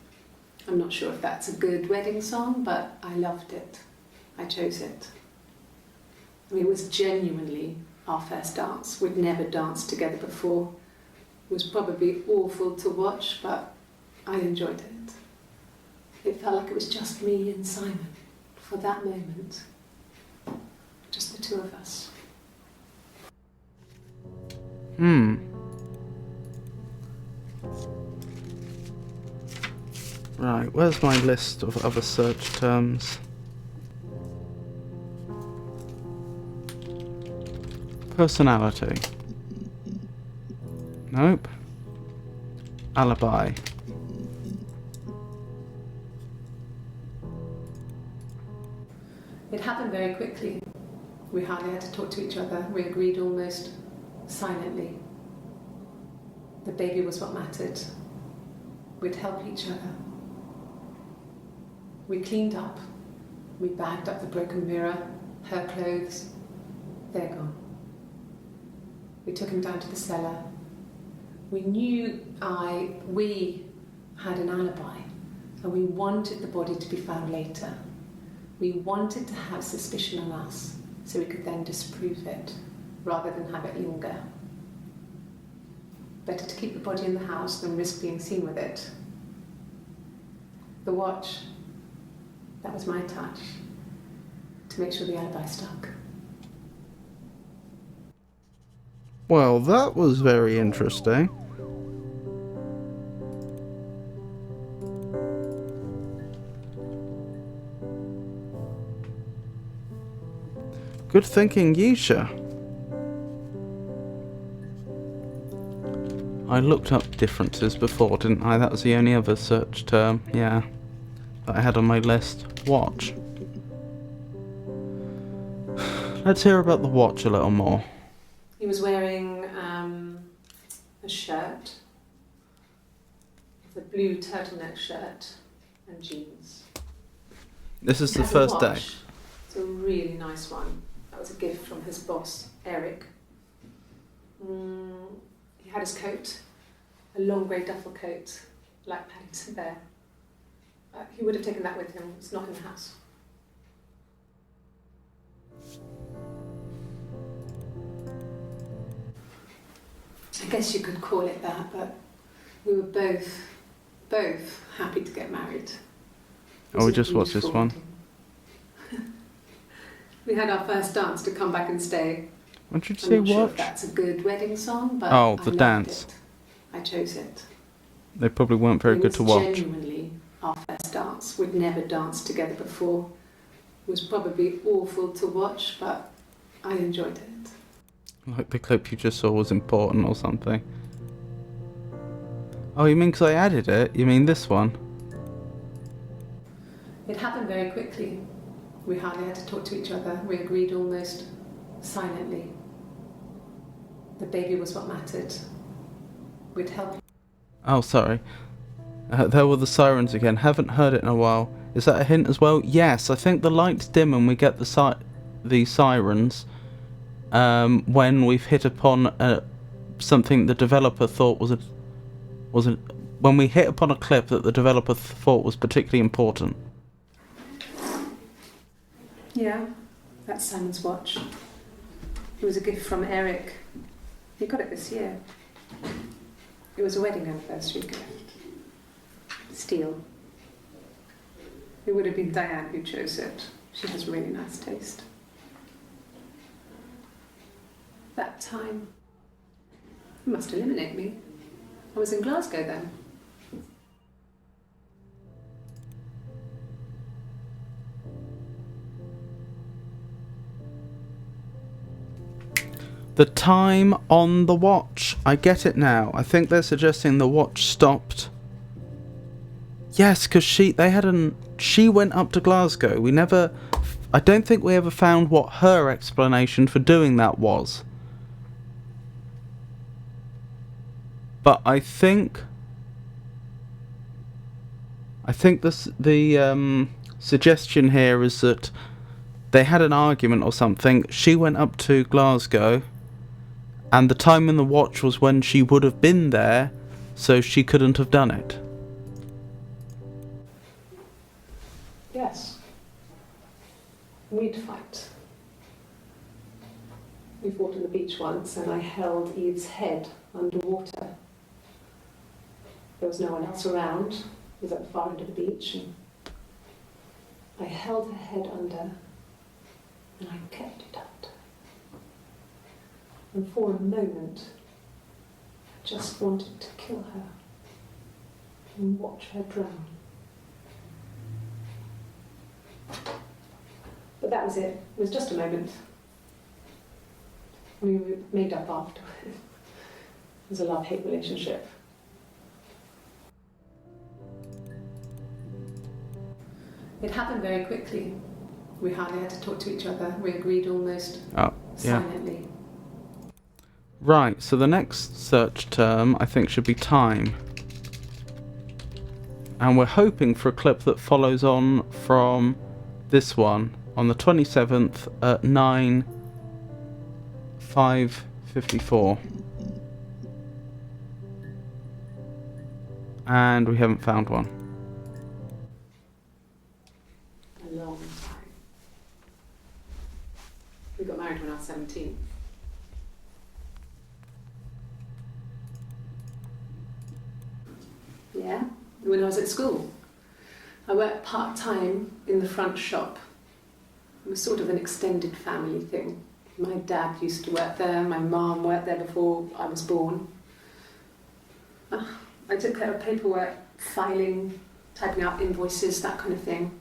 I'm not sure if that's a good wedding song, but I loved it. I chose it. I mean, it was genuinely our first dance. We'd never danced together before. It was probably awful to watch, but I enjoyed it. It felt like it was just me and Simon for that moment. Just the two of us. Right, where's my list of other search terms? Personality. Nope. Alibi. It happened very quickly. We hardly had to talk to each other. We agreed almost silently. The baby was what mattered. We'd help each other. We cleaned up. We bagged up the broken mirror. her clothes, they're gone. We took him down to the cellar. We knew we had an alibi, and we wanted the body to be found later. We wanted to have suspicion on us so we could then disprove it rather than have it linger. Better to keep the body in the house than risk being seen with it. The watch, that was my touch to make sure the alibi stuck. Well, that was very interesting. Good thinking, Yisha. I looked up differences before, didn't I? That was the only other search term, yeah, that I had on my list. Watch. Let's hear about the watch a little more. He was wearing a shirt, a blue turtleneck shirt and jeans. This is the Has a first day. watch. It's a really nice one. That was a gift from his boss, Eric. He had his coat, a long grey duffel coat, like Paddington Bear. He would have taken that with him. It's not in the house. I guess you could call it that, but we were both happy to get married. Oh, we just watched this one. We had our first dance to Come Back and Stay. What did you I'm say, not sure if watch? that's a good wedding song, but Oh, I the loved dance. it. I chose it. They probably weren't very It good to was watch. genuinely our first dance. We'd never danced together before. It was probably awful to watch, but I enjoyed it. Like the clip you just saw was important or something. Oh, you mean because I added it? You mean this one? It happened very quickly. We hardly had to talk to each other. We agreed almost silently. The baby was what mattered. We'd help. Oh, sorry. There were the sirens again. Haven't heard it in a while. Is that a hint as well? Yes, I think the lights dim and we get the sirens when we've hit upon something the developer thought when we hit upon a clip that the developer thought was particularly important. Yeah, that's Simon's watch. It was a gift from Eric. He got it this year. It was a wedding anniversary gift. Steel. It would have been Diane who chose it. She has really nice taste. That time, you must eliminate me. I was in Glasgow then. The time on the watch. I get it now. I think they're suggesting the watch stopped. Yes, because she went up to Glasgow. I don't think we ever found what her explanation for doing that was. But I think the suggestion here is that they had an argument or something. She went up to Glasgow, and the time in the watch was when she would have been there, so she couldn't have done it. Yes. We'd fight. We fought on the beach once, and I held Eve's head underwater. There was no one else around. It was at the far end of the beach, and I held her head under, and I kept it under. And for a moment, I just wanted to kill her and watch her drown. But that was it. It was just a moment. We made up after. It was a love-hate relationship. It happened very quickly. We hardly had to talk to each other. We agreed almost silently. Right, so the next search term I think should be time. And we're hoping for a clip that follows on from this one on the 27th at 5:54. And we haven't found one. A long time. We got married when I was 17. Yeah, when I was at school. I worked part-time in the front shop. It was sort of an extended family thing. My dad used to work there, my mum worked there before I was born. I took care of paperwork, filing, typing out invoices, that kind of thing.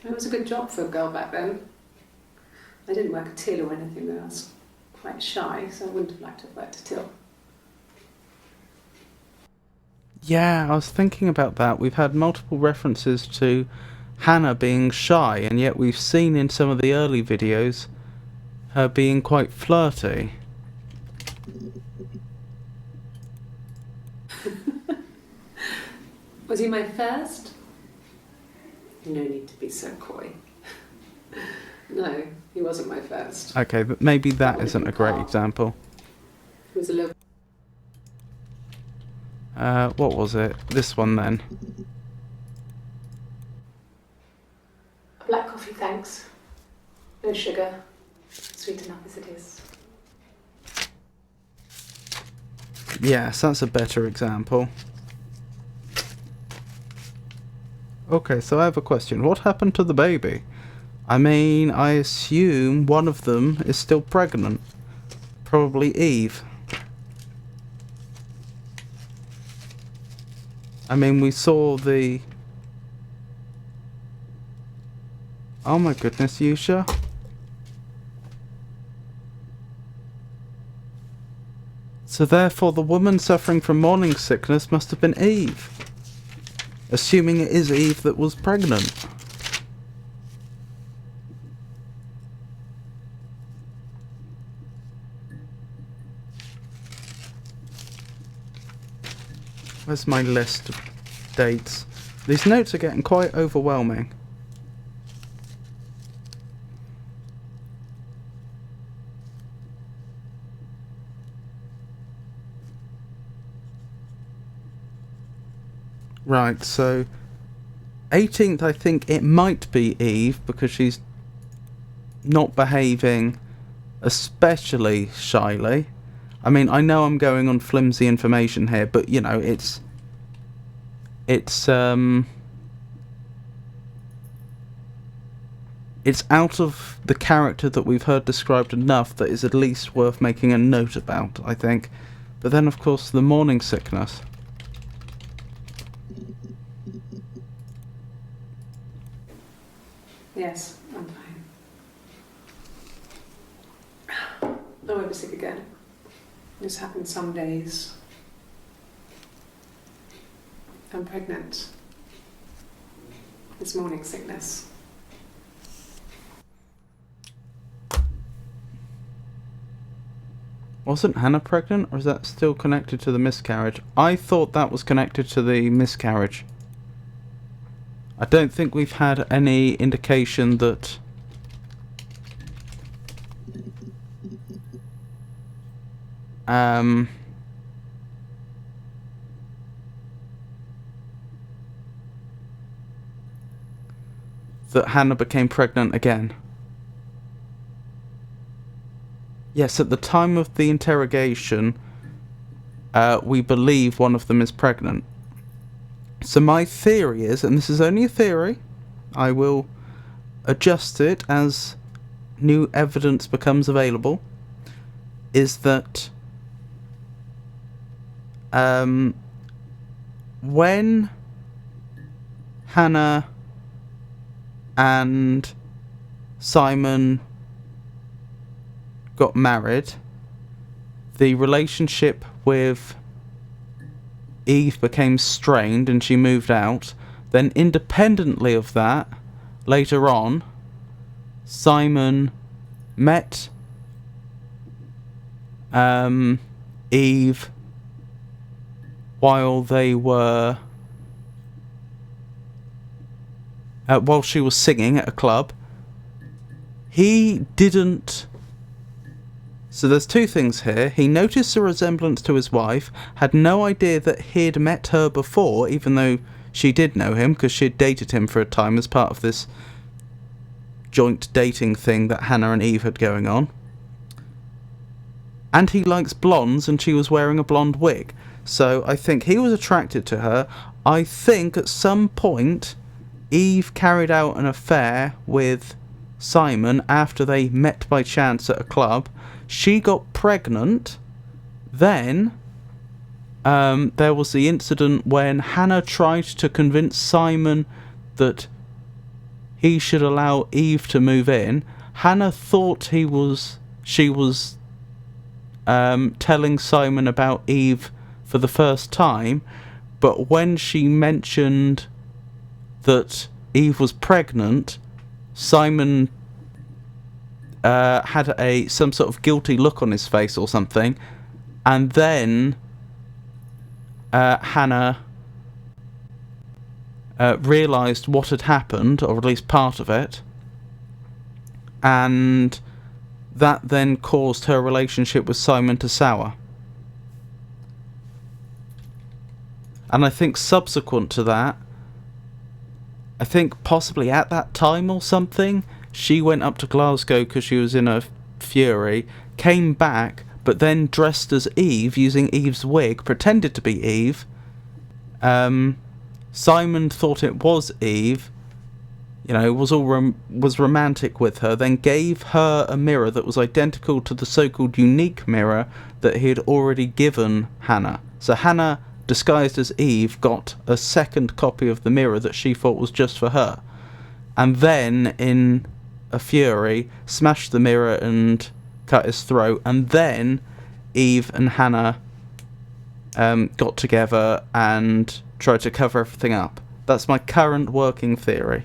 It was a good job for a girl back then. I didn't work a till or anything though. I was quite shy, so I wouldn't have liked to have worked a till. Yeah, I was thinking about that. We've had multiple references to Hannah being shy, and yet we've seen in some of the early videos her being quite flirty. Was he my first? No need to be so coy. No, he wasn't my first. Okay, but maybe that isn't a great example. He was a little... What was it? This one then. Black coffee, thanks. No sugar. Sweet enough as it is. Yes, that's a better example. Okay, so I have a question. What happened to the baby? I mean, I assume one of them is still pregnant. Probably Eve. I mean, we saw the... Oh my goodness, Yusha. So therefore the woman suffering from morning sickness must have been Eve. Assuming it is Eve that was pregnant. Where's my list of dates? These notes are getting quite overwhelming. Right, so 18th, I think it might be Eve because she's not behaving especially shyly. I mean, I know I'm going on flimsy information here, but you know, it's out of the character that we've heard described enough that is at least worth making a note about, I think. But then, of course, the morning sickness. Yes, I'm fine. I won't be sick again. This happens some days. I'm pregnant. It's morning sickness. Wasn't Hannah pregnant, or is that still connected to the miscarriage? I thought that was connected to the miscarriage. I don't think we've had any indication that that Hannah became pregnant again. Yes, at the time of the interrogation, we believe one of them is pregnant. So my theory is, and this is only a theory, I will adjust it as new evidence becomes available, is that when Hannah and Simon got married, the relationship with Eve became strained and she moved out. Then independently of that, later on, Simon met Eve while they were while she was singing at a club, he didn't... So there's two things here. He noticed a resemblance to his wife, had no idea that he'd met her before, even though she did know him, because she'd dated him for a time as part of this joint dating thing that Hannah and Eve had going on. And he likes blondes, and she was wearing a blonde wig. So I think he was attracted to her. I think at some point Eve carried out an affair with Simon after they met by chance at a club. She got pregnant. Then there was the incident when Hannah tried to convince Simon that he should allow Eve to move in. Hannah thought she was telling Simon about Eve for the first time, but when she mentioned that Eve was pregnant, Simon had some sort of guilty look on his face or something, and then Hannah realised what had happened, or at least part of it, and that then caused her relationship with Simon to sour. And I think subsequent to that, I think possibly at that time or something, she went up to Glasgow because she was in a fury, came back, but then dressed as Eve, using Eve's wig, pretended to be Eve. Simon thought it was Eve, was romantic with her, then gave her a mirror that was identical to the so-called unique mirror that he had already given Hannah. So Hannah, disguised as Eve, got a second copy of the mirror that she thought was just for her, and then in a fury smashed the mirror and cut his throat, and then Eve and Hannah got together and tried to cover everything up. That's my current working theory.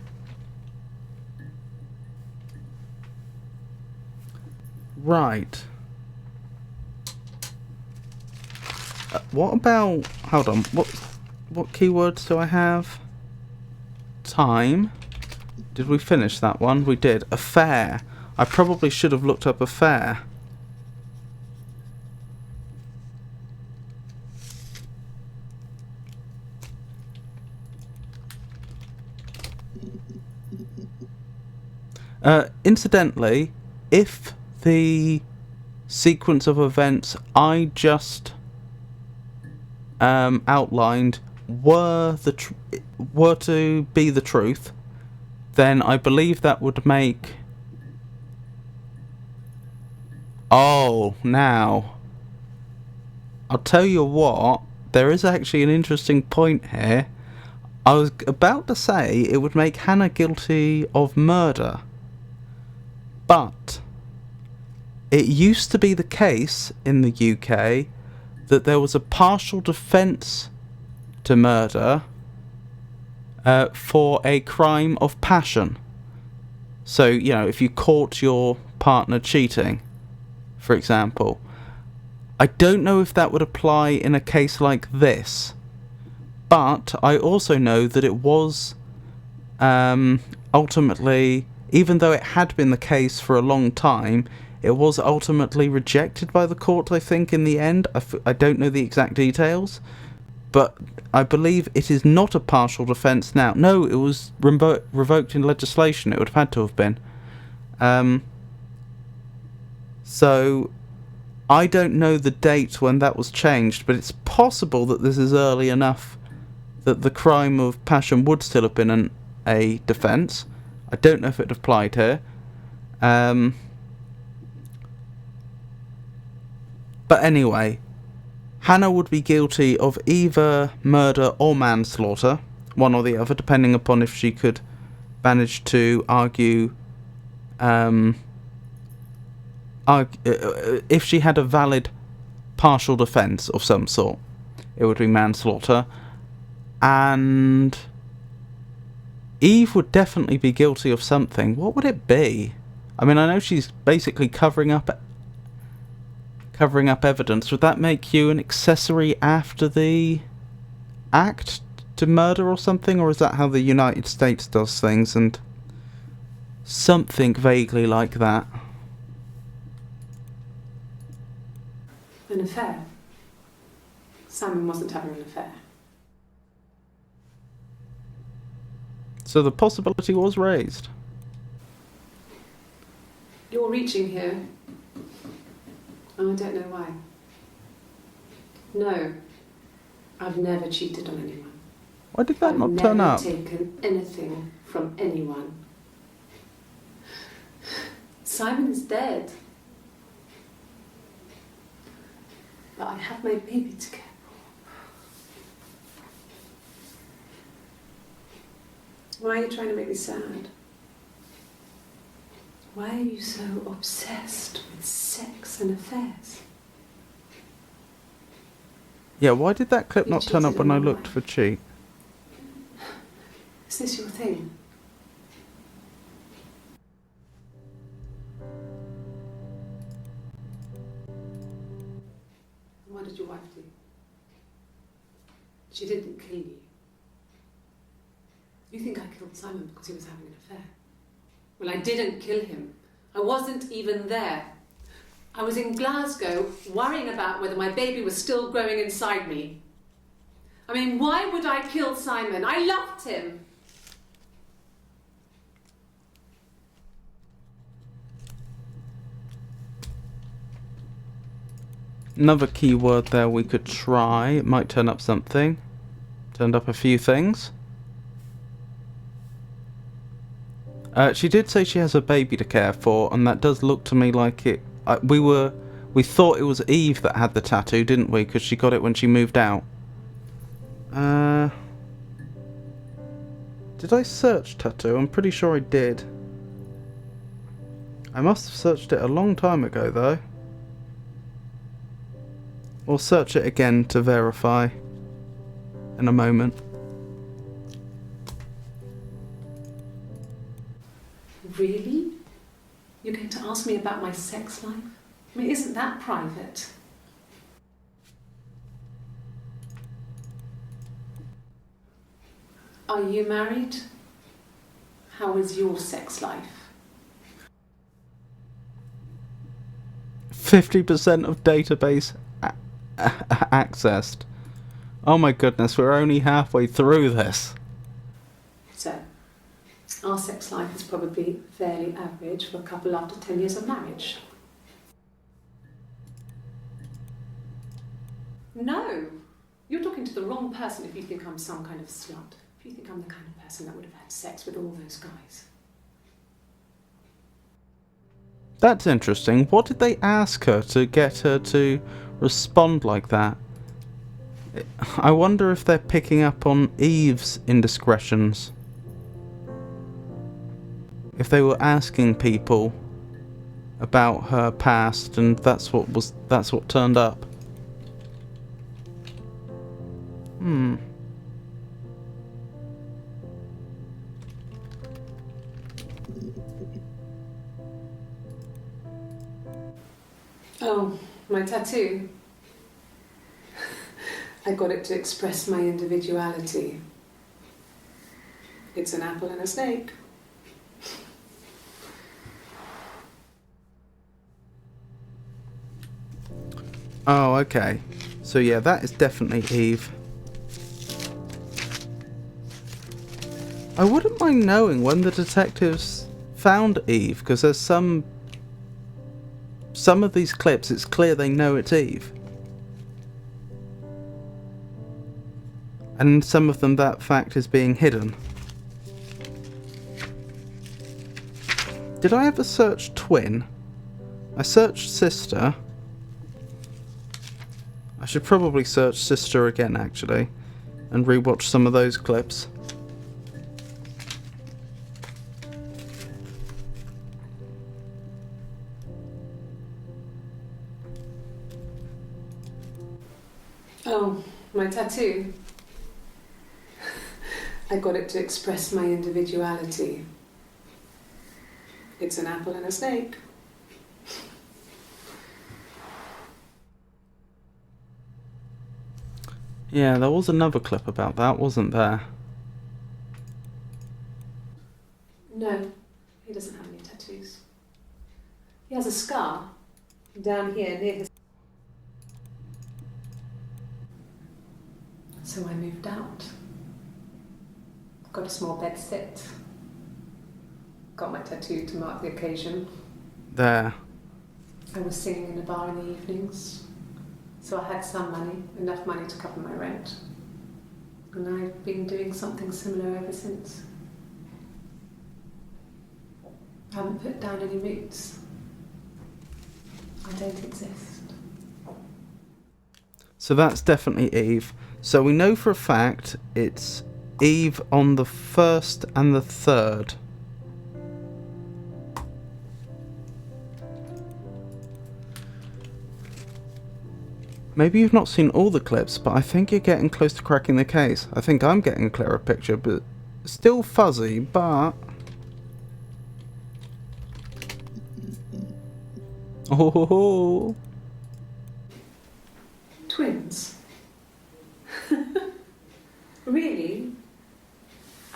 Right. What about... Hold on. What keywords do I have? Time. Did we finish that one? We did. Affair. I probably should have looked up affair. Incidentally, if the sequence of events I just outlined were to be the truth, then I believe that would make... Oh, now. I'll tell you what, there is actually an interesting point here. I was about to say it would make Hannah guilty of murder. But it used to be the case in the UK that there was a partial defence to murder for a crime of passion. So, if you caught your partner cheating, for example. I don't know if that would apply in a case like this, but I also know that it was ultimately, even though it had been the case for a long time, it was ultimately rejected by the court, I think, in the end. I don't know the exact details, but I believe it is not a partial defence now. No, it was revoked in legislation. It would have had to have been. So, I don't know the date when that was changed, but it's possible that this is early enough that the crime of passion would still have been a defence. I don't know if it applied here. But anyway, Hannah would be guilty of either murder or manslaughter, one or the other, depending upon if she could manage to argue, if she had a valid partial defence of some sort, it would be manslaughter. And Eve would definitely be guilty of something. What would it be? I mean, I know she's basically covering up evidence. Would that make you an accessory after the act to murder or something? Or is that how the United States does things? And Something vaguely like that. An affair. Simon wasn't having an affair. So the possibility was raised. You're reaching here. And I don't know why. No, I've never cheated on anyone. Why did that not turn up? I've never taken anything from anyone. Simon is dead. But I have my baby to care for. Why are you trying to make me sad? Why are you so obsessed with sex and affairs? Yeah, why did that clip You not turn up cheated when I on my looked wife. for cheat? Is this your thing? What did your wife do? She didn't kill you. You think I killed Simon because he was having an affair? Well, I didn't kill him. I wasn't even there. I was in Glasgow worrying about whether my baby was still growing inside me. I mean, why would I kill Simon? I loved him. Another keyword there we could try. It might turn up something. Turned up a few things. She did say she has a baby to care for, and that does look to me like it. We thought it was Eve that had the tattoo, didn't we? Because she got it when she moved out. Did I search tattoo? I'm pretty sure I did. I must have searched it a long time ago, though. We'll search it again to verify in a moment. Really? You're going to ask me about my sex life? I mean, isn't that private? Are you married? How is your sex life? 50% of database accessed. Oh my goodness, we're only halfway through this. So, our sex life is probably fairly average for a couple after 10 years of marriage. No, you're talking to the wrong person if you think I'm some kind of slut. If you think I'm the kind of person that would have had sex with all those guys. That's interesting. What did they ask her to get her to respond like that? I wonder if they're picking up on Eve's indiscretions. If they were asking people about her past, and that's what turned up. Oh, my tattoo. I got it to express my individuality. It's an apple and a snake. Oh, okay. So yeah, that is definitely Eve. I wouldn't mind knowing when the detectives found Eve, because there's some of these clips, it's clear they know it's Eve. And some of them, that fact is being hidden. Did I ever search twin? I searched sister. I should probably search sister again, actually, and rewatch some of those clips. Oh, my tattoo. I got it to express my individuality. It's an apple and a snake. Yeah, there was another clip about that, wasn't there? No, he doesn't have Down here near his. So I moved out. Got a small bed set. Got my tattoo to mark the occasion. There. I was singing in a bar in the evenings. So I had some money, enough money to cover my rent. And I've been doing something similar ever since. I haven't put down any roots. I don't exist. So that's definitely Eve. So we know for a fact it's Eve on the 1st and the 3rd. Maybe you've not seen all the clips, but I think you're getting close to cracking the case. I think I'm getting a clearer picture, but still fuzzy, but... Oh, Twins? Really?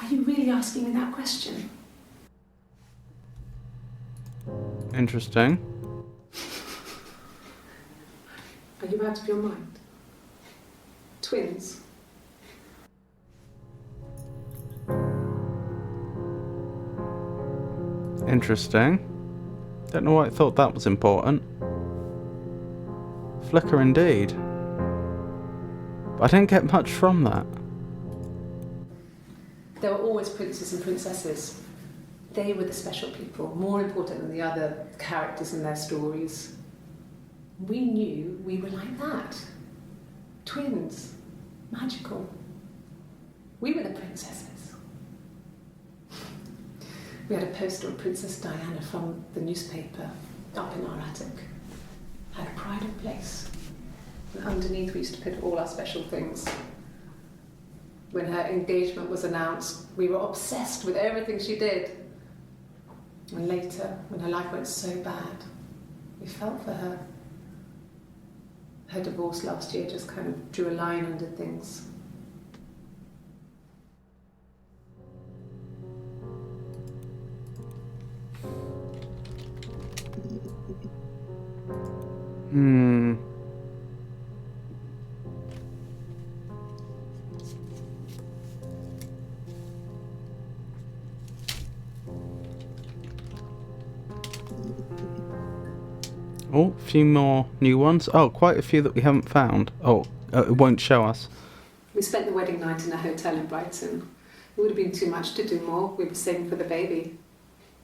Are you really asking me that question? interesting. Are you out of your mind? Twins? Interesting. Don't know why I thought that was important. Flicker indeed. But I didn't get much from that. There were always princes and princesses. They were the special people, more important than the other characters in their stories. We knew we were like that. Twins. Magical. We were the princesses. We had a poster of Princess Diana from the newspaper up in our attic. Had a pride of place. And underneath we used to put all our special things. When her engagement was announced, we were obsessed with everything she did. And later, when her life went so bad, we felt for her. Her divorce last year just kind of drew a line under things. Oh, a few more new ones. Oh, quite a few that we haven't found. Oh, it won't show us. We spent the wedding night in a hotel in Brighton. It would have been too much to do more. We were saving for the baby.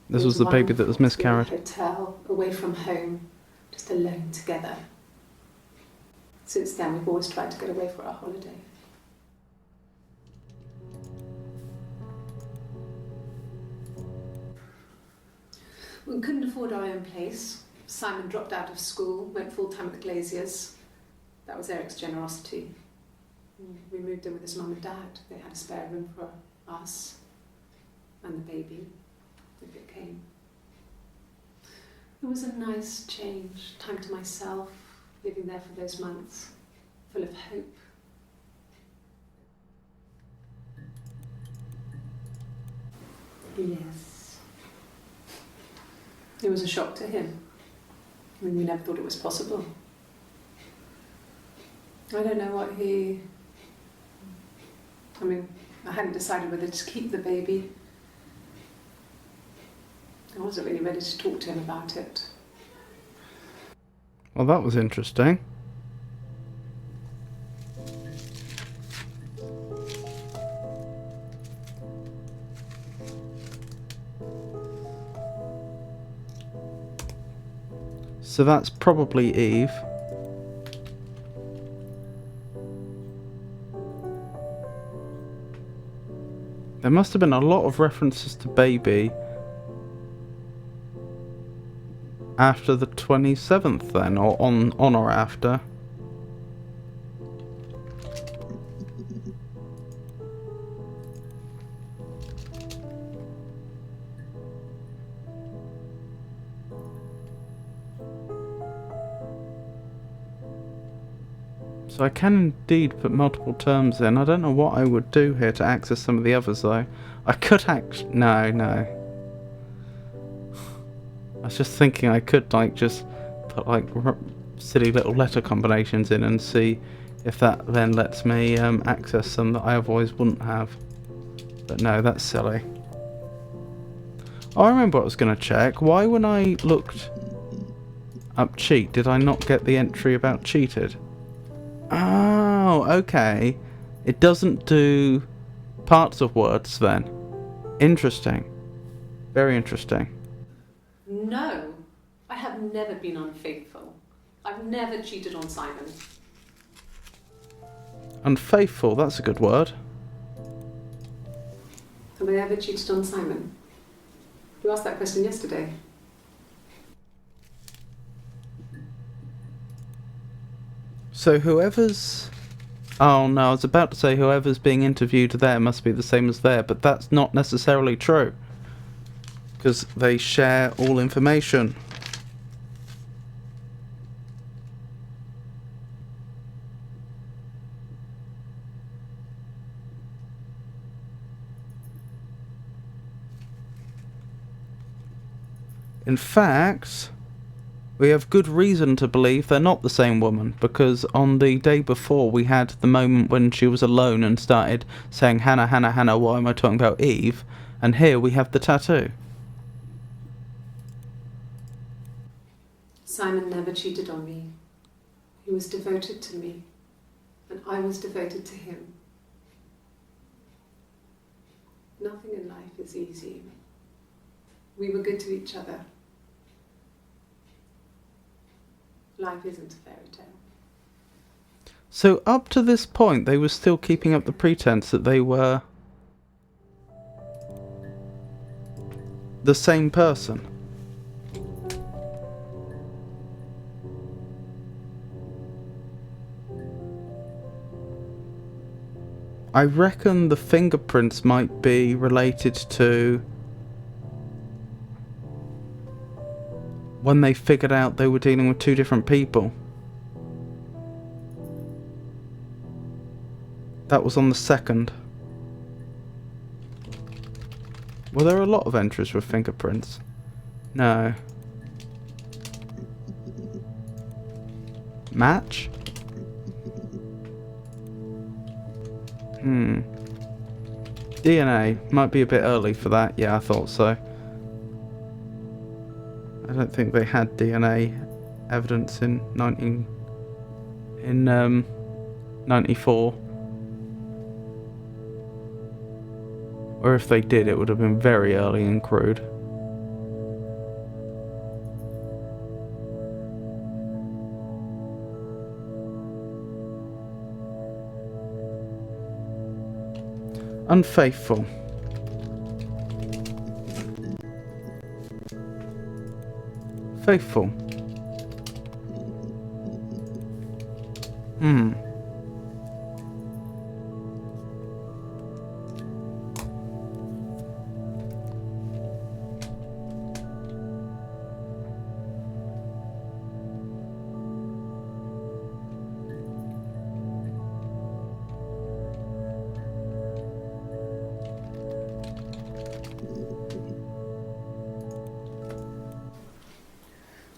This was the baby that was miscarried. In a hotel, away from home, just alone together. Since then, we've always tried to get away for our holiday. We couldn't afford our own place. Simon dropped out of school, went full-time at the Glaziers. That was Eric's generosity. We moved in with his mum and dad. They had a spare room for us and the baby, if it came. It was a nice change, time to myself, living there for those months, full of hope. Yes. It was a shock to him. I mean, we never thought it was possible. I don't know what he... I mean, I hadn't decided whether to keep the baby. I wasn't really ready to talk to him about it. Well, that was interesting. So that's probably Eve. There must have been a lot of references to baby after the 27th then, or on or after. So I can indeed put multiple terms in. I don't know what I would do here to access some of the others though. I could no. I was just thinking I could like just put like silly little letter combinations in and see if that then lets me access some that I otherwise wouldn't have. But no, that's silly. Oh, I remember what I was going to check. Why, when I looked up cheat, did I not get the entry about cheated? Oh, okay. It doesn't do parts of words then. Interesting. Very interesting. No, I have never been unfaithful. I've never cheated on Simon. Unfaithful, that's a good word. Have I ever cheated on Simon? You asked that question yesterday. So whoever's... Oh no, I was about to say whoever's being interviewed there must be the same as there, but that's not necessarily true. Because they share all information. In fact, we have good reason to believe they're not the same woman, because on the day before we had the moment when she was alone and started saying, Hannah, Hannah, Hannah, why am I talking about Eve? And here we have the tattoo. Simon never cheated on me. He was devoted to me, and I was devoted to him. Nothing in life is easy. We were good to each other. Life isn't a fairy tale. So up to this point, they were still keeping up the pretense that they were the same person. I reckon the fingerprints might be related to when they figured out they were dealing with two different people. That was on the 2nd. Were there a lot of entries with fingerprints? No. Match? DNA. Might be a bit early for that. Yeah, I thought so. I don't think they had DNA evidence in 94. Or if they did, it would have been very early and crude. Unfaithful. Faithful.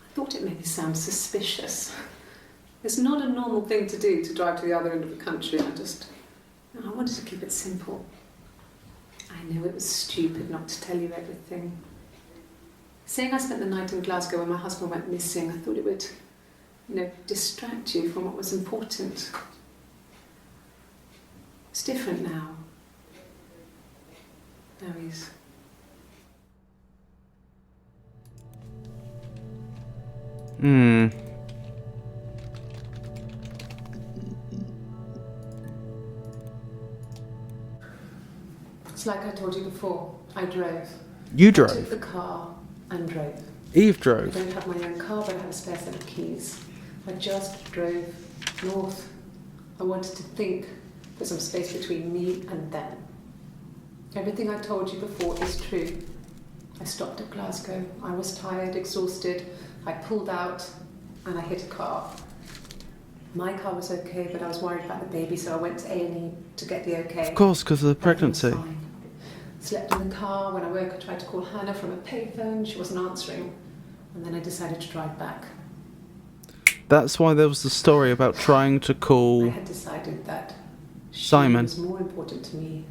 I thought it made me sound suspicious. It's not a normal thing to do, to drive to the other end of the country. I wanted to keep it simple. I know it was stupid not to tell you everything. Saying I spent the night in Glasgow when my husband went missing, I thought it would, distract you from what was important. It's different now. Now he's... It's like I told you before, I drove. You I drove? took the car and drove. Eve I drove? don't have my own car, but I have a spare set of keys. I just drove north. I wanted to think there's some space between me and them. Everything I told you before is true. I stopped at Glasgow. I was tired, exhausted. I pulled out and I hit a car. My car was okay, but I was worried about the baby, so I went to A&E to get the okay. Of course, because of the Everything was pregnancy. fine. Slept in the car. When I woke, I tried to call Hannah from a payphone. She wasn't answering. And then I decided to drive back. That's why there was the story about trying to I call... had decided that she Simon. was more important to me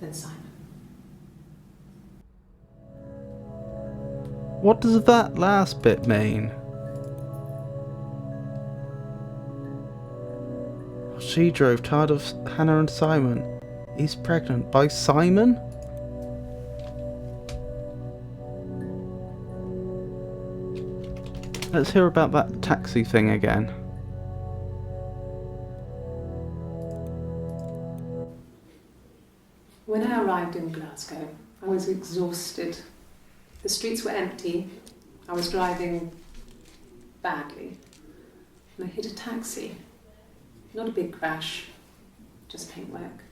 than Simon. What does that last bit mean? She drove tired of Hannah and Simon. He's pregnant by Simon? Let's hear about that taxi thing again. When I arrived in Glasgow, I was exhausted. The streets were empty. I was driving badly. And I hit a taxi. Not a big crash, just paintwork.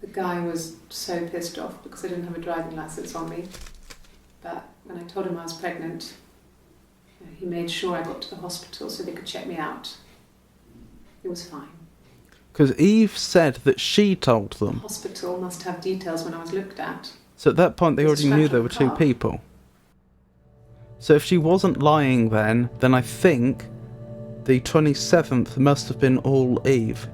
The guy was so pissed off because I didn't have a driving license on me. But when I told him I was pregnant, he made sure I got to the hospital so they could check me out. It was fine. Because Eve said that she told The them. hospital must have details when I was looked at. So at that point they There's a already knew scratch there on were the two car. people. So if she wasn't lying then I think the 27th must have been all Eve.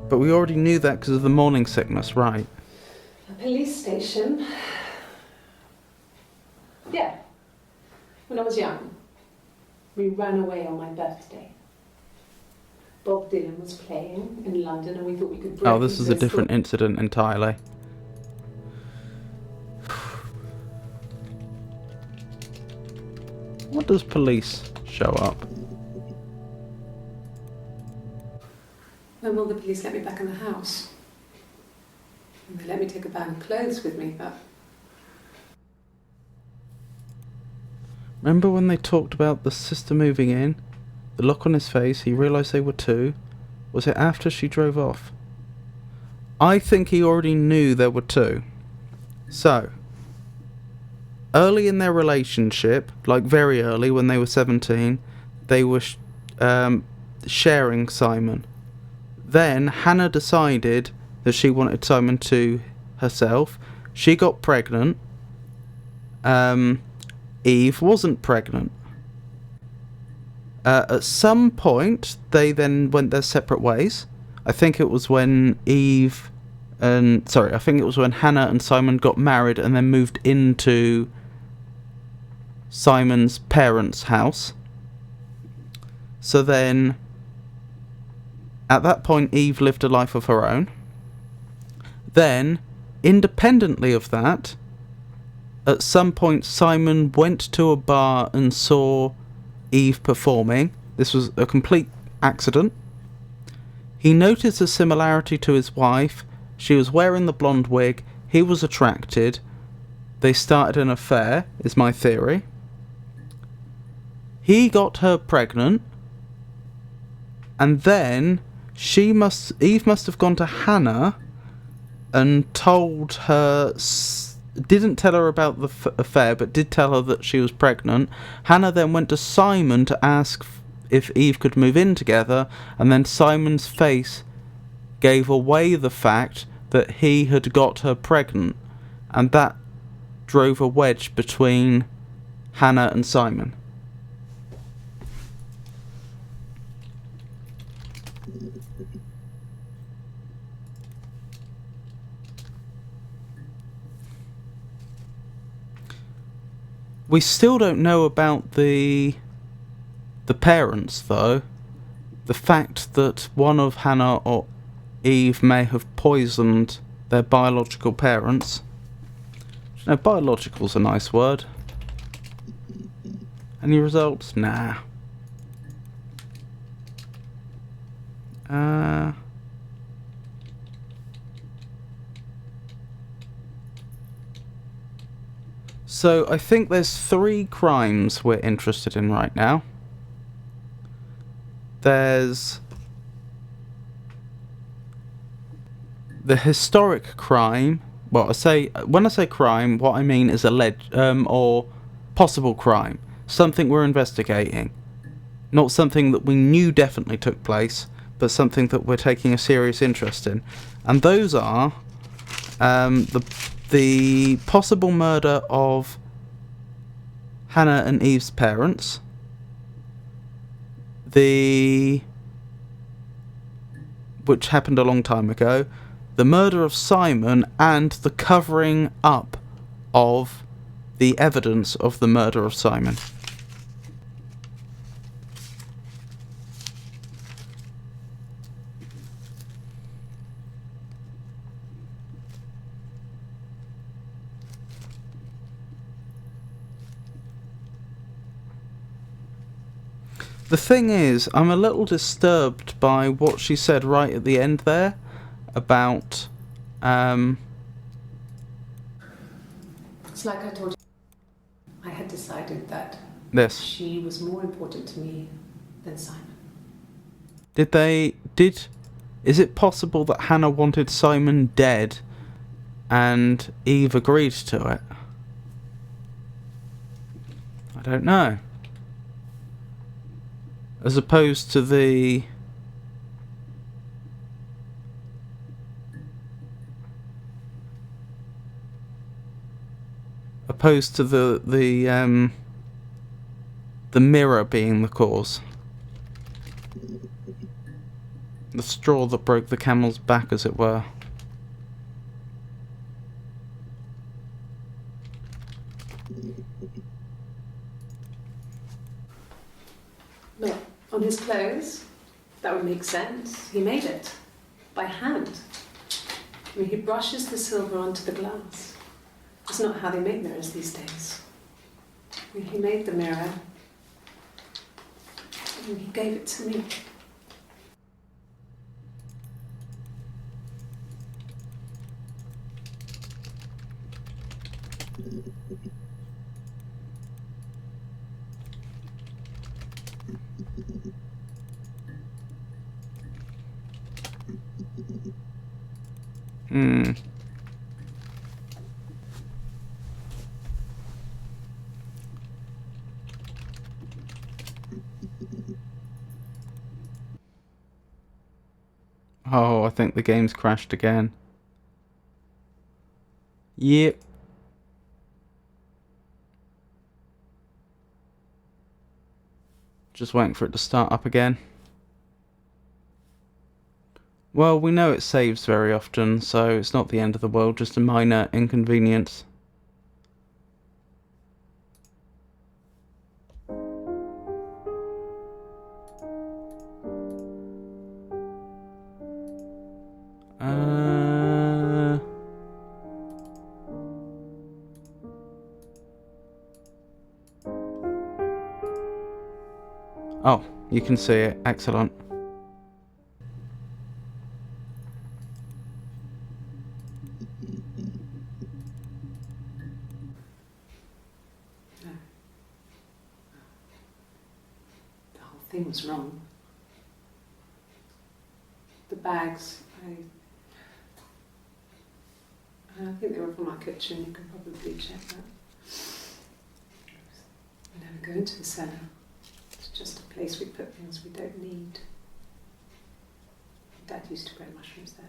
But we already knew that because of the morning sickness, right? A police station. Yeah. When I was young, we ran away on my birthday. Bob Dylan was playing in London and we thought we could break Oh, this is into a his different store. incident entirely. What does police show up? When will the police let me back in the house? And they let me take a bag of clothes with me, but Remember when they talked about the sister moving in? The look on his face, he realised they were two. Was it after she drove off? I think he already knew there were two. So, early in their relationship, like very early when they were 17, they were sharing Simon. Then Hannah decided that she wanted Simon to herself. She got pregnant. Eve wasn't pregnant. At some point, they then went their separate ways. I think it was when Hannah and Simon got married and then moved into Simon's parents' house. So then, at that point, Eve lived a life of her own. Then, independently of that, at some point Simon went to a bar and saw Eve performing. This was a complete accident. He noticed a similarity to his wife. She was wearing the blonde wig. He was attracted. They started an affair, is my theory. He got her pregnant. And then Eve must have gone to Hannah and told her, didn't tell her about the affair, but did tell her that she was pregnant. Hannah then went to Simon to ask if Eve could move in together, and then Simon's face gave away the fact that he had got her pregnant, and that drove a wedge between Hannah and Simon. We still don't know about the parents, though. The fact that one of Hannah or Eve may have poisoned their biological parents. No, biological's a nice word. Any results? Nah. So I think there's 3 crimes we're interested in right now. There's the historic crime. Well, when I say crime, what I mean is alleged or possible crime. Something we're investigating. Not something that we knew definitely took place, but something that we're taking a serious interest in. And those are the possible murder of Hannah and Eve's parents, which happened a long time ago, the murder of Simon, and the covering up of the evidence of the murder of Simon. The thing is, I'm a little disturbed by what she said right at the end there about It's like I told you, I had decided that this. she was more important to me than Simon. Is it possible that Hannah wanted Simon dead and Eve agreed to it? I don't know. As opposed to the mirror being the cause. The straw that broke the camel's back, as it were. Look, on his clothes, that would make sense. He made it by hand. I mean, he brushes the silver onto the glass. It's not how they make mirrors these days. I mean, he made the mirror and he gave it to me. Oh, I think the game's crashed again. Yep. Just waiting for it to start up again. Well, we know it saves very often, so it's not the end of the world, just a minor inconvenience. Oh, you can see it. Excellent. The whole thing was wrong. The bags, I think they were from our kitchen. You can probably check that. We never go into the cellar. It's just a place we put things we don't need. Dad used to grow mushrooms there.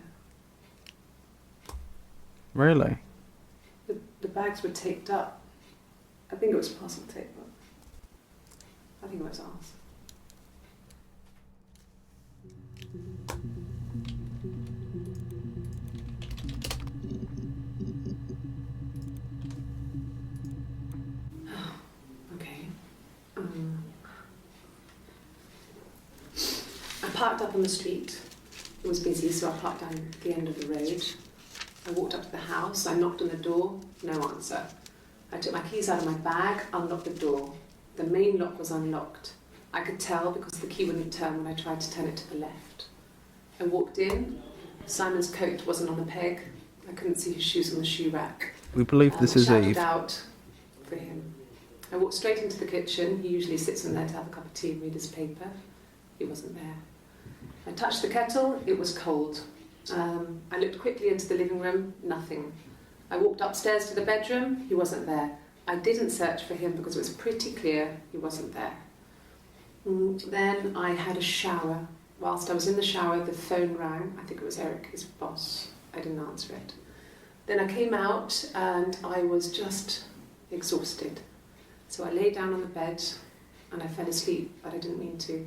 Really? The bags were taped up. I think it was parcel tape, but I think it was ours. Okay. I parked up on the street. It was busy, so I parked down the end of the road. I walked up to the house, I knocked on the door, no answer. I took my keys out of my bag, unlocked the door. The main lock was unlocked. I could tell because the key wouldn't turn when I tried to turn it to the left. I walked in, Simon's coat wasn't on the peg. I couldn't see his shoes on the shoe rack. We believe this is I shouted Eve. out for him. I walked straight into the kitchen. He usually sits in there to have a cup of tea and read his paper. He wasn't there. I touched the kettle, it was cold. I looked quickly into the living room, nothing. I walked upstairs to the bedroom, he wasn't there. I didn't search for him because it was pretty clear he wasn't there. Then I had a shower. Whilst I was in the shower, the phone rang. I think it was Eric, his boss. I didn't answer it. Then I came out and I was just exhausted. So I lay down on the bed and I fell asleep, but I didn't mean to.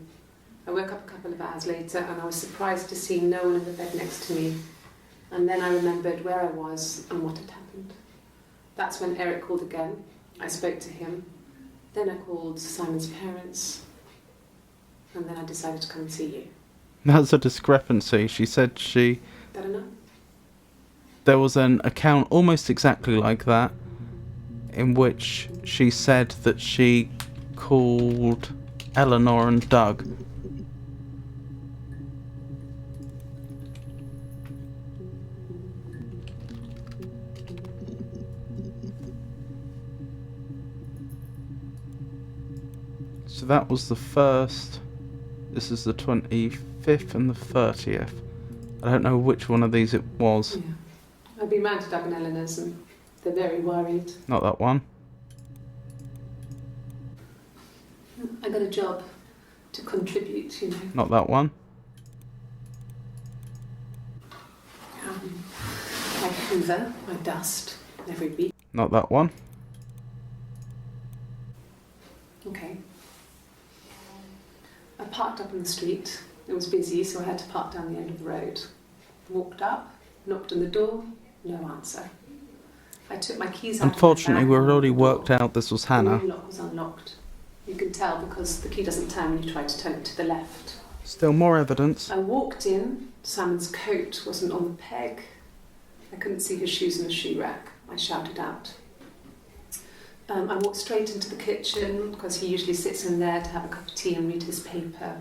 I woke up a couple of hours later and I was surprised to see no one in the bed next to me. And then I remembered where I was and what had happened. That's when Eric called again. I spoke to him. Then I called Simon's parents. And then I decided to come and see you. That's a discrepancy. She said That enough? there was an account almost exactly like that, in which she said that she called Eleanor and Doug. So that was the first. This is the 25th and the 30th. I don't know which one of these it was. Yeah. I've been round to Doug and Eleanor's and they're very worried. Not that one. I got a job to contribute, you know. Not that one. I hoover my dust every week. Not that one. Okay. I parked up on the street. It was busy, so I had to park down the end of the road. Walked up, knocked on the door, no answer. I took my keys out. Unfortunately, we'd already worked out this was Hannah. The lock was unlocked. You can tell because the key doesn't turn when you try to turn it to the left. Still more evidence. I walked in. Simon's coat wasn't on the peg. I couldn't see his shoes in the shoe rack. I shouted out. I walked straight into the kitchen because he usually sits in there to have a cup of tea and read his paper,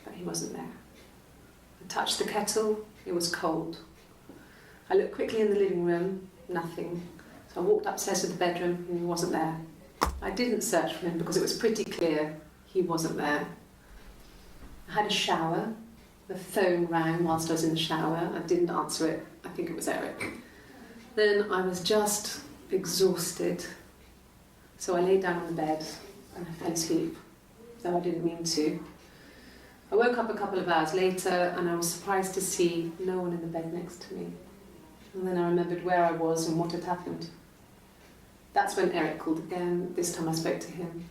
but he wasn't there. I touched the kettle, it was cold. I looked quickly in the living room, nothing. So I walked upstairs to the bedroom and he wasn't there. I didn't search for him because it was pretty clear he wasn't there. I had a shower, the phone rang whilst I was in the shower. I didn't answer it, I think it was Eric. Then I was just exhausted. So I lay down on the bed and I fell asleep, though I didn't mean to. I woke up a couple of hours later and I was surprised to see no one in the bed next to me. And then I remembered where I was and what had happened. That's when Eric called again. This time I spoke to him.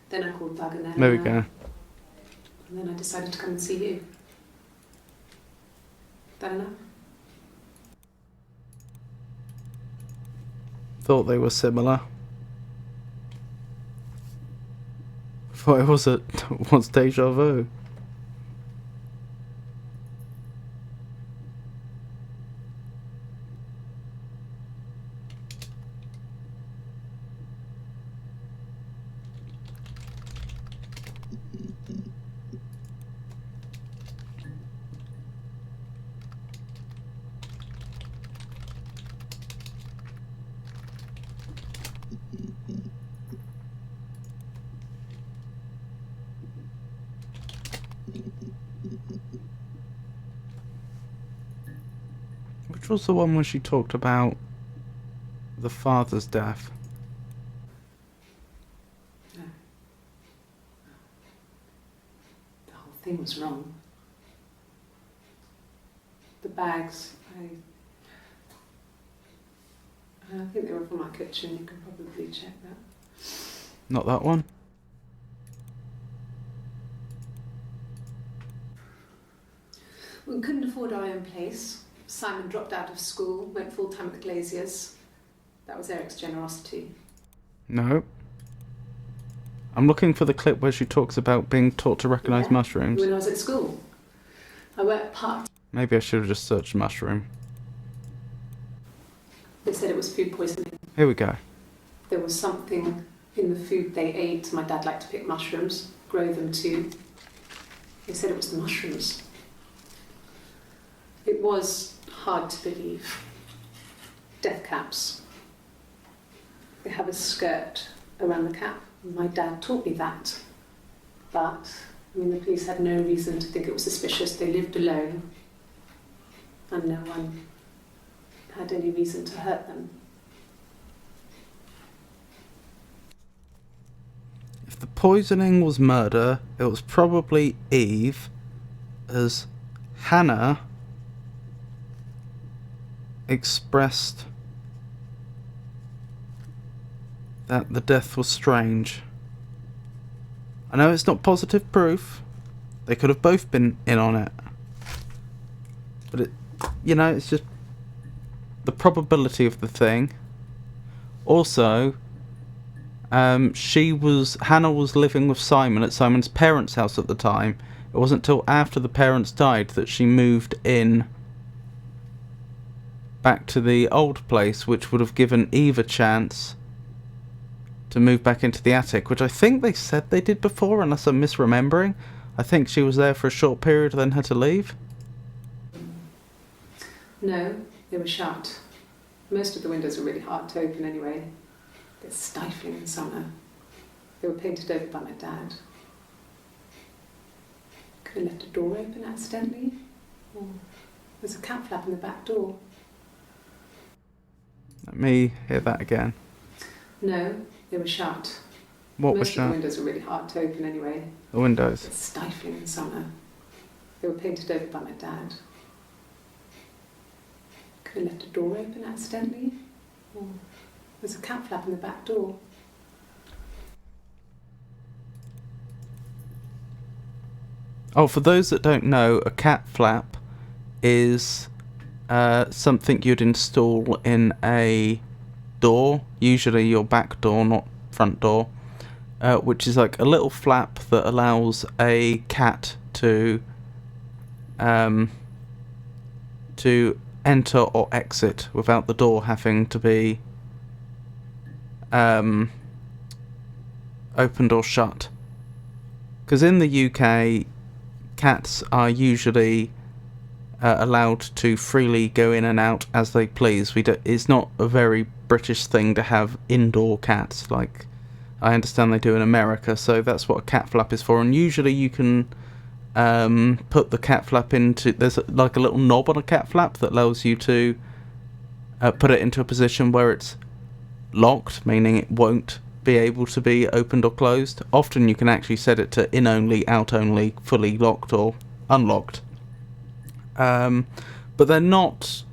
Then I called Doug and Eleanor. There we go. And then I decided to come and see you. That enough? Thought they were similar. Thought it was deja vu. Which was the one where she talked about the father's death? No. The whole thing was wrong. The bags, I think they were from our kitchen. You can probably check that. Not that one. We couldn't afford our own place. Simon dropped out of school, went full-time at the Glaziers. That was Eric's generosity. No. I'm looking for the clip where she talks about being taught to recognise Yeah, mushrooms. when I was at school. I worked part. Maybe I should have just searched mushroom. They said it was food poisoning. Here we go. There was something in the food they ate. My dad liked to pick mushrooms, grow them too. They said it was the mushrooms. It was hard to believe. Death caps. They have a skirt around the cap. My dad taught me that. But, the police had no reason to think it was suspicious. They lived alone. And no one had any reason to hurt them. If the poisoning was murder, it was probably Eve, as Hannah expressed that the death was strange. I know it's not positive proof. They could have both been in on it. But it, it's just the probability of the thing. Also, Hannah was living with Simon at Simon's parents' house at the time. It wasn't till after the parents died that she moved in back to the old place, which would have given Eve a chance to move back into the attic, which I think they said they did before, unless I'm misremembering. I think she was there for a short period, then had to leave. No, they were shut. Most of the windows are really hard to open anyway. They're stifling in summer. They were painted over by my dad. Could have left a door open accidentally. Or there's a cat flap in the back door. Let me hear that again. No, they were shut. What was Most of the shut? windows are really hard to open anyway. The windows. It's stifling in summer. They were painted over by my dad. Could have left a door open accidentally. Or there's a cat flap in the back door. Oh, for those that don't know, a cat flap is something you'd install in a door, usually your back door, not front door, which is like a little flap that allows a cat to enter or exit without the door having to be opened or shut. Because in the UK, cats are usually allowed to freely go in and out as they please. It's not a very British thing to have indoor cats, like I understand they do in America, so that's what a cat flap is for. And usually you can put the cat flap into... There's like a little knob on a cat flap that allows you to put it into a position where it's locked, meaning it won't be able to be opened or closed. Often you can actually set it to in only, out only, fully locked or unlocked. But they're not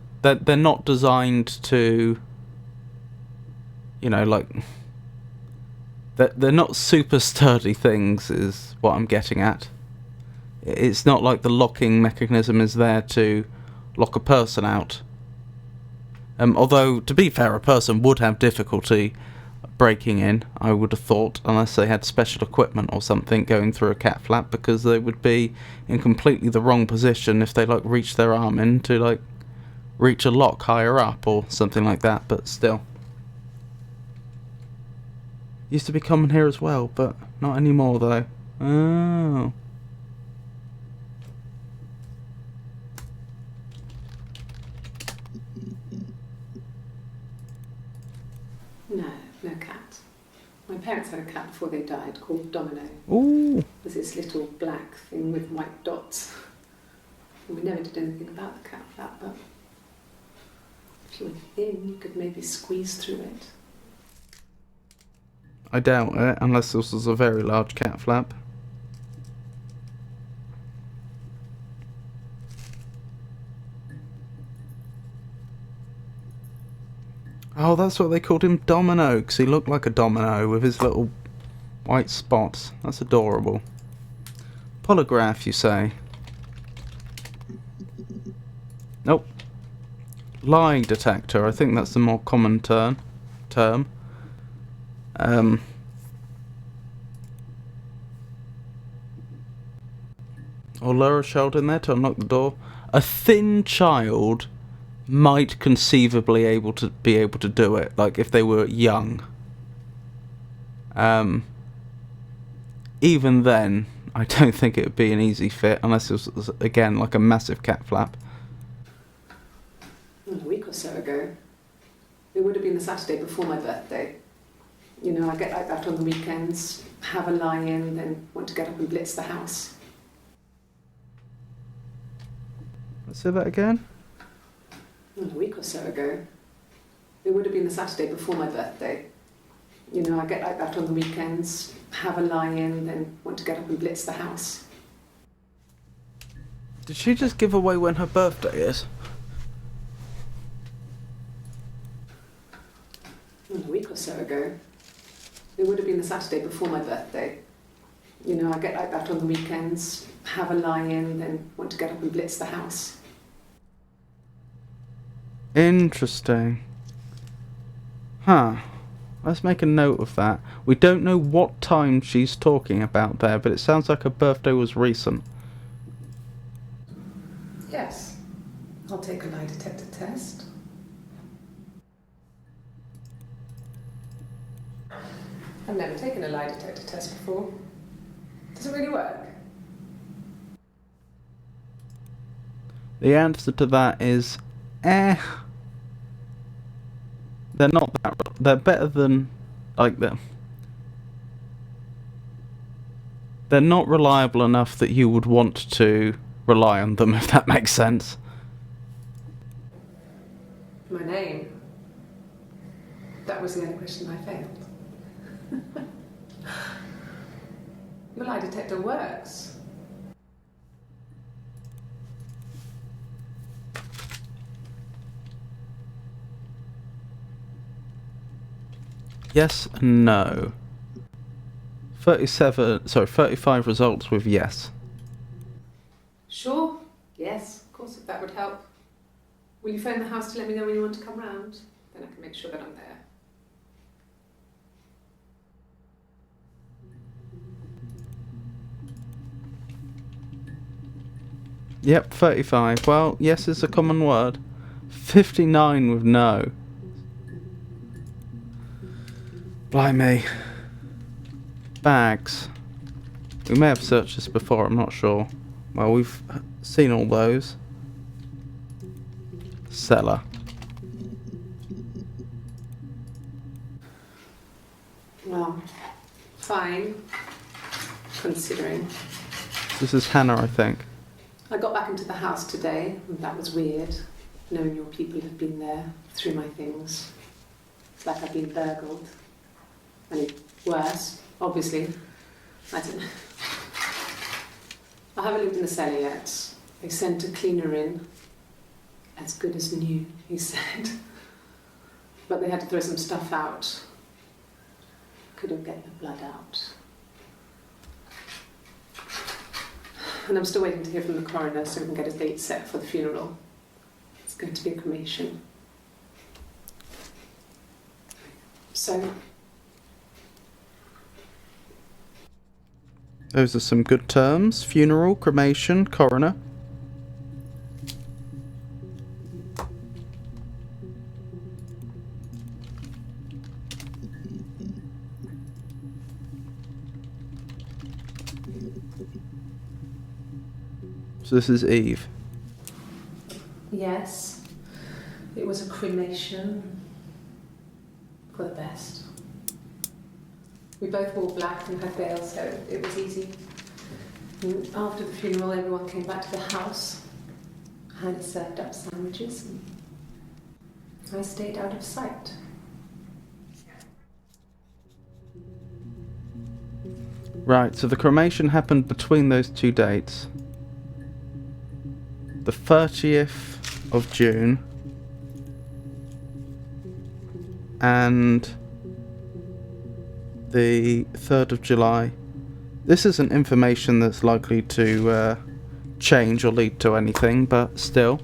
designed to, like, they're not super sturdy things, is what I'm getting at. It's not like the locking mechanism is there to lock a person out. Although, to be fair, a person would have difficulty breaking in, I would have thought, unless they had special equipment or something going through a cat flap, because they would be in completely the wrong position if they reached their arm in to reach a lock higher up or something like that. But still, used to be common here as well, but not anymore though. Oh. No cat. My parents had a cat before they died called Domino. Ooh. It was this little black thing with white dots. And we never did anything about the cat flap, but if you were thin, you could maybe squeeze through it. I doubt it, unless this was a very large cat flap. Oh, that's what they called him, Domino, because he looked like a domino with his little white spots. That's adorable. Polygraph, you say? Nope. Lie detector, I think that's the more common term. Or lower a child in there to unlock the door. A thin child might conceivably be able to do it, like if they were young. Even then, I don't think it would be an easy fit, unless it was, again, like a massive cat flap. A week or so ago. It would have been the Saturday before my birthday. I get like that on the weekends, have a lie-in, then want to get up and blitz the house. Let's say that again. A week or so ago. It would have been the Saturday before my birthday. I get like that on the weekends, have a lie-in, then want to get up and blitz the house. Did she just give away when her birthday is? A week or so ago. It would have been the Saturday before my birthday. You know, I get like that on the weekends, have a lie-in, then want to get up and blitz the house. Interesting. Huh. Let's make a note of that. We don't know what time she's talking about there, but it sounds like her birthday was recent. Yes. I'll take a lie detector test. I've never taken a lie detector test before. Does it really work? The answer to that is, They're not that. They're better than, like, they're not reliable enough that you would want to rely on them, if that makes sense. My name. That was the only question I failed. Your lie detector works. Yes and no. 35 results with yes. Sure. Yes, of course, if that would help. Will you phone the house to let me know when you want to come round? Then I can make sure that I'm there. Yep, 35. Well, yes is a common word. 59 with no. Blimey. Bags. We may have searched this before, I'm not sure. Well, we've seen all those. Cellar. Well, fine, considering. This is Hannah, I think. I got back into the house today, and that was weird, knowing your people have been there through my things. It's like I've been burgled. I mean, worse, obviously. I don't know. I haven't looked in the cellar yet. They sent a cleaner in. As good as new, he said. But they had to throw some stuff out. Couldn't get the blood out. And I'm still waiting to hear from the coroner so we can get a date set for the funeral. It's going to be a cremation. So, Those are some good terms. Funeral, cremation, coroner. So this is Eve. yes, it was a cremation for the best. We both wore black and had veils, so it was easy. And after the funeral, everyone came back to the house. I had served up sandwiches, and I stayed out of sight. Right, so the cremation happened between those two dates. The 30th of June and the 3rd of July. This isn't information that's likely to change or lead to anything, but still.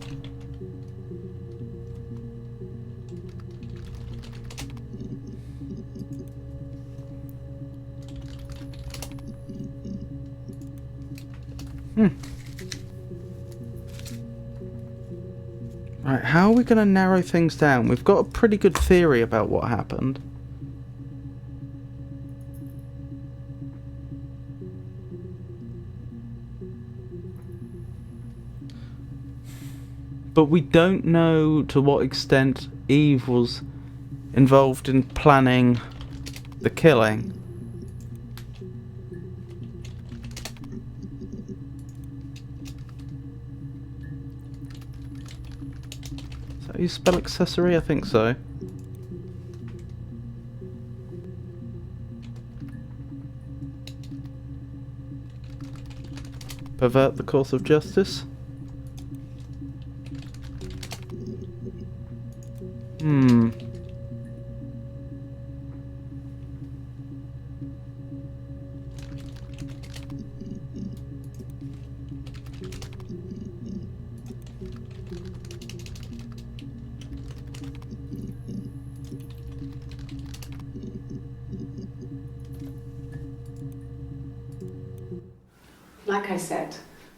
Right, how are we going to narrow things down? We've got a pretty good theory about what happened. But we don't know to what extent Eve was involved in planning the killing. Is that how you spell accessory? I think so. Pervert the course of justice? Like I said,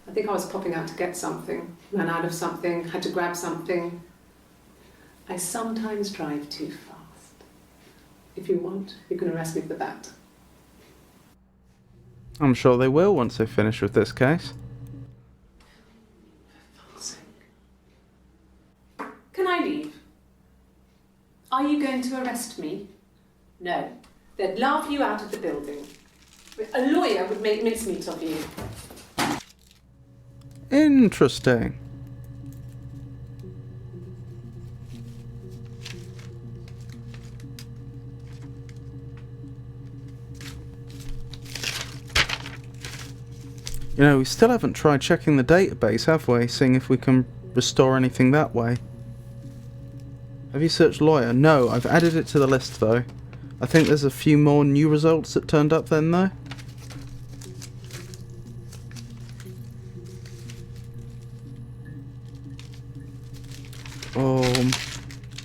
I think I was popping out to get something, ran out of something, had to grab something. I sometimes drive too fast. If you want, you can arrest me for that. I'm sure they will once they finish with this case. Can I leave? Are you going to arrest me? No. They'd laugh you out of the building. A lawyer would make mincemeat of you. Interesting. You know, we still haven't tried checking the database, have we? Seeing if we can restore anything that way. Have you searched lawyer? No, I've added it to the list though. I think there's a few more new results that turned up then though.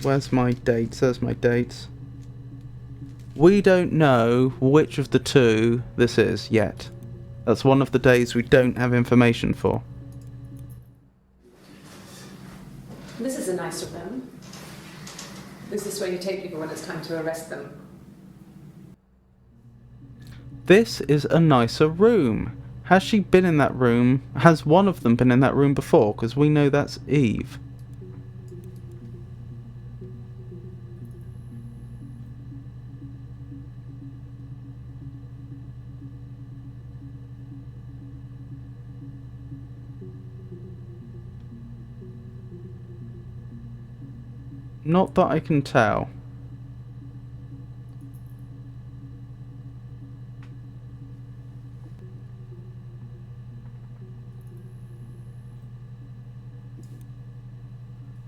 Where's my dates? There's my dates. We don't know which of the two this is yet. That's one of the days we don't have information for. This is a nicer room. Is this where you take people when it's time to arrest them? This is a nicer room. Has she been in that room? Has one of them been in that room before? Because we know that's Eve. Not that I can tell.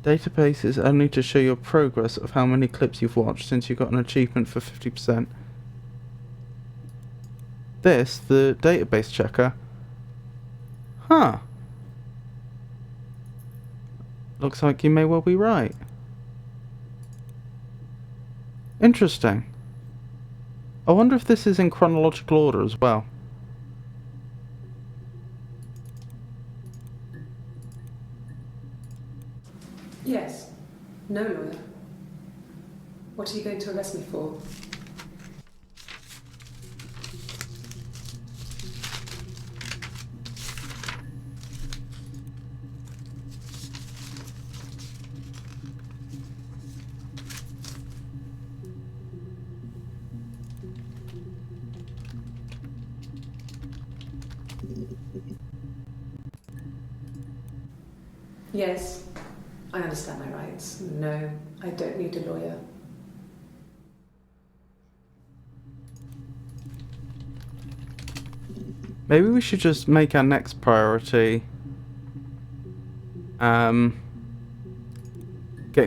Database is only to show your progress of how many clips you've watched since you got an achievement for 50%. This, the database checker. Huh. Looks like you may well be right. Interesting. I wonder if this is in chronological order as well. Yes. No lawyer. What are you going to arrest me for? Yes, I understand my rights. No, I don't need a lawyer. Maybe we should just make our next priority getting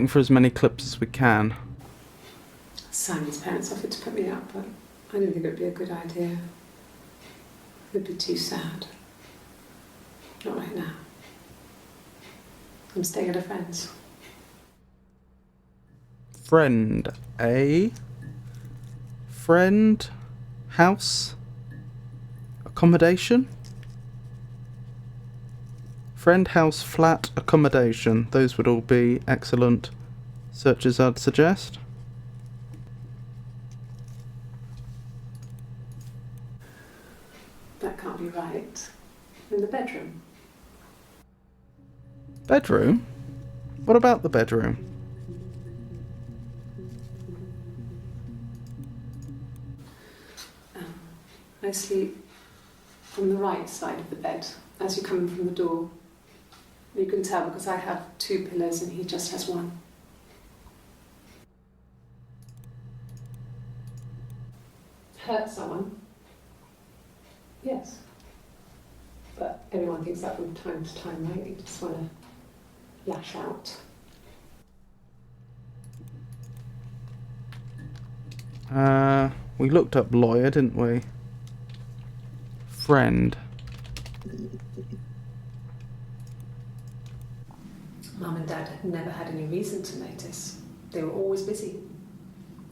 for as many clips as we can. Simon's parents offered to put me up, but I didn't think it would be a good idea. It would be too sad. Not right now. I'm staying at a friend's. Friend, eh? Friend, house, accommodation? Friend, house, flat, accommodation. Those would all be excellent searches, I'd suggest. That can't be right. In the bedroom. Bedroom? What about the bedroom? I sleep on the right side of the bed as you come in from the door. You can tell because I have 2 pillows and he just has 1. Hurt someone? Yes. But everyone thinks that from time to time, right? You just want to lash out. We looked up lawyer, didn't we? Friend. Mum and Dad had never had any reason to notice. They were always busy.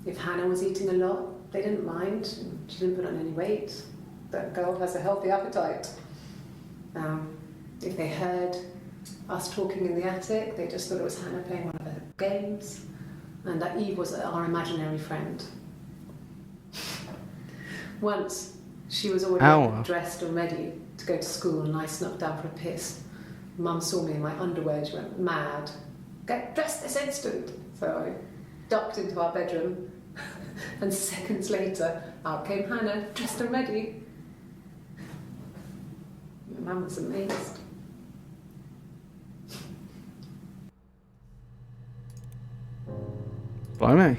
If Hannah was eating a lot, they didn't mind. She didn't put on any weight. That girl has a healthy appetite. If they heard us talking in the attic, they just thought it was Hannah playing one of her games, and that Eve was our imaginary friend. Once, she was already dressed and ready to go to school, and I snuck down for a piss. Mum saw me in my underwear, she went mad. Get dressed this instant! So I ducked into our bedroom, and seconds later, out came Hannah, dressed and ready. My mum was amazed. Blimey.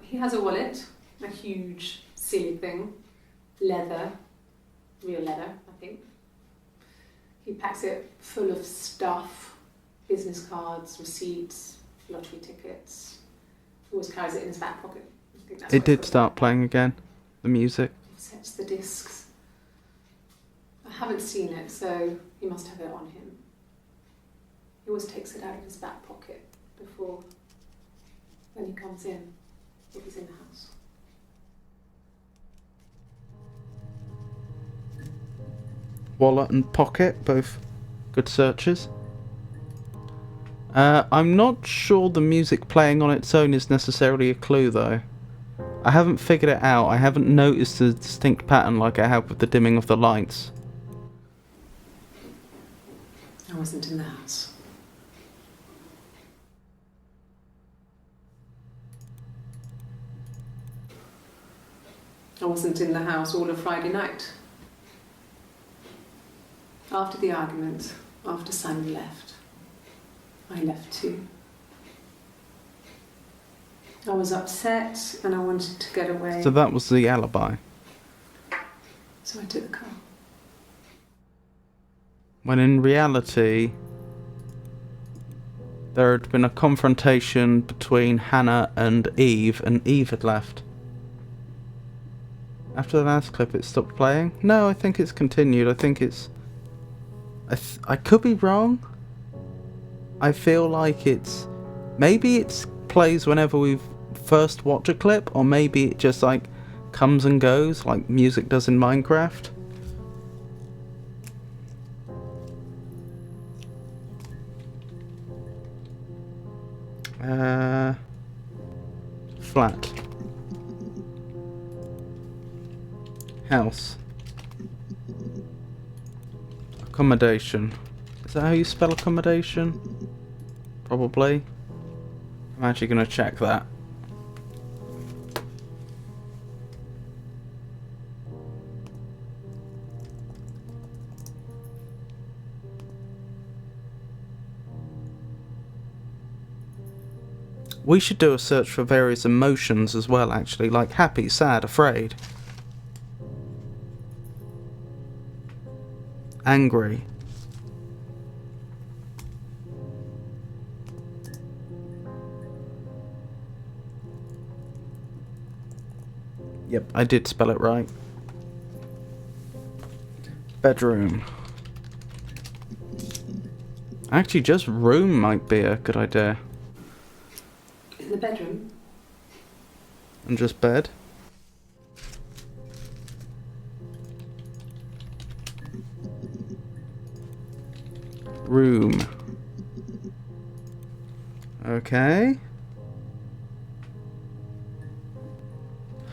He has a wallet, a huge, silly thing, leather, real leather, I think. He packs it full of stuff, business cards, receipts, lottery tickets. He always carries it in his back pocket. I think that's It did start playing again, the music. Sets the discs. I haven't seen it, so he must have it on him. He always takes it out of his back pocket before, when he comes in, if he's in the house. Wallet and pocket, both good searches. I'm not sure the music playing on its own is necessarily a clue though. I haven't figured it out. I haven't noticed a distinct pattern like I have with the dimming of the lights. I wasn't in the house. I wasn't in the house all of Friday night. After the argument, after Simon left, I left too. I was upset and I wanted to get away. So that was the alibi. So I took the car. When in reality, there had been a confrontation between Hannah and Eve had left. After the last clip it stopped playing? No, I think it's continued. I think it's... I could be wrong. I feel like it's... Maybe it plays whenever we first watch a clip, or maybe it just like comes and goes like music does in Minecraft. Flat. House. Accommodation. Is that how you spell accommodation? Probably. I'm actually going to check that. We should do a search for various emotions as well, actually, like happy, sad, afraid. Angry. Yep, I did spell it right. Bedroom. Actually, just room might be a good idea. In the bedroom? And just bed. Room. Okay.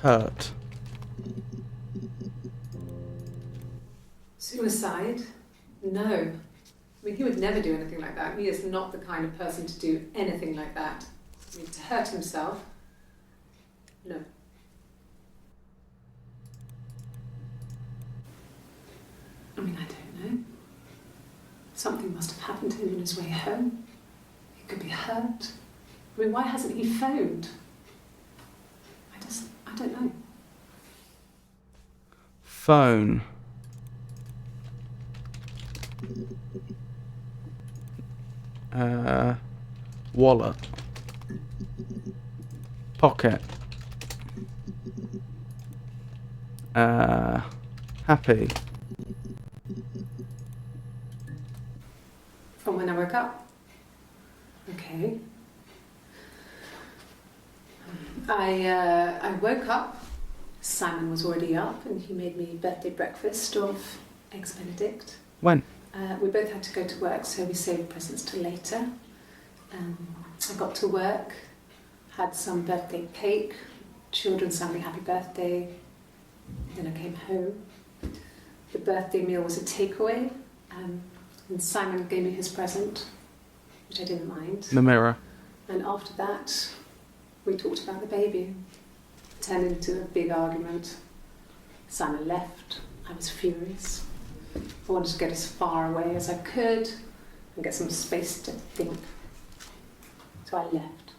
Hurt. Suicide? No. I mean, he would never do anything like that. He is not the kind of person to do anything like that. I mean, to hurt himself? No. I mean, I don't know. Something must have happened to him on his way home. He could be hurt. I mean, why hasn't he phoned? I don't know. Phone. Wallet. Pocket. Happy. From when I woke up. Okay. I woke up. Simon was already up, and he made me birthday breakfast of eggs Benedict. When? We both had to go to work, so we saved presents till later. I got to work, had some birthday cake. Children sang me happy birthday. Then I came home. The birthday meal was a takeaway, and Simon gave me his present, which I didn't mind. The mirror. And after that, we talked about the baby. It turned into a big argument. Simon left. I was furious. I wanted to get as far away as I could and get some space to think. So I left.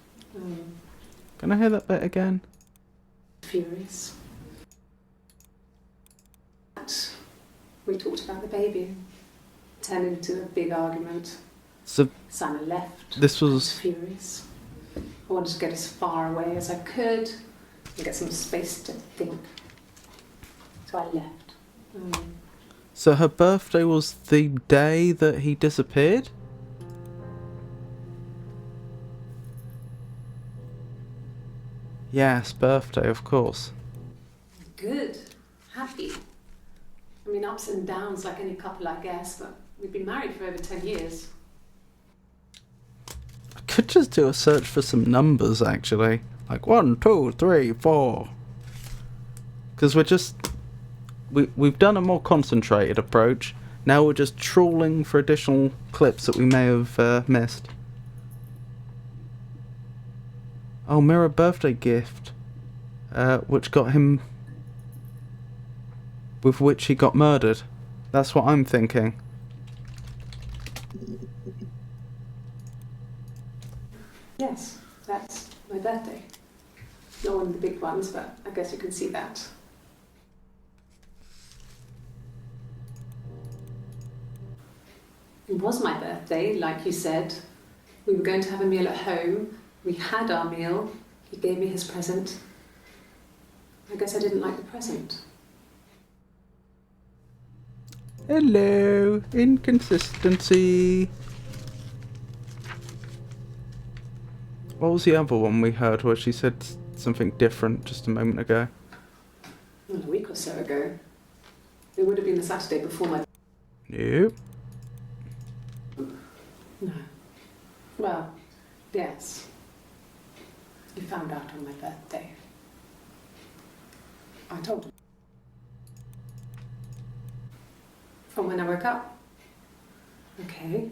Can I hear that bit again? Furious. We talked about the baby. It turned into a big argument. So Simon left. this I was... was furious. I wanted to get as far away as I could and get some space to think. So I left. So her birthday was the day that he disappeared? Yes, birthday, of course. Good. Happy. I mean, ups and downs like any couple, I guess, but we've been married for over 10 years. I could just do a search for some numbers, actually. Like 1, 2, 3, 4. Because we're just... We've done a more concentrated approach. Now we're just trawling for additional clips that we may have missed. Oh, mirror birthday gift. Which got him... With which he got murdered. That's what I'm thinking. Yes, that's my birthday. Not one of the big ones, but I guess you can see that. It was my birthday, like you said. We were going to have a meal at home. We had our meal. He gave me his present. I guess I didn't like the present. Hello, inconsistency. What was the other one we heard where she said something different just a moment ago? A week or so ago. It would have been the Saturday before my... Nope. No. Well, yes. You found out on my birthday. I told him. From when I woke up. Okay.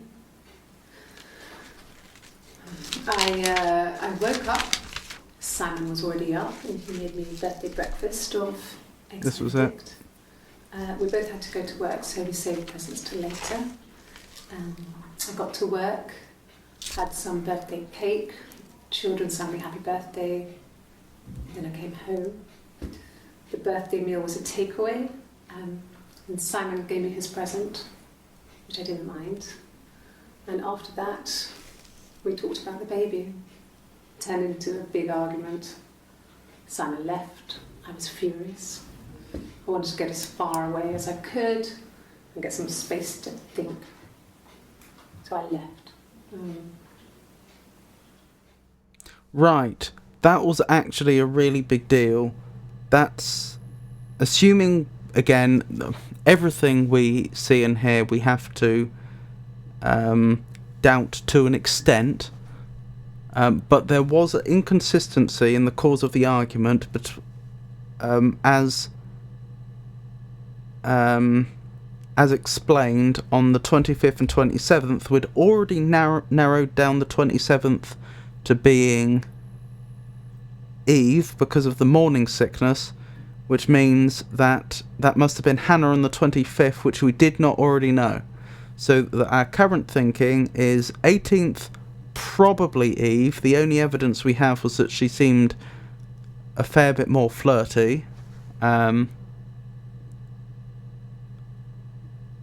I woke up. Simon was already up, and he made me birthday breakfast of eggs. This was Benedict. We both had to go to work, so we saved presents till later. I got to work, had some birthday cake. Children sang me happy birthday. Then I came home. The birthday meal was a takeaway. And Simon gave me his present, which I didn't mind. And after that, we talked about the baby. It turned into a big argument. Simon left. I was furious. I wanted to get as far away as I could and get some space to think. So I left. Right. That was actually a really big deal. That's... Assuming, again, everything we see and hear we have to doubt to an extent. But there was an inconsistency in the cause of the argument, but as explained on the 25th and 27th, we'd already narrowed down the 27th to being Eve because of the morning sickness, which means that must have been Hannah on the 25th, which we did not already know. So our current thinking is 18th, probably Eve. The only evidence we have was that she seemed a fair bit more flirty.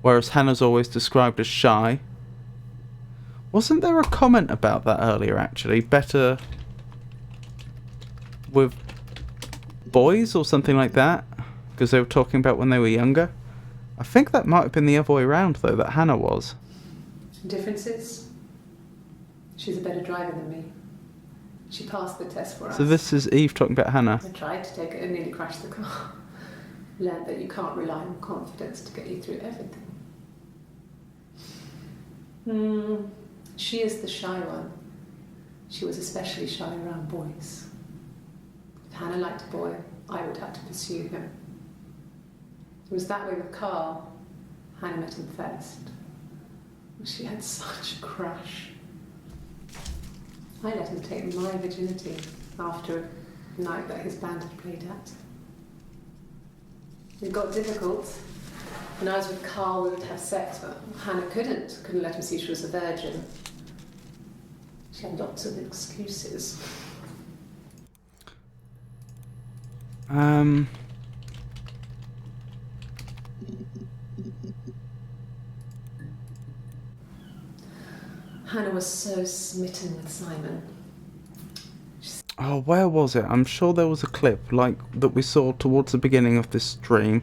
Whereas Hannah's always described as shy. Wasn't there a comment about that earlier, actually? Better with boys or something like that? Because they were talking about when they were younger. I think that might have been the other way around, though, that Hannah was. Differences? She's a better driver than me. She passed the test for us. So this is Eve talking about Hannah. I tried to take it and nearly crashed the car. Learned that you can't rely on confidence to get you through everything. She is the shy one. She was especially shy around boys. If Hannah liked a boy, I would have to pursue him. It was that way with Carl. Hannah met him first. She had such a crush. I let him take my virginity after a night that his band had played at. It got difficult. When I was with Carl, we would have sex, but Hannah couldn't let him see she was a virgin. She had lots of excuses. Hannah was so smitten with Simon. Oh, where was it? I'm sure there was a clip like that we saw towards the beginning of this stream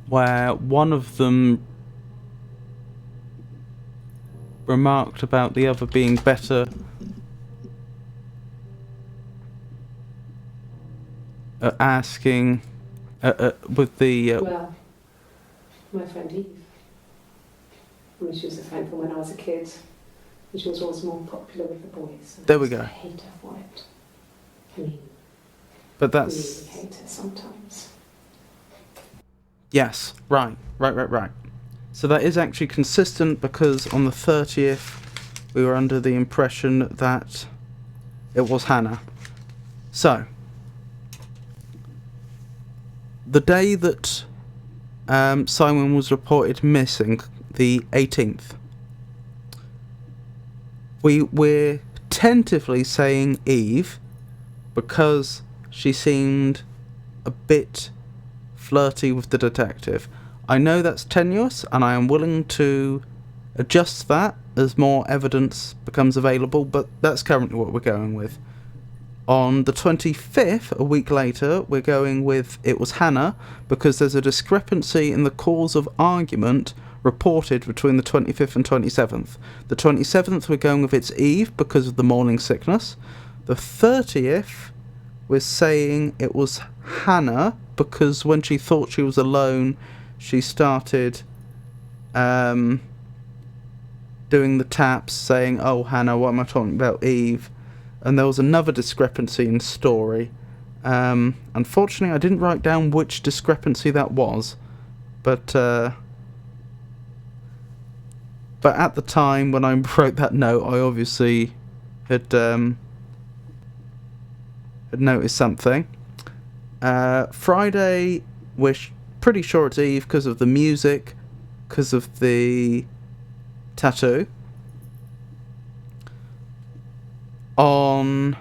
where one of them remarked about the other being better at asking with the Well, my friend Eve. I mean, she was a friend from when I was a kid. And she was always more popular with the boys. And There we I used go. to hate her for it. I mean, but I that's really hate her sometimes. yes, right. So that is actually consistent because on the 30th we were under the impression that it was Hannah. So the day that Simon was reported missing, the 18th, we're tentatively saying Eve because she seemed a bit flirty with the detective. I know that's tenuous and I am willing to adjust that as more evidence becomes available, but that's currently what we're going with. On the 25th, a week later, we're going with it was Hannah because there's a discrepancy in the cause of argument reported between the 25th and 27th. The 27th, we're going with it's Eve because of the morning sickness. The 30th, we're saying it was Hannah because when she thought she was alone, she started doing the taps saying, "Oh, Hannah, what am I talking about? Eve." And there was another discrepancy in story. Unfortunately, I didn't write down which discrepancy that was, but at the time when I wrote that note, I obviously had noticed something. Friday, we're pretty sure it's Eve because of the music, because of the tattoo. On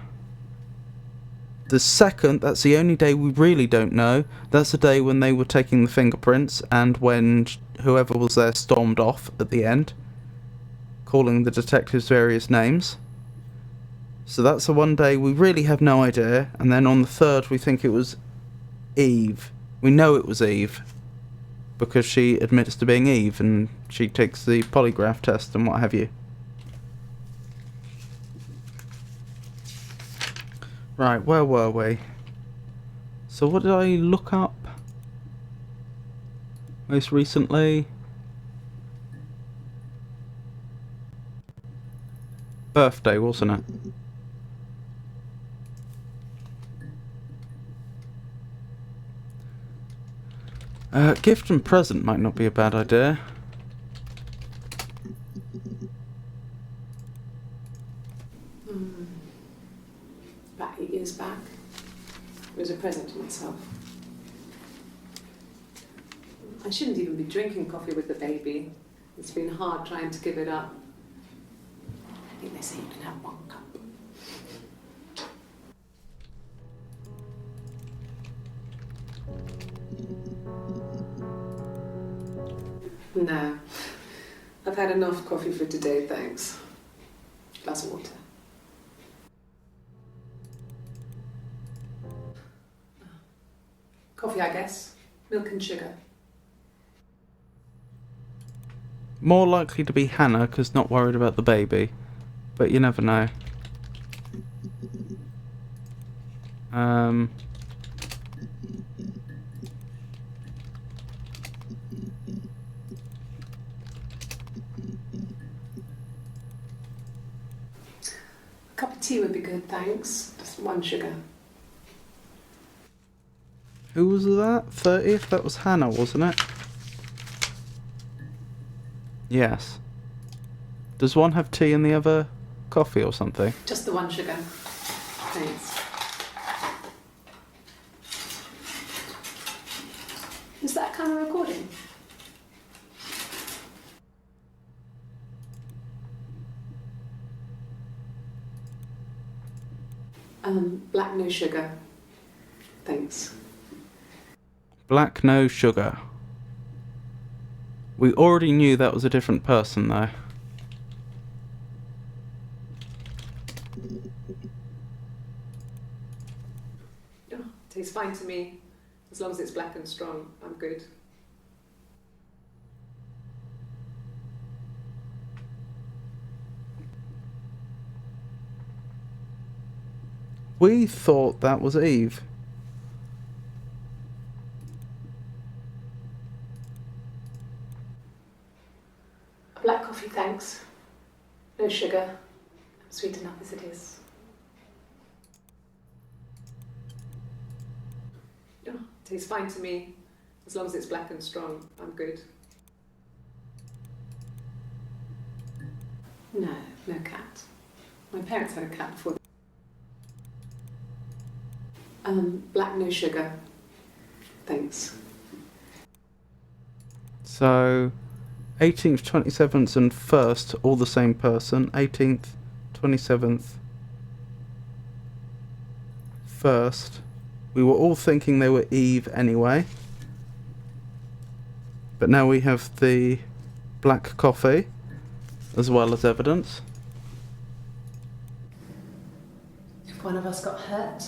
the 2nd, that's the only day we really don't know. That's the day when they were taking the fingerprints and when whoever was there stormed off at the end, calling the detectives various names. So that's the one day we really have no idea. And then on the 3rd, we think it was Eve. We know it was Eve because she admits to being Eve and she takes the polygraph test and what have you. Right, where were we? So what did I look up most recently? Birthday, wasn't it? Gift and present might not be a bad idea. About 8 years back, it was a present to myself. I shouldn't even be drinking coffee with the baby. It's been hard trying to give it up. I think they say you can have 1 cup. No. I've had enough coffee for today, thanks. Glass of water. Coffee, I guess. Milk and sugar. More likely to be Hannah, because not worried about the baby. But you never know. Um. A cup of tea would be good, thanks. Just 1 sugar. Who was that? 30th? That was Hannah, wasn't it? Yes. Does one have tea and the other coffee or something? Just the 1 sugar. Thanks. Is that kind of recording? Black, no sugar. Thanks. Black, no sugar. We already knew that was a different person, though. Oh, tastes fine to me. As long as it's black and strong, I'm good. We thought that was Eve. A black coffee, thanks. No sugar. Sweet enough as it is. Oh, tastes fine to me. As long as it's black and strong, I'm good. No, no cat. My parents had a cat before. Black, no sugar. Thanks. So, 18th, 27th and 1st, all the same person. 18th, 27th, 1st. We were all thinking they were Eve anyway. But now we have the black coffee, as well as evidence. If one of us got hurt,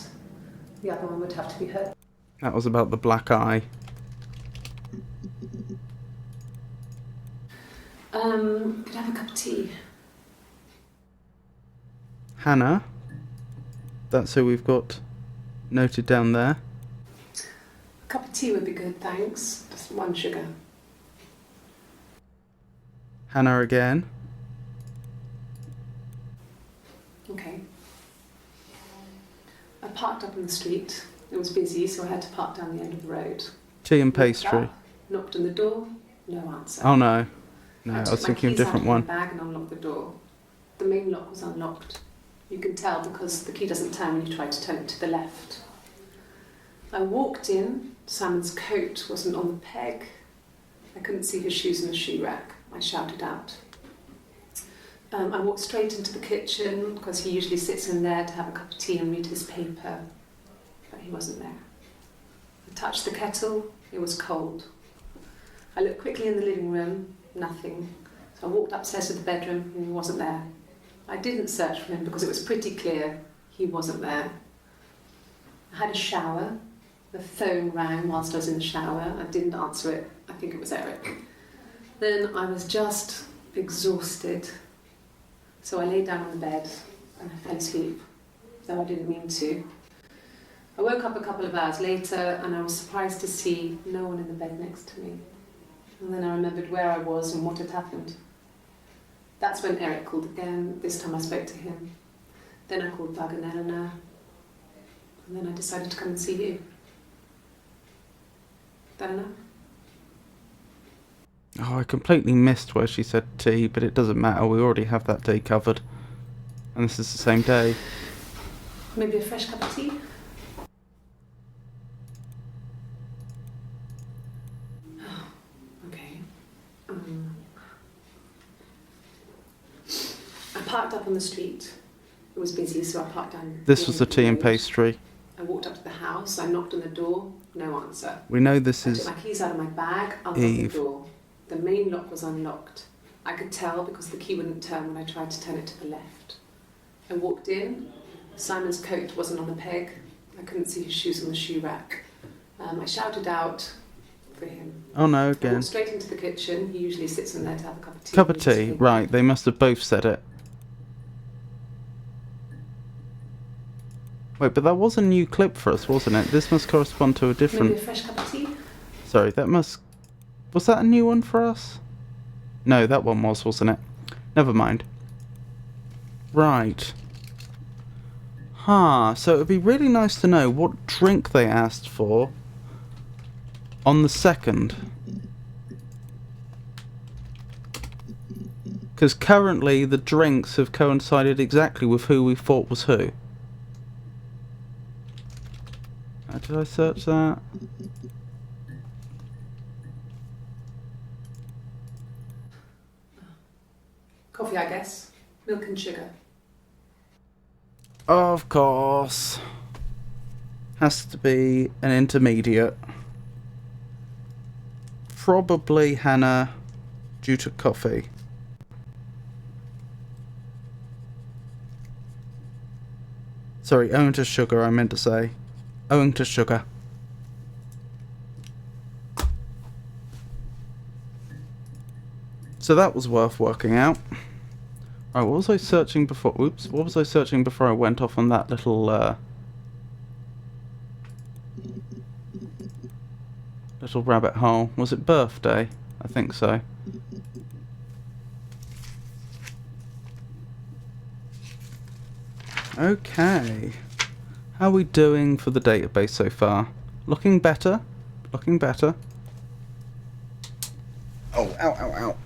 the other one would have to be hurt. That was about the black eye. Could I have a cup of tea? Hannah. That's who we've got noted down there. A cup of tea would be good, thanks. Just 1 sugar. Hannah again. Okay. I parked up on the street. It was busy, so I had to park down the end of the road. Tea and Looked pastry. up, knocked on the door, no answer. Oh no. No, I I took was my thinking of a keys out different my one. bag and unlocked the door. The main lock was unlocked. You can tell because the key doesn't turn when you try to turn it to the left. I walked in. Simon's coat wasn't on the peg. I couldn't see his shoes in the shoe rack. I shouted out. I walked straight into the kitchen because he usually sits in there to have a cup of tea and read his paper, but he wasn't there. I touched the kettle. It was cold. I looked quickly in the living room. Nothing. So I walked upstairs to the bedroom and he wasn't there. I didn't search for him because it was pretty clear he wasn't there. I had a shower. The phone rang whilst I was in the shower. I didn't answer it. I think it was Eric. Then I was just exhausted. So I lay down on the bed and I fell asleep, though I didn't mean to. I woke up a couple of hours later and I was surprised to see no one in the bed next to me. And then I remembered where I was and what had happened. That's when Eric called again. This time I spoke to him. Then I called Doug and Eleanor. And then I decided to come and see you. That enough? Oh, I completely missed where she said tea, but it doesn't matter. We already have that day covered. And this is the same day. Maybe a fresh cup of tea? Okay. I parked up on the street. It was busy, so I parked down. This was the tea and pastry. I walked up to the house. I knocked on the door. No answer. We know this I is took my keys out of my bag, unlocked Eve. the door. The main lock was unlocked. I could tell because the key wouldn't turn when I tried to turn it to the left. I walked in. Simon's coat wasn't on the peg. I couldn't see his shoes on the shoe rack. I shouted out for him. Oh no, I again. walked straight into the kitchen. He usually sits in there to have a cup of tea. Cup of tea. Right, they must have both said it. Wait, but that was a new clip for us, wasn't it? This must correspond to a different... Maybe a fresh cup of tea? Sorry, that must... Was that a new one for us? No, that one was, wasn't it? Never mind. Right. So it'd be really nice to know what drink they asked for on the 2nd. Because currently the drinks have coincided exactly with who we thought was who. Did I search that? Coffee, I guess. Milk and sugar. Of course. Has to be an intermediate. Probably Hannah due to coffee. Sorry, owing to sugar, I meant to say. Owing to sugar. So that was worth working out. Right, what was I searching before? Oops, what was I searching before I went off on that little, little rabbit hole? Was it birthday? I think so. Okay. How are we doing for the database so far? Looking better? Looking better. Oh, ow, ow, ow.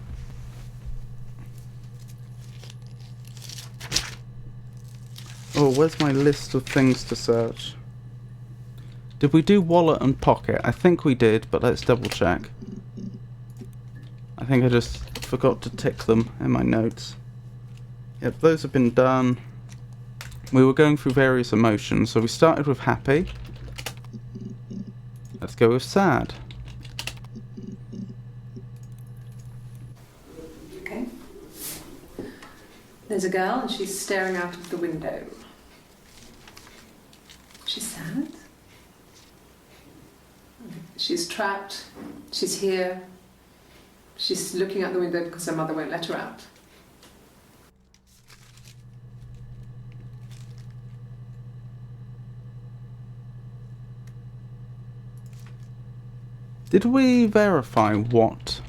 Oh, where's my list of things to search? Did we do wallet and pocket? I think we did, but let's double check. I think I just forgot to tick them in my notes. Yep, those have been done. We were going through various emotions, so we started with happy. Let's go with sad. Okay. There's a girl and she's staring out of the window. She's sad. She's trapped. She's here. She's looking out the window because her mother won't let her out. Did we verify what?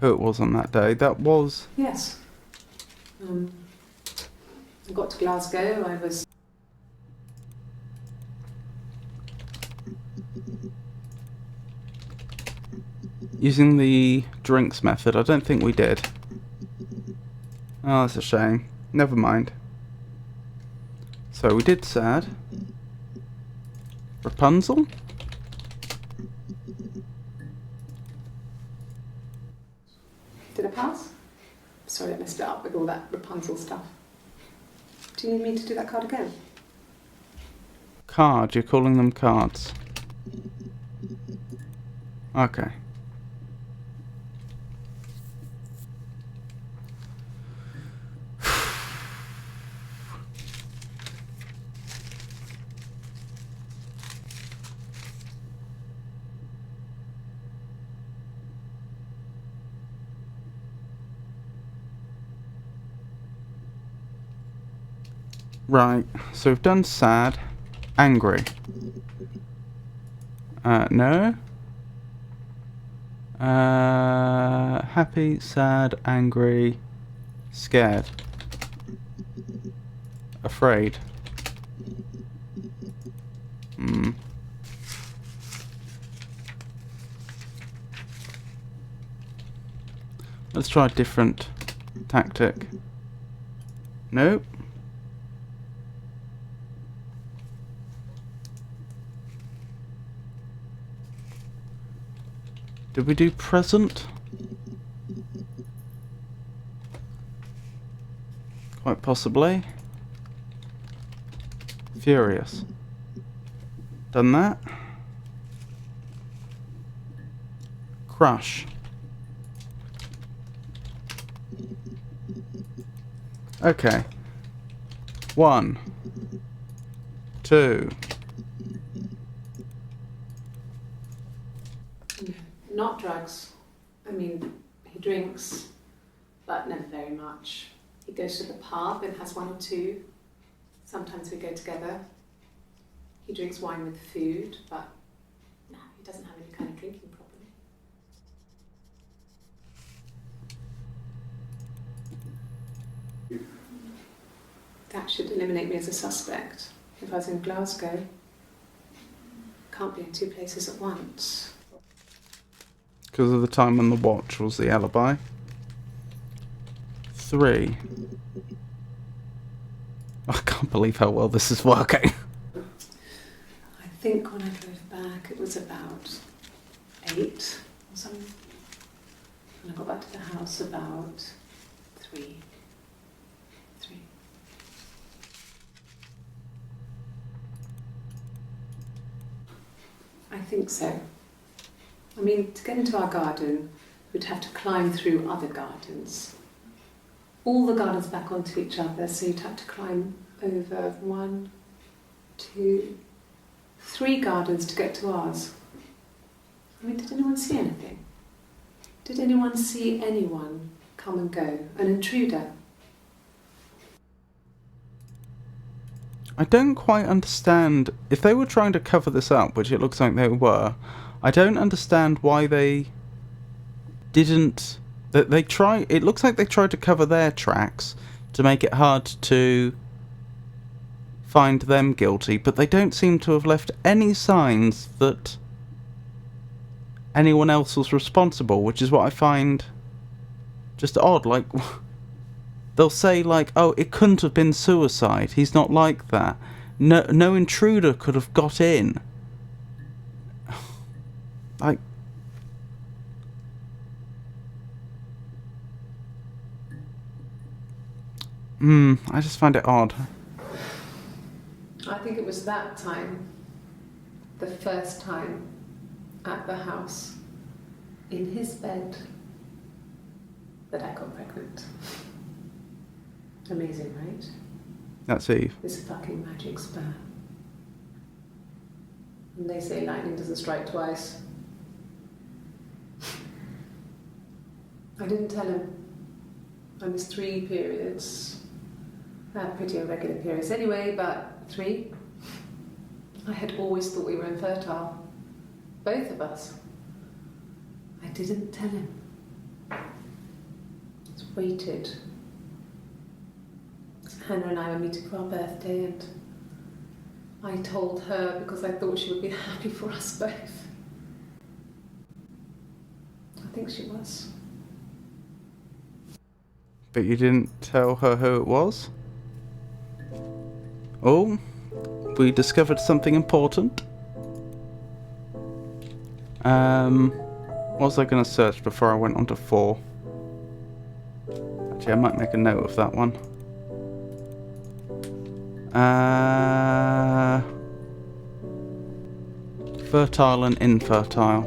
Who it was on that day? That was... Yes. I got to Glasgow. I was... using the drinks method. I don't think we did. Oh, that's a shame. Never mind. So we did sad. Rapunzel? Did I pass? Sorry, I messed it up with all that Rapunzel stuff. Do you need me to do that card again? Card, you're calling them cards. Okay. Right, so we've done sad, angry. No. Happy, sad, angry, scared, afraid. Let's try a different tactic. Nope. Did we do present? Quite possibly. Furious. Done that. Crush. Okay. 1, 2. Not drugs. I mean, he drinks, but never very much. He goes to the pub and has one or two. Sometimes we go together. He drinks wine with food, but no, he doesn't have any kind of drinking problem. That should eliminate me as a suspect. If I was in Glasgow, can't be in two places at once. Because of the time on the watch was the alibi. 3. I can't believe how well this is working. I think when I drove back it was about 8 or something. And I got back to the house about 3. I think so. I mean, to get into our garden, we'd have to climb through other gardens. All the gardens back onto each other, so you'd have to climb over 1, 2, 3 gardens to get to ours. I mean, did anyone see anything? Did anyone see anyone come and go? An intruder? I don't quite understand, if they were trying to cover this up, which it looks like they were, I don't understand why they didn't, it looks like they tried to cover their tracks to make it hard to find them guilty, but they don't seem to have left any signs that anyone else was responsible, which is what I find just odd. Like, they'll say, like, oh, it couldn't have been suicide. He's not like that. No intruder could have got in. Like... I just find it odd. I think it was that time, the first time at the house, in his bed, that I got pregnant. Amazing, right? That's Eve. This fucking magic sperm. And they say lightning doesn't strike twice. I didn't tell him. I missed 3 periods. I had pretty irregular periods anyway, but 3. I had always thought we were infertile. Both of us. I didn't tell him. Just waited. Hannah and I were meeting for our birthday, and I told her because I thought she would be happy for us both. I think she was. But you didn't tell her who it was? Oh, we discovered something important. What was I going to search before I went on to 4? Actually, I might make a note of that one. Fertile and infertile.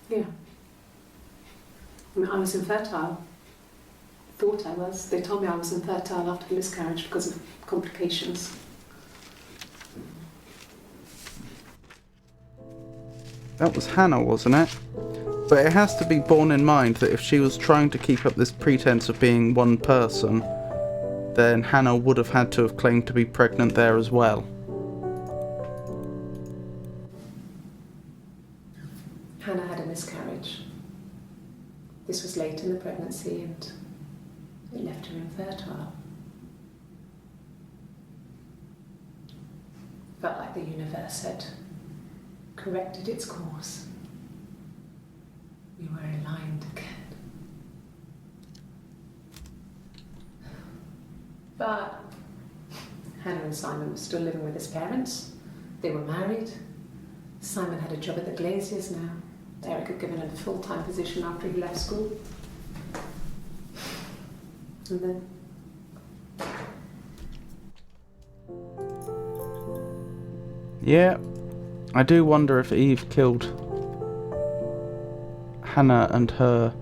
Yeah. I mean, I was infertile. Thought I was. They told me I was infertile after the miscarriage because of complications. That was Hannah, wasn't it? But it has to be borne in mind that if she was trying to keep up this pretense of being one person, then Hannah would have had to have claimed to be pregnant there as well. Hannah had a miscarriage. This was late in the pregnancy and it left her infertile. Felt like the universe had corrected its course. We were aligned again. But Hannah and Simon were still living with his parents. They were married. Simon had a job at the Glaziers now. Eric had given him a full-time position after he left school. And then... Yeah, I do wonder if Eve killed Hannah and her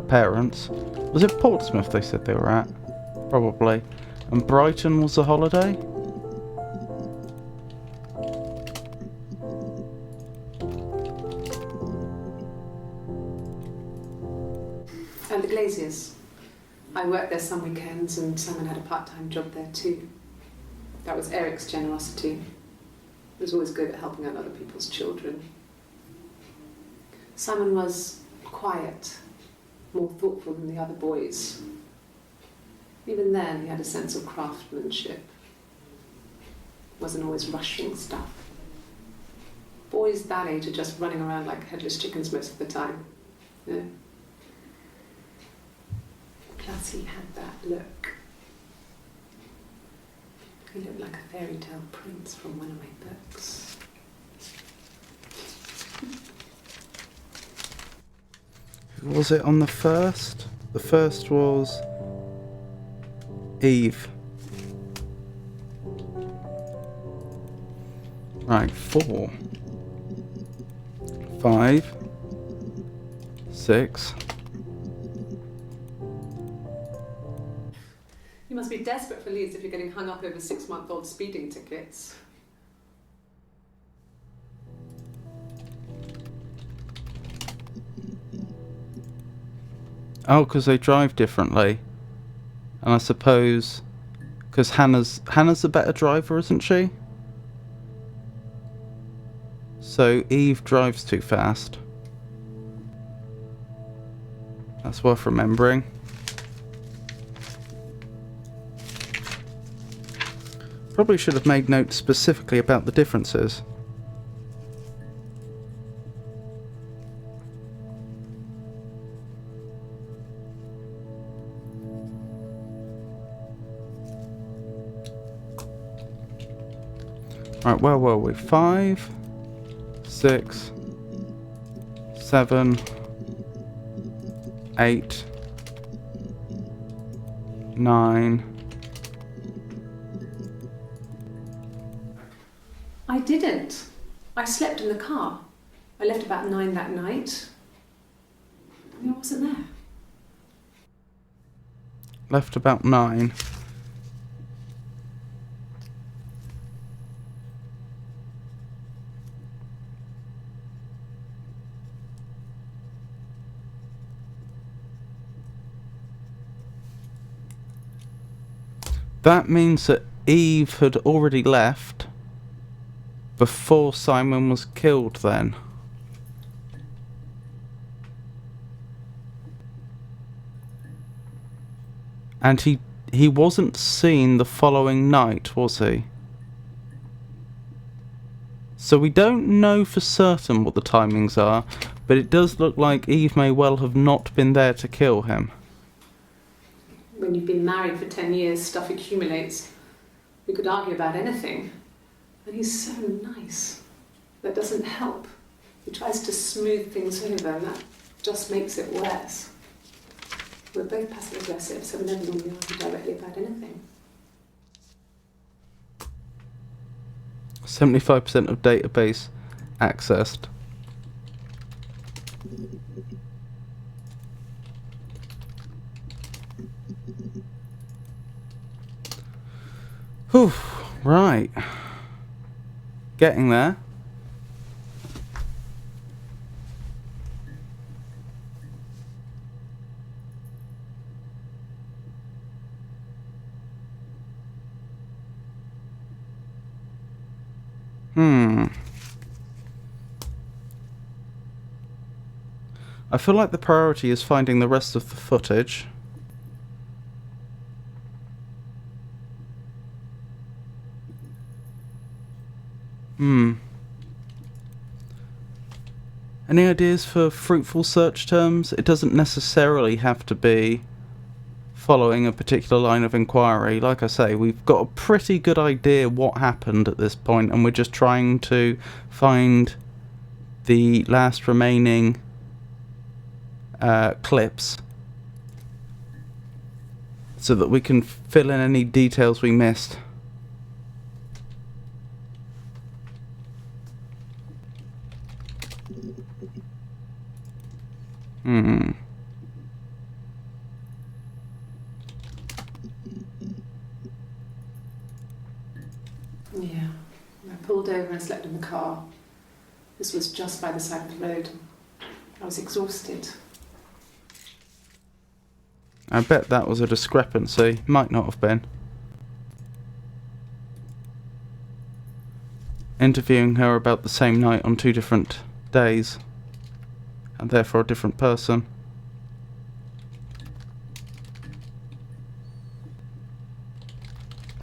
parents. Was it Portsmouth they said they were at? Probably. And Brighton was the holiday? And the Glaziers. I worked there some weekends and Simon had a part-time job there too. That was Eric's generosity. He was always good at helping out other people's children. Simon was quiet, more thoughtful than the other boys. Even then, he had a sense of craftsmanship. Wasn't always rushing stuff. Boys that age are just running around like headless chickens most of the time. You know? Plus, he had that look. He looked like a fairy tale prince from one of my books. Who was it on the first? The first was Eve. Right, 4, 5, 6. You must be desperate for leads if you're getting hung up over 6-month-old speeding tickets. Oh, because they drive differently. And I suppose because Hannah's the better driver, isn't she? So Eve drives too fast. That's worth remembering. Probably should have made notes specifically about the differences. Right, where were we? 5, 6, 7, 8, 9. I didn't. I slept in the car. I left about 9 that night. I wasn't there. Left about 9. That means that Eve had already left before Simon was killed then. And he wasn't seen the following night, was he? So we don't know for certain what the timings are, but it does look like Eve may well have not been there to kill him. When you've been married for 10 years, stuff accumulates. We could argue about anything. And he's so nice. That doesn't help. He tries to smooth things over, and that just makes it worse. We're both passive-aggressive, so we never normally argue directly about anything. 75% of database accessed. Whew, right. Getting there. I feel like the priority is finding the rest of the footage. Any ideas for fruitful search terms? It doesn't necessarily have to be following a particular line of inquiry. Like I say, we've got a pretty good idea what happened at this point, and we're just trying to find the last remaining clips so that we can fill in any details we missed. Yeah. I pulled over and slept in the car. This was just by the side of the road. I was exhausted. I bet that was a discrepancy. Might not have been. Interviewing her about the same night on 2 different days, and therefore a different person.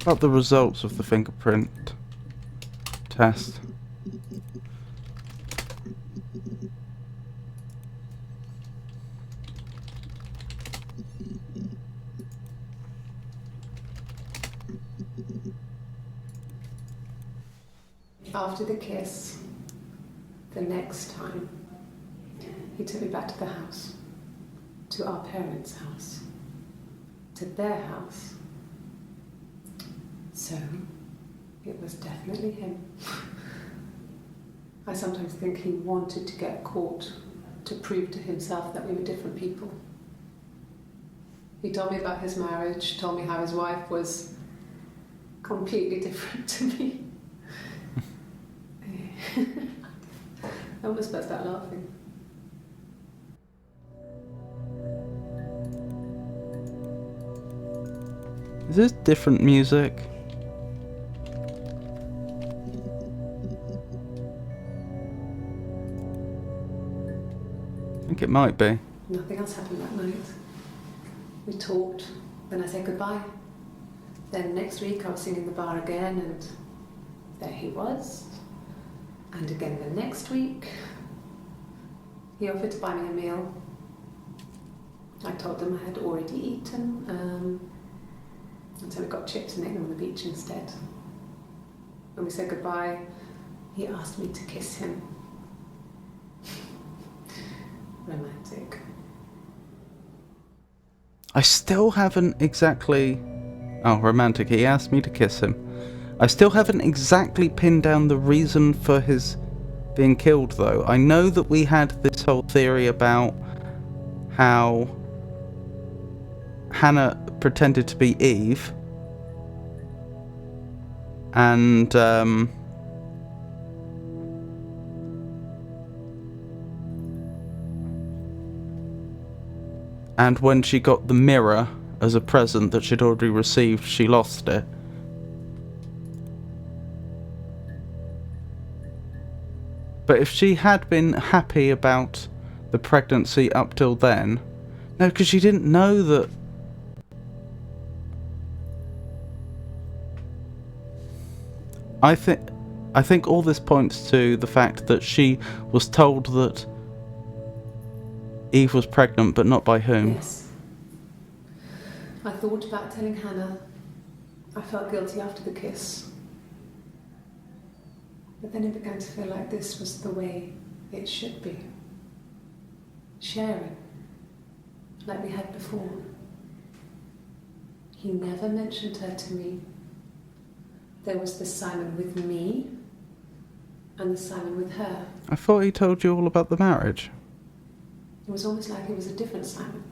About the results of the fingerprint test. After the kiss, the next time, he took me back to the house, to our parents' house, to their house. So, it was definitely him. I sometimes think he wanted to get caught to prove to himself that we were different people. He told me about his marriage, told me how his wife was completely different to me. I almost burst out laughing. Is this different music? I think it might be. Nothing else happened that night. We talked, then I said goodbye. Then next week I was singing the bar again, and there he was. And again the next week, he offered to buy me a meal. I told him I had already eaten, and so we got chips and ate them on the beach instead. When we said goodbye, he asked me to kiss him. Romantic. I still haven't exactly... Oh, romantic. He asked me to kiss him. I still haven't exactly pinned down the reason for his being killed, though. I know that we had this whole theory about how Hannah pretended to be Eve, and when she got the mirror as a present that she'd already received, she lost it. But if she had been happy about the pregnancy up till then... No, because she didn't know that... I think all this points to the fact that she was told that Eve was pregnant, but not by whom. Yes. I thought about telling Hannah. I felt guilty after the kiss. But then it began to feel like this was the way it should be. Sharing, like we had before. He never mentioned her to me. There was the Simon with me and the Simon with her. I thought he told you all about the marriage. It was almost like it was a different Simon.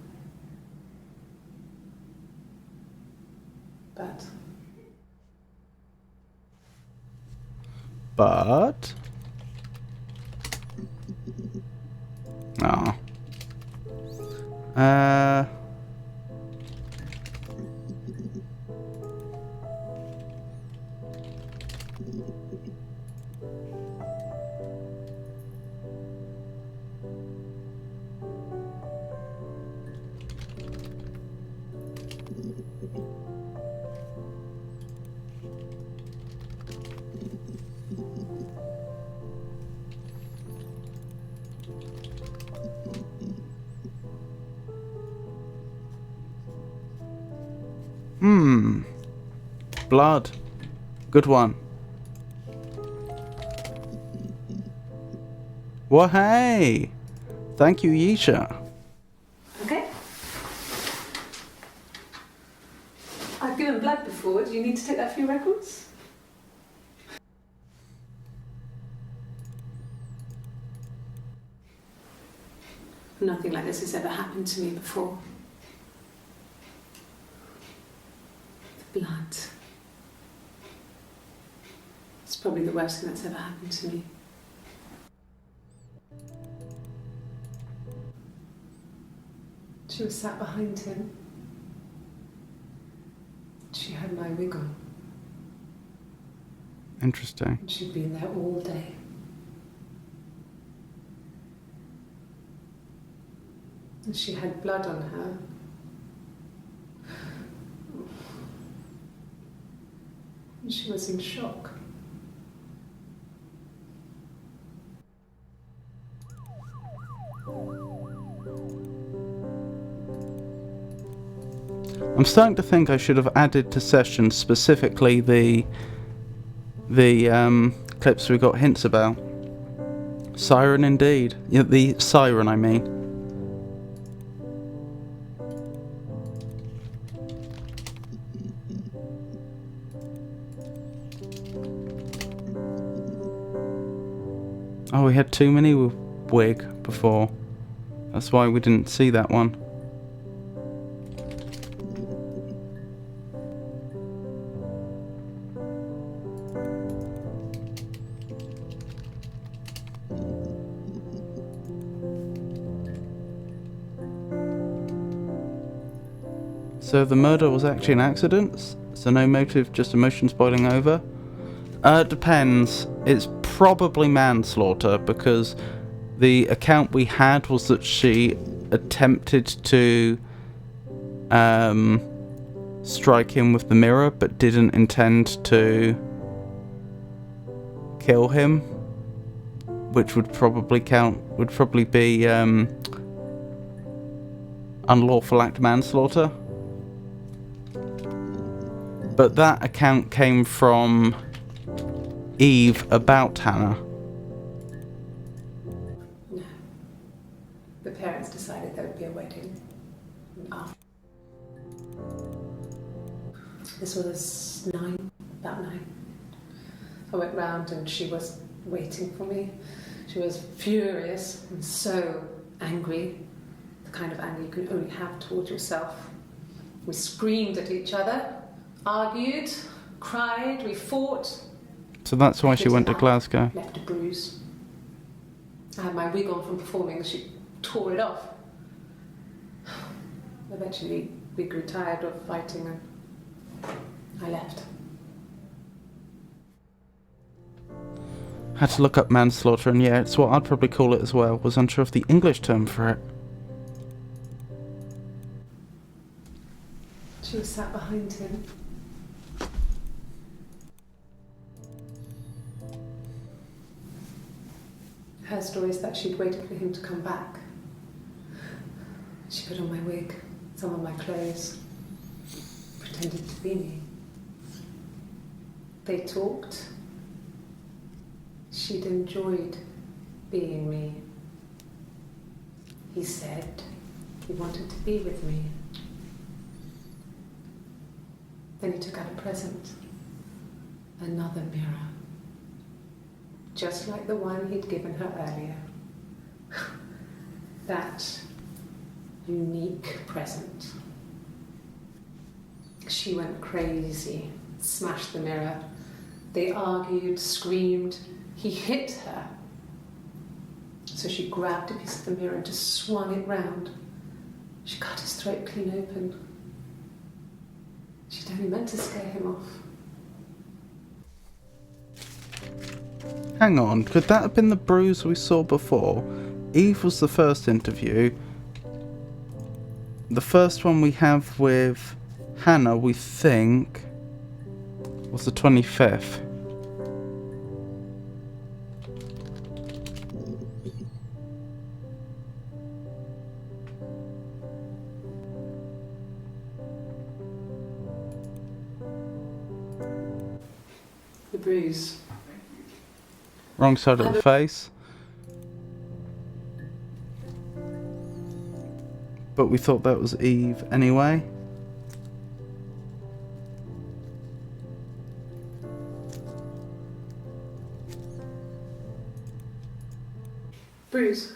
But Oh. Blood. Good one. Well, hey! Thank you, Yisha. okay. I've given blood before. Do you need to take that for your records? Nothing like this has ever happened to me before. The blood. It's probably the worst thing that's ever happened to me. She was sat behind him, my wig on. Interesting. And she'd been there all day. And she had blood on her. And she was in shock. I'm starting to think I should have added to sessions specifically the clips we got hints about. Siren indeed. Yeah, the siren I mean. Oh, we had too many with wig before. That's why we didn't see that one. So the murder was actually an accident? So no motive, just emotions boiling over? Depends. It's probably manslaughter, because the account we had was that she attempted to strike him with the mirror, but didn't intend to kill him, which would probably be unlawful act manslaughter. But that account came from Eve about Hannah. No. The parents decided there would be a wedding. After. This was about 9. I went round and she was waiting for me. She was furious and so angry, the kind of anger you can only have towards yourself. We screamed at each other, argued, cried, we fought. So that's why she went to Glasgow. Left a bruise. I had my wig on from performing, she tore it off. Eventually, we grew tired of fighting and I left. Had to look up manslaughter, and yeah, it's what I'd probably call it as well. Was unsure of the English term for it. She was sat behind him. Her story is that she'd waited for him to come back. She put on my wig, some of my clothes, pretended to be me. They talked. She'd enjoyed being me. He said he wanted to be with me. Then he took out a present, another mirror, just like the one he'd given her earlier. That unique present. She went crazy, smashed the mirror. They argued, screamed. He hit her. So she grabbed a piece of the mirror and just swung it round. She cut his throat clean open. She'd only meant to scare him off. Hang on, could that have been the bruise we saw before? Eve was the first interview. The first one we have with Hannah, we think, was the 25th. The bruise. Wrong side of the face. But we thought that was Eve anyway. Bruise?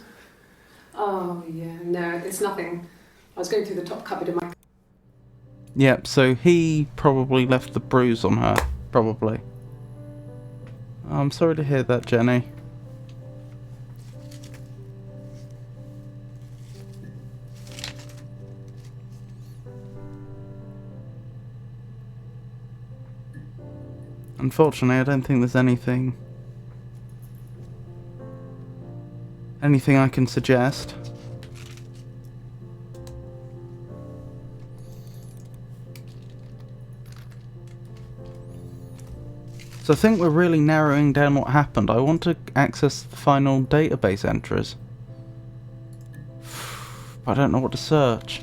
Oh, yeah, no, it's nothing. I was going through the top cupboard in my... Yep, so he probably left the bruise on her. Probably. I'm sorry to hear that, Jenny. Unfortunately, I don't think there's anything I can suggest. So I think we're really narrowing down what happened. I want to access the final database entries. I don't know what to search.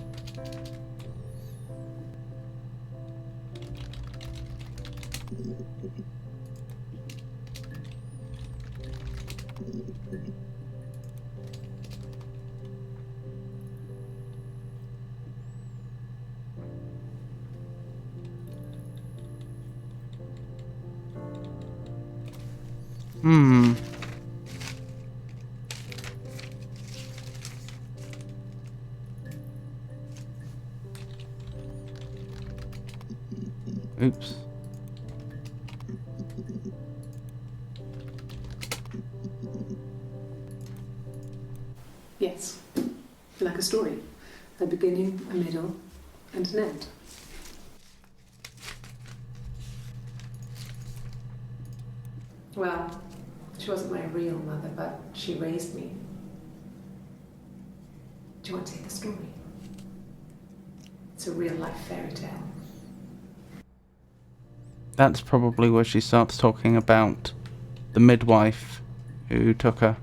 Oops. Yes, like a story. A beginning, a middle, and an end. Well, she wasn't my real mother, but she raised me. Do you want to hear the story? It's a real-life fairy tale. That's probably where she starts talking about the midwife who took her.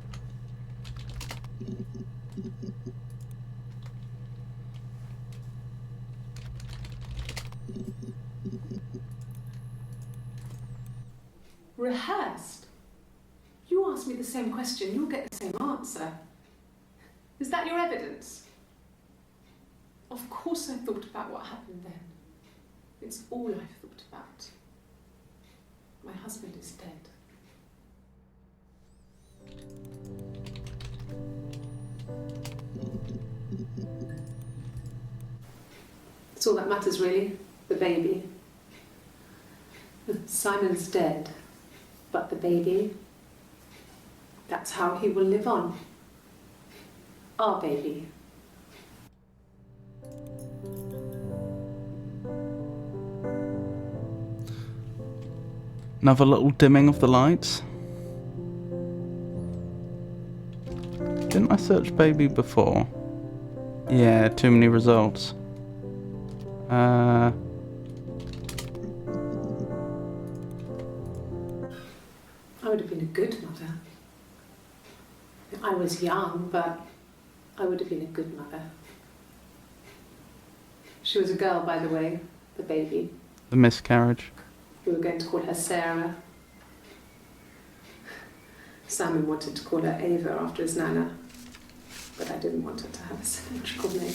Rehearsed? You ask me the same question, you'll get the same answer. Is that your evidence? Of course I thought about what happened then. It's all I've thought about. My husband is dead. It's all that matters, really. The baby. Simon's dead, but the baby, that's how he will live on. Our baby. Another little dimming of the lights. Didn't I search baby before? Yeah, too many results. I would have been a good mother. I was young, but I would have been a good mother. She was a girl, by the way, the baby. The miscarriage. We were going to call her Sarah. Simon wanted to call her Ava after his nana, but I didn't want her to have a symmetrical name.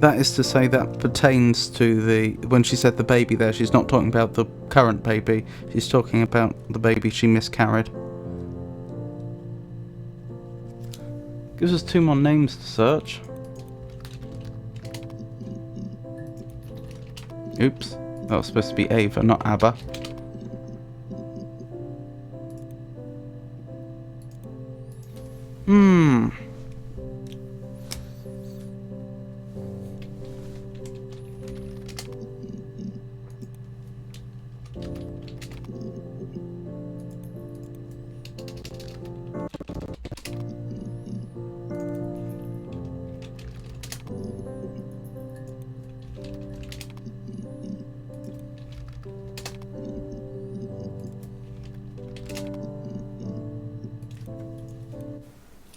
That is to say, that pertains to the... When she said the baby there, she's not talking about the current baby. She's talking about the baby she miscarried. Gives us 2 more names to search. Oops. That was supposed to be Ava, not Abba.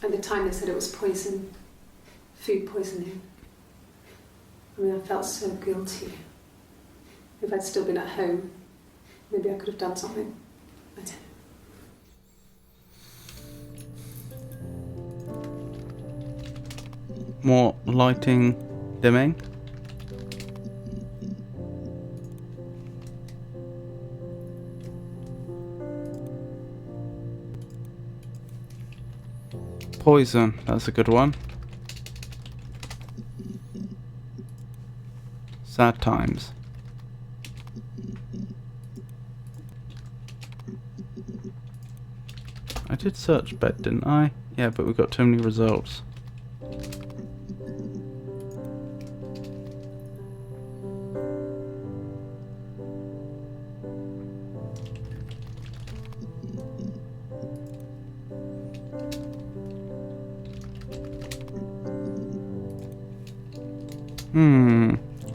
At the time they said it was poison, food poisoning. I mean, I felt so guilty. If I'd still been at home, maybe I could have done something. I don't know. More lighting dimming. Poison, that's a good one. Sad times. I did search bed, didn't I? Yeah, but we've got too many results.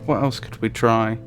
What else could we try?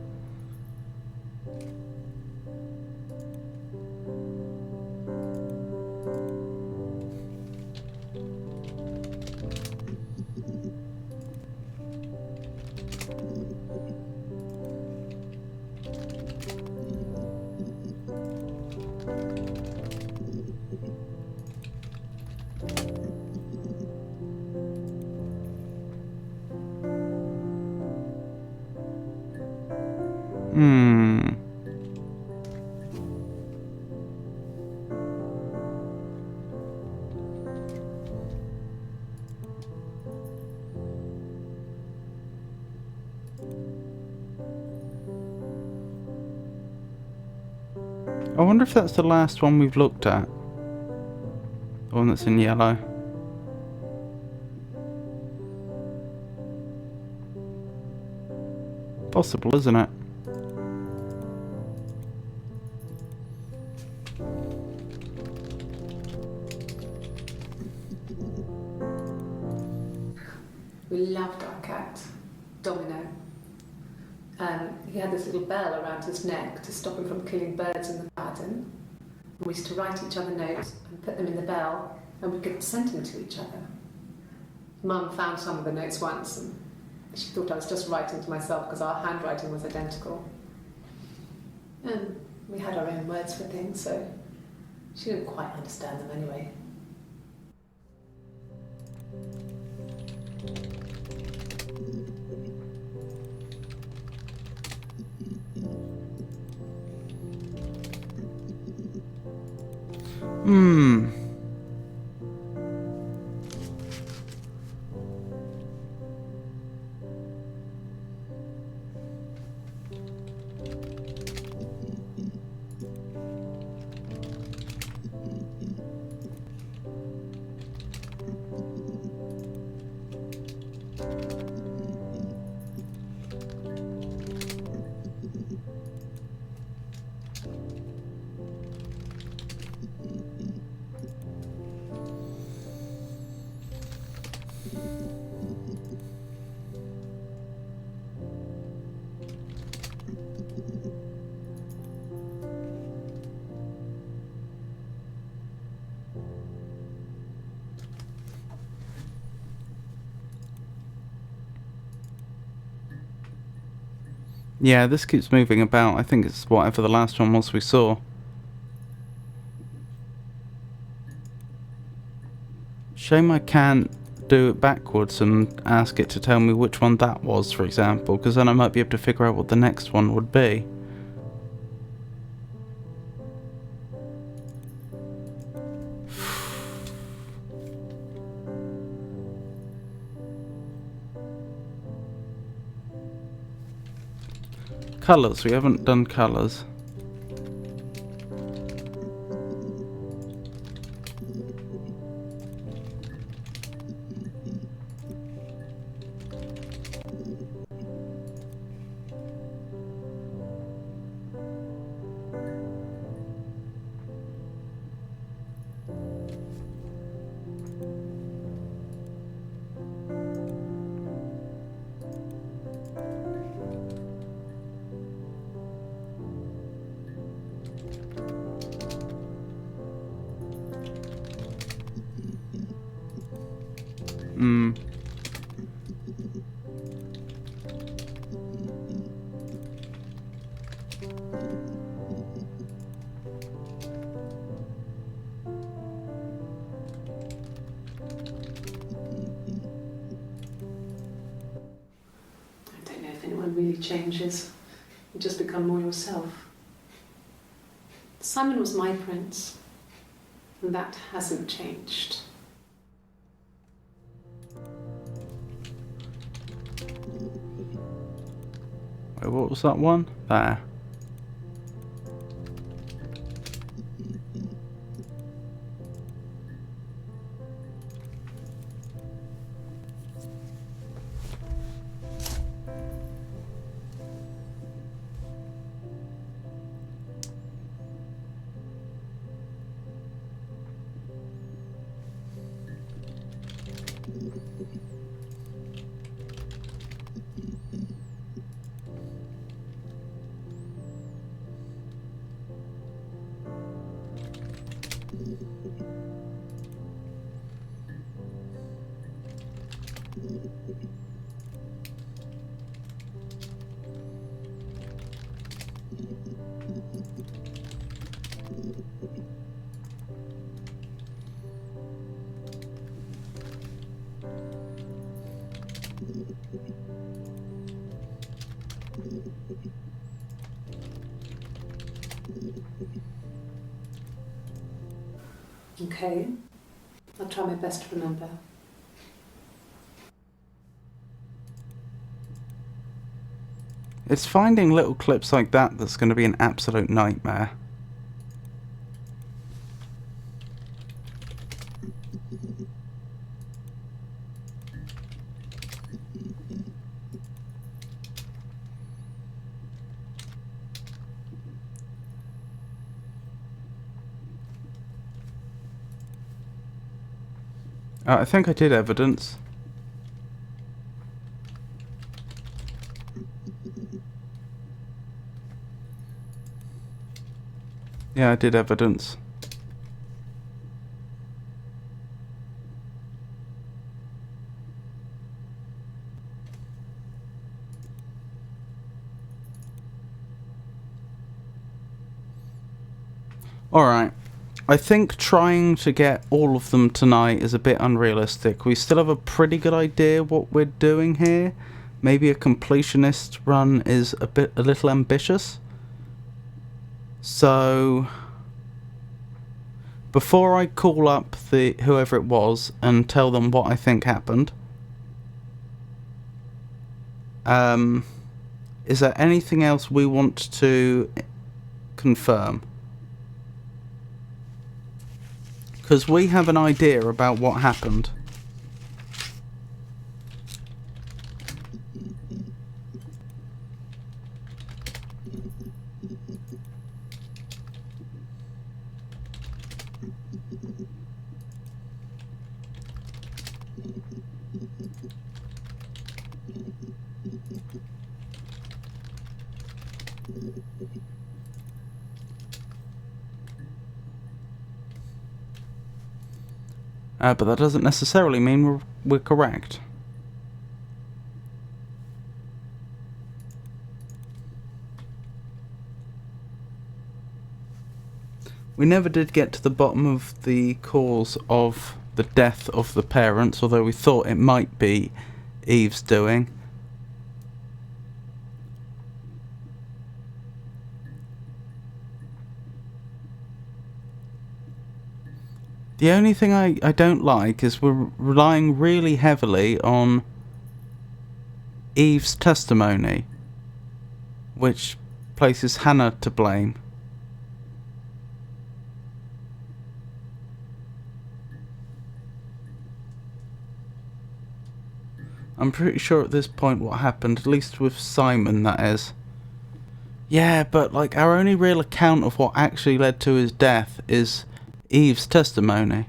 I wonder if that's the last one we've looked at. The one that's in yellow. Possible, isn't it? We loved our cat, Domino. He had this little bell around his neck to stop him from killing birds in the garden. And we used to write each other notes and put them in the bell, and we could send them to each other. Mum found some of the notes once, and she thought I was just writing to myself because our handwriting was identical. And we had our own words for things, so she didn't quite understand them anyway. Yeah, this keeps moving about. I think it's whatever the last one was we saw. Shame I can't do it backwards and ask it to tell me which one that was, for example, because then I might be able to figure out what the next one would be. Colours, we haven't done colours. Really changes. You just become more yourself. Simon was my prince, and that hasn't changed. Wait, what was that one? There. Okay, I'll try my best to remember. It's finding little clips like that that's going to be an absolute nightmare. I think I did evidence. Yeah, I did evidence. Alright. I think trying to get all of them tonight is a bit unrealistic. We still have a pretty good idea what we're doing here. Maybe a completionist run is a little ambitious. So before I call up whoever it was and tell them what I think happened, is there anything else we want to confirm? Because we have an idea about what happened. But that doesn't necessarily mean we're correct. We never did get to the bottom of the cause of the death of the parents, although we thought it might be Eve's doing. The only thing I don't like is we're relying really heavily on Eve's testimony, which places Hannah to blame. I'm pretty sure at this point what happened, at least with Simon that is. Yeah, but like our only real account of what actually led to his death is Eve's testimony.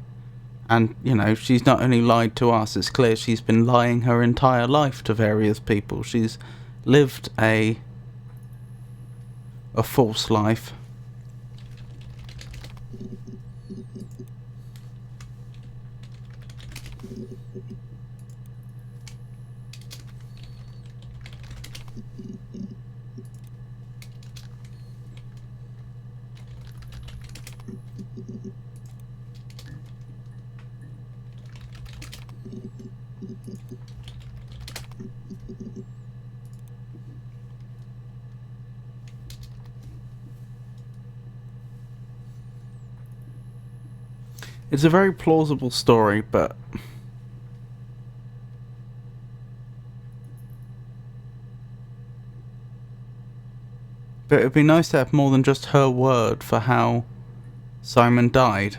And, you know, she's not only lied to us, it's clear she's been lying her entire life to various people. She's lived a false life. It's a very plausible story, but it would be nice to have more than just her word for how Simon died.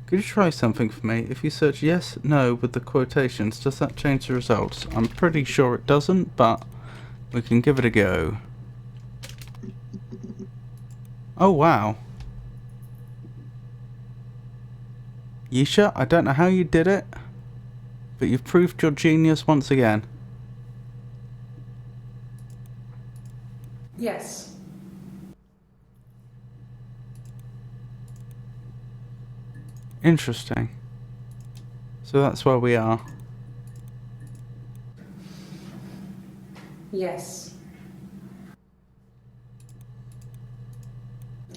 Could you try something for me? If you search yes, no with the quotations, does that change the results? I'm pretty sure it doesn't, but we can give it a go. Oh wow. Yisha, I don't know how you did it, but you've proved your genius once again. Yes. Interesting. So that's where we are. Yes.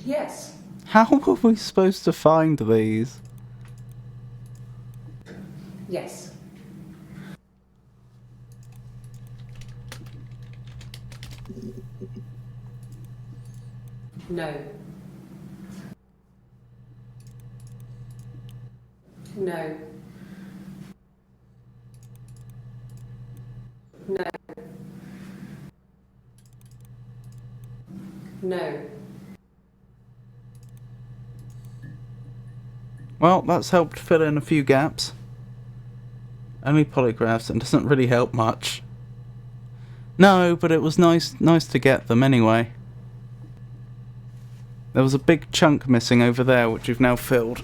Yes. How were we supposed to find these? Yes. No. No. No. No. Well, that's helped fill in a few gaps. Only polygraphs, and doesn't really help much. No, but it was nice to get them anyway. There was a big chunk missing over there, which you've now filled.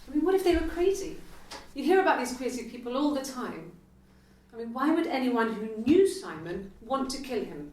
I mean, what if they were crazy? You hear about these crazy people all the time. I mean, why would anyone who knew Simon want to kill him?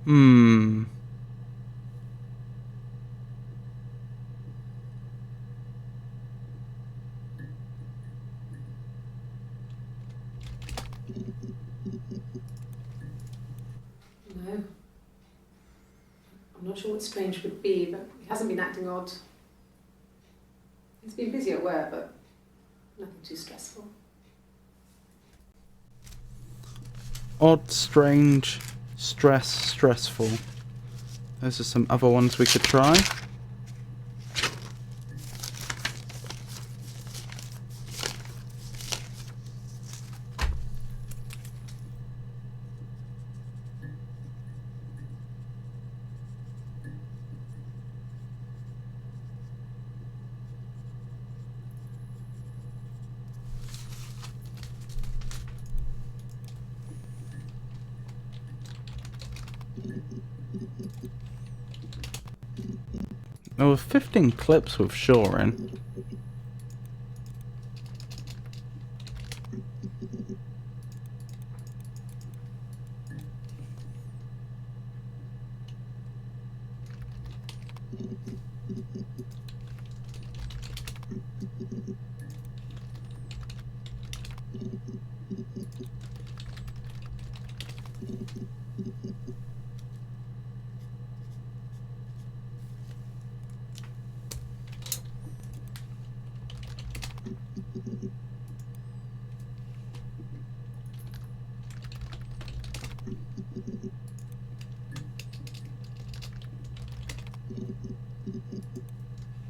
Hmm. No. I'm not sure what Strange would be, but he hasn't been acting odd. He's been busy at work, but nothing too stressful. Odd, strange, stressful. Those are some other ones we could try. There were 15 clips with Shaw in.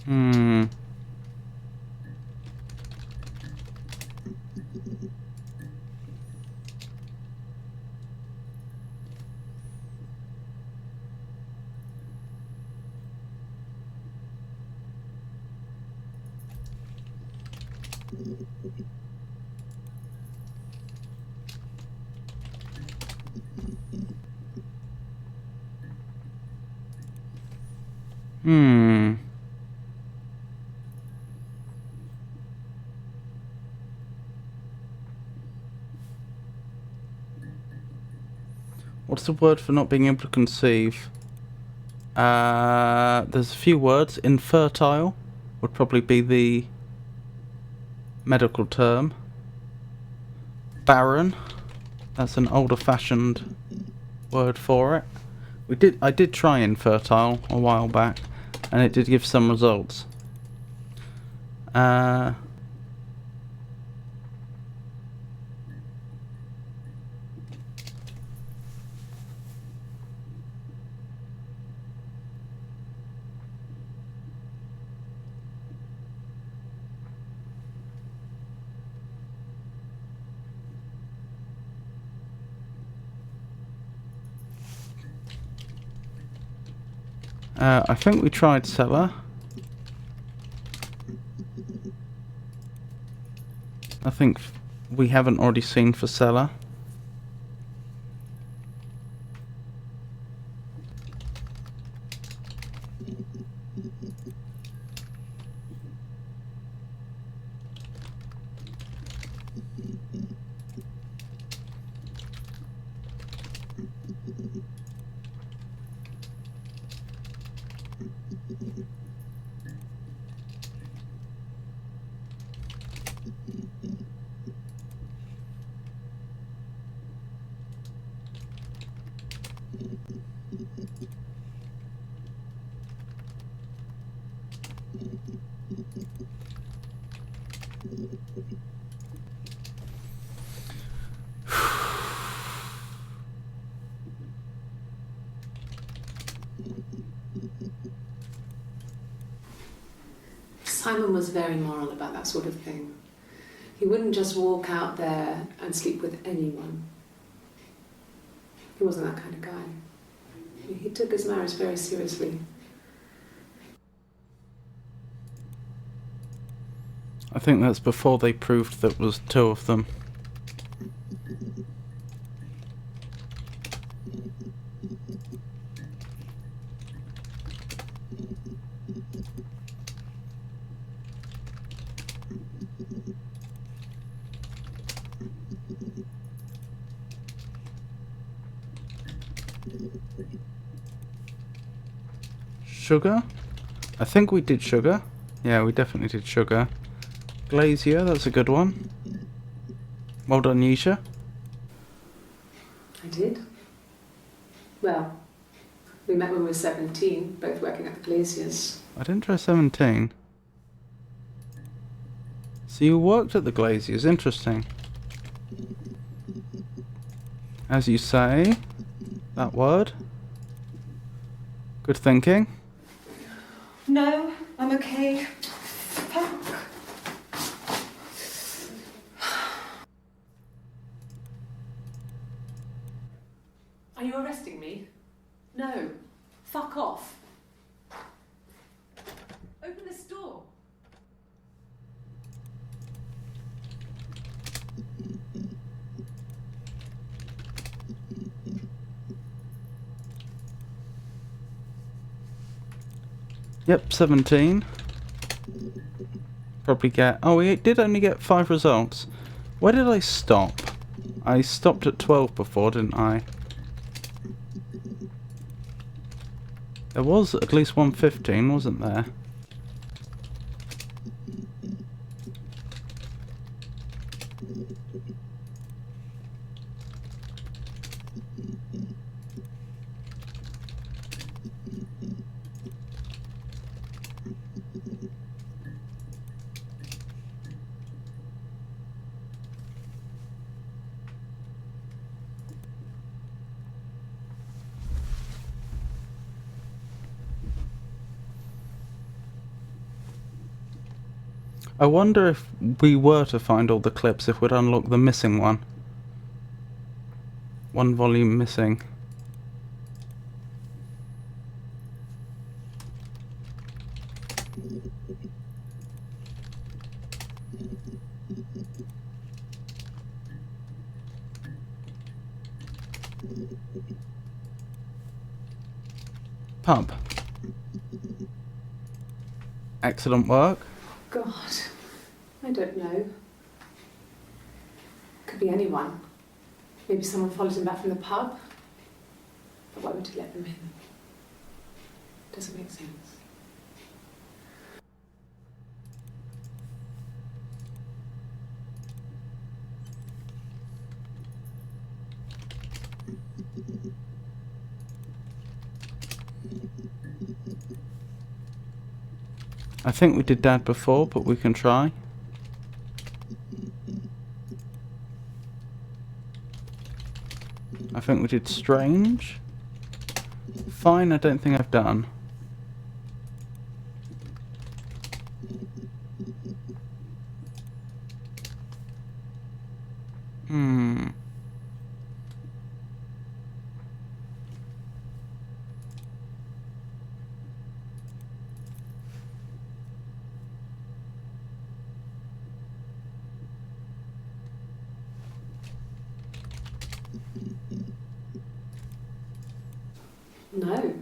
Hmm. Hmm. What's the word for not being able to conceive? There's a few words. Infertile would probably be the medical term. Barren. That's an older fashioned word for it. I did try infertile a while back, and it did give some results. I think we tried cellar. I think we haven't already seen for cellar. Simon was very moral about that sort of thing. He wouldn't just walk out there and sleep with anyone. He wasn't that kind of guy. He took his marriage very seriously. I think that's before they proved that was two of them. Sugar? I think we did sugar. Yeah, we definitely did sugar. Glazier, that's a good one. Well done, Yisha. I did. Well, we met when we were 17, both working at the Glaziers. I didn't try 17. So you worked at the Glaziers, interesting. As you say, that word. Good thinking. No, I'm okay. Fuck. Are you arresting me? No. Fuck off. Open this door. Yep, 17. Probably get... Oh, we did only get 5 results. Where did I stop? I stopped at 12 before, didn't I? There was at least 115, wasn't there? I wonder if we were to find all the clips, if we'd unlock the missing one. One volume missing. Pub. Excellent work. God, I don't know. Could be anyone. Maybe someone followed him back from the pub. But why would he let them in? Doesn't make sense. I think we did Dad before, but we can try. I think we did Strange. Fine, I don't think I've done. No.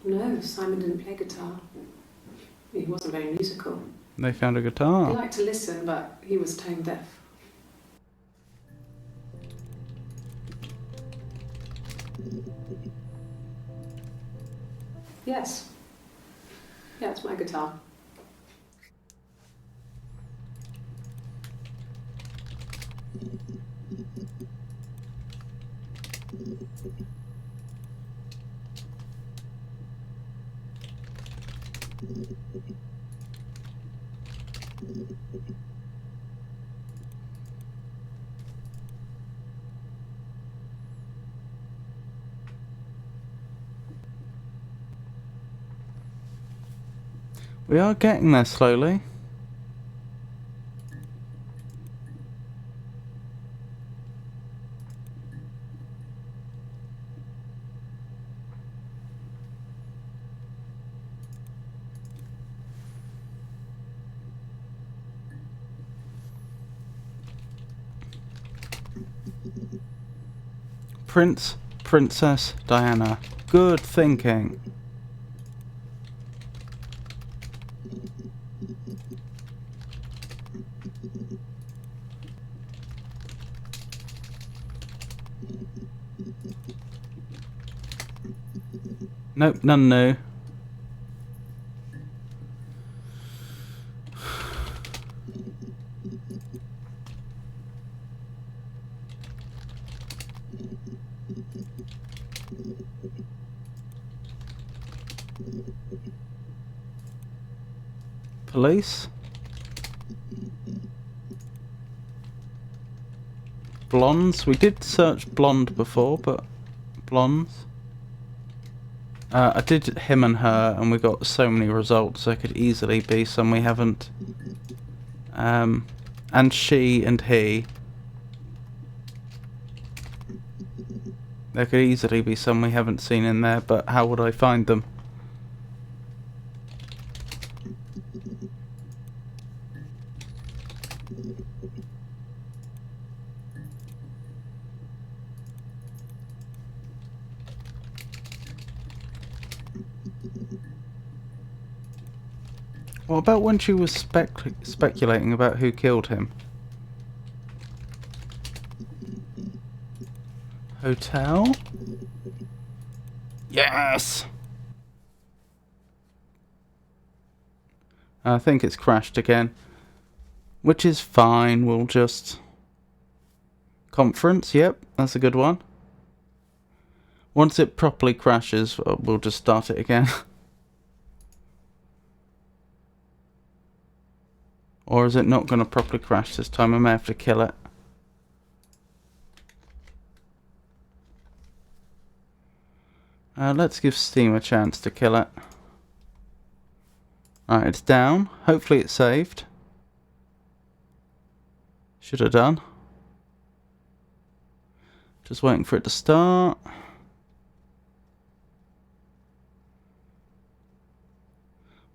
No, Simon didn't play guitar. He wasn't very musical. They found a He guitar. liked to listen, but he was tone deaf. Yes. Yeah, it's my guitar. We are getting there slowly. Princess Diana. Good thinking. Nope, none new. Police. Blondes. We did search blonde before, but blondes. I did him and her, and we got so many results. There could easily be some we haven't. And she and he. There could easily be some we haven't seen in there, but how would I find them? What about when she was speculating about who killed him? Hotel? Yes! I think it's crashed again. Which is fine, we'll just... Conference, yep, that's a good one. Once it properly crashes, we'll just start it again. Or is it not going to properly crash this time? I may have to kill it. Let's give Steam a chance to kill it. Alright, it's down. Hopefully it's saved. Should have done. Just waiting for it to start.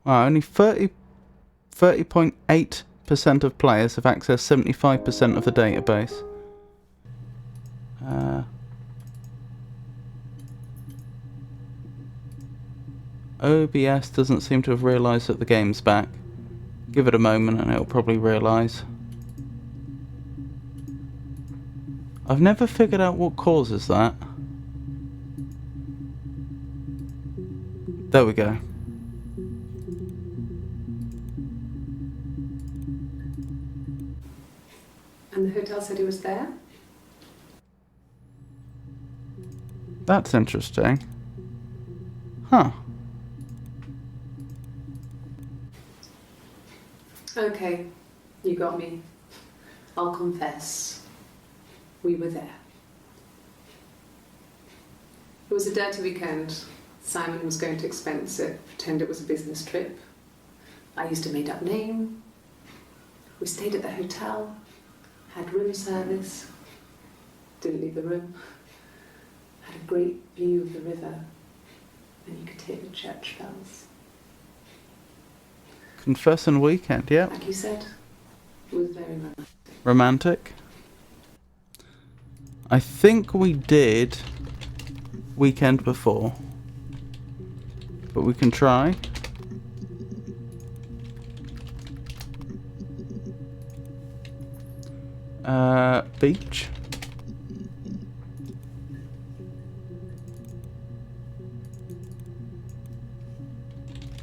Wow, only 30.8% of players have accessed 75% of the database. OBS doesn't seem to have realised that the game's back. Give it a moment and it'll probably realise. I've never figured out what causes that. There we go. And the hotel said he was there? That's interesting. Huh. Okay, you got me. I'll confess. We were there. It was a dirty weekend. Simon was going to expense it, pretend it was a business trip. I used a made-up name. We stayed at the hotel, had room service, didn't leave the room, had a great view of the river, and you could hear the church bells. Confessing weekend, yep. Like you said, it was very romantic. Romantic. I think we did weekend before. but we can try. Beach.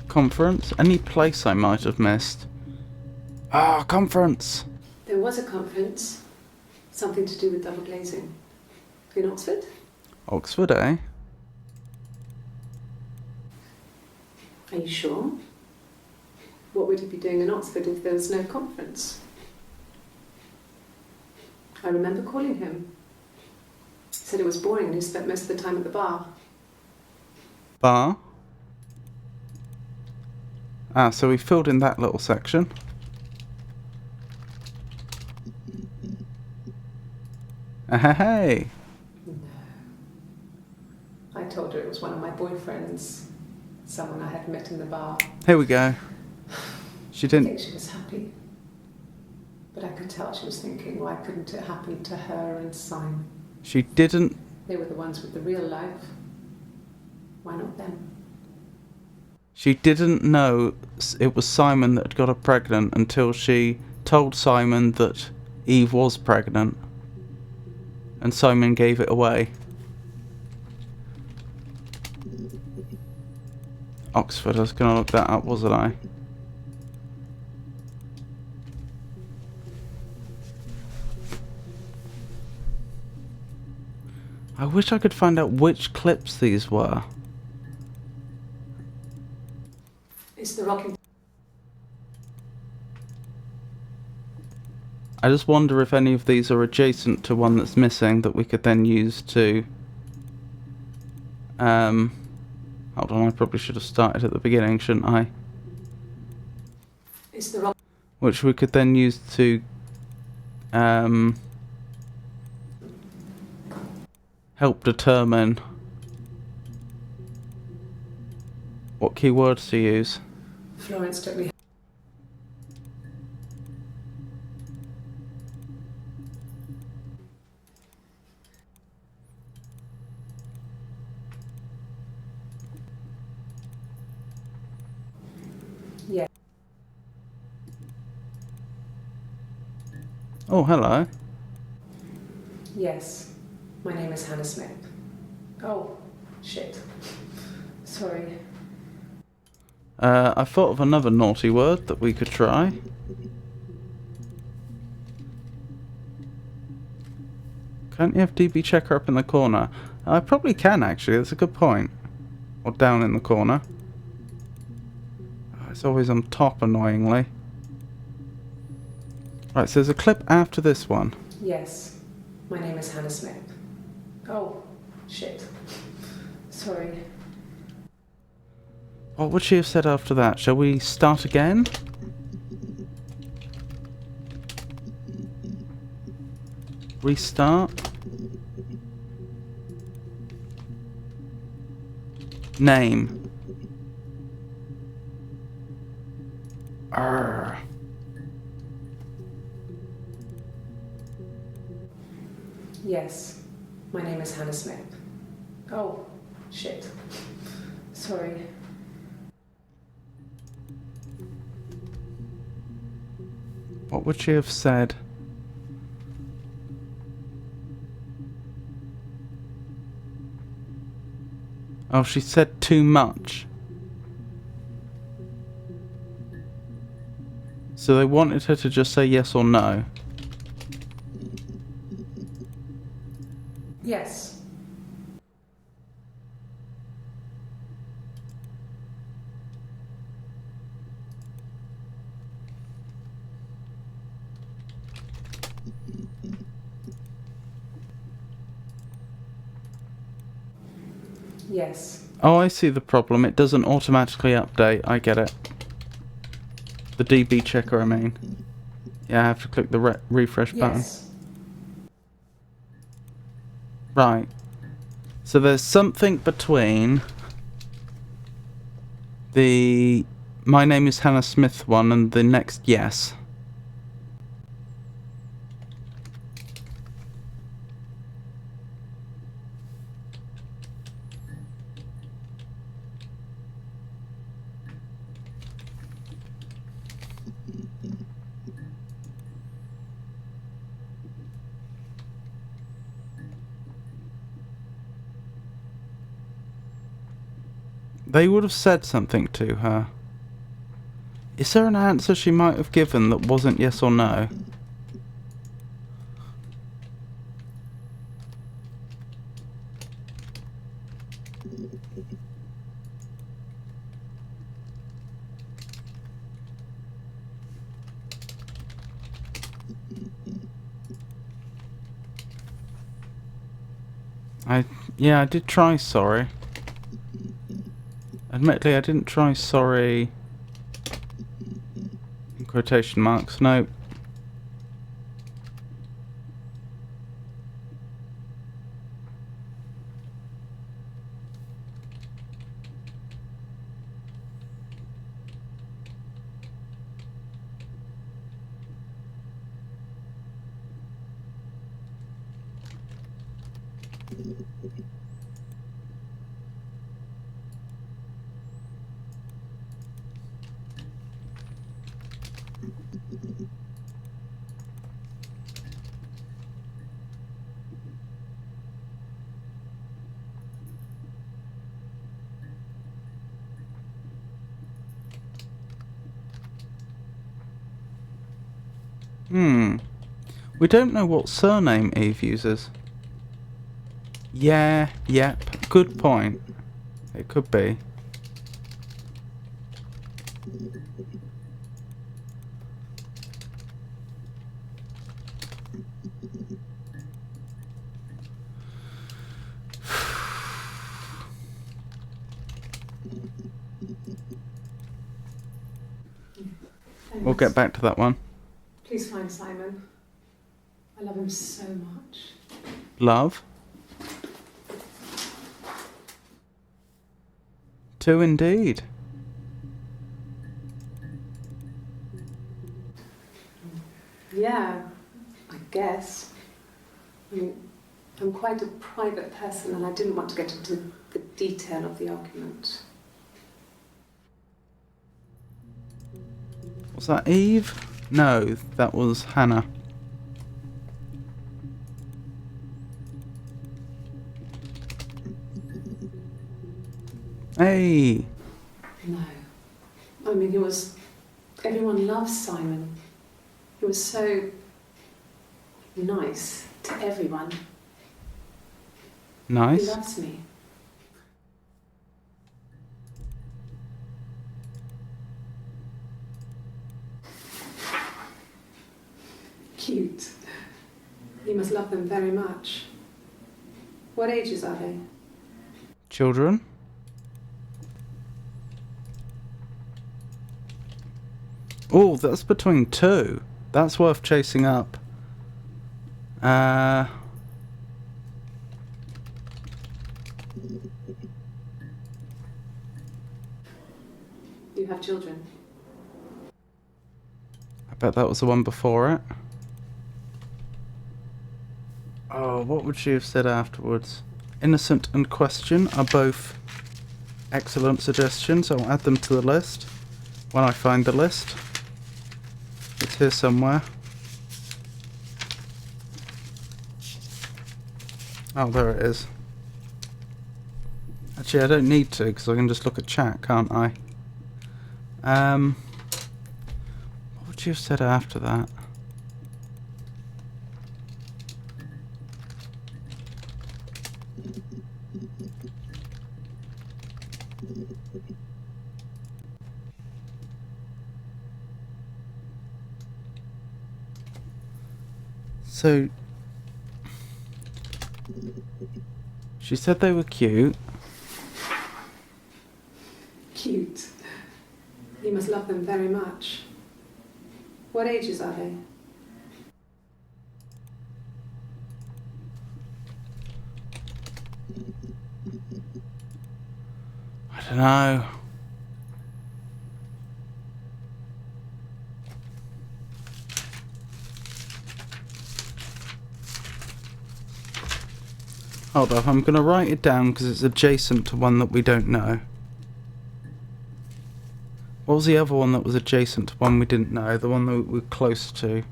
Conference. Any place I might have missed. Ah, conference. There was a conference, something to do with double glazing. In Oxford? Oxford, eh? Are you sure? What would he be doing in Oxford if there was no conference? I remember calling him. He said it was boring and he spent most of the time at the bar. Bar. Ah, so we filled in that little section. Hey. No. I told her it was one of my boyfriends, someone I had met in the bar. Here we go. She I didn't. think she was happy. But I could tell she was thinking, why couldn't it happen to her and Simon? She didn't. They were the ones with the real life. Why not them? She didn't know it was Simon that had got her pregnant until she told Simon that Eve was pregnant. And Simon gave it away. Oxford, I was going to look that up, wasn't I? I wish I could find out which clips these were. It's the rocking. I just wonder if any of these are adjacent to one that's missing that we could then use to... Hold on, I probably should have started at the beginning, shouldn't I? It's the rock. Which we could then use to... help determine what keywords to use. Florence took me. Yeah. Oh, hello. Yes. My name is Hannah Smith. Oh, shit. Sorry. I thought of another naughty word that we could try. Can't you have DB Checker up in the corner? I probably can, actually. That's a good point. Or down in the corner. Oh, it's always on top, annoyingly. Right, so there's a clip after this one. Yes. My name is Hannah Smith. Oh, shit. Sorry. What would she have said after that? Shall we start again? Restart. Name. Arr. Yes. My name is Hannah Smith. Oh, shit. Sorry. What would she have said? Oh, she said too much. So they wanted her to just say yes or no. Yes. Yes. Oh, I see the problem. It doesn't automatically update. I get it. The DB checker, I mean. Yeah, I have to click the refresh button. Yes. Right. So there's something between the My Name is Hannah Smith one and the next yes. They would have said something to her. Is there an answer she might have given that wasn't yes or no? Yeah, I did try sorry. Admittedly, I didn't try sorry in quotation marks, no. We don't know what surname Eve uses. Yeah, yep, good point. It could be. We'll get back to that one. Please find Simon. I love him so much. Love. 2 indeed. Yeah, I guess. I mean, I'm quite a private person and I didn't want to get into the detail of the argument. Was that Eve? No, that was Hannah. Hey! No. I mean, everyone loves Simon. He was so nice to everyone. He Nice. loves me. Cute. You must love them very much. What ages are they? Children? Oh, that's between 2. That's worth chasing up. You have children? I bet that was the one before it. Oh, what would she have said afterwards? Innocent and question are both excellent suggestions. I'll add them to the list when I find the list. It's here somewhere. Oh, there it is. Actually, I don't need to because I can just look at chat, can't I? What would you have said after that? So, she said they were cute. Cute. You must love them very much. What ages are they? I don't know. Hold up, I'm going to write it down because it's adjacent to one that we don't know. What was the other one that was adjacent to one we didn't know? The one that we were close to.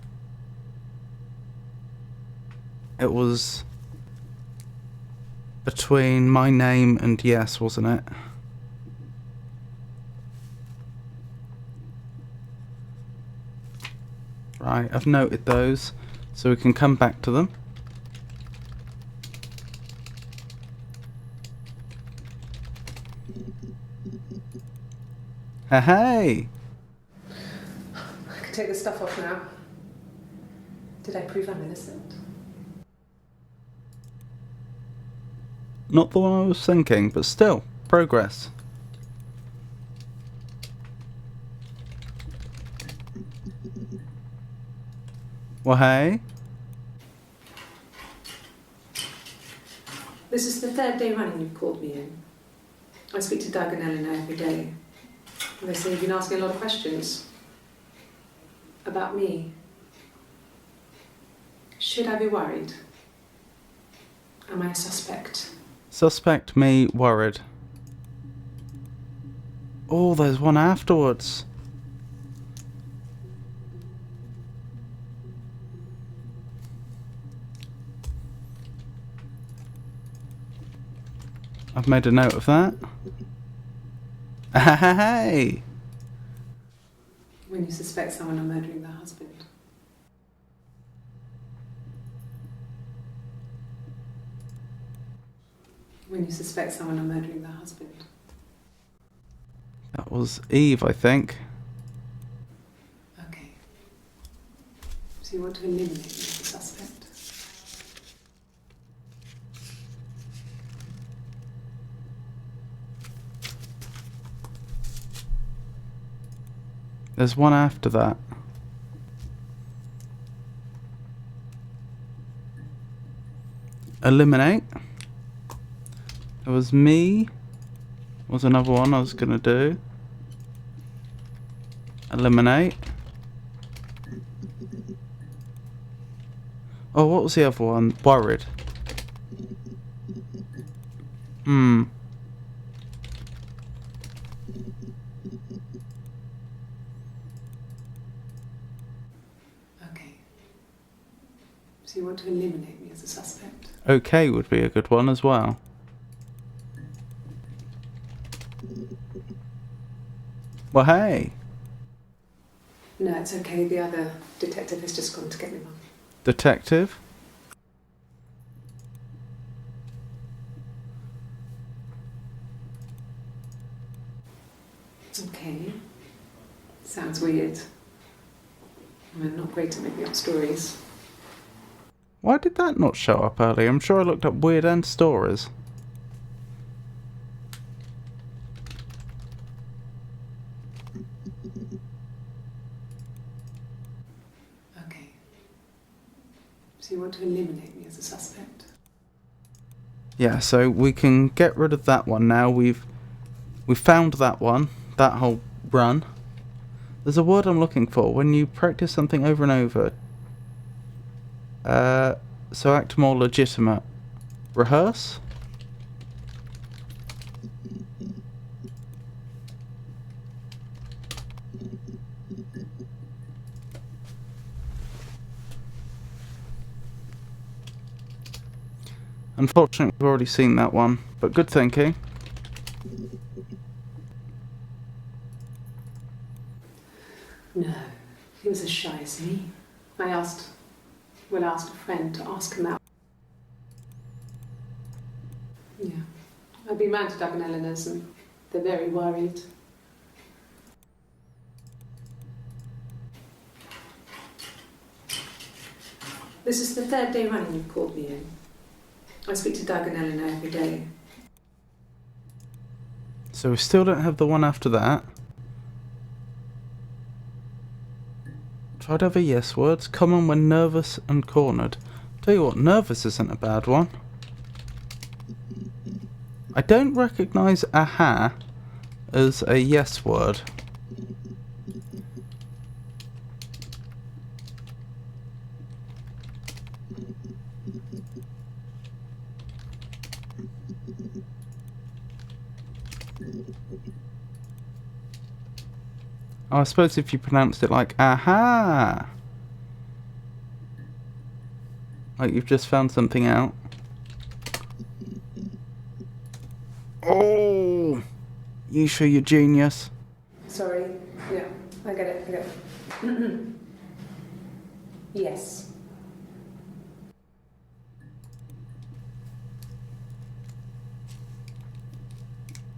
It was between my name and yes, wasn't it? Right, I've noted those, so we can come back to them. Hey! I can take the stuff off now. Did I prove I'm innocent? Not the one I was thinking, but still, progress. Well, hey? This is the third day running you've called me in. I speak to Doug and Eleanor every day. And they say you've been asking a lot of questions. About me. Should I be worried? Am I a suspect? Suspect me worried. Oh, there's one afterwards. I've made a note of that. Hey! When you suspect someone of murdering their husband. When you suspect someone of murdering their husband. That was Eve, I think. Okay. So you want to eliminate me as a suspect? There's one after that. Eliminate. There was me. Was another one I was gonna do. Eliminate. Oh, what was the other one? Worried. Okay. So you want to eliminate me as a suspect? Okay would be a good one as well. Well, hey. No, it's okay. The other detective has just gone to get me one. Detective? Okay. Sounds weird. I'm not great at making up stories. Why did that not show up earlier? I'm sure I looked up weird end stories. Okay. So you want to eliminate me as a suspect? Yeah, so we can get rid of that one now. We've found that one, that whole run. There's a word I'm looking for when you practice something over and over. So act more legitimate. Rehearse? Unfortunately, we've already seen that one, but good thinking. No. He was as shy as me. I asked a friend to ask him out. Yeah. I've been round to Doug and Eleanor's and they're very worried. This is the third day running you've called me in. I speak to Doug and Eleanor every day. So we still don't have the one after that. Tried other yes words. Common when nervous and cornered. Tell you what, nervous isn't a bad one. I don't recognise aha as a yes word. Oh, I suppose if you pronounced it like aha, like you've just found something out. Oh, you show your genius. Sorry. Yeah, I get it. Yes.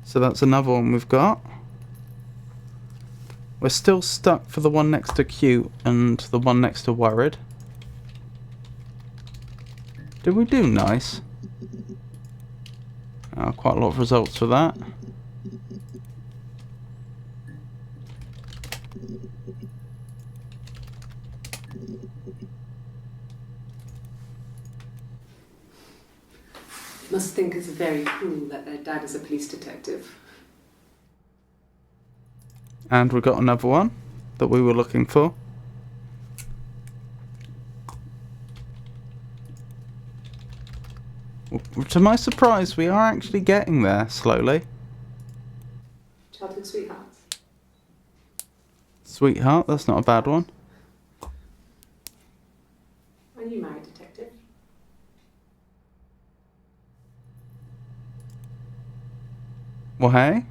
So that's another one we've got. We're still stuck for the one next to cute and the one next to worried. Did we do nice? Quite a lot of results for that. Must think it's very cool that their dad is a police detective. And we got another one that we were looking for. To my surprise, we are actually getting there slowly. Childhood sweethearts. Sweetheart, that's not a bad one. Are you married, detective? Well, hey.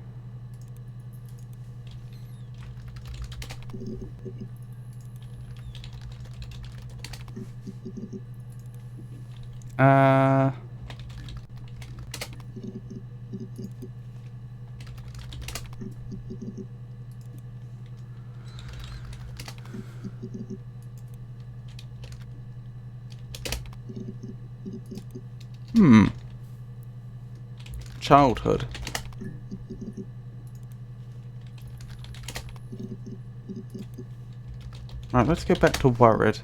Childhood. Right, let's go back to worried.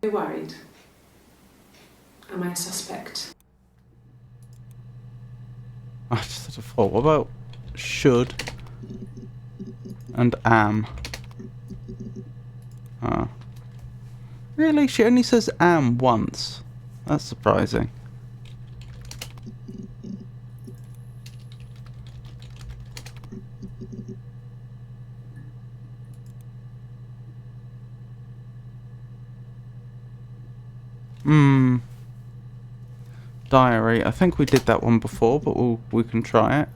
Are you worried? Am I a suspect? I just had a thought. What about should and am? Really? She only says am once. That's surprising. Diary. I think we did that one before, but we can try it.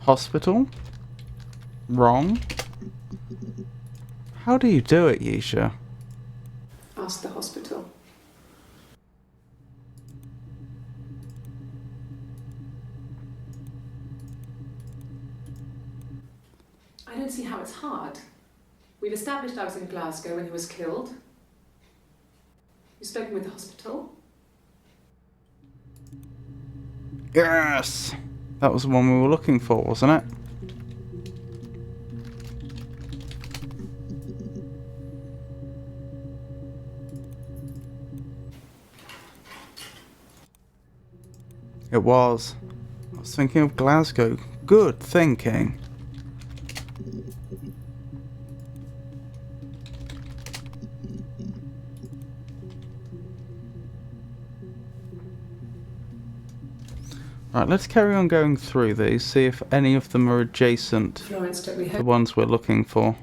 Hospital? Wrong. How do you do it, Yisha? Ask the hospital. I don't see how it's hard. We've established I was in Glasgow when he was killed. You've spoken with the hospital? Yes! That was the one we were looking for, wasn't it? It was. I was thinking of Glasgow. Good thinking. Right, let's carry on going through these, see if any of them are adjacent Florence, don't we to the hope? ones we're looking for.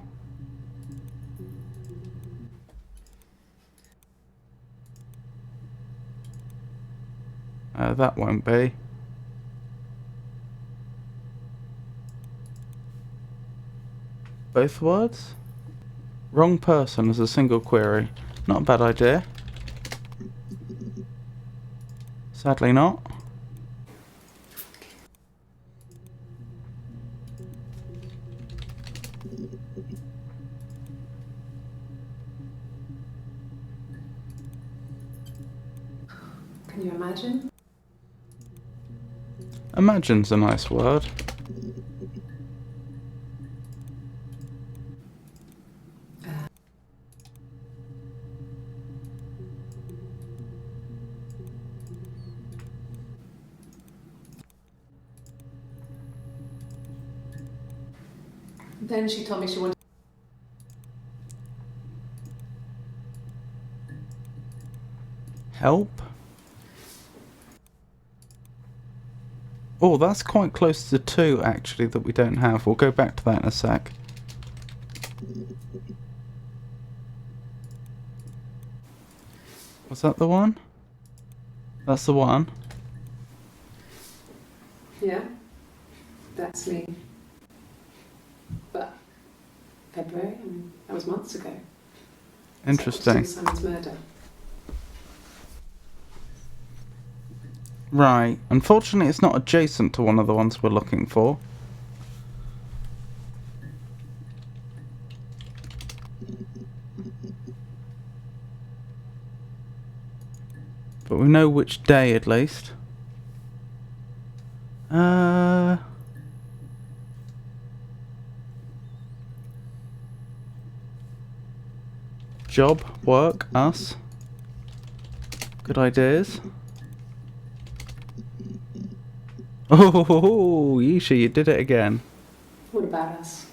That won't be. Both words? Wrong person as a single query. Not a bad idea. Sadly not. Can you imagine? Imagine's a nice word. Then she told me she wanted. Help? Oh, that's quite close to 2 actually that we don't have. We'll go back to that in a sec. Was that the one? That's the one. Yeah, that's me. But February, I mean, that was months ago. Interesting. Simon's murder. Right. Unfortunately, it's not adjacent to one of the ones we're looking for. But we know which day at least. Job, work, us. Good ideas. Oh, Yisha, you did it again. What about us?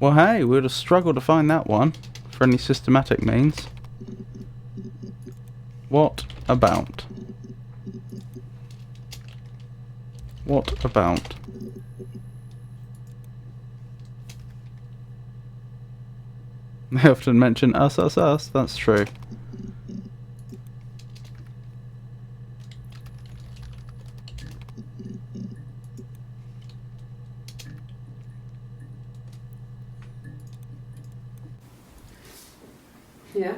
Well, hey, we would have struggled to find that one for any systematic means. What about? What about? They often mention us, us, us. That's true. Yeah?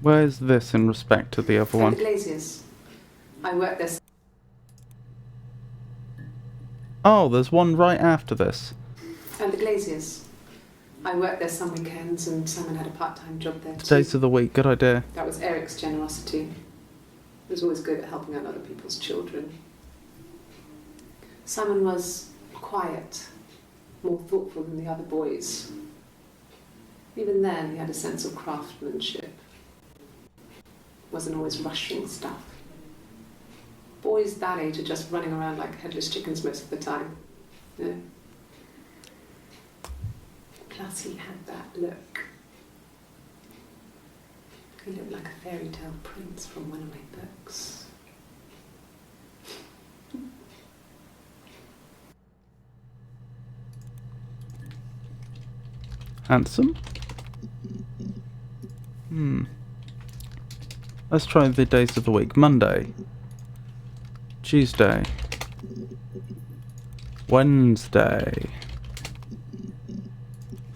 Where's this in respect to the other And one? the Glaziers. I worked there. Oh, there's one right after this. And the Glaziers. I worked there some weekends and Simon had a part-time job there too. Days of the week, good idea. That was Eric's generosity. He was always good at helping out other people's children. Simon was quiet, more thoughtful than the other boys. Even then, he had a sense of craftsmanship. Wasn't always rushing stuff. Boys that age are just running around like headless chickens most of the time. Yeah. Plus, he had that look. He looked like a fairy tale prince from one of my books. Handsome? Let's try the days of the week. Monday. Tuesday. Wednesday.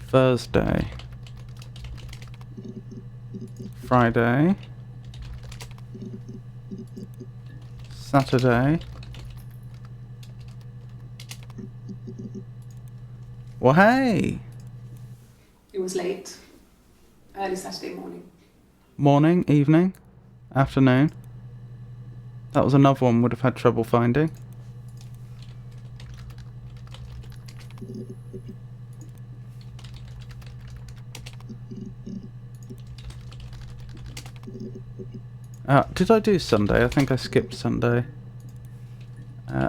Thursday. Friday. Saturday. Well, hey! It was late. Early Saturday morning. Morning, evening, afternoon. That was another one would have had trouble finding. Did I do Sunday? I think I skipped Sunday.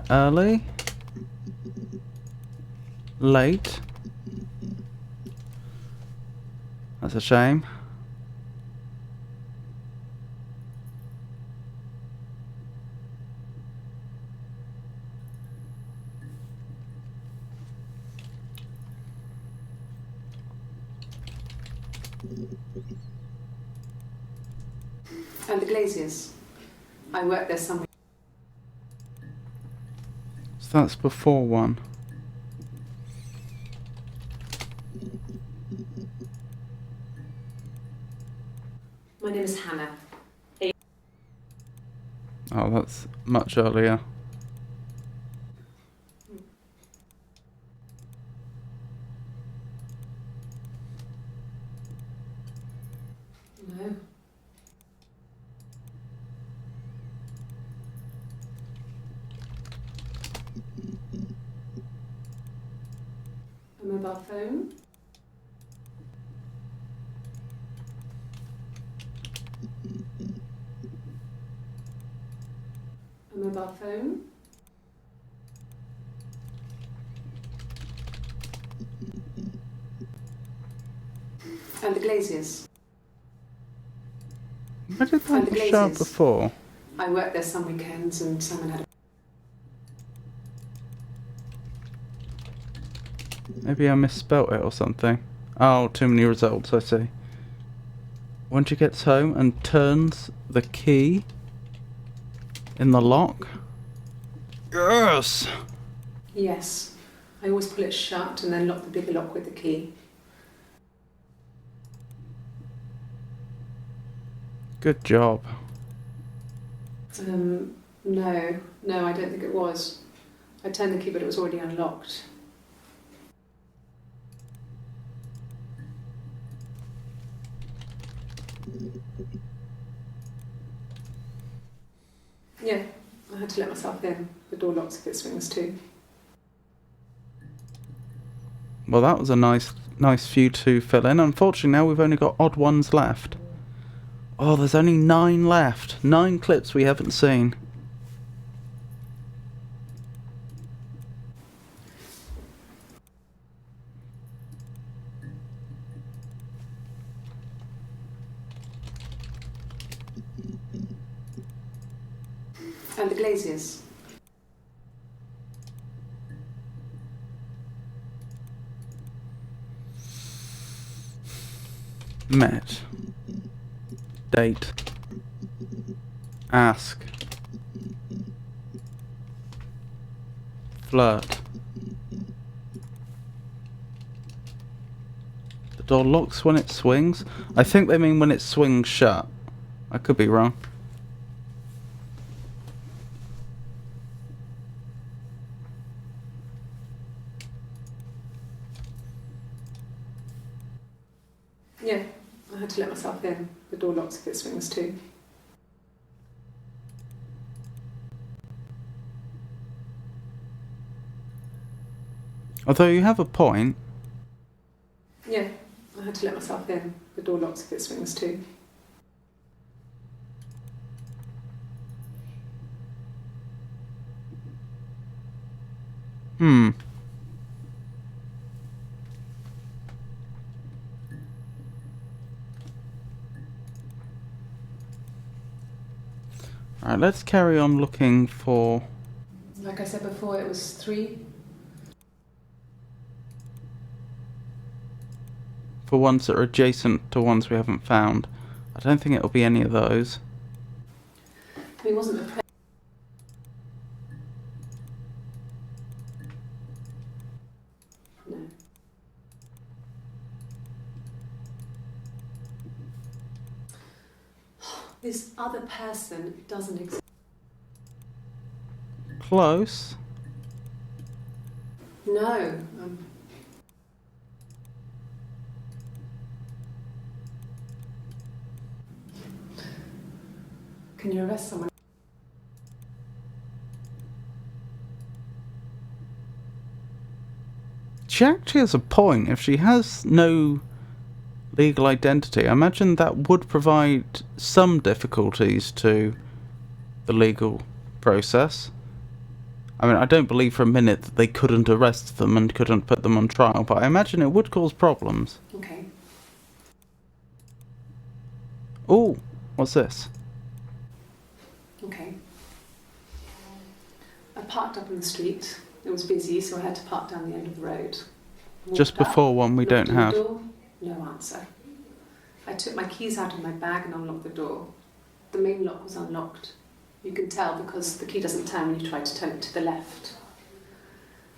Early. Late. That's a shame. the Glaziers. I worked there some. So that's before one. My name is Hannah. Oh, that's much earlier. No. A mobile phone. A mobile phone. And the Glaziers. Where did And the that show up Glaziers. before? I worked there some weekends and Simon had a... Maybe I misspelt it or something. Oh, too many results, I see. When she gets home and turns the key in the lock. Yes! Yes. I always pull it shut and then lock the bigger lock with the key. Good job. No, I don't think it was. I turned the key but it was already unlocked. Yeah, I had to let myself in. The door locks if it swings too. Well, that was a nice few to fill in. Unfortunately, now we've only got odd ones left. Oh, there's only 9 left. 9 clips we haven't seen. And the Glaziers. Met. Date. Ask. Flirt. The door locks when it swings. I think they mean when it swings shut. I could be wrong. Yeah, I had to let myself in. The door locks if it swings too. Although you have a point. Yeah, I had to let myself in. The door locks if it swings too. Alright, let's carry on looking for... Like I said before, it was 3. for ones that are adjacent to ones we haven't found. I don't think it'll be any of those. He wasn't the No. This other person doesn't exist. Close. No. Can you arrest someone? She actually has a point. If she has no legal identity, I imagine that would provide some difficulties to the legal process. I mean, I don't believe for a minute that they couldn't arrest them and couldn't put them on trial, but I imagine it would cause problems. Okay. Oh, what's this? Okay. I parked up on the street. It was busy, so I had to park down the end of the road. Just Walked up, before one we knocked don't on the have. door, no answer. I took my keys out of my bag and unlocked the door. the main lock was unlocked. You can tell because the key doesn't turn when you try to turn it to the left.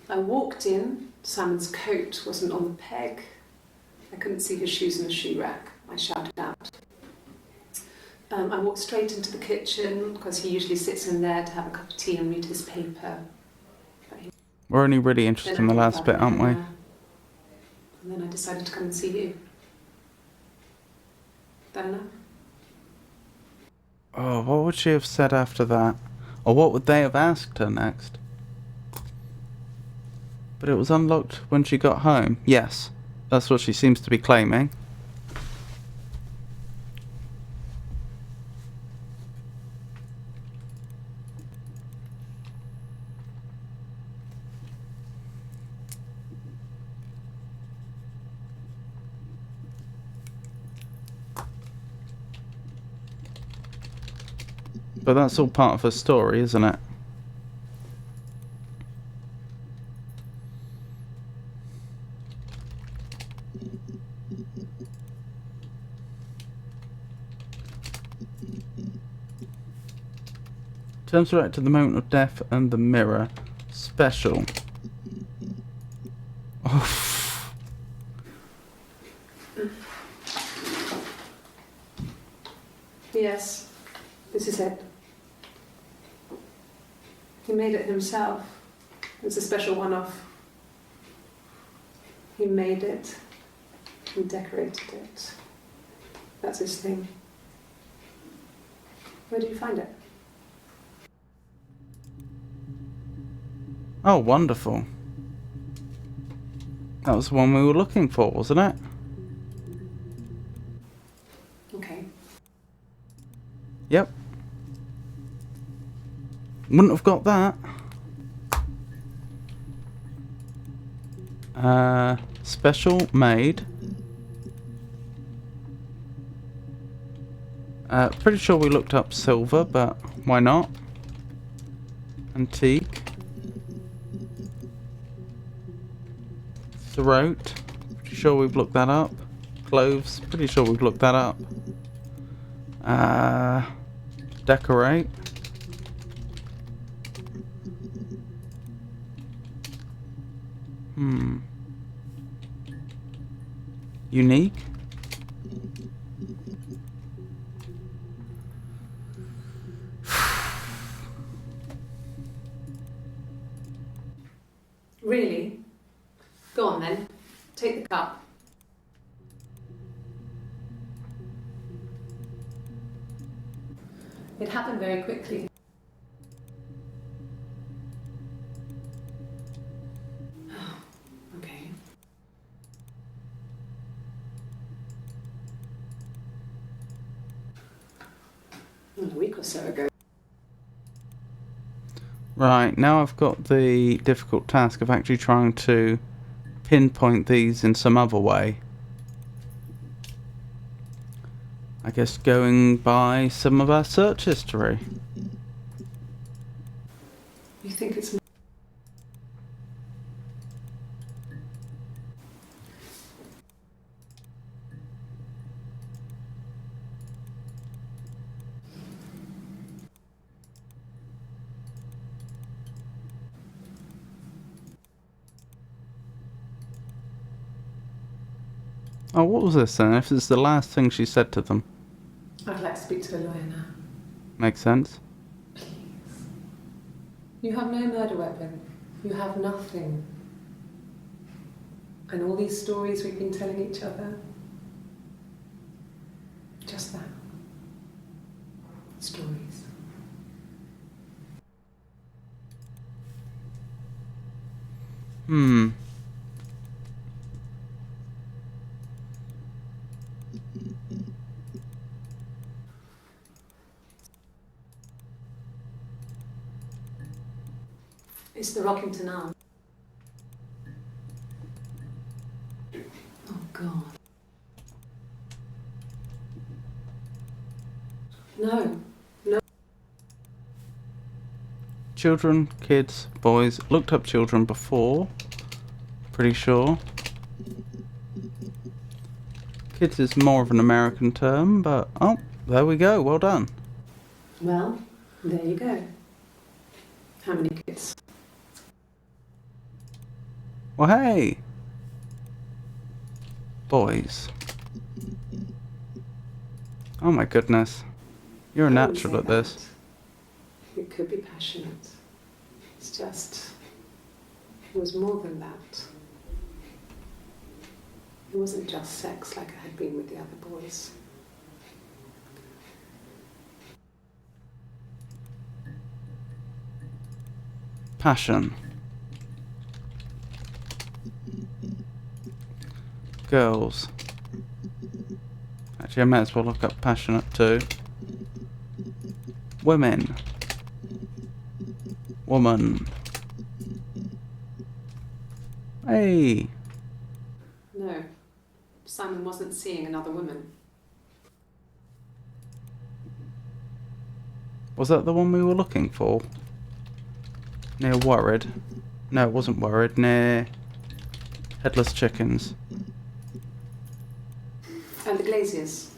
I walked in, Simon's coat wasn't on the peg. I couldn't see his shoes in the shoe rack. I shouted out. I walked straight into the kitchen because he usually sits in there to have a cup of tea and read his paper. We're only really interested in the last bit, aren't we? And then I decided to come and see you. That enough? Oh, what would she have said after that? Or what would they have asked her next? But it was unlocked when she got home. Yes, that's what she seems to be claiming. But that's all part of her story, isn't it? Turns right to the moment of death and the mirror. Special. Oh. Yes, this is it. He made it himself. It's a special one-off. He made it and decorated it. That's his thing. Where did you find it? Oh, wonderful. That was the one we were looking for, wasn't it? Okay. Yep. Wouldn't have got that. Special made. Pretty sure we looked up silver, but why not? Antique. Throat. Pretty sure we've looked that up. Clothes. Pretty sure we've looked that up. Decorate. Unique. Really? Go on then. Take the cup. It happened very quickly. Okay. A week or so ago. Right, now I've got the difficult task of actually trying to pinpoint these in some other way. I guess going by some of our search history. You think it's... Oh, what was this then? If it's the last thing she said to them. I'd like to speak to a lawyer now. Makes sense. Please. You have no murder weapon. You have nothing. And all these stories we've been telling each other. Just that. Stories. It's the Rockington Arms. Oh, God. No. No. Children, kids, boys. Looked up children before. Pretty sure. Kids is more of an American term, but... Oh, there we go. Well done. Well, there you go. How many kids? Well, hey! Boys. Oh my goodness. You're a I wouldn't natural say at this. that. It could be passionate. It's just, it was more than that. It wasn't just sex like I had been with the other boys. Passion. Girls. Actually, I might as well look up passionate too. Women. Woman. Hey. No, Simon wasn't seeing another woman. Was that the one we were looking for? Near Worried? No, it wasn't Worried. Near Headless Chickens. And the Glaziers.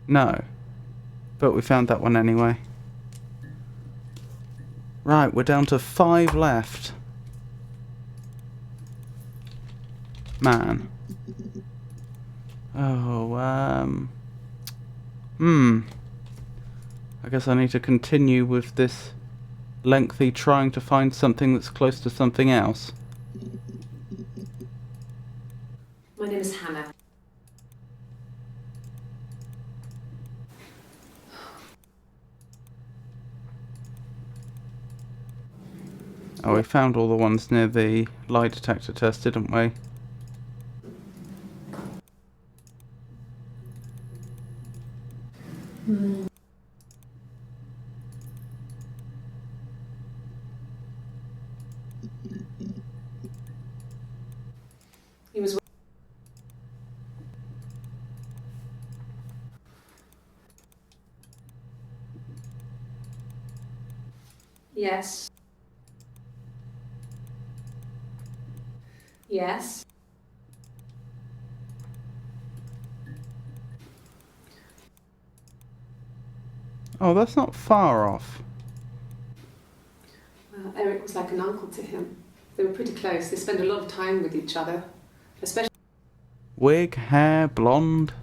No. But we found that one anyway. Right, we're down to 5 left. Man. Oh, I guess I need to continue with this lengthy trying to find something that's close to something else. My name is Hannah. Oh, we found all the ones near the lie detector test, didn't we? He was. Yes. Yes. Oh, that's not far off. Well, Eric was like an uncle to him. They were pretty close. They spent a lot of time with each other, especially. Wig, hair, blonde.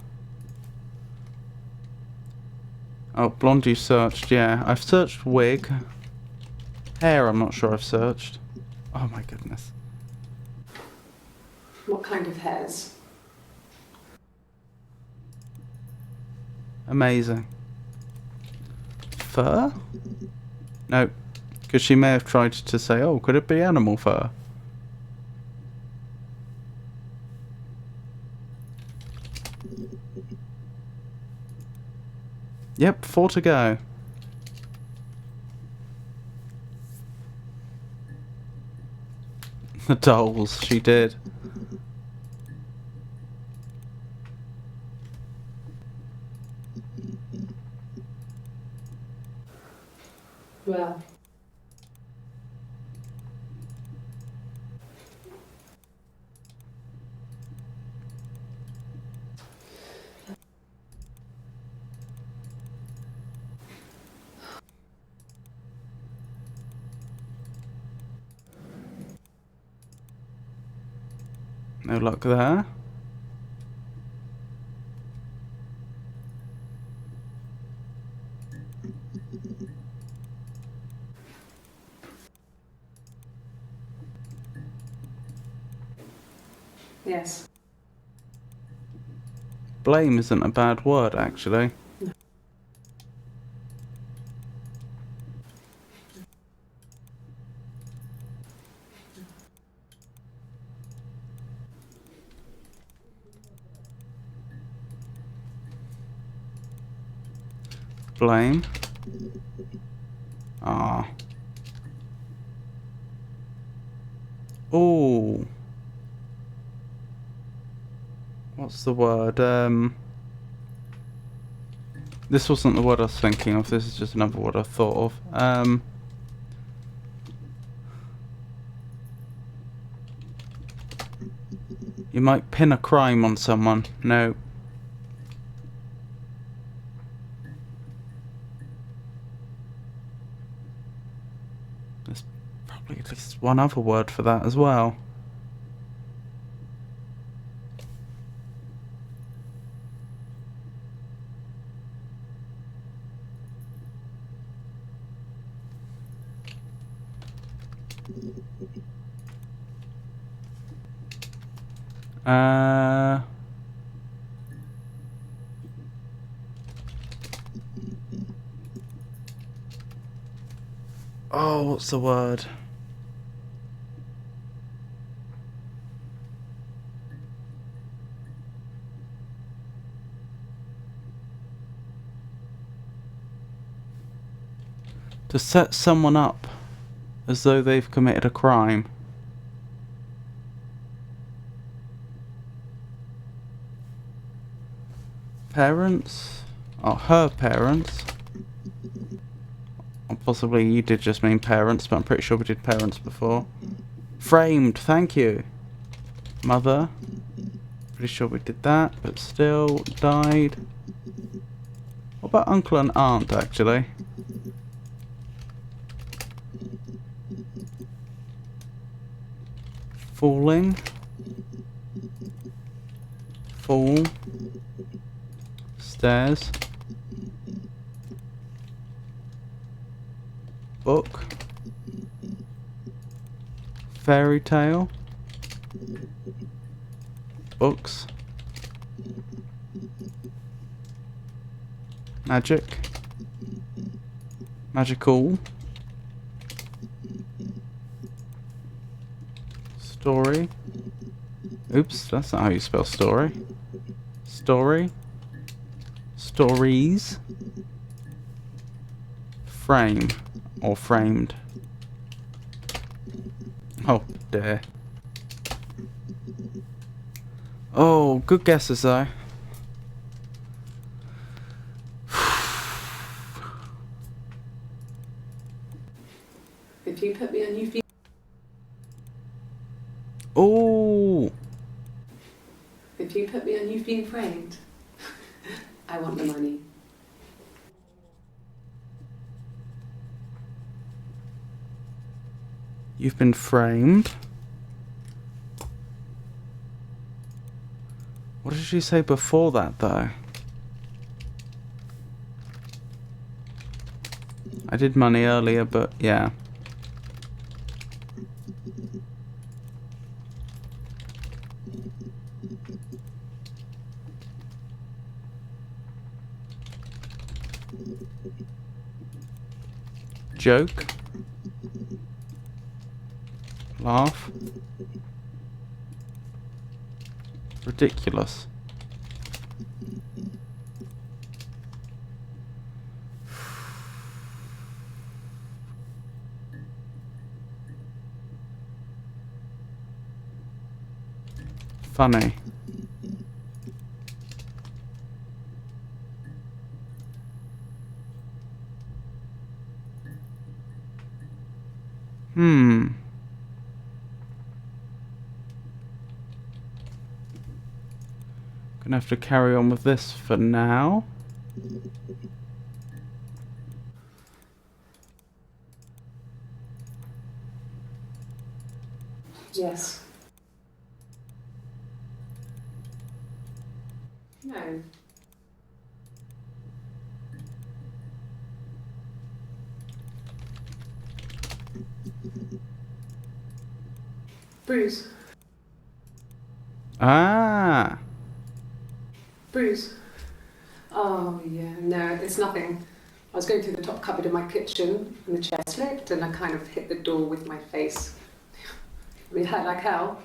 Oh, blonde you searched, yeah. I've searched wig. Hair I'm not sure I've searched. Oh my goodness. What kind of hairs? Amazing. Fur? No, because she may have tried to say, oh, could it be animal fur? Yep, 4 to go. The dolls, she did. Well. No luck there. Yes. Blame isn't a bad word, actually. Blame. Ah. Ooh. What's the word? This wasn't the word I was thinking of, this is just another word I thought of. You might pin a crime on someone. No. There's probably at least one other word for that as well. Oh, what's the word? To set someone up as though they've committed a crime. Parents? Oh, her parents. Or possibly you did just mean parents, but I'm pretty sure we did parents before. Framed, thank you. Mother. Pretty sure we did that, but still died. What about uncle and aunt, actually? Falling. Fall. Stairs. Book. Fairy tale. Books. Magic. Magical. Story. Oops, that's not how you spell story. Story. Stories. Frame. Or framed. Oh dear. Oh, good guesses though. If you put me on, you've been. Oh. If you put me on, you've been framed. I want the money. You've been framed. What did she say before that, though? I did money earlier, but yeah. Joke. Laugh. Ridiculous. Funny. Gonna have to carry on with this for now. Yes. No. Bruce. Ah. Bruce. Oh, yeah, no, it's nothing. I was going through the top cupboard in my kitchen and the chair slipped and I kind of hit the door with my face. We hurt like hell.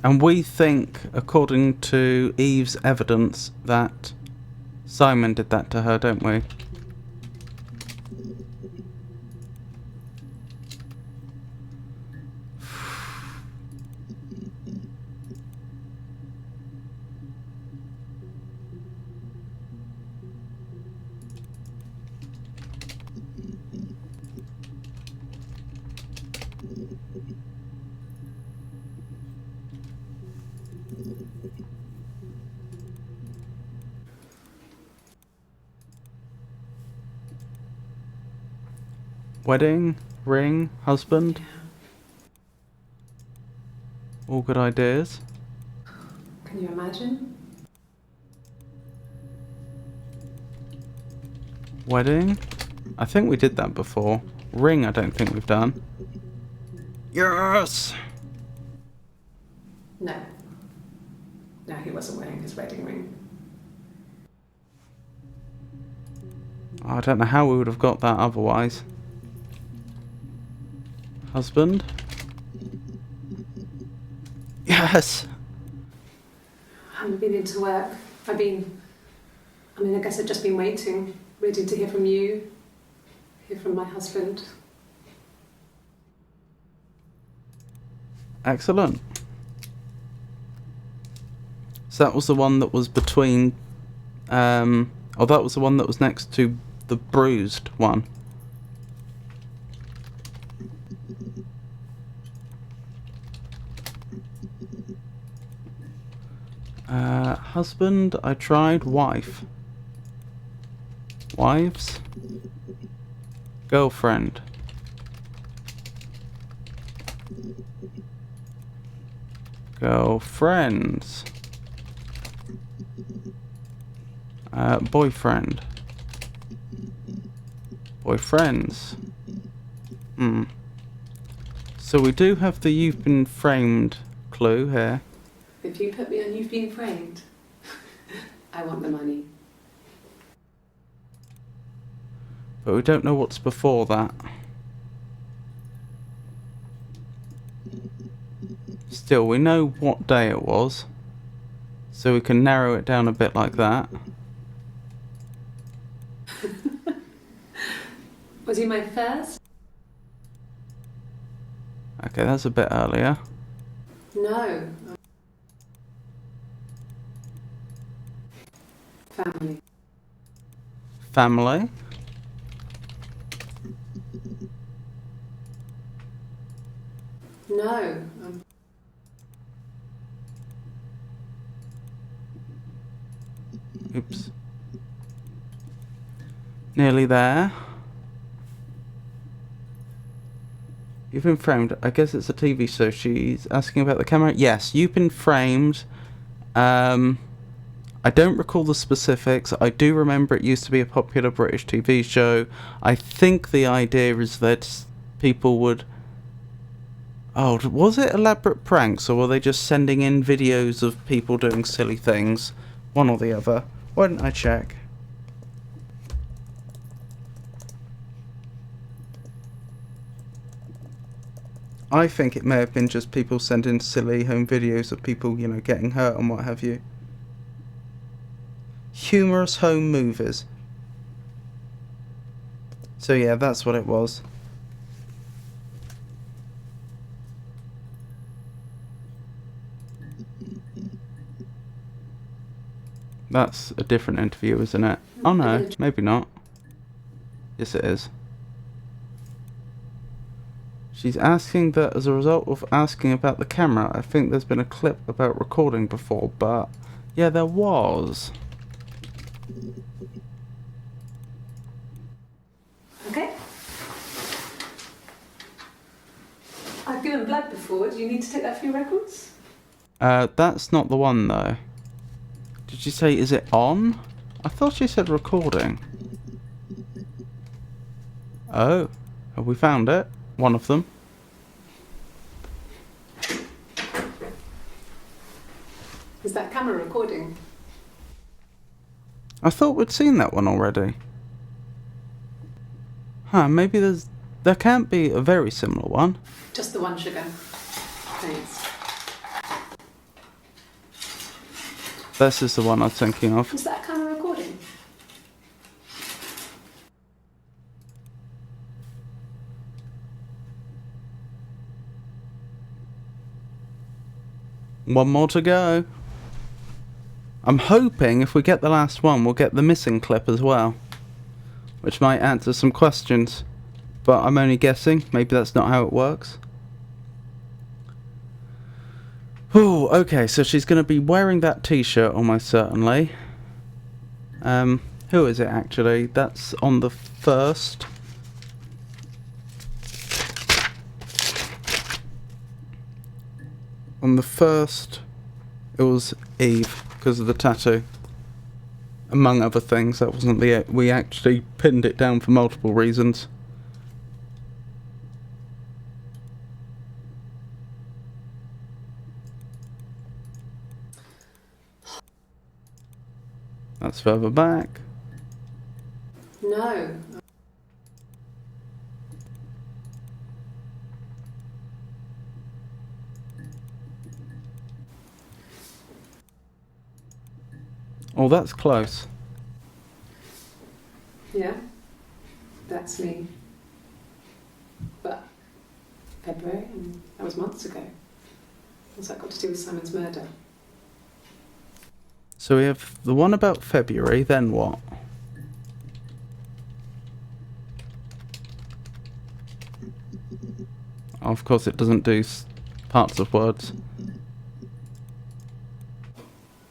And we think, according to Eve's evidence, that Simon did that to her, don't we? Wedding, ring, husband. All good ideas. Can you imagine? Wedding. I think we did that before. Ring, I don't think we've done. Yes! No. No, he wasn't wearing his wedding ring. I don't know how we would have got that otherwise. Husband. Yes! I haven't been into work. I guess I've just been waiting to hear from you, hear from my husband. Excellent. So that was the one that was between, that was the one that was next to the bruised one. Husband, I tried. Wife. Wives. Girlfriend. Girlfriends. Boyfriend. Boyfriends. So we do have the you've been framed clue here. If you put me on you've been framed, I want the money. But we don't know what's before that. Still, we know what day it was. So we can narrow it down a bit like that. Was he my first? Okay, that's a bit earlier. No. Family. Family. No. Oops. Nearly there. You've been framed. I guess it's a TV show. She's asking about the camera. Yes, you've been framed. I don't recall the specifics. I do remember it used to be a popular British TV show. I think the idea is that people would... Oh, was it elaborate pranks, or were they just sending in videos of people doing silly things? One or the other. Why didn't I check? I think it may have been just people sending silly home videos of people, you know, getting hurt and what have you. Humorous home movies. So yeah, that's what it was. That's a different interview, isn't it? Oh no, maybe not. Yes it is. She's asking that as a result of asking about the camera, I think there's been a clip about recording before, but yeah, there was. Okay. I've given blood before. Do you need to take that for your records? That's not the one though. Did you say, is it on? I thought she said recording. Oh, have we found it? One of them. Is that camera recording? I thought we'd seen that one already. Huh, maybe there can't be a very similar one. Just the one, sugar. Thanks. This is the one I was thinking of. Is that camera recording? One more to go. I'm hoping if we get the last one, we'll get the missing clip as well, which might answer some questions, but I'm only guessing. Maybe that's not how it works. Oh, okay, so she's going to be wearing that t-shirt almost certainly. Who is it actually? That's on the first. On the first, it was Eve, because of the tattoo. Among other things, that wasn't the... We actually pinned it down for multiple reasons. That's further back. No. Oh, that's close. Yeah, that's me. But February, and that was months ago. What's that got to do with Simon's murder? So we have the one about February, then what? Oh, of course it doesn't do parts of words.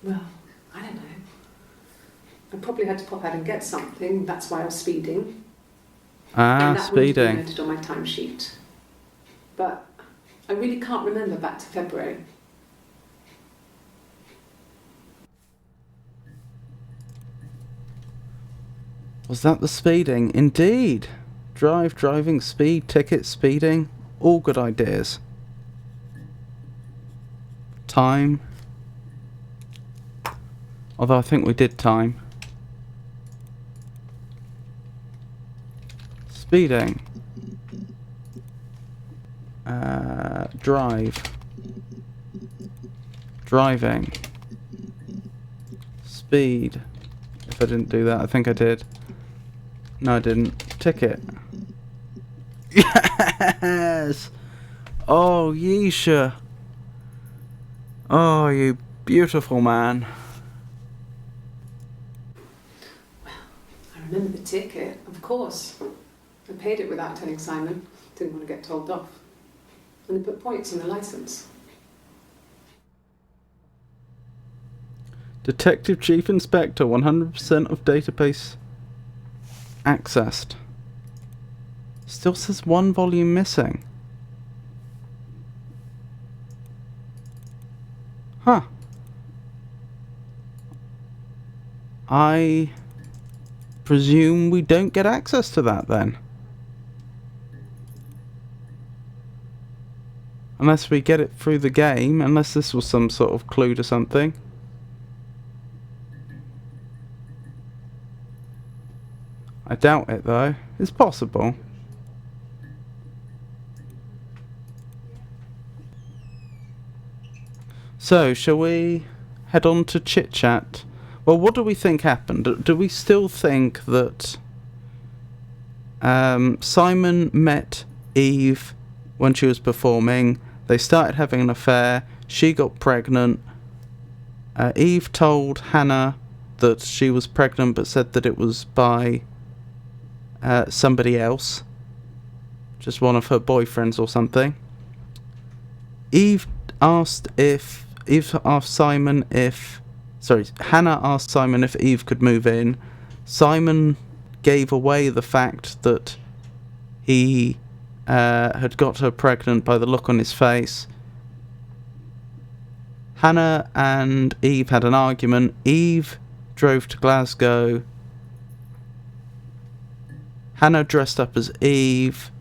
Well, I don't know. I probably had to pop out and get something. That's why I was speeding. Ah, and that wouldn't be speeding. noted on my timesheet. But I really can't remember back to February. Was that the speeding? Indeed. Driving, speed, ticket, speeding. All good ideas. Time. Although I think we did time. Speeding. Drive. Driving. Speed. If I didn't do that, I think I did. No, I didn't. Ticket. Yes! Oh, Yeesha. Oh, you beautiful man. I remember the ticket, of course. I paid it without telling Simon. Didn't want to get told off. And they put points on the licence. Detective Chief Inspector, 100% of database accessed. Still says one volume missing. Huh. I presume we don't get access to that then. Unless we get it through the game, unless this was some sort of clue to something. I doubt it though. It's possible. So, shall we head on to Chit Chat? Well, what do we think happened? Do we still think that Simon met Eve when she was performing? They started having an affair. She got pregnant. Eve told Hannah that she was pregnant, but said that it was by somebody else, just one of her boyfriends or something. Hannah asked Simon if Eve could move in. Simon gave away the fact that he had got her pregnant by the look on his face. Hannah and Eve had an argument. Eve drove to Glasgow. Hannah dressed up as Eve.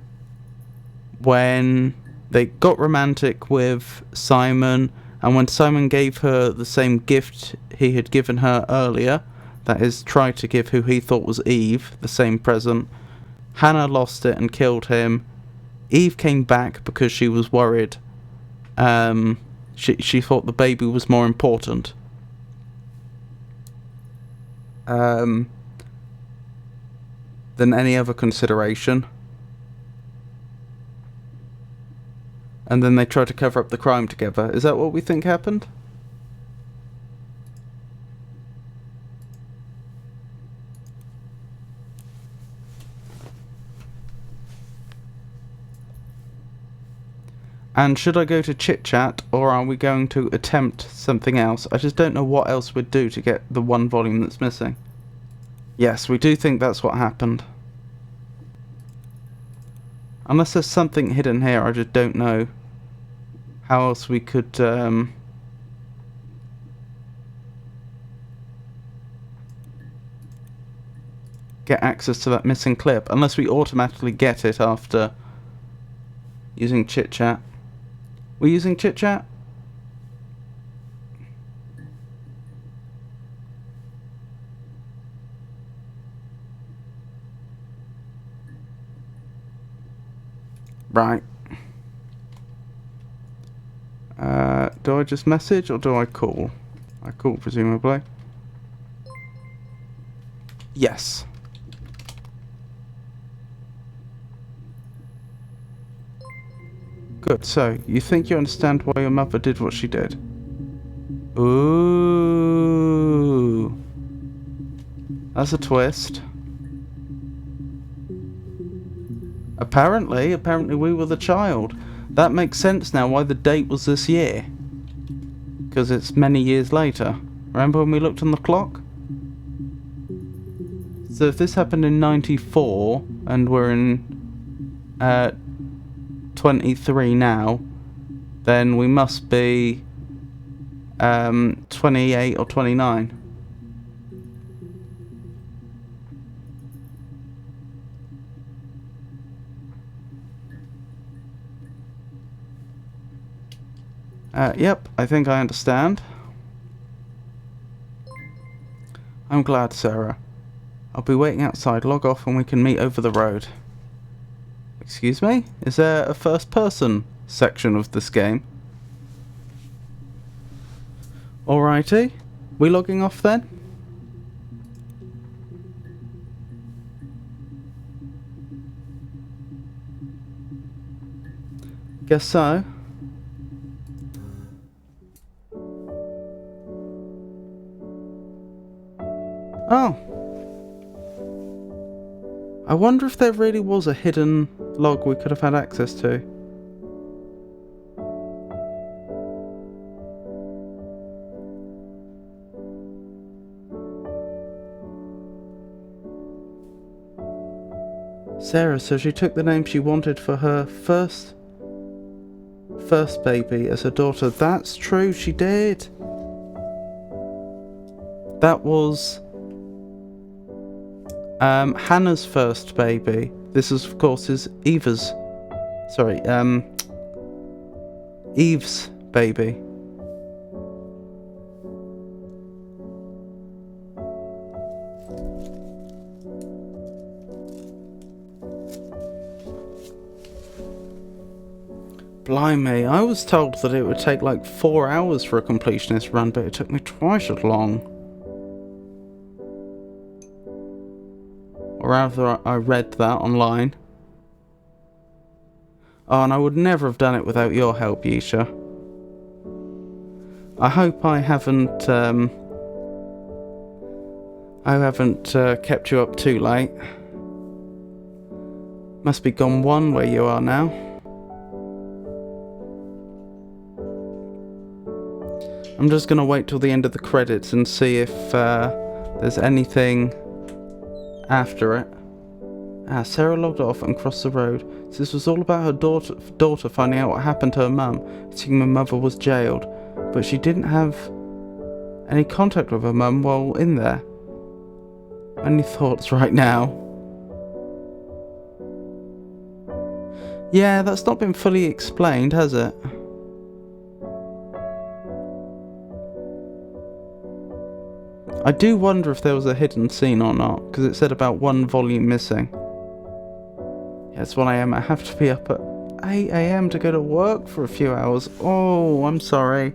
When they got romantic with Simon, and when Simon gave her the same gift he had given her earlier, that is, tried to give who he thought was Eve the same present, Hannah lost it and killed him. Eve came back because she was worried. She thought the baby was more important. Than any other consideration. And then they tried to cover up the crime together. Is that what we think happened? And should I go to Chit Chat, or are we going to attempt something else? I just don't know what else we'd do to get the one volume that's missing. Yes, we do think that's what happened. Unless there's something hidden here, I just don't know how else we could get access to that missing clip, unless we automatically get it after using chit chat. We're using chit chat? Right. Do I just message or do I call? I call, presumably. Yes. Good, so you think you understand why your mother did what she did? Ooh. That's a twist. Apparently we were the child. That makes sense now why the date was this year. Because it's many years later. Remember when we looked on the clock? So if this happened in 94 and we're in 23 now, then we must be 28 or 29. Yep, I think I understand. I'm glad, Sarah. I'll be waiting outside. Log off and we can meet over the road. Excuse me? Is there a first-person section of this game? Alrighty. We logging off then? Guess so. Oh. I wonder if there really was a hidden log we could have had access to. Sarah, so she took the name she wanted for her first baby as her daughter. That's true, she did. That was Hannah's first baby. This is, of course, Eve's baby. Blimey, I was told that it would take like 4 hours for a completionist run, but it took me twice as long. Or rather, I read that online. Oh, and I would never have done it without your help, Yisha. I hope I haven't kept you up too late. Must be gone one where you are now. I'm just gonna wait till the end of the credits and see if there's anything after it. Sarah logged off and crossed the road. So this was all about her daughter finding out what happened to her mum, seeing my mother was jailed, but she didn't have any contact with her mum while in there. Any thoughts right now? Yeah, that's not been fully explained, has it? I do wonder if there was a hidden scene or not, because it said about 1 volume missing. Yeah, it's 1 AM. I have to be up at 8 AM to go to work for a few hours. Oh, I'm sorry.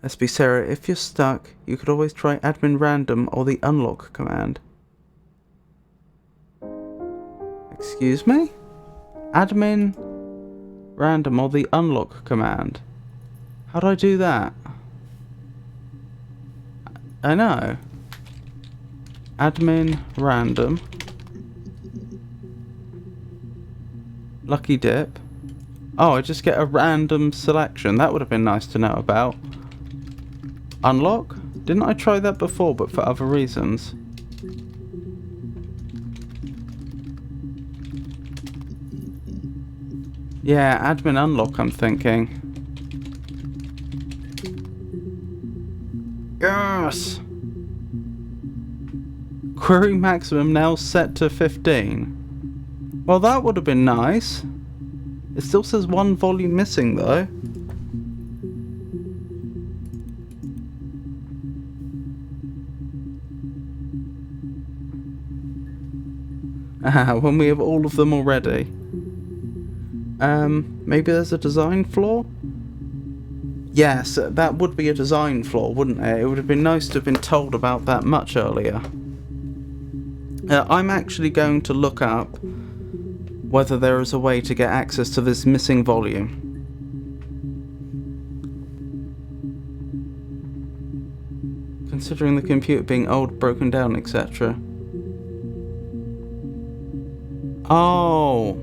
SB Sarah, if you're stuck, you could always try admin random or the unlock command. Excuse me? Admin random or the unlock command. How do I do that? I know. Admin random. Lucky dip. Oh, I just get a random selection. That would have been nice to know about. Unlock? Didn't I try that before, but for other reasons? Yeah, admin unlock, I'm thinking. Yes! Query maximum now set to 15. Well, that would have been nice. It still says 1 volume missing, though. When we have all of them already. Maybe there's a design flaw? Yes, that would be a design flaw, wouldn't it? It would have been nice to have been told about that much earlier. I'm actually going to look up whether there is a way to get access to this missing volume. Considering the computer being old, broken down, etc. Oh!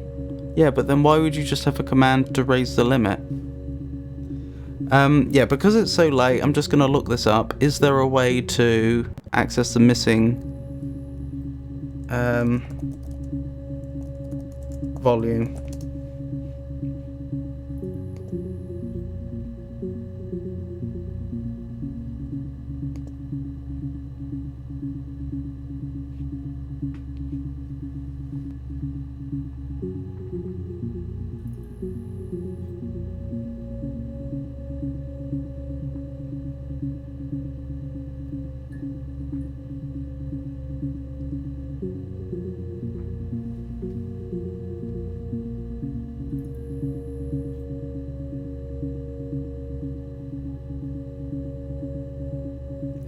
Yeah, but then why would you just have a command to raise the limit? Yeah, because it's so late, I'm just going to look this up. Is there a way to access the missing volume?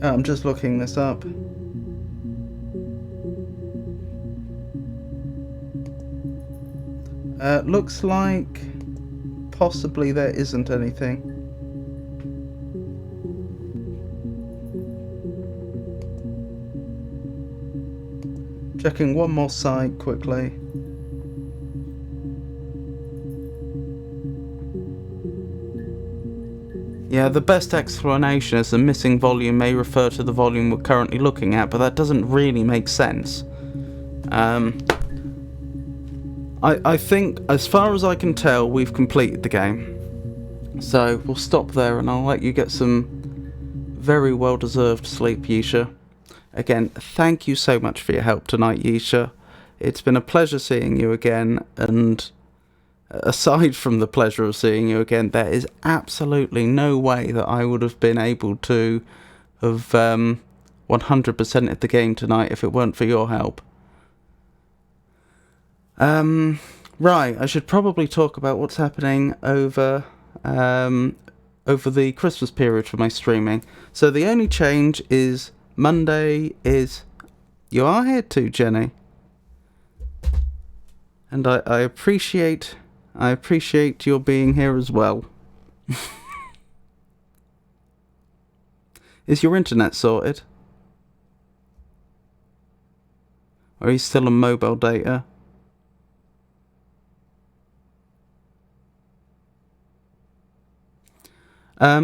I'm just looking this up. Looks like possibly there isn't anything. Checking one more site quickly. Yeah, the best explanation is the missing volume may refer to the volume we're currently looking at, but that doesn't really make sense. I think, as far as I can tell, we've completed the game. So, we'll stop there and I'll let you get some very well-deserved sleep, Yisha. Again, thank you so much for your help tonight, Yisha. It's been a pleasure seeing you again, and aside from the pleasure of seeing you again, there is absolutely no way that I would have been able to have 100%ed the game tonight if it weren't for your help. Right, I should probably talk about what's happening over the Christmas period for my streaming. So the only change is Monday is... You are here too, Jenny. And I appreciate your being here as well. Is your internet sorted? Or are you still on mobile data?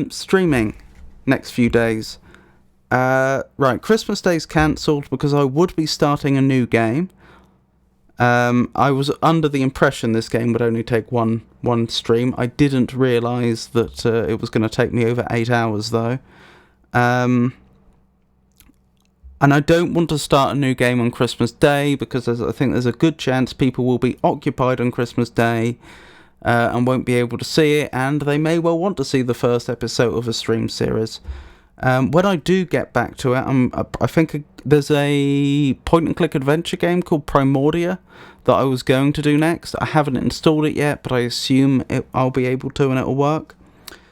Streaming next few days. Right, Christmas Day's cancelled because I would be starting a new game. I was under the impression this game would only take one stream. I didn't realise that it was going to take me over 8 hours though. And I don't want to start a new game on Christmas Day because I think there's a good chance people will be occupied on Christmas Day and won't be able to see it, and they may well want to see the first episode of a stream series. When I do get back to it, I think there's a point-and-click adventure game called Primordia that I was going to do next. I haven't installed it yet, but I assume I'll be able to and it'll work.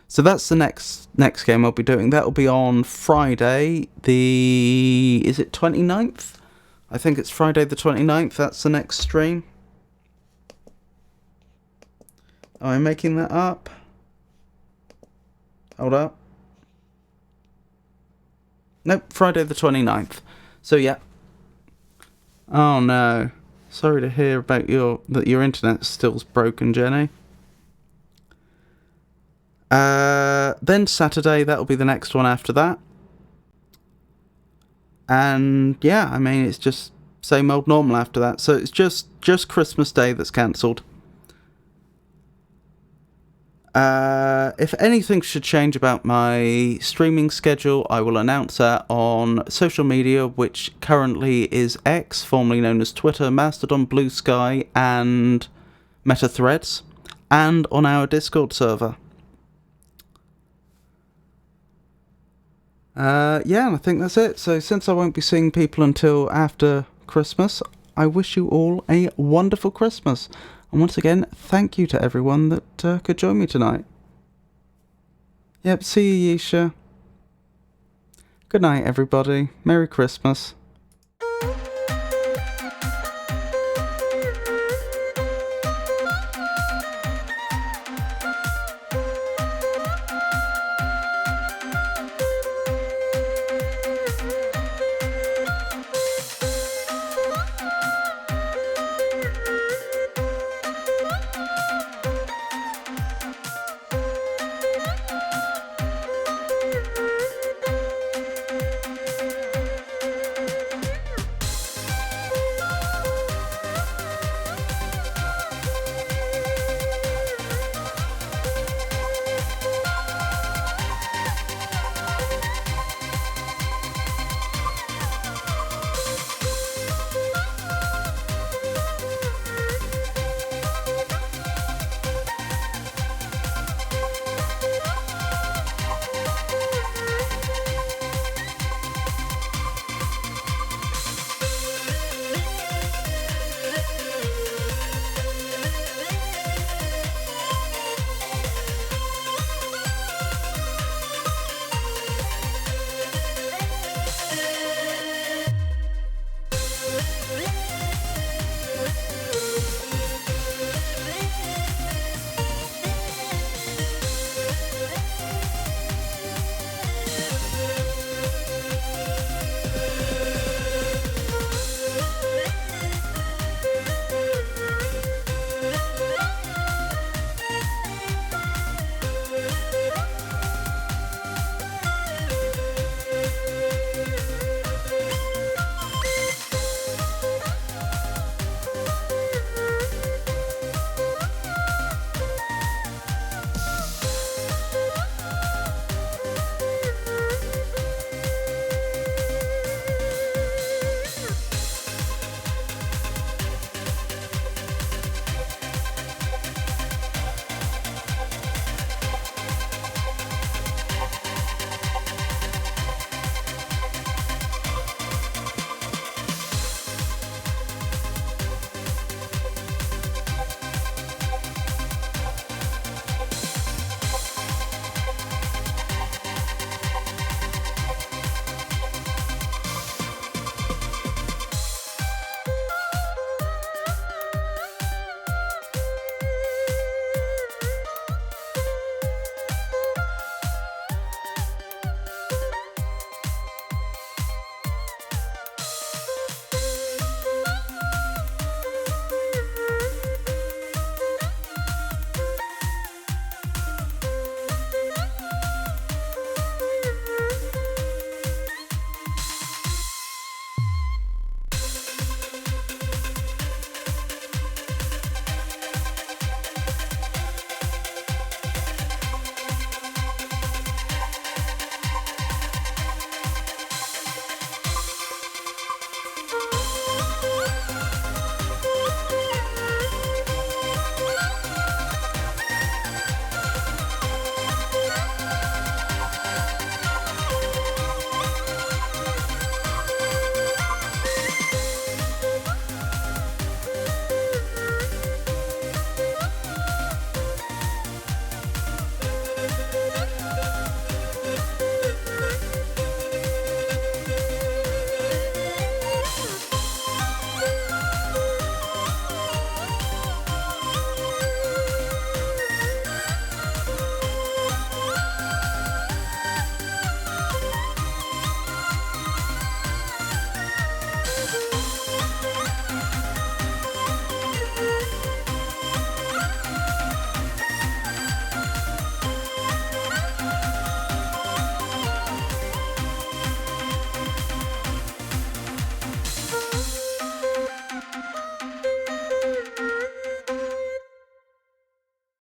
So that's the next game I'll be doing. That'll be on Friday, is it 29th? I think it's Friday the 29th, that's the next stream. Am I making that up? Hold up. Nope, Friday the 29th. So yeah. Oh no. Sorry to hear about that your internet still's broken, Jenny. Then Saturday, that'll be the next one after that. And yeah, I mean, it's just same old normal after that. So it's just Christmas Day that's cancelled. If anything should change about my streaming schedule, I will announce that on social media, which currently is X, formerly known as Twitter, Mastodon, Blue Sky, and Meta Threads, and on our Discord server. Yeah, I think that's it. So since I won't be seeing people until after Christmas, I wish you all a wonderful Christmas. And once again, thank you to everyone that could join me tonight. Yep, see you, Yisha. Good night, everybody. Merry Christmas.